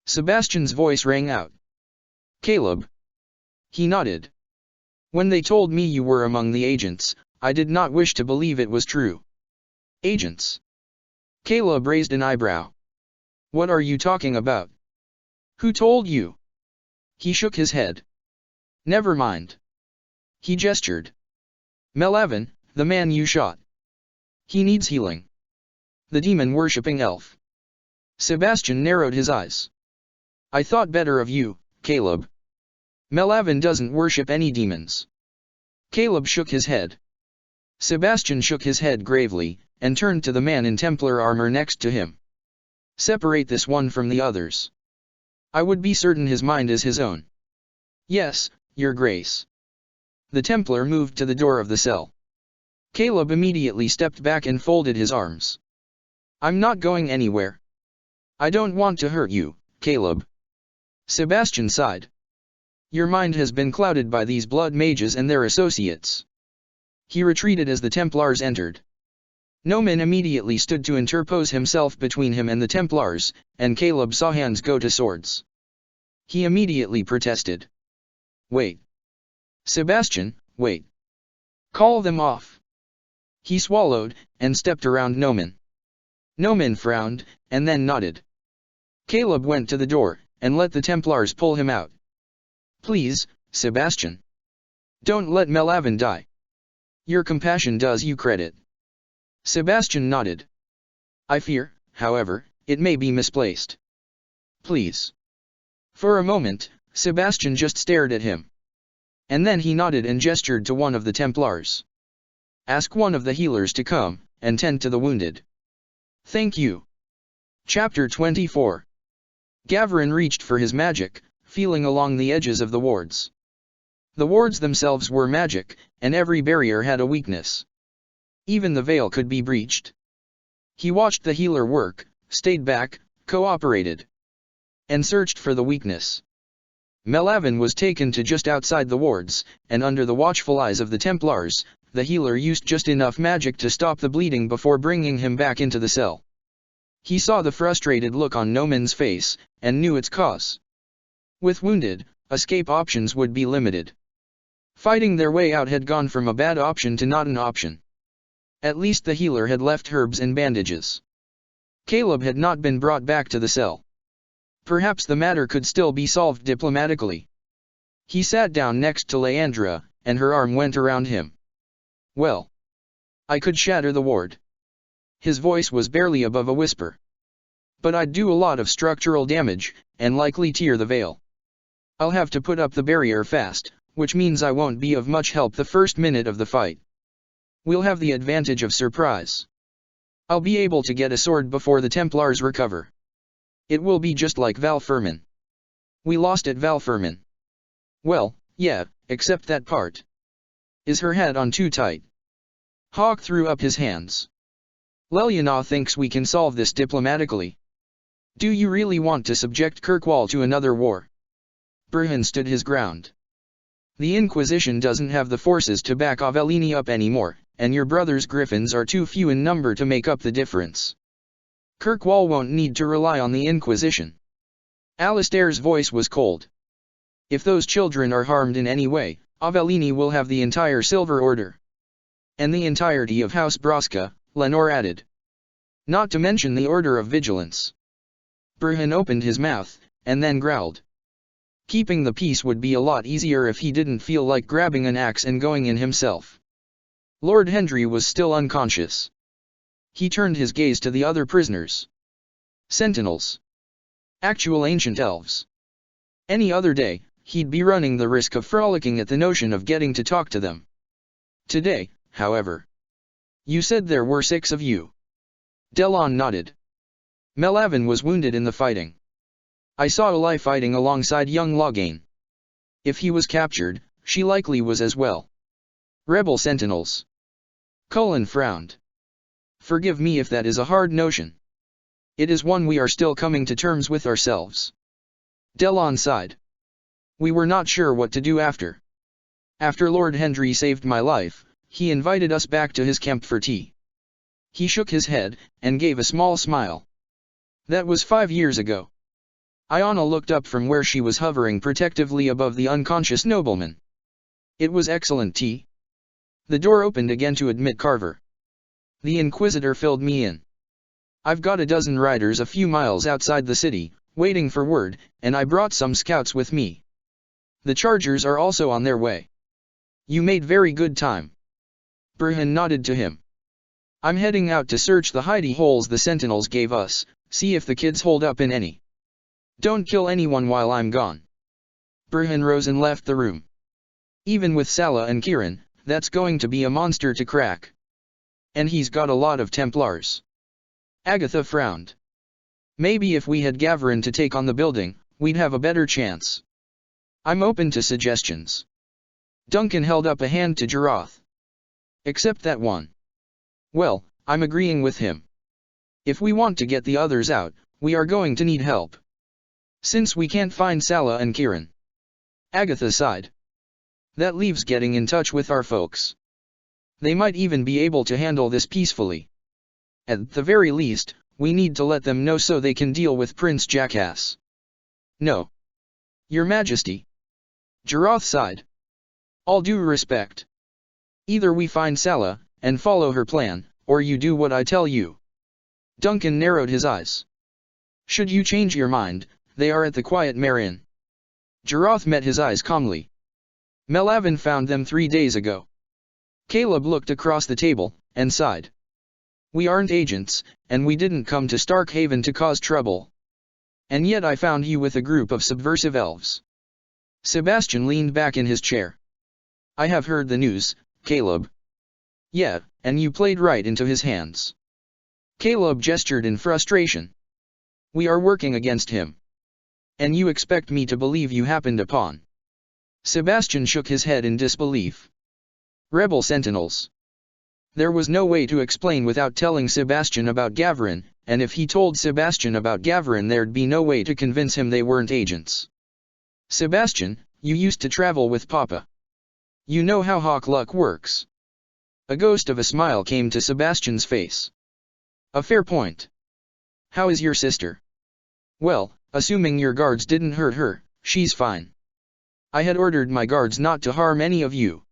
Sebastian's voice rang out. Caleb. He nodded. When they told me you were among the agents, I did not wish to believe it was true. Agents? Caleb raised an eyebrow. What are you talking about? Who told you? He shook his head. Never mind. He gestured. Melvin, the man you shot. He needs healing. The demon-worshipping elf. Sebastian narrowed his eyes. I thought better of you, Caleb. Melvin doesn't worship any demons. Caleb shook his head. Sebastian shook his head gravely, and turned to the man in Templar armor next to him. Separate this one from the others. I would be certain his mind is his own. Yes, Your Grace. The Templar moved to the door of the cell. Caleb immediately stepped back and folded his arms. I'm not going anywhere. I don't want to hurt you, Caleb. Sebastian sighed. Your mind has been clouded by these blood mages and their associates. He retreated as the Templars entered. Noman immediately stood to interpose himself between him and the Templars, and Caleb saw hands go to swords. He immediately protested. Wait. Sebastian, wait. Call them off. He swallowed, and stepped around Noman. Noman frowned, and then nodded. Caleb went to the door, and let the Templars pull him out. Please, Sebastian. Don't let Melvin die. Your compassion does you credit. Sebastian nodded. I fear, however, it may be misplaced. Please. For a moment, Sebastian just stared at him. And then he nodded and gestured to one of the Templars. Ask one of the healers to come, and tend to the wounded. Thank you. Chapter 24. Gavrin reached for his magic, feeling along the edges of the wards. The wards themselves were magic, and every barrier had a weakness. Even the veil could be breached. He watched the healer work, stayed back, cooperated, and searched for the weakness. Melvin was taken to just outside the wards, and under the watchful eyes of the Templars, the healer used just enough magic to stop the bleeding before bringing him back into the cell. He saw the frustrated look on Noman's face, and knew its cause. With wounded, escape options would be limited. Fighting their way out had gone from a bad option to not an option. At least the healer had left herbs and bandages. Caleb had not been brought back to the cell. Perhaps the matter could still be solved diplomatically. He sat down next to Leandra, and her arm went around him. Well. I could shatter the ward. His voice was barely above a whisper. But I'd do a lot of structural damage, and likely tear the veil. I'll have to put up the barrier fast, which means I won't be of much help the first minute of the fight. We'll have the advantage of surprise. I'll be able to get a sword before the Templars recover. It will be just like Valfermin. We lost at Valfermin. Well, yeah, except that part. Is her head on too tight? Hawk threw up his hands. Leliana thinks we can solve this diplomatically. Do you really want to subject Kirkwall to another war? Burhan stood his ground. The Inquisition doesn't have the forces to back Avellini up anymore, and your brother's griffins are too few in number to make up the difference. Kirkwall won't need to rely on the Inquisition. Alistair's voice was cold. If those children are harmed in any way, Avellini will have the entire Silver Order. And the entirety of House Brasca, Lenore added. Not to mention the Order of Vigilance. Burhan opened his mouth, and then growled. Keeping the peace would be a lot easier if he didn't feel like grabbing an axe and going in himself. Lord Hendry was still unconscious. He turned his gaze to the other prisoners. Sentinels. Actual ancient elves. Any other day, he'd be running the risk of frolicking at the notion of getting to talk to them. Today, however. You said there were 6 of you. Delon nodded. Melavin was wounded in the fighting. I saw Olai fighting alongside young Loghain. If he was captured, she likely was as well. Rebel sentinels. Cullen frowned. Forgive me if that is a hard notion. It is one we are still coming to terms with ourselves. Delon sighed. We were not sure what to do after. After Lord Hendry saved my life, he invited us back to his camp for tea. He shook his head, and gave a small smile. That was 5 years ago. Iona looked up from where she was hovering protectively above the unconscious nobleman. It was excellent tea. The door opened again to admit Carver. The Inquisitor filled me in. I've got a dozen riders a few miles outside the city, waiting for word, and I brought some scouts with me. The chargers are also on their way. You made very good time. Burhan nodded to him. I'm heading out to search the hidey holes the sentinels gave us, see if the kids hold up in any. Don't kill anyone while I'm gone. Burhan rose and left the room. Even with Salah and Kieran, that's going to be a monster to crack. And he's got a lot of Templars. Agatha frowned. Maybe if we had Gavarin to take on the building, we'd have a better chance. I'm open to suggestions. Duncan held up a hand to Jarath. Except that one. Well, I'm agreeing with him. If we want to get the others out, we are going to need help. Since we can't find Salah and Kieran. Agatha sighed. That leaves getting in touch with our folks. They might even be able to handle this peacefully. At the very least, we need to let them know so they can deal with Prince Jackass. No. Your Majesty. Jarath sighed. All due respect. Either we find Salah, and follow her plan, or you do what I tell you. Duncan narrowed his eyes. Should you change your mind, they are at the Quiet Mare Inn. Jarath met his eyes calmly. Melavin found them 3 days ago. Caleb looked across the table, and sighed. We aren't agents, and we didn't come to Starkhaven to cause trouble. And yet I found you with a group of subversive elves. Sebastian leaned back in his chair. I have heard the news, Caleb. Yeah, and you played right into his hands. Caleb gestured in frustration. We are working against him. And you expect me to believe you happened upon. Sebastian shook his head in disbelief. Rebel sentinels. There was no way to explain without telling Sebastian about Gavarin, and if he told Sebastian about Gavarin there'd be no way to convince him they weren't agents. Sebastian, you used to travel with Papa. You know how hawk luck works. A ghost of a smile came to Sebastian's face. A fair point. How is your sister? Well, assuming your guards didn't hurt her, she's fine. I had ordered my guards not to harm any of you.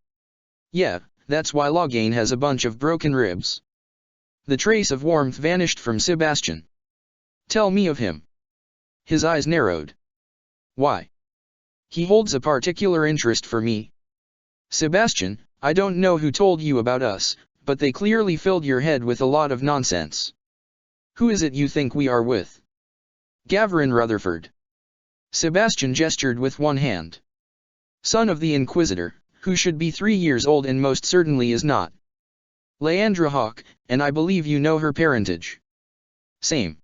Yeah, that's why Loghain has a bunch of broken ribs. The trace of warmth vanished from Sebastian. Tell me of him. His eyes narrowed. Why? He holds a particular interest for me. Sebastian, I don't know who told you about us, but they clearly filled your head with a lot of nonsense. Who is it you think we are with? Gavarin Rutherford. Sebastian gestured with one hand. Son of the Inquisitor, who should be 3 years old and most certainly is not. Leandra Hawke, and I believe you know her parentage. Same.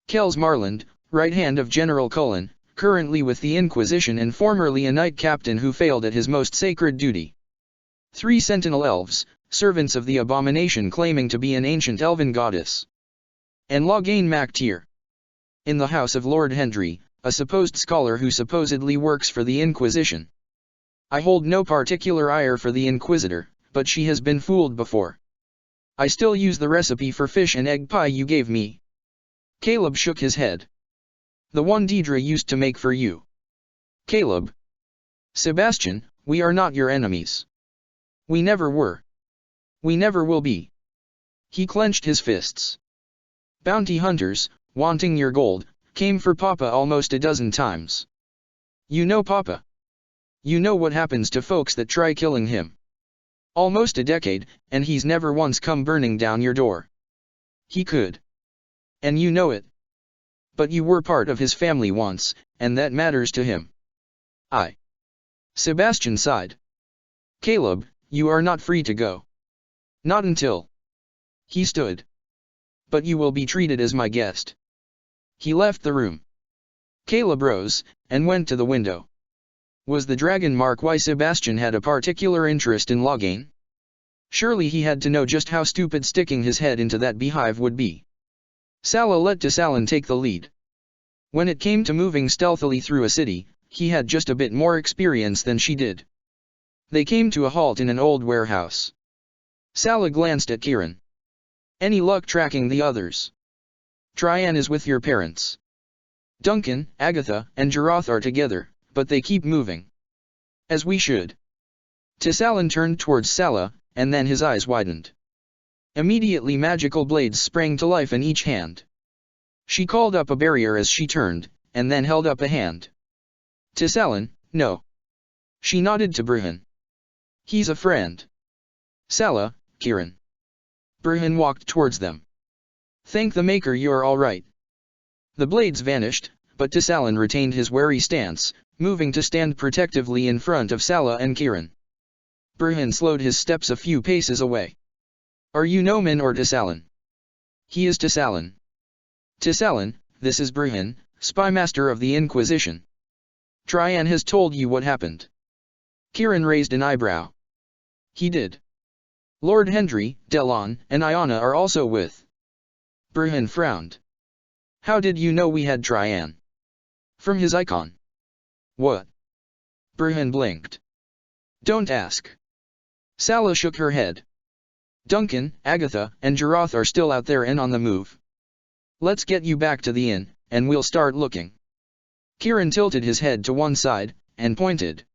Kells Marland, right hand of General Cullen, currently with the Inquisition and formerly a knight captain who failed at his most sacred duty. 3 sentinel elves, servants of the abomination claiming to be an ancient elven goddess. And Loghain MacTier. In the house of Lord Hendry, a supposed scholar who supposedly works for the Inquisition. I hold no particular ire for the Inquisitor, but she has been fooled before. I still use the recipe for fish and egg pie you gave me. Caleb shook his head. The one Deidre used to make for you. Caleb. Sebastian, we are not your enemies. We never were. We never will be. He clenched his fists. Bounty hunters, wanting your gold, came for Papa almost a dozen times. You know Papa. You know what happens to folks that try killing him. Almost a decade, and he's never once come burning down your door. He could. And you know it. But you were part of his family once, and that matters to him. Sebastian sighed. Caleb, you are not free to go. Not until. He stood. But you will be treated as my guest. He left the room. Caleb rose, and went to the window. Was the dragon mark why Sebastian had a particular interest in Loghain? Surely he had to know just how stupid sticking his head into that beehive would be. Sala let Tassalin take the lead. When it came to moving stealthily through a city, he had just a bit more experience than she did. They came to a halt in an old warehouse. Sala glanced at Kieran. Any luck tracking the others? Trian is with your parents. Duncan, Agatha, and Jarath are together, but they keep moving. As we should. Tassalin turned towards Sala, and then his eyes widened. Immediately magical blades sprang to life in each hand. She called up a barrier as she turned, and then held up a hand. Tassalin, no. She nodded to Bruhan. He's a friend. Sala, Kieran. Bruhan walked towards them. Thank the Maker you're all right. The blades vanished, but Tassalin retained his wary stance, moving to stand protectively in front of Sala and Kieran. Bruhan slowed his steps a few paces away. Are you Noman or Tassalin? He is Tassalin. Tassalin, this is Bruhan, spymaster of the Inquisition. Trian has told you what happened. Kieran raised an eyebrow. He did. Lord Hendry, Delon, and Iona are also with. Bruhan frowned. How did you know we had Trian? From his icon. What? Bruhan blinked. Don't ask. Sala shook her head. Duncan, Agatha, and Jarath are still out there and on the move. Let's get you back to the inn, and we'll start looking. Kieran tilted his head to one side, and pointed.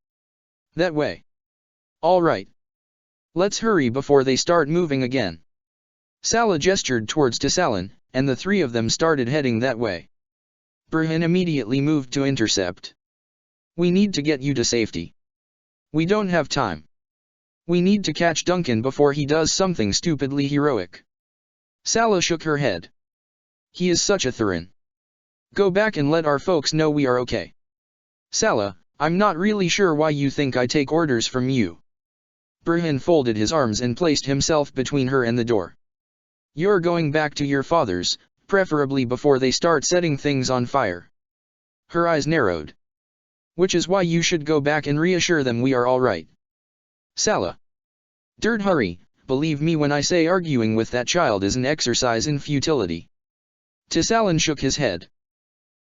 That way. All right. Let's hurry before they start moving again. Sala gestured towards Tassalin, and the three of them started heading that way. Bruhan immediately moved to intercept. We need to get you to safety. We don't have time. We need to catch Duncan before he does something stupidly heroic. Sala shook her head. He is such a Thurin. Go back and let our folks know we are okay. Sala, I'm not really sure why you think I take orders from you. Bruhan folded his arms and placed himself between her and the door. You're going back to your fathers, preferably before they start setting things on fire. Her eyes narrowed. Which is why you should go back and reassure them we are all right. Sala. Dirt hurry, believe me when I say arguing with that child is an exercise in futility. Tassalin shook his head.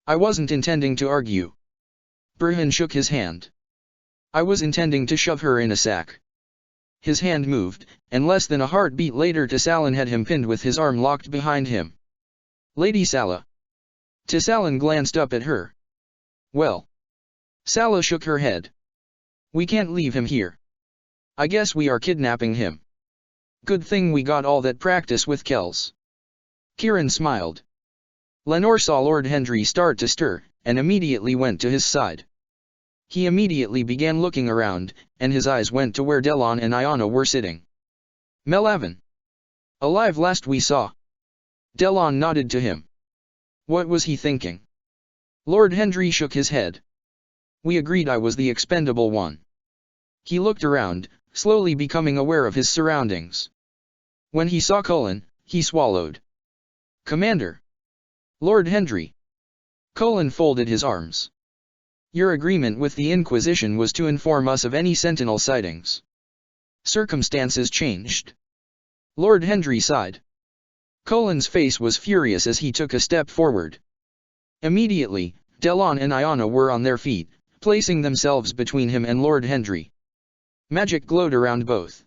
I wasn't intending to argue. Bruhan shook his hand. I was intending to shove her in a sack. His hand moved, and less than a heartbeat later Tassalin had him pinned with his arm locked behind him. Lady Sala. Tassalin glanced up at her. Well. Sala shook her head. We can't leave him here. I guess we are kidnapping him. Good thing we got all that practice with Kells. Kieran smiled. Lenore saw Lord Hendry start to stir, and immediately went to his side. He immediately began looking around, and his eyes went to where Delon and Iona were sitting. Melavin. Alive last we saw. Delon nodded to him. What was he thinking? Lord Hendry shook his head. We agreed I was the expendable one. He looked around, slowly becoming aware of his surroundings. When he saw Cullen, he swallowed. Commander. Lord Hendry. Cullen folded his arms. Your agreement with the Inquisition was to inform us of any sentinel sightings. Circumstances changed. Lord Hendry sighed. Cullen's face was furious as he took a step forward. Immediately, Delon and Iona were on their feet, placing themselves between him and Lord Hendry. Magic glowed around both.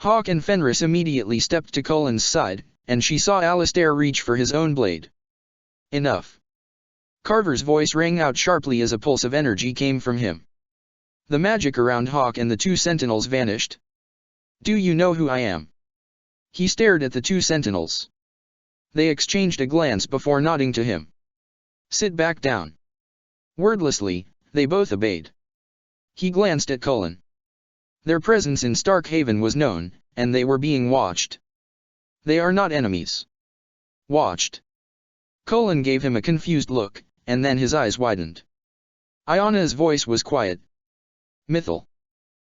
Hawk and Fenris immediately stepped to Cullen's side, and she saw Alistair reach for his own blade. Enough. Carver's voice rang out sharply as a pulse of energy came from him. The magic around Hawk and the two sentinels vanished. Do you know who I am? He stared at the two sentinels. They exchanged a glance before nodding to him. Sit back down. Wordlessly, they both obeyed. He glanced at Cullen. Their presence in Starkhaven was known, and they were being watched. They are not enemies. Watched. Cullen gave him a confused look, and then his eyes widened. Iona's voice was quiet. Mythal.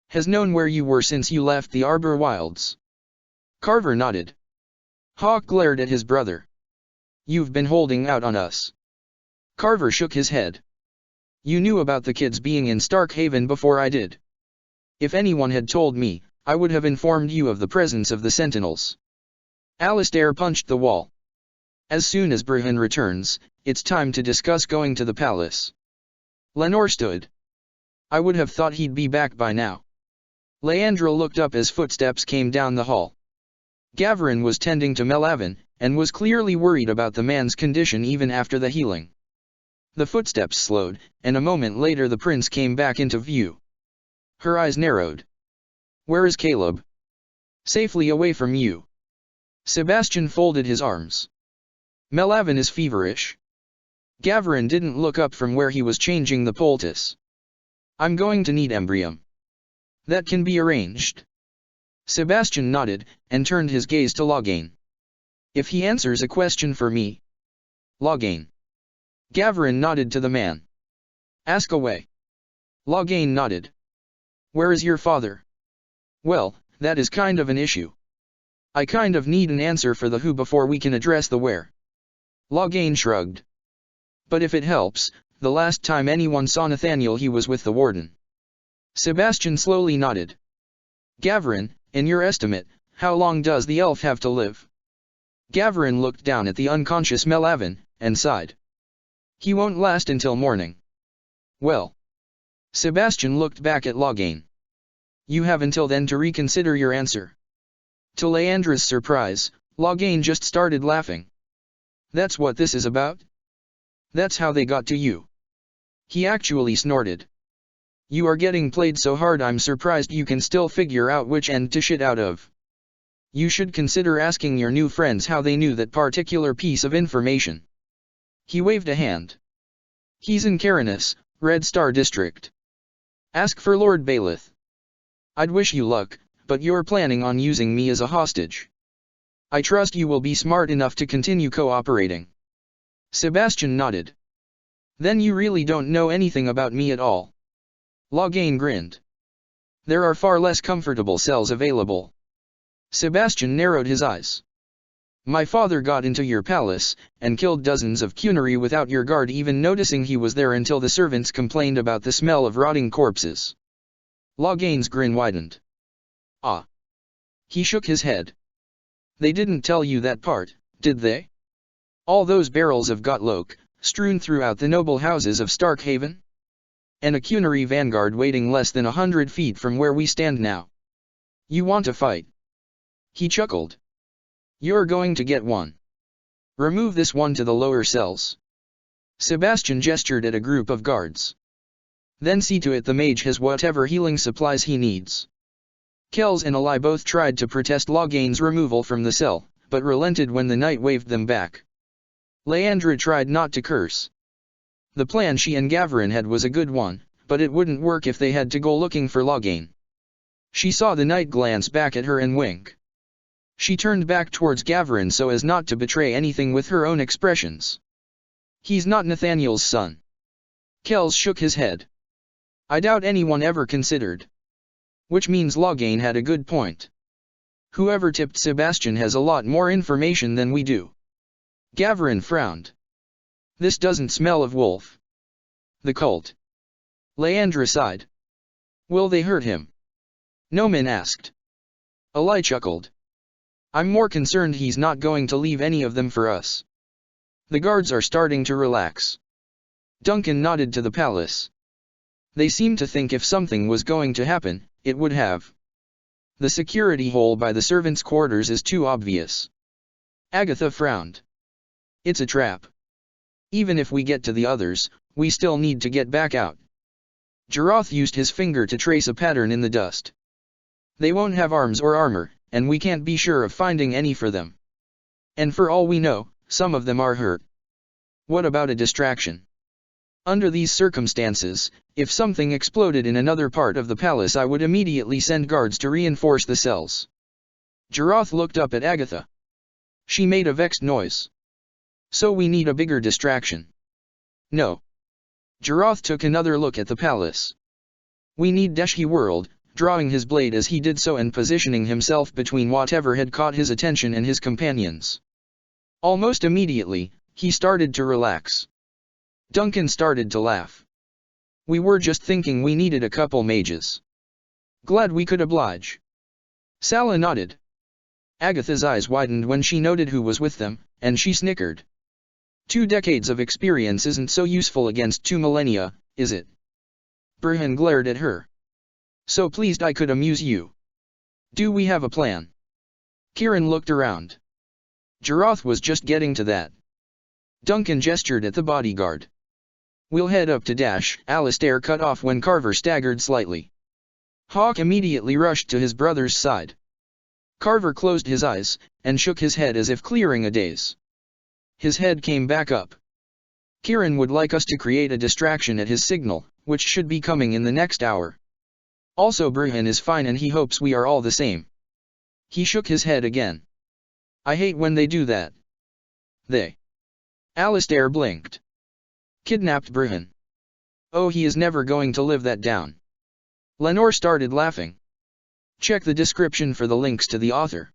Has known where you were since you left the Arbor Wilds. Carver nodded. Hawk glared at his brother. You've been holding out on us. Carver shook his head. You knew about the kids being in Starkhaven before I did. If anyone had told me, I would have informed you of the presence of the Sentinels. Alistair punched the wall. As soon as Brihan returns, it's time to discuss going to the palace. Lenore stood. I would have thought he'd be back by now. Leandra looked up as footsteps came down the hall. Gavrin was tending to Melavin, and was clearly worried about the man's condition even after the healing. The footsteps slowed, and a moment later the prince came back into view. Her eyes narrowed. Where is Caleb? Safely away from you. Sebastian folded his arms. Melavin is feverish. Gavrin didn't look up from where he was changing the poultice. I'm going to need embryum. That can be arranged. Sebastian nodded, and turned his gaze to Loghain. If he answers a question for me. Loghain. Gavrin nodded to the man. Ask away. Loghain nodded. Where is your father? Well, that is kind of an issue. I kind of need an answer for the who before we can address the where. Loghain shrugged. But if it helps, the last time anyone saw Nathaniel he was with the warden. Sebastian slowly nodded. Gavrin, in your estimate, how long does the elf have to live? Gavrin looked down at the unconscious Melavin, and sighed. He won't last until morning. Well. Sebastian looked back at Loghain. You have until then to reconsider your answer. To Leandra's surprise, Loghain just started laughing. That's what this is about? That's how they got to you. He actually snorted. You are getting played so hard I'm surprised you can still figure out which end to shit out of. You should consider asking your new friends how they knew that particular piece of information. He waved a hand. He's in Carinus, Red Star District. Ask for Lord Baelith. I'd wish you luck, but you're planning on using me as a hostage. I trust you will be smart enough to continue cooperating. Sebastian nodded. Then you really don't know anything about me at all. Loghain grinned. There are far less comfortable cells available. Sebastian narrowed his eyes. My father got into your palace, and killed dozens of Cunari without your guard even noticing he was there until the servants complained about the smell of rotting corpses. Loghain's grin widened. Ah. He shook his head. They didn't tell you that part, did they? All those barrels of Gotloak, strewn throughout the noble houses of Starkhaven? And a Cunari vanguard waiting less than 100 feet from where we stand now. You want to fight? He chuckled. You're going to get one. Remove this one to the lower cells. Sebastian gestured at a group of guards. Then see to it the mage has whatever healing supplies he needs. Kells and Eli both tried to protest Loghain's removal from the cell, but relented when the knight waved them back. Leandra tried not to curse. The plan she and Gavrin had was a good one, but it wouldn't work if they had to go looking for Loghain. She saw the knight glance back at her and wink. She turned back towards Gavrin so as not to betray anything with her own expressions. He's not Nathaniel's son. Kells shook his head. I doubt anyone ever considered. Which means Loghain had a good point. Whoever tipped Sebastian has a lot more information than we do. Gavrin frowned. This doesn't smell of wolf. The cult. Leandra sighed. Will they hurt him? Noman asked. Eli chuckled. I'm more concerned he's not going to leave any of them for us. The guards are starting to relax. Duncan nodded to the palace. They seem to think if something was going to happen, it would have. The security hole by the servants' quarters is too obvious. Agatha frowned. It's a trap. Even if we get to the others, we still need to get back out. Jaroth used his finger to trace a pattern in the dust. They won't have arms or armor, and we can't be sure of finding any for them. And for all we know, some of them are hurt. What about a distraction? Under these circumstances, if something exploded in another part of the palace I would immediately send guards to reinforce the cells. Jaroth looked up at Agatha. She made a vexed noise. So we need a bigger distraction. No. Jaroth took another look at the palace. We need Deshi World, drawing his blade as he did so and positioning himself between whatever had caught his attention and his companions. Almost immediately, he started to relax. Duncan started to laugh. We were just thinking we needed a couple mages. Glad we could oblige. Sala nodded. Agatha's eyes widened when she noted who was with them, and she snickered. 2 decades of experience isn't so useful against 2 millennia, is it? Brihan glared at her. So pleased I could amuse you. Do we have a plan? Kieran looked around. Jarath was just getting to that. Duncan gestured at the bodyguard. We'll head up to Dash, Alistair cut off when Carver staggered slightly. Hawk immediately rushed to his brother's side. Carver closed his eyes, and shook his head as if clearing a daze. His head came back up. Kieran would like us to create a distraction at his signal, which should be coming in the next hour. Also Brihan is fine and he hopes we are all the same. He shook his head again. I hate when they do that. They. Alistair blinked. Kidnapped Brihan. Oh, he is never going to live that down. Lenore started laughing. Check the description for the links to the author.